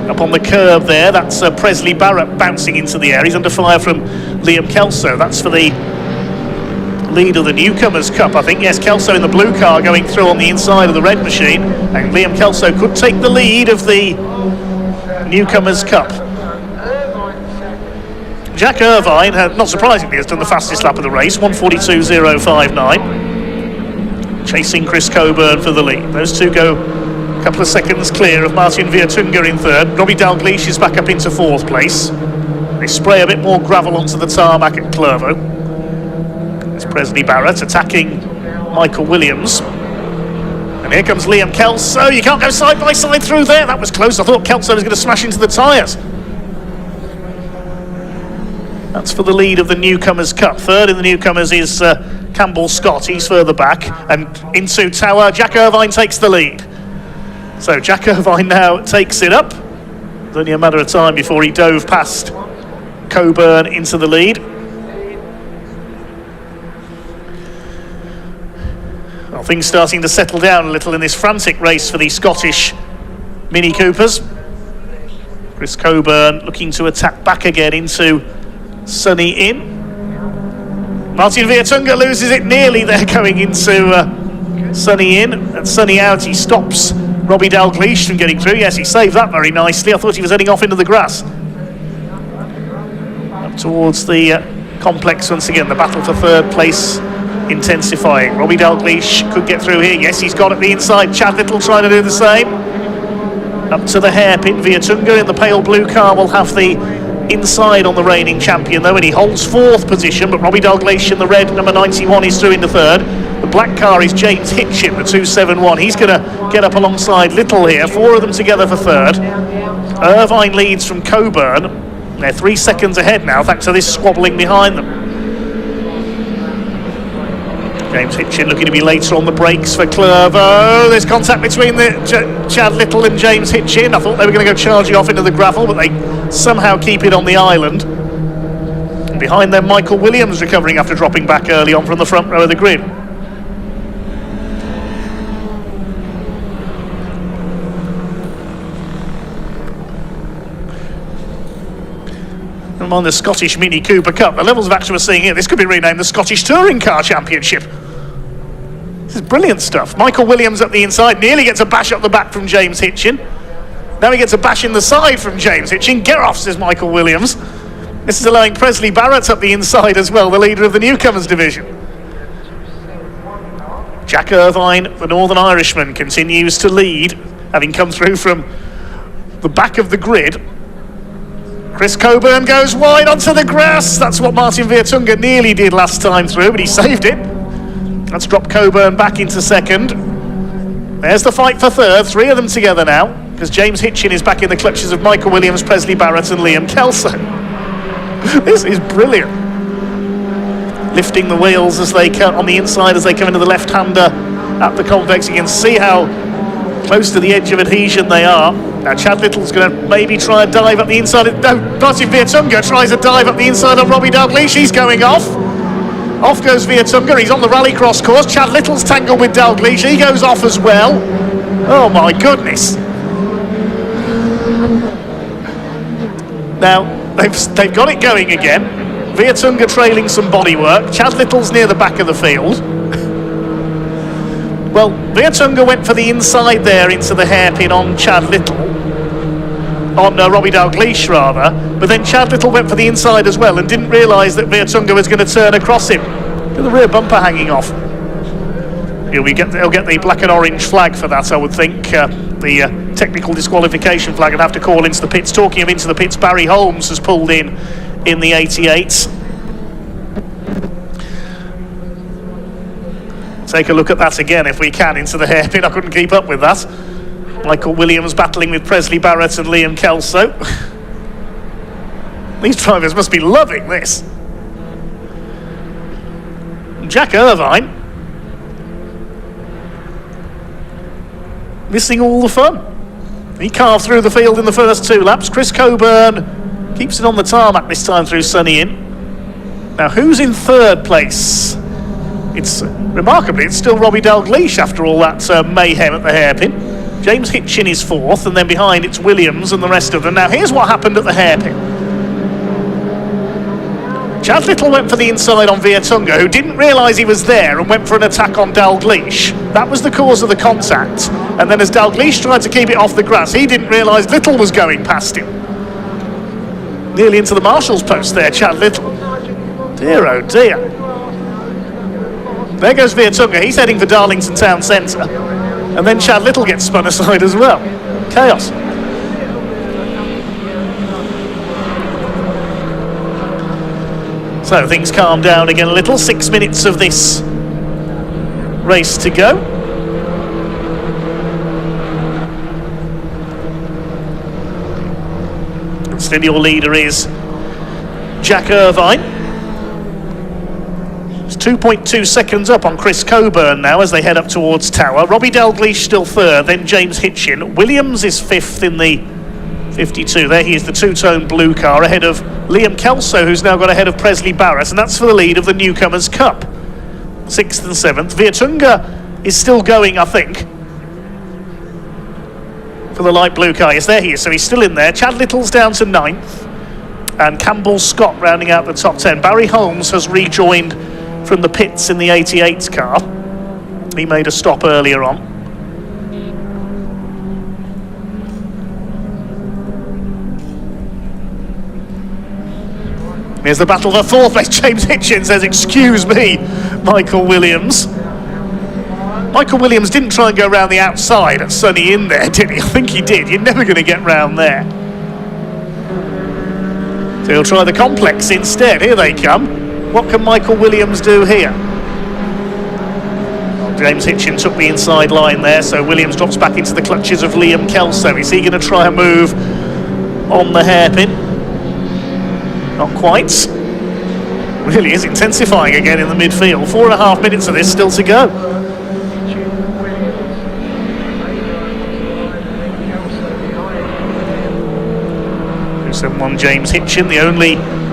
Up on the curb there, that's Presley Barrett bouncing into the air. He's under fire from Liam Kelso. That's for the lead of the Newcomers' Cup, I think. Yes, Kelso in the blue car going through on the inside of the red machine. And Liam Kelso could take the lead of the Newcomers' Cup. Jack Irvine, not surprisingly, has done the fastest lap of the race, 1:42.059. Chasing Chris Coburn for the lead. Those two go a couple of seconds clear of Martin Viertunga in third. Robbie Dalgleish is back up into fourth place. They spray a bit more gravel onto the tarmac at Clervaux. There's Presley Barrett attacking Michael Williams. And here comes Liam Kelso. You can't go side by side through there. That was close. I thought Kelso was going to smash into the tyres. That's for the lead of the Newcomers' Cup. Third in the Newcomers is Campbell Scott. He's further back. And into Tower, Jack Irvine takes the lead. So Jack Irvine now takes it up. It's only a matter of time before he dove past Coburn into the lead. Well, things starting to settle down a little in this frantic race for the Scottish Mini Coopers. Chris Coburn looking to attack back again into Sunny Inn. Martin Viertunga loses it nearly there going into Sunny Inn. And Sunny out, he stops Robbie Dalgleish from getting through. Yes, he saved that very nicely. I thought he was heading off into the grass. Up towards the complex once again. The battle for third place intensifying. Robbie Dalgleish could get through here. Yes, he's got at the inside. Chad Little trying to do the same. Up to the hairpin. Viertunga in the pale blue car will have the inside on the reigning champion though, and he holds fourth position, but Robbie Dalgleish in the red number 91 is through into third. The black car is James Hitchin, the 271. He's going to get up alongside Little here. Four of them together for third. Irvine leads from Coburn. They're 3 seconds ahead now thanks to this squabbling behind them. James Hitchin looking to be later on the brakes for Clervo. There's contact between Chad Little and James Hitchin. I thought they were going to go charging off into the gravel, but they somehow keep it on the island. And behind them, Michael Williams recovering after dropping back early on from the front row of the grid. On the Scottish Mini Cooper Cup, the levels of action we're seeing here, this could be renamed the Scottish Touring Car Championship. This is brilliant stuff. Michael Williams up the inside, nearly gets a bash up the back from James Hitchin. Now he gets a bash in the side from James Hitchin. Get off, says Michael Williams. This is allowing Presley Barrett up the inside as well, the leader of the newcomers division. Jack Irvine, the Northern Irishman, continues to lead, having come through from the back of the grid. Chris Coburn goes wide onto the grass. That's what Martin Viertunga nearly did last time through, but he saved it. Let's drop Coburn back into second. There's the fight for third, three of them together now, because James Hitchin is back in the clutches of Michael Williams, Presley Barrett and Liam Kelso. This is brilliant. Lifting the wheels as they come on the inside as they come into the left-hander at the convex. You can see how close to the edge of adhesion they are. Now Chad Little's going to maybe try a dive up the inside. No, Martin Viertunga tries a dive up the inside of Robbie Dalgleish. He's going off. Off goes Viertunga. He's on the rallycross course. Chad Little's tangled with Dalgleish. He goes off as well. Oh my goodness. Now they've got it going again. Viertunga trailing some bodywork. Chad Little's near the back of the field. Well, Viertunga went for the inside there into the hairpin on Chad Little. On Robbie Dalgleish rather, but then Chad Little went for the inside as well and didn't realise that Viertunga was going to turn across him. Look at the rear bumper hanging off. He'll get the black and orange flag for that, I would think. The technical disqualification flag, and have to call into the pits. Talking of into the pits, Barry Holmes has pulled in the 88. Take a look at that again if we can, into the hairpin. I couldn't keep up with that. Michael Williams battling with Presley Barrett and Liam Kelso. These drivers must be loving this. Jack Irvine missing all the fun. He carved through the field in the first two laps. Chris Coburn keeps it on the tarmac this time through Sunny Inn. Now who's in third place? It's remarkably, it's still Robbie Dalgleish after all that mayhem at the hairpin. James Hitchin is fourth, and then behind it's Williams and the rest of them. Now here's what happened at the hairpin. Chad Little went for the inside on Viertunga, who didn't realise he was there and went for an attack on Dalgleish. That was the cause of the contact. And then as Dalgleish tried to keep it off the grass, he didn't realise Little was going past him. Nearly into the marshal's post there, Chad Little. Dear oh dear. There goes Viertunga, he's heading for Darlington Town Centre. And then Chad Little gets spun aside as well. Chaos. So things calm down again a little. 6 minutes of this race to go. Instead your leader is Jack Irvine. 2.2 seconds up on Chris Coburn now as they head up towards Tower. Robbie Dalgleish still third, then James Hitchin. Williams is fifth in the 52. There he is, the two-tone blue car, ahead of Liam Kelso, who's now got ahead of Presley Barrett, and that's for the lead of the Newcomers Cup. 6th and 7th. Viertunga is still going, I think, for the light blue car. Yes, there he is, so he's still in there. Chad Little's down to 9th, and Campbell Scott rounding out the top 10. Barry Holmes has rejoined from the pits in the 88's car. He made a stop earlier on. Here's the battle for fourth place. James Hitchin says, "Excuse me, Michael Williams." Michael Williams didn't try and go around the outside at Sunny Inn there, did he? I think he did. You're never going to get round there. So he'll try the complex instead. Here they come. What can Michael Williams do here? James Hitchin took the inside line there, so Williams drops back into the clutches of Liam Kelso. Is he going to try a move on the hairpin? Not quite. Really is intensifying again in the midfield. 4.5 minutes of this still to go. 271 James Hitchin, the only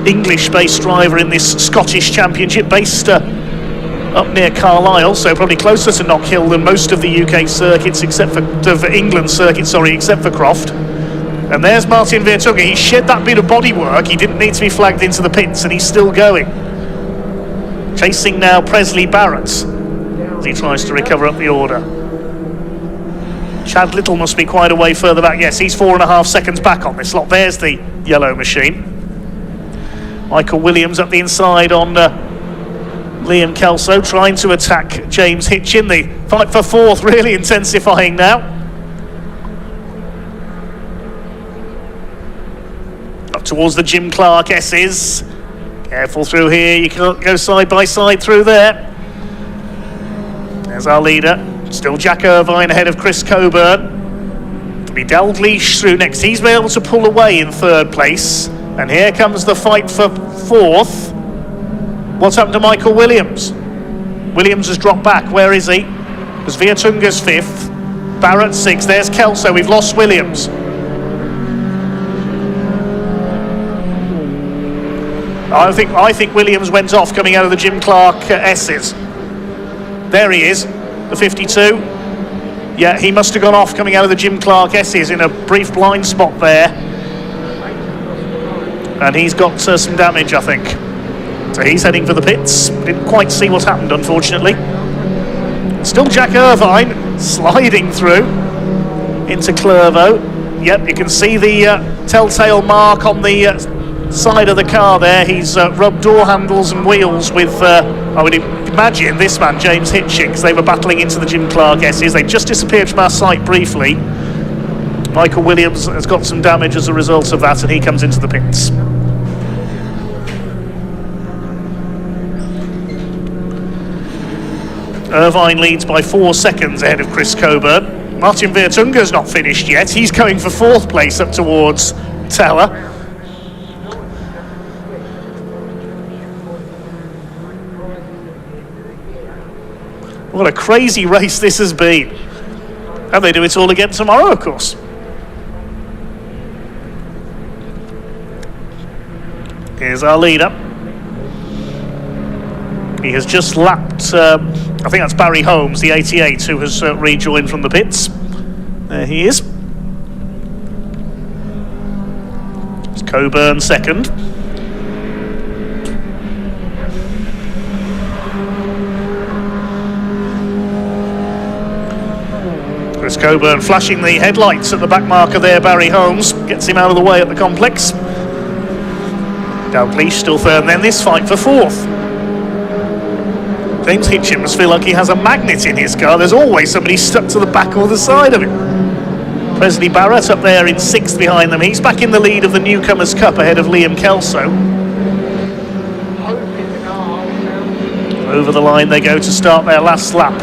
English-based driver in this Scottish Championship, based up near Carlisle, so probably closer to Knockhill than most of the UK circuits, except for England circuits, sorry, except for Croft. And there's Martin Vertunga. He shed that bit of bodywork. He didn't need to be flagged into the pits, and he's still going. Chasing now Presley Barrett as he tries to recover up the order. Chad Little must be quite a way further back. Yes, he's 4.5 seconds back on this lot. There's the yellow machine. Michael Williams up the inside on Liam Kelso, trying to attack James Hitchin. The fight for fourth really intensifying now. Up towards the Jim Clark S's. Careful through here, you can't go side by side through there. There's our leader. Still Jack Irvine ahead of Chris Coburn. It'll be Dalgleish through next. He's been able to pull away in third place. And here comes the fight for fourth. What's happened to Michael Williams? Williams has dropped back. Where is he? Because Vertunga's fifth. Barrett sixth. There's Kelso. We've lost Williams. I think Williams went off coming out of the Jim Clark S's. There he is, the 52. Yeah, he must have gone off coming out of the Jim Clark S's in a brief blind spot there. And he's got some damage, I think. So he's heading for the pits. Didn't quite see what happened, unfortunately. Still Jack Irvine sliding through into Clervaux. Yep, you can see the telltale mark on the side of the car there. He's rubbed door handles and wheels with, I would imagine, this man, James Hitchin, because they were battling into the Jim Clark S's. They just disappeared from our sight briefly. Michael Williams has got some damage as a result of that, and he comes into the pits. Irvine leads by 4 seconds ahead of Chris Coburn. Martin Vertunga's not finished yet. He's going for fourth place up towards Tower. What a crazy race this has been. And they do it all again tomorrow, of course. Here's our leader. He has just lapped, I think that's Barry Holmes, the 88, who has rejoined from the pits. There he is. It's Coburn second. Chris Coburn flashing the headlights at the back marker there. Barry Holmes gets him out of the way at the complex. Dalgleish still third, and then this fight for fourth. James Hitchin must feel like he has a magnet in his car. There's always somebody stuck to the back or the side of him. Presley Barrett up there in sixth behind them. He's back in the lead of the Newcomers' Cup ahead of Liam Kelso. Over the line they go to start their last lap.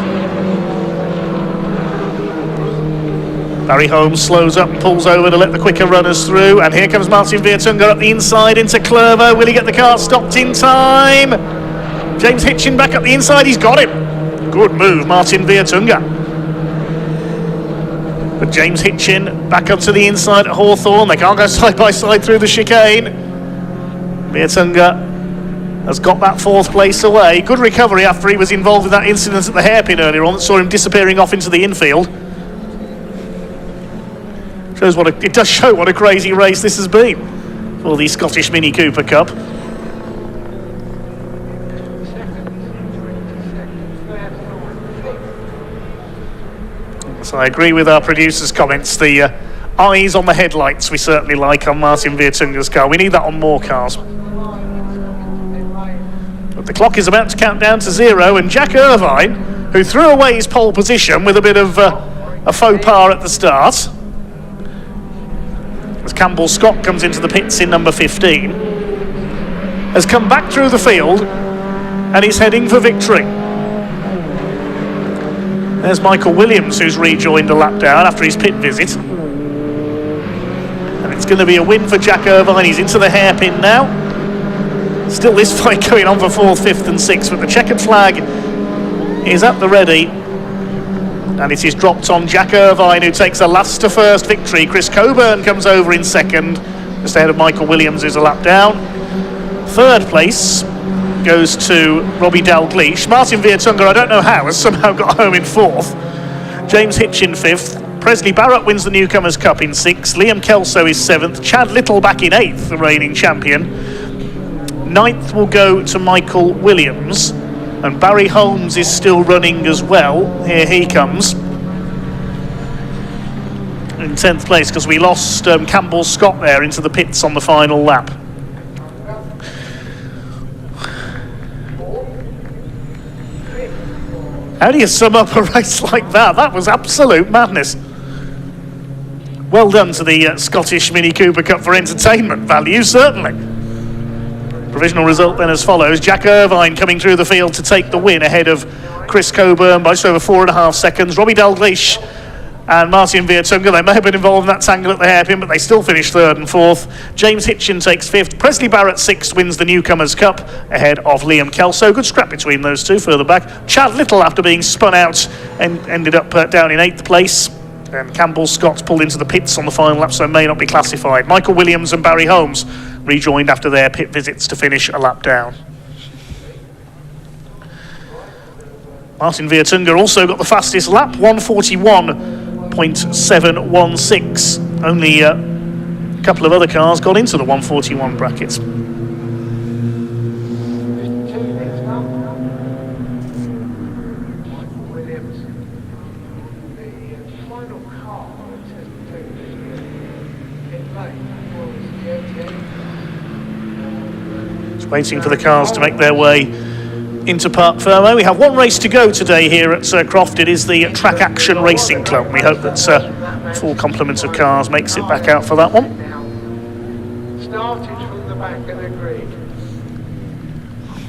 Barry Holmes slows up and pulls over to let the quicker runners through. And here comes Martin Vertunga up the inside into Clervaux. Will he get the car stopped in time? James Hitchin back up the inside. He's got him. Good move, Martin Vertunga. But James Hitchin back up to the inside at Hawthorne. They can't go side by side through the chicane. Vertunga has got that fourth place away. Good recovery after he was involved in that incident at the hairpin earlier on that saw him disappearing off into the infield. It does show what a crazy race this has been for the Scottish Mini Cooper Cup. So I agree with our producer's comments. The eyes on the headlights we certainly like on Martin Vertunga's car. We need that on more cars. But the clock is about to count down to 0, and Jack Irvine, who threw away his pole position with a bit of a faux pas at the start, as Campbell Scott comes into the pits in number 15, has come back through the field and is heading for victory. There's Michael Williams, who's rejoined a lap down after his pit visit. And it's going to be a win for Jack Irvine. He's into the hairpin now. Still this fight going on for 4th, 5th and 6th, but the checkered flag is at the ready. And it is dropped on Jack Irvine, who takes a last to first victory. Chris Coburn comes over in 2nd, just ahead of Michael Williams, who's a lap down. 3rd place goes to Robbie Dalgleish. Martin Viertunga, I don't know how, has somehow got home in 4th. James Hitchin 5th. Presley Barrett wins the Newcomers Cup in 6th. Liam Kelso is 7th. Chad Little back in 8th, the reigning champion. 9th will go to Michael Williams. And Barry Holmes is still running as well. Here he comes. In 10th place, because we lost Campbell Scott there into the pits on the final lap. How do you sum up a race like that? That was absolute madness. Well done to the Scottish Mini Cooper Cup for entertainment value, certainly. Provisional result then as follows. Jack Irvine coming through the field to take the win ahead of Chris Coburn by just over 4.5 seconds. Robbie Dalgleish and Martin Viertunga, they may have been involved in that tangle at the hairpin, but they still finished 3rd and 4th. James Hitchin takes 5th. Presley Barrett 6th, wins the Newcomers Cup ahead of Liam Kelso. Good scrap between those two further back. Chad Little, after being spun out, and ended up down in 8th place. And Campbell Scott pulled into the pits on the final lap, so may not be classified. Michael Williams and Barry Holmes rejoined after their pit visits to finish a lap down. Martin Viertunga also got the fastest lap, 1:41.716. Only a couple of other cars got into the 1:41 brackets. Waiting for the cars to make their way into Parc Fermé. We have one race to go today here at Croft. It is the Track Action Racing Club. We hope that full complement of cars makes it back out for that one. Started from the back of the grid.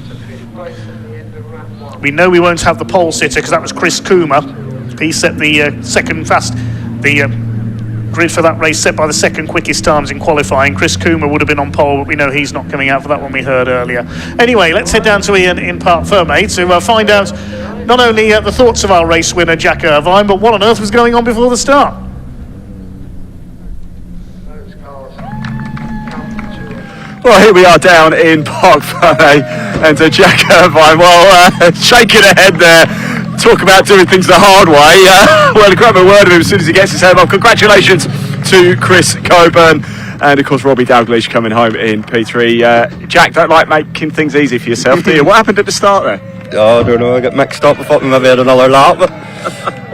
To 5th place at the end of lap 1. We know we won't have the pole sitter because that was Chris Coomer. He set the grid for that race set by the second quickest times in qualifying. Chris Coomer would have been on pole, but we know he's not coming out for that one we heard earlier. Anyway, let's head down to Ian in Parc Fermé to find out not only the thoughts of our race winner Jack Irvine, but what on earth was going on before the start. Well, here we are down in Parc Fermé, and Jack Irvine, well, shaking her head there. Talk about doing things the hard way. Well, grab a word of him as soon as he gets his head up. Congratulations to Chris Coburn, and of course Robbie Dalgleish coming home in P3. Jack, don't like making things easy for yourself, do you? What happened at the start there? Oh, I don't know, I got mixed up. I thought we maybe had another lap, but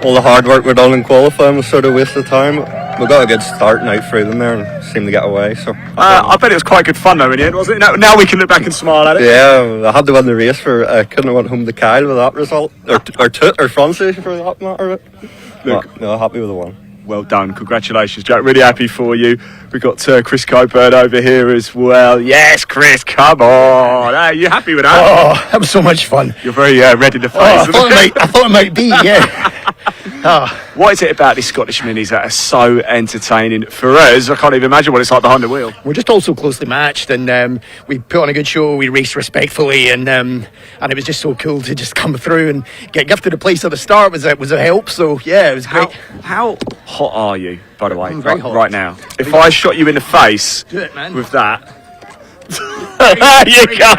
all the hard work we've done in qualifying was sort of a waste of time. We got a good start and out through them there and seemed to get away. So I bet it was quite good fun though in the end, wasn't it? Now we can look back and smile at it. Yeah, I had to win the race for. I couldn't have went home to Kyle with that result, or front station for that matter. Look, no, happy with the one. Well done, congratulations, Jack. Really happy for you. We've got Chris Coburn over here as well. Yes, Chris, come on. Are you happy with that? Oh, that was so much fun. You're very red in the face. I thought it might be, yeah. What is it about these Scottish minis that are so entertaining for us? I can't even imagine what it's like behind the wheel. We're just all so closely matched, and we put on a good show. We raced respectfully, and it was just so cool to just come through and get gifted a place at the start was a help. So yeah, it was great. How hot are you, by the way, I'm very hot. right now? If I shot you in the face with that. There you go.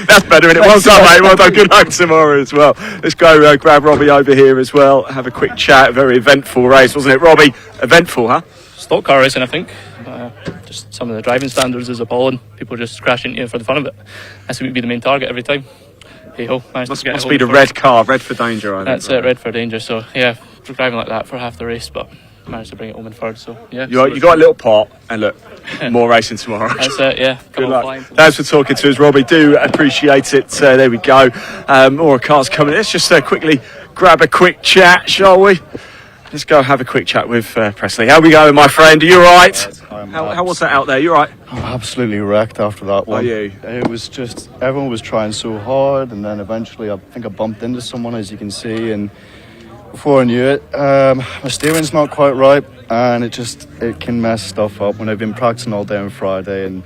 That's better, isn't it? Well done, mate. Well done. Good luck tomorrow as well. Let's go grab Robbie over here as well. Have a quick chat. Very eventful race, wasn't it, Robbie? Eventful, huh? Stock car racing, I think. Just some of the driving standards is appalling. People just crash into you for the fun of it. That seems to be the main target every time. Hey ho, must be the red car, red for danger. I think. That's it, red for danger. So yeah, driving like that for half the race, but managed to bring it home in third. So yeah, you got a little pot, and look, more racing tomorrow. That's it. Yeah, good luck. Thanks for talking to us, Robbie. Do appreciate it. There we go. More cars coming. Let's just quickly grab a quick chat, shall we? Let's go have a quick chat with Presley. How we going, my friend? Are you all right? How was that out there? You all right? I'm absolutely wrecked after that one. Are you? It was just, everyone was trying so hard, and then eventually I think I bumped into someone, as you can see, and before I knew it, my steering's not quite right, and it can mess stuff up when I've been practicing all day on Friday, and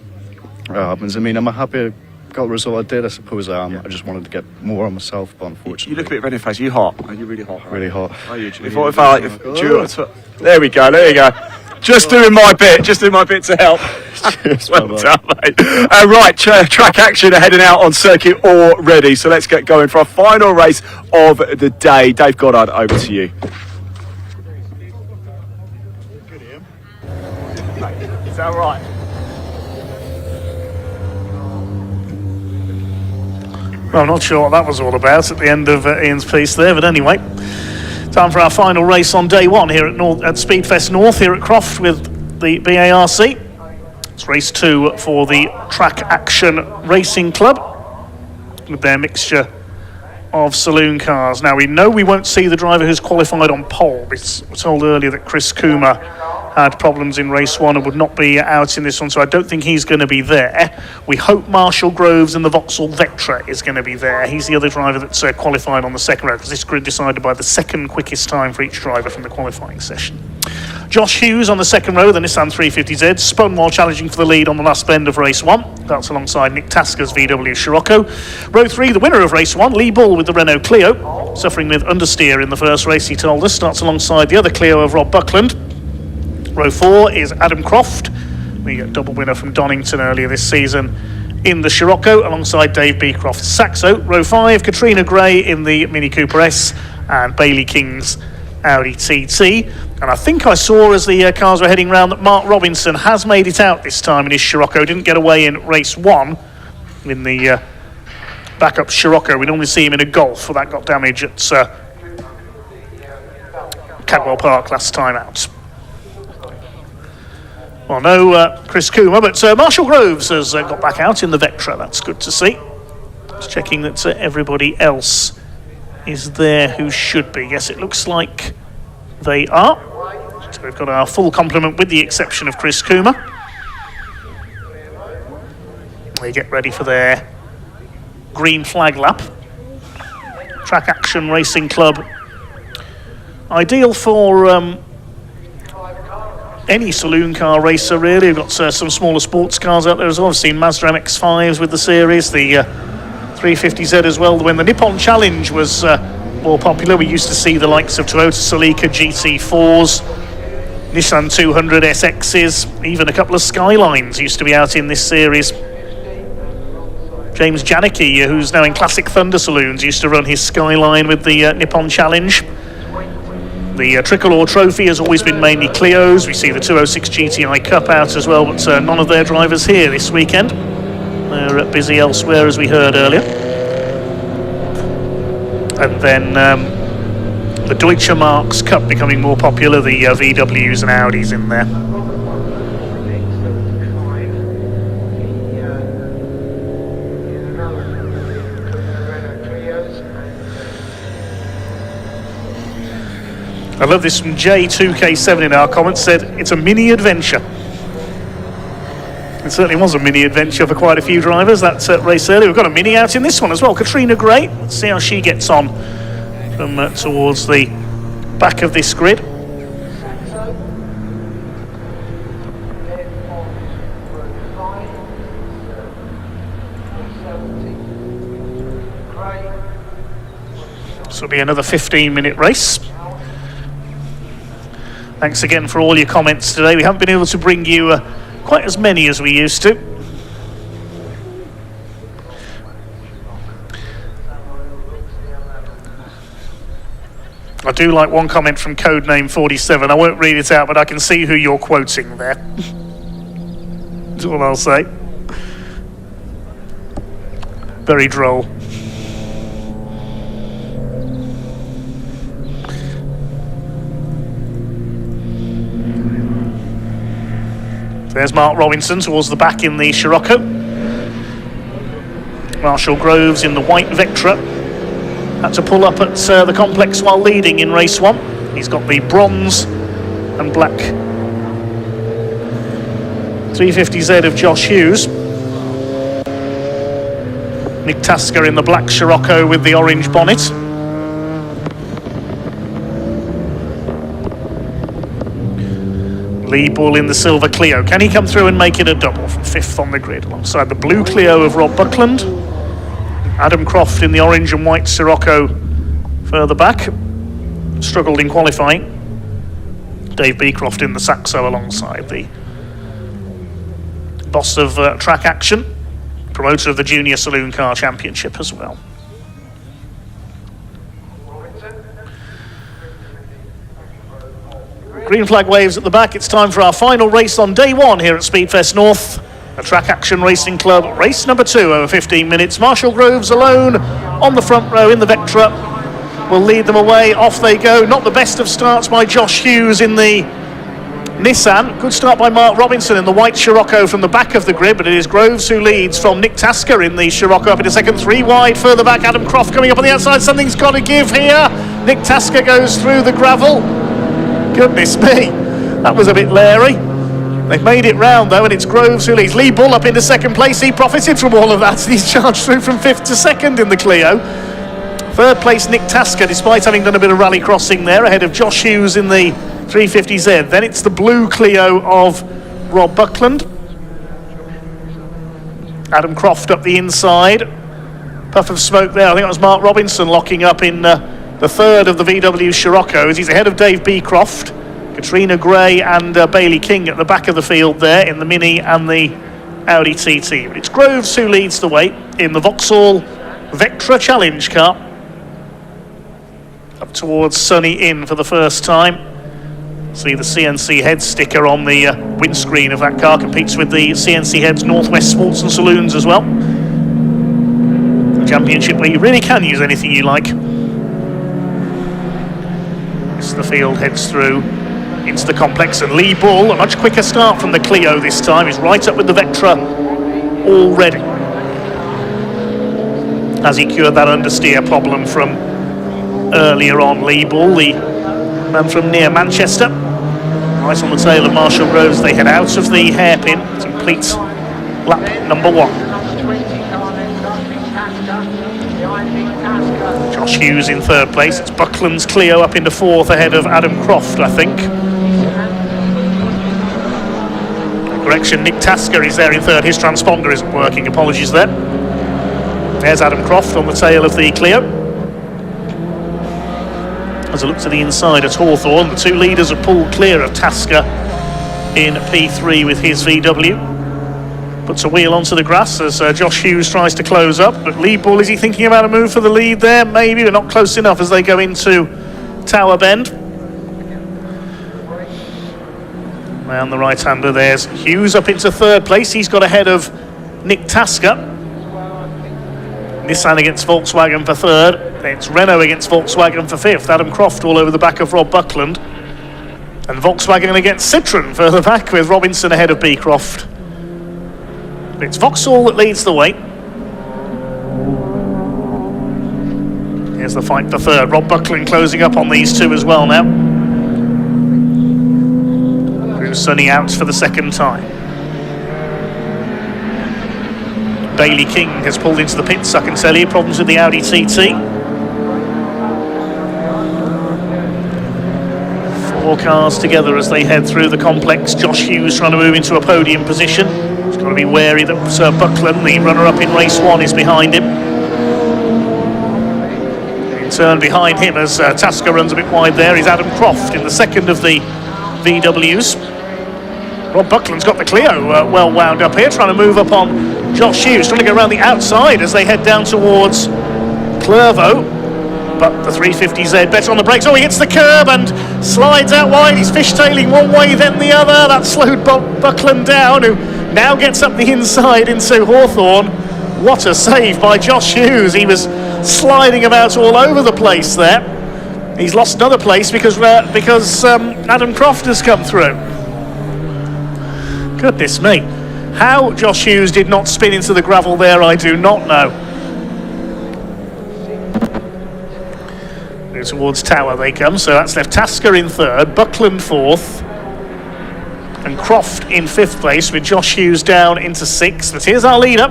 happens. I mean, I'm happy I got the result I did. I suppose I am. I just wanted to get more on myself, but unfortunately. You look a bit red in the face. Are you hot? Are you really hot? Really hot. Are you? Before I felt like there we go. There you go. Just doing my bit to help. Well done, mate. Right, track action are heading out on circuit already, so let's get going for our final race of the day. Dave Goddard, over to you. Is that right? Well, I'm not sure what that was all about at the end of Ian's piece there, but anyway, time for our final race on day one here at Speedfest North here at Croft with the BARC. It's race 2 for the Track Action Racing Club with their mixture of saloon cars. Now, we know we won't see the driver who's qualified on pole. We were told earlier that Chris Coomer had problems in race 1 and would not be out in this one, so I don't think he's going to be there. We hope Marshall Groves in the Vauxhall Vectra is going to be there. He's the other driver that's qualified on the second row, because this grid decided by the second quickest time for each driver from the qualifying session. Josh Hughes on the second row, the Nissan 350Z, spun while challenging for the lead on the last bend of race 1. That's alongside Nick Tasker's VW Scirocco. Row 3, the winner of race 1, Lee Bull with the Renault Clio, suffering with understeer in the first race, he told us, starts alongside the other Clio of Rob Buckland. Row 4 is Adam Croft, the double winner from Donington earlier this season in the Scirocco, alongside Dave Beecroft's Saxo. Row 5, Katrina Gray in the Mini Cooper S and Bailey King's Audi TT. And I think I saw as the cars were heading round that Mark Robinson has made it out this time in his Scirocco. Didn't get away in race 1 in the backup Scirocco. We normally see him in a Golf, but that got damage at Cadwell Park last time out. Well, no Chris Coomer, but Marshall Groves has got back out in the Vectra. That's good to see. Just checking that everybody else is there who should be. Yes, it looks like they are. So we've got our full complement with the exception of Chris Coomer. They get ready for their green flag lap. Track Action Racing Club. Ideal for any saloon car racer, really. We've got some smaller sports cars out there as well. I've seen Mazda MX-5s with the series, the 350Z as well. When the Nippon Challenge was more popular, we used to see the likes of Toyota Celica GT4s, Nissan 200 SXs, even a couple of Skylines used to be out in this series. James Janicki, who's now in Classic Thunder Saloons, used to run his Skyline with the Nippon Challenge. The Tricolor Trophy has always been mainly Clios. We see the 206 GTI Cup out as well, but none of their drivers here this weekend. They're busy elsewhere, as we heard earlier. And then the Deutsche Marks Cup becoming more popular, the VWs and Audis in there. I love this from J2K7 in our comments, said it's a mini adventure. It certainly was a mini adventure for quite a few drivers, that race earlier. We've got a mini out in this one as well. Katrina Gray, let's see how she gets on from towards the back of this grid. This will be another 15-minute race. Thanks again for all your comments today. We haven't been able to bring you quite as many as we used to. I do like one comment from Codename 47. I won't read it out, but I can see who you're quoting there. That's all I'll say. Very droll. There's Mark Robinson towards the back in the Scirocco. Marshall Groves in the white Vectra. Had to pull up at the complex while leading in race 1. He's got the bronze and black 350Z of Josh Hughes. Nick Tasker in the black Scirocco with the orange bonnet. Lee Bull in the silver Clio. Can he come through and make it a double from 5th on the grid alongside the blue Clio of Rob Buckland? Adam Croft in the orange and white Sirocco further back. Struggled in qualifying. Dave Beecroft in the Saxo alongside the boss of Track Action, promoter of the Junior Saloon Car Championship as well. Green flag waves at the back. It's time for our final race on day one here at Speedfest North. A Track Action Racing Club race number 2 over 15 minutes. Marshall Groves alone on the front row in the Vectra will lead them away. Off they go. Not the best of starts by Josh Hughes in the Nissan. Good start by Mark Robinson in the white Scirocco from the back of the grid, but it is Groves who leads from Nick Tasker in the Scirocco up in a second. 3 wide further back. Adam Croft coming up on the outside. Something's got to give here. Nick Tasker goes through the gravel. Goodness me, that was a bit leery. They've made it round though, and it's Groves who leads. Lee Bull up into second place. He profited from all of that. He's charged through from 5th to 2nd in the Clio. 3rd place Nick Tasker, despite having done a bit of rally crossing there, ahead of Josh Hughes in the 350Z. Then it's the blue Clio of Rob Buckland. Adam Croft up the inside. Puff of smoke there. I think that was Mark Robinson locking up in the 3rd of the VW Scirocco's. He's ahead of Dave Beecroft, Katrina Gray and Bailey King at the back of the field there in the Mini and the Audi TT. But it's Groves who leads the way in the Vauxhall Vectra Challenge car. Up towards Sunny Inn for the first time. See the CNC Head sticker on the windscreen of that car. Competes with the CNC Heads Northwest Sports and Saloons as well. A championship where you really can use anything you like. The field heads through into the complex, and Lee Bull, a much quicker start from the Clio this time, is right up with the Vectra already. Has he cured that understeer problem from earlier on? Lee Bull, the man from near Manchester, right on the tail of Marshall Groves. They head out of the hairpin to complete lap number 1. Josh Hughes in 3rd place. It's Buckland's Clio up into 4th ahead of Adam Croft, I think. Correction, Nick Tasker is there in 3rd. His transponder isn't working. Apologies there. There's Adam Croft on the tail of the Clio. As a look to the inside at Hawthorne, the 2 leaders are pulled clear of Tasker in P3 with his VW. Puts a wheel onto the grass as Josh Hughes tries to close up, but Lee Bull, is he thinking about a move for the lead there? Maybe, but not close enough as they go into Tower Bend. Round the right-hander, there's Hughes up into 3rd place. He's got ahead of Nick Tasker. Nissan against Volkswagen for 3rd. It's Renault against Volkswagen for 5th. Adam Croft all over the back of Rob Buckland. And Volkswagen against Citroën further back with Robinson ahead of Beecroft. It's Vauxhall that leads the way. Here's the fight for 3rd. Rob Buckland closing up on these 2 as well now. Bruce Sunny out for the 2nd time. Bailey King has pulled into the pits, I can tell you. Problems with the Audi TT. 4 cars together as they head through the complex. Josh Hughes trying to move into a podium position. He's got to be wary that Buckland, the runner-up in race 1, is behind him. In turn behind him as Tasker runs a bit wide there is Adam Croft in the 2nd of the VWs. Rob Buckland's got the Clio well wound up here, trying to move up on Josh Hughes, trying to go around the outside as they head down towards Clervaux. But the 350Z better on the brakes. Oh, he hits the curb and slides out wide. He's fishtailing one way, then the other. That slowed Buckland down, who now gets up the inside into Hawthorne. What a save by Josh Hughes. He was sliding about all over the place there. He's lost another place because Adam Croft has come through. Goodness me. How Josh Hughes did not spin into the gravel there, I do not know. Towards Tower they come, so that's left Tasker in 3rd, Buckland 4th, and Croft in 5th place with Josh Hughes down into 6th. But here's our leader.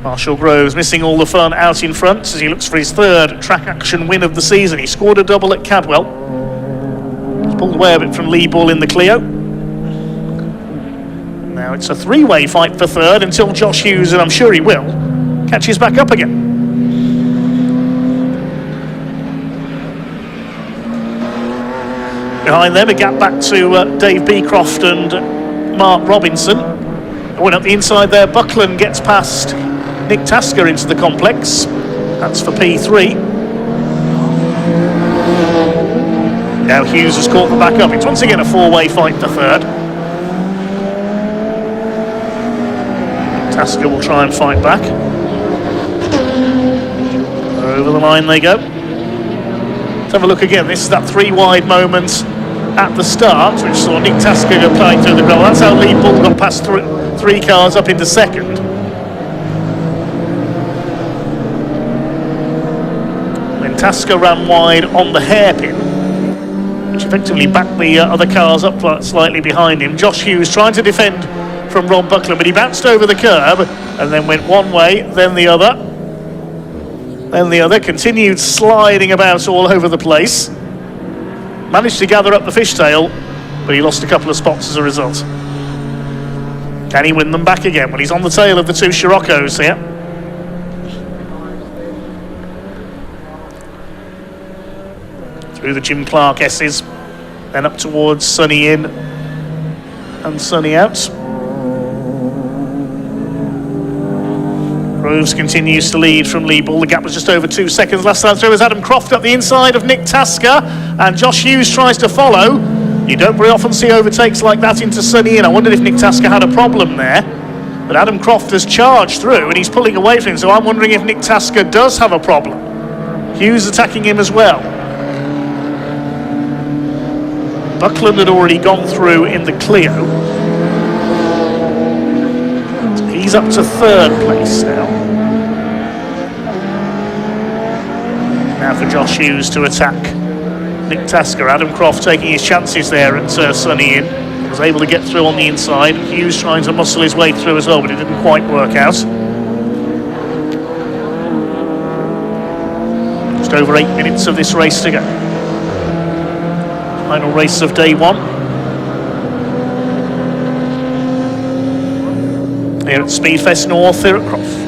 Marshall Groves missing all the fun out in front as he looks for his 3rd Track Action win of the season. He scored a double at Cadwell. He's pulled away a bit from Lee Bull in the Clio. Now it's a three-way fight for third until Josh Hughes, and I'm sure he will, catches back up again. Behind them, a gap back to Dave Beecroft and Mark Robinson. Going up the inside there, Buckland gets past Nick Tasker into the complex. That's for P3. Now Hughes has caught them back up. It's once again a four-way fight for third. Tasker will try and fight back. Over the line they go. Let's have a look again. This is that three-wide moment at the start, which saw Nick Tasker go flying through the goal. That's how Lee Bull got past three cars up into second. When Tasker ran wide on the hairpin, which effectively backed the other cars up slightly behind him. Josh Hughes trying to defend from Rob Buckland, but he bounced over the curb and then went one way, then the other. Then the other, continued sliding about all over the place. Managed to gather up the fishtail, but he lost a couple of spots as a result. Can he win them back again? Well, he's on the tail of the two Scirocco's here. Through the Jim Clark S's, then up towards Sunny in and Sunny out. Groves continues to lead from Lee Bull. The gap was just over 2 seconds last time through as Adam Croft up the inside of Nick Tasker, and Josh Hughes tries to follow. You don't very often see overtakes like that into Sunny in. I wondered if Nick Tasker had a problem there, but Adam Croft has charged through and he's pulling away from him, so I'm wondering if Nick Tasker does have a problem. Hughes attacking him as well. Buckland had already gone through in the Clio. So he's up to third place now. Now for Josh Hughes to attack Nick Tasker. Adam Croft taking his chances there at Sunny in. Was able to get through on the inside. Hughes trying to muscle his way through as well, but it didn't quite work out. Just over 8 minutes of this race to go. Final race of day one. Here at Speedfest North, here at Croft.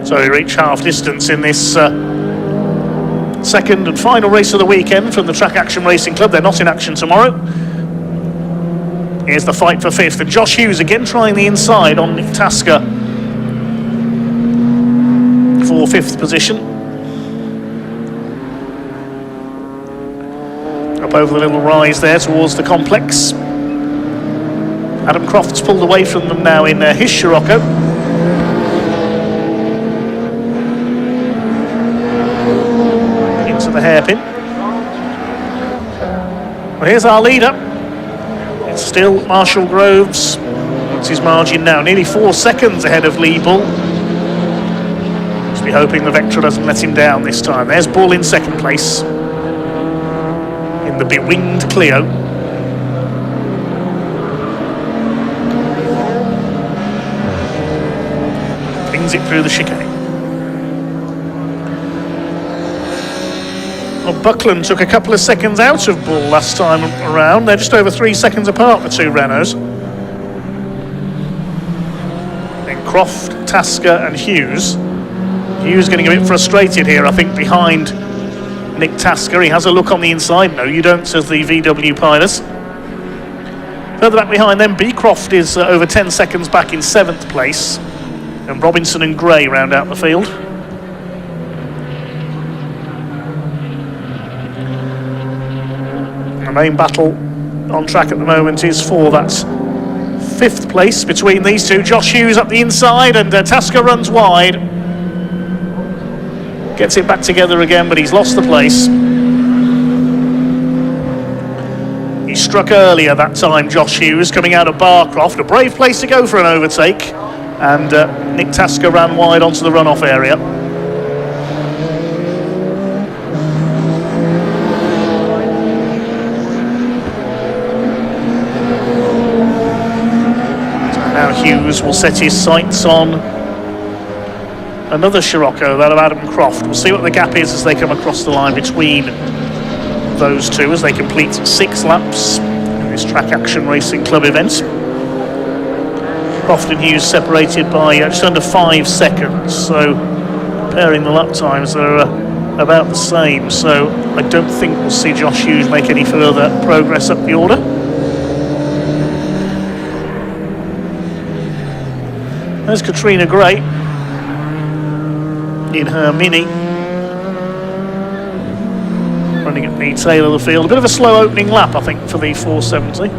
So we reach half distance in this second and final race of the weekend from the Track Action Racing Club. They're not in action tomorrow. Here's the fight for fifth, and Josh Hughes again trying the inside on Nick Tasker for fifth position. Up over the little rise there towards the complex. Adam Croft's pulled away from them now in his Scirocco. The hairpin. Well, here's our leader. It's still Marshall Groves. What's his margin now? Nearly 4 seconds ahead of Lee Bull. Just be hoping the Vectra doesn't let him down this time. There's Bull in second place in the bewinged Clio. Pings it through the chicane. Well, Buckland took a couple of seconds out of Bull last time around. They're just over 3 seconds apart, the two Renaults. Then Croft, Tasker and Hughes. Hughes getting a bit frustrated here, I think, behind Nick Tasker. He has a look on the inside. No, you don't, says the VW pilot. Further back behind them, Beecroft is over 10 seconds back in 7th place. And Robinson and Gray round out the field. The main battle on track at the moment is for that 5th place between these two. Josh Hughes up the inside, and Tasker runs wide. Gets it back together again, but he's lost the place. He's struck earlier that time, Josh Hughes, coming out of Barcroft. A brave place to go for an overtake. And Nick Tasker ran wide onto the runoff area. Now Hughes will set his sights on another Scirocco, that of Adam Croft. We'll see what the gap is as they come across the line between those two as they complete 6 laps in this Track Action Racing Club event. Croft and Hughes separated by just under 5 seconds, so comparing the lap times, they're about the same. So I don't think we'll see Josh Hughes make any further progress up the order. There's Katrina Gray in her Mini, running at the tail of the field. A bit of a slow opening lap, I think, for the 470.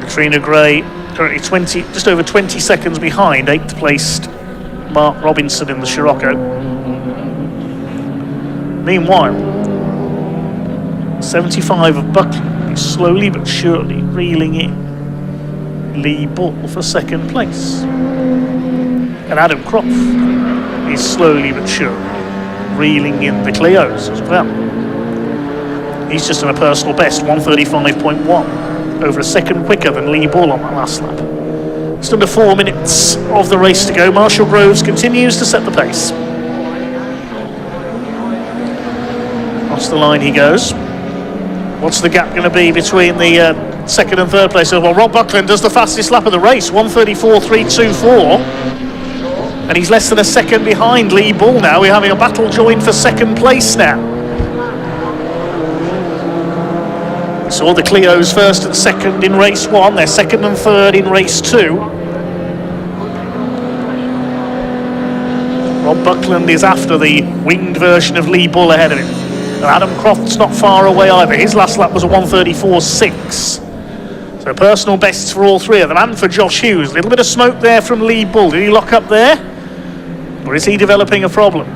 Katrina Gray currently just over 20 seconds behind 8th placed Mark Robinson in the Scirocco. Meanwhile, 75 of Buckland is slowly but surely reeling in Lee Bull for 2nd place. And Adam Croft is slowly but surely reeling in the Clios as well. He's just on a personal best, 1:35.1, over a second quicker than Lee Bull on that last lap. Just under 4 minutes of the race to go. Marshall Groves continues to set the pace. Across the line he goes. What's the gap going to be between the 2nd and 3rd place? Well, Rob Buckland does the fastest lap of the race, 1:34.324. And he's less than a second behind Lee Bull now. We're having a battle joined for 2nd place now. We saw the Clios 1st and 2nd in race 1. They're 2nd and 3rd in race 2. Rob Buckland is after the winged version of Lee Bull ahead of him. And Adam Croft's not far away either. His last lap was a 1:34.6. So personal bests for all 3 of them. And for Josh Hughes. A little bit of smoke there from Lee Bull. Did he lock up there? Or is he developing a problem?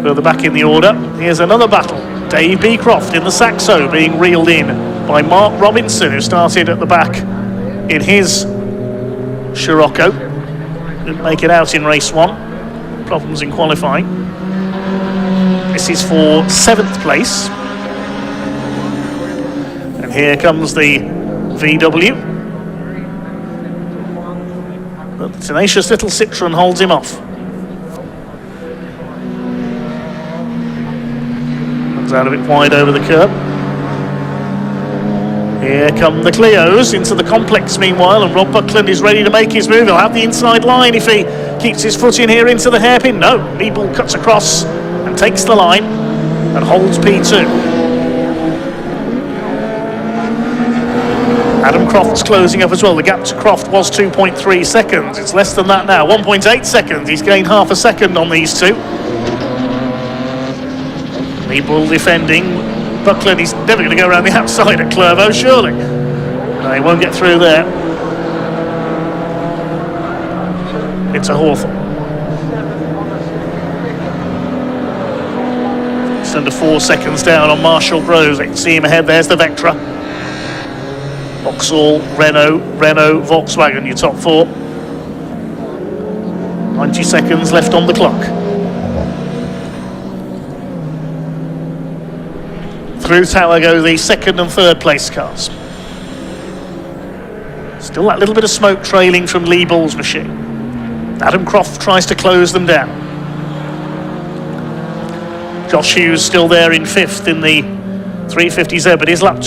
Further back in the order, here's another battle. Dave Beecroft in the Saxo being reeled in by Mark Robinson, who started at the back in his Scirocco. Didn't make it out in race 1. Problems in qualifying. This is for 7th place. And here comes the VW. But the tenacious little Citroen holds him off. Comes out a bit wide over the curb. Here come the Clios into the complex meanwhile, and Rob Buckland is ready to make his move. He'll have the inside line if he keeps his foot in here into the hairpin. No, Lee Bull cuts across and takes the line and holds P2. Adam Croft's closing up as well. The gap to Croft was 2.3 seconds. It's less than that now, 1.8 seconds. He's gained half a second on these two. Lee Bull defending. Buckland, he's never going to go around the outside at Clervaux, surely. No, he won't get through there. It's a Hawthorne. Just under 4 seconds down on Marshall Groves. I can see him ahead. There's the Vectra. Vauxhall, Renault, Volkswagen, your top 4. 90 seconds left on the clock. Through tower go the 2nd and 3rd place cars. Still that little bit of smoke trailing from Lee Bull's machine. Adam Croft tries to close them down. Josh Hughes still there in 5th in the 350Z, but his lap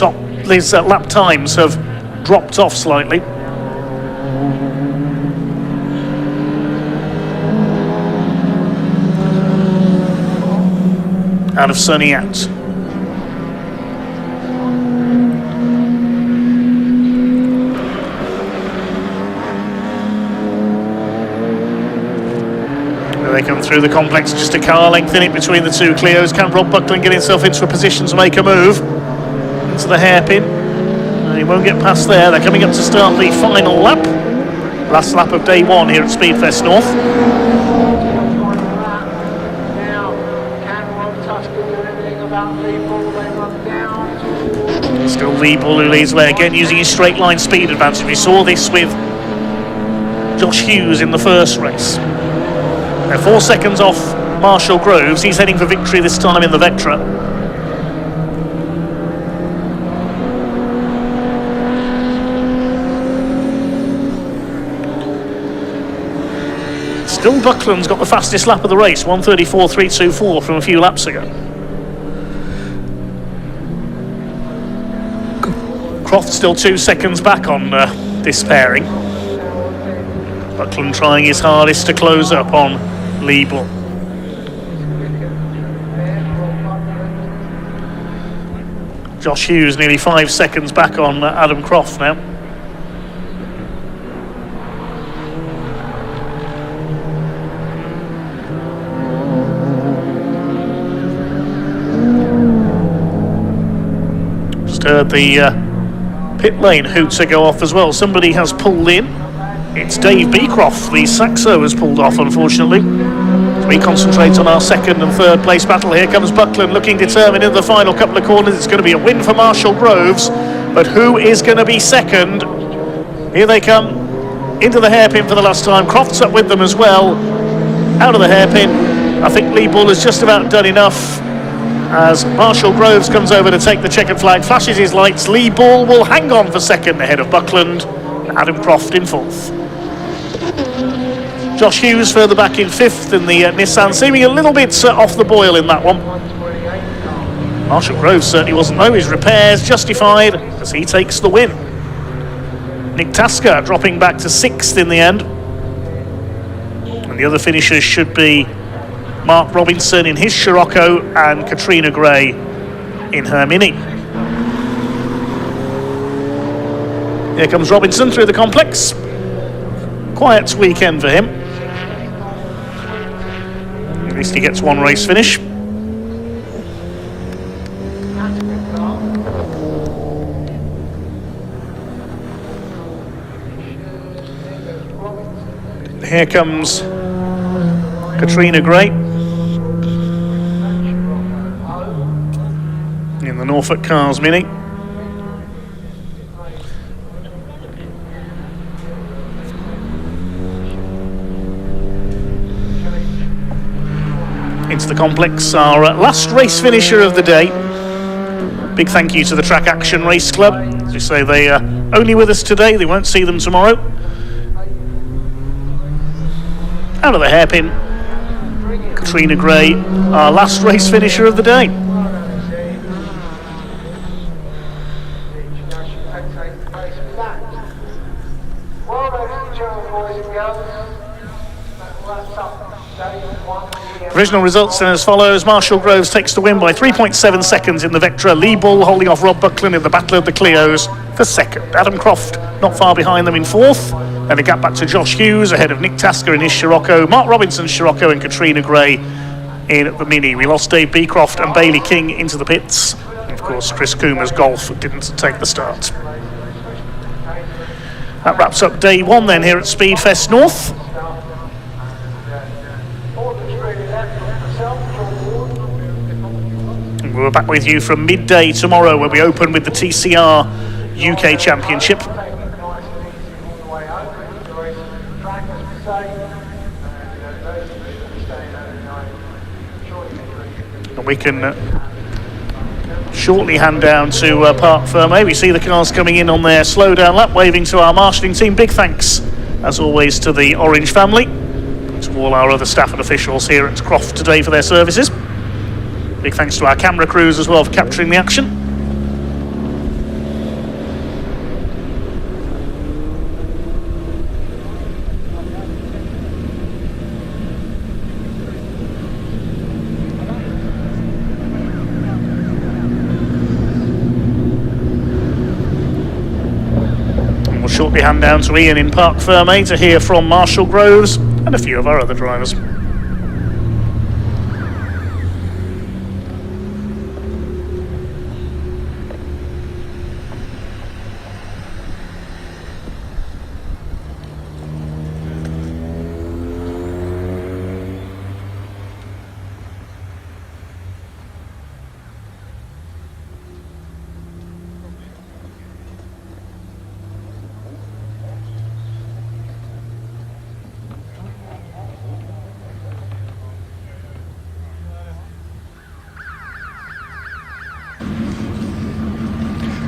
times have dropped off slightly. Out of Sunny out. They come through the complex, just a car length in it between the two Clios. Can Rob Buckland get himself into a position to make a move into the hairpin? He won't get past there. They're coming up to start the final lap. Last lap of day one here at Speedfest North. Still Lee Bull who leads way again, using his straight line speed advantage. We saw this with Josh Hughes in the first race. They're 4 seconds off Marshall Groves. He's heading for victory this time in the Vectra. Still Buckland's got the fastest lap of the race, 1:34.324 from a few laps ago. Croft still 2 seconds back on this pairing. Buckland trying his hardest to close up on Lee Bull. Josh Hughes nearly 5 seconds back on Adam Croft now. Just heard the pit lane hooter go off as well. Somebody has pulled in. It's Dave Beecroft. The Saxo has pulled off, unfortunately. As we concentrate on our second and third place battle, here comes Buckland looking determined in the final couple of corners. It's going to be a win for Marshall Groves, but who is going to be second? Here they come into the hairpin for the last time. Croft's up with them as well. Out of the hairpin. I think Lee Bull has just about done enough. As Marshall Groves comes over to take the checkered flag, flashes his lights. Lee Bull will hang on for second ahead of Buckland. Adam Croft in fourth. Josh Hughes further back in fifth in the Nissan, seeming a little bit off the boil in that one. Marshall Groves certainly wasn't though. His repairs justified as he takes the win. Nick Tasker dropping back to sixth in the end. And the other finishers should be Mark Robinson in his Scirocco and Katrina Gray in her Mini. Here comes Robinson through the complex. Quiet weekend for him. At least he gets one race finish. Here comes Katrina Gray in the Norfolk Cars Mini. Into the complex, our last race finisher of the day. Big thank you to the Track Action Race Club. As you say, they are only with us today, they won't see them tomorrow. Out of the hairpin, Katrina Gray, our last race finisher of the day. Provisional results then as follows. Marshall Groves takes the win by 3.7 seconds in the Vectra. Lee Bull holding off Rob Buckland in the Battle of the Clios for second. Adam Croft not far behind them in fourth. And a gap back to Josh Hughes ahead of Nick Tasker in his Scirocco, Mark Robinson's Scirocco and Katrina Gray in the Mini. We lost Dave Beecroft and Bailey King into the pits. And of course, Chris Coomer's Golf didn't take the start. That wraps up day one then here at Speedfest North. And we're back with you from midday tomorrow where we open with the TCR UK Championship. And we can shortly hand down to Parc Fermé. We see the cars coming in on their slow down lap, waving to our marshalling team. Big thanks, as always, to the Orange family, to all our other staff and officials here at Croft today for their services. Big thanks to our camera crews as well for capturing the action. Shortly hand down to Ian in Parc Fermé to hear from Marshall Groves and a few of our other drivers.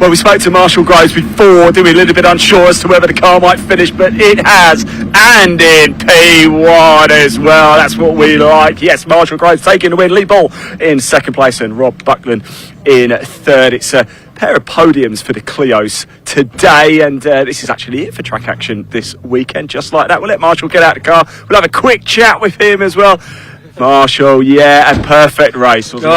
Well, we spoke to Marshall Groves before, didn't we? A little bit unsure as to whether the car might finish, but it has, and in P1 as well. That's what we like. Yes, Marshall Groves taking the win. Lee Ball in second place and Rob Buckland in third. It's a pair of podiums for the Clios today, and this is actually it for track action this weekend. Just like that, we'll let Marshall get out of the car. We'll have a quick chat with him as well. Marshall, yeah, a perfect race, wasn't it?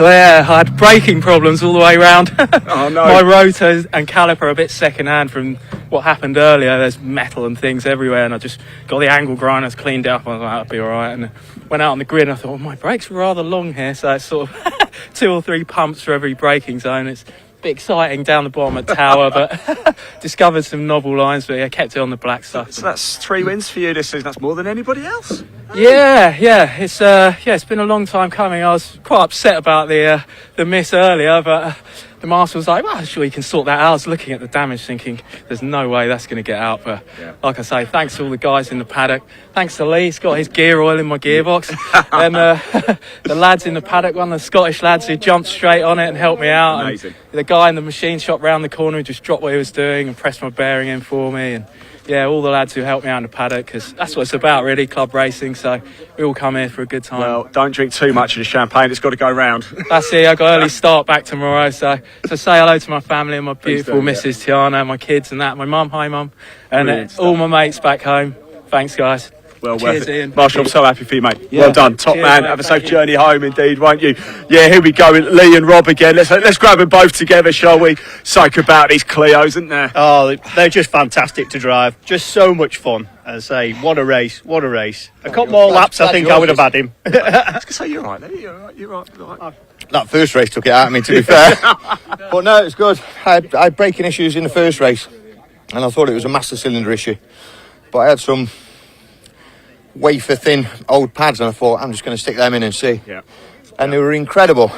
Yeah, I had braking problems all the way around. Oh no. My rotor and caliper are a bit second-hand from what happened earlier. There's metal and things everywhere, and I just got the angle grinders cleaned up. I was like, that'll be all right. And went out on the grid, and I thought, well, my brakes were rather long here, so it's sort of 2 or 3 pumps for every braking zone. It's a bit exciting down the bottom of the tower, but discovered some novel lines, but yeah, kept it on the black stuff. So that's 3 wins for you this season. That's more than anybody else. Yeah, it's been a long time coming. I was quite upset about the miss earlier, but the master was like, well, I'm sure you can sort that out. I was looking at the damage thinking there's no way that's going to get out, but like I say, thanks to all the guys in the paddock, thanks to Lee, he's got his gear oil in my gearbox, and the lads in the paddock, one of the Scottish lads who jumped straight on it and helped me out. Amazing. And the guy in the machine shop round the corner who just dropped what he was doing and pressed my bearing in for me, and yeah, all the lads who helped me out in the paddock, because that's what it's about really, club racing, so we all come here for a good time. Well, don't drink too much of the champagne, it's got to go round. That's it, I got early start back tomorrow, so say hello to my family and my beautiful Mrs. Tiana, my kids and that, my mum, hi mum, and all my mates back home. Thanks guys. Well Cheers, worth it. Ian. Marshall, I'm so happy for you, mate. Yeah. Well done. Top Cheers, man. mate. Have a safe Thank journey home indeed, won't you? Yeah, here we go. Lee and Rob again. Let's grab them both together, shall we? Psych about these Clios, isn't there? Oh, they're just fantastic to drive. Just so much fun. As I say, what a race, what a race. A couple more laps, I think I would have had him. I was going to say, you're right there. You're right. That first race took it out of me, to be fair. But no, it's good. I had braking issues in the first race, and I thought it was a master cylinder issue. But I had some wafer thin old pads, and I thought I'm just going to stick them in and see. Yeah. And they were incredible.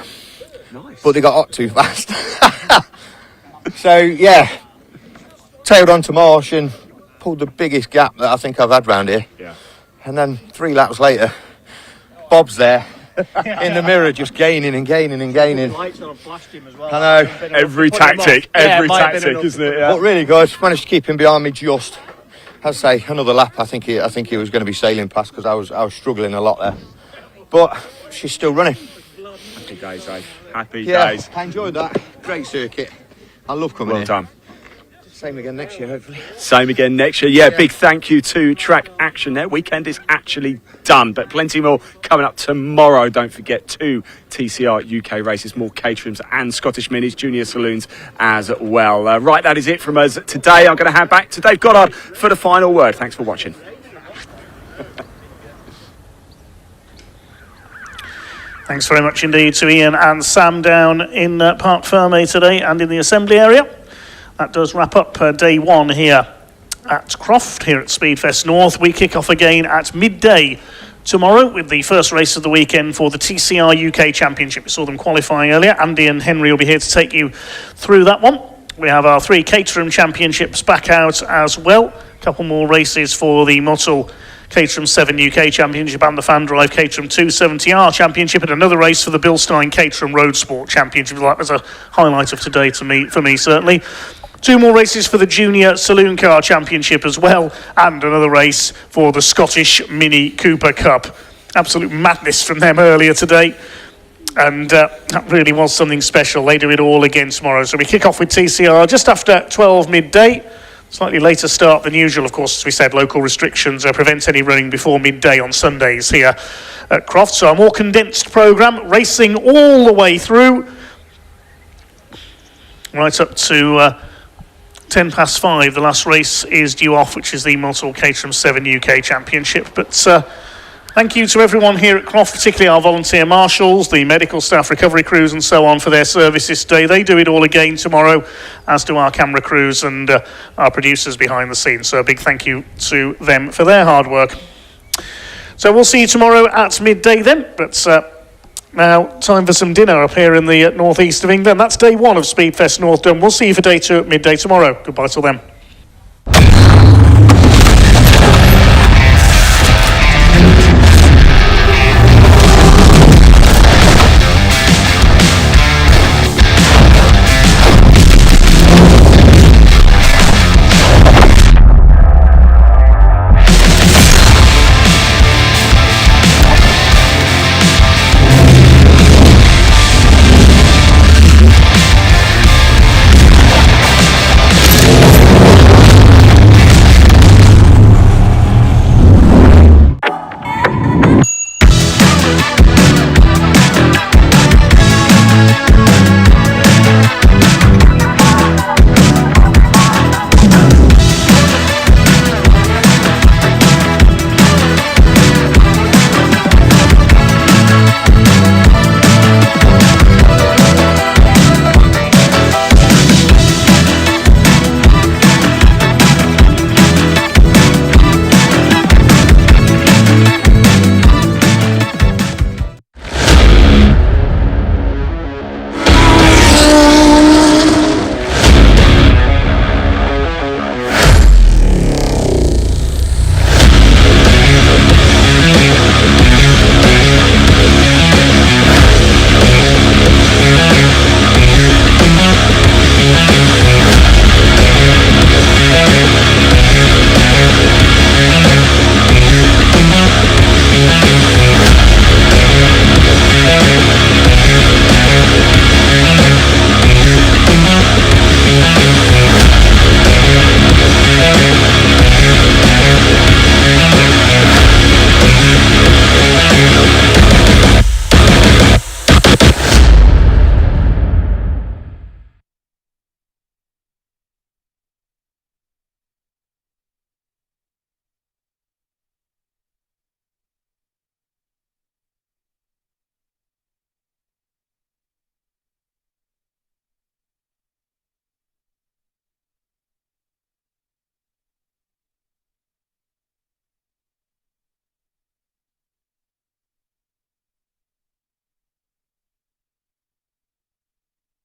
Nice. But they got hot too fast. So yeah, tailed onto Marsh and pulled the biggest gap that I think I've had round here. Yeah. And then 3 laps later, Bob's there in the mirror, just gaining and gaining and gaining. Lights on and flashed him as well. I know. Every tactic, isn't it? Yeah. But really good. Managed to keep him behind me just. As I say, another lap. I think he was going to be sailing past because I was struggling a lot there. But she's still running. Happy days, eh? Happy Yeah, days. I enjoyed that. Great circuit. I love coming Well here. done. Same again next year, hopefully. Same again next year. Yeah, big thank you to Track Action there. Weekend is actually done, but plenty more coming up tomorrow. Don't forget 2 TCR UK races, more Caterhams and Scottish Minis, Junior Saloons as well. Right, that is it from us today. I'm going to hand back to Dave Goddard for the final word. Thanks for watching. Thanks very much indeed to Ian and Sam down in Parc Ferme today and in the assembly area. That does wrap up day 1 here at Croft, here at Speedfest North. We kick off again at midday tomorrow with the first race of the weekend for the TCR UK Championship. We saw them qualifying earlier. Andy and Henry will be here to take you through that one. We have our 3 Caterham Championships back out as well. A couple more races for the Motul Caterham 7 UK Championship and the FanDrive Caterham 270R Championship, and another race for the Bilstein Caterham Roadsport Championship. That was a highlight of today for me certainly. 2 more races for the Junior Saloon Car Championship as well, and another race for the Scottish Mini Cooper Cup. Absolute madness from them earlier today, and that really was something special. They do it all again tomorrow. So we kick off with TCR just after 12 midday. Slightly later start than usual, of course, as we said, local restrictions prevent any running before midday on Sundays here at Croft. So a more condensed programme, racing all the way through, right up to 10 past 5. The last race is due off, which is the Motul Caterham 7 UK Championship. But thank you to everyone here at Croft, particularly our volunteer marshals, the medical staff, recovery crews and so on for their service this day. They do it all again tomorrow, as do our camera crews and our producers behind the scenes. So a big thank you to them for their hard work. So we'll see you tomorrow at midday then. But now time for some dinner up here in the northeast of England. That's day 1 of Speedfest North done. We'll see you for day 2 at midday tomorrow. Goodbye till then.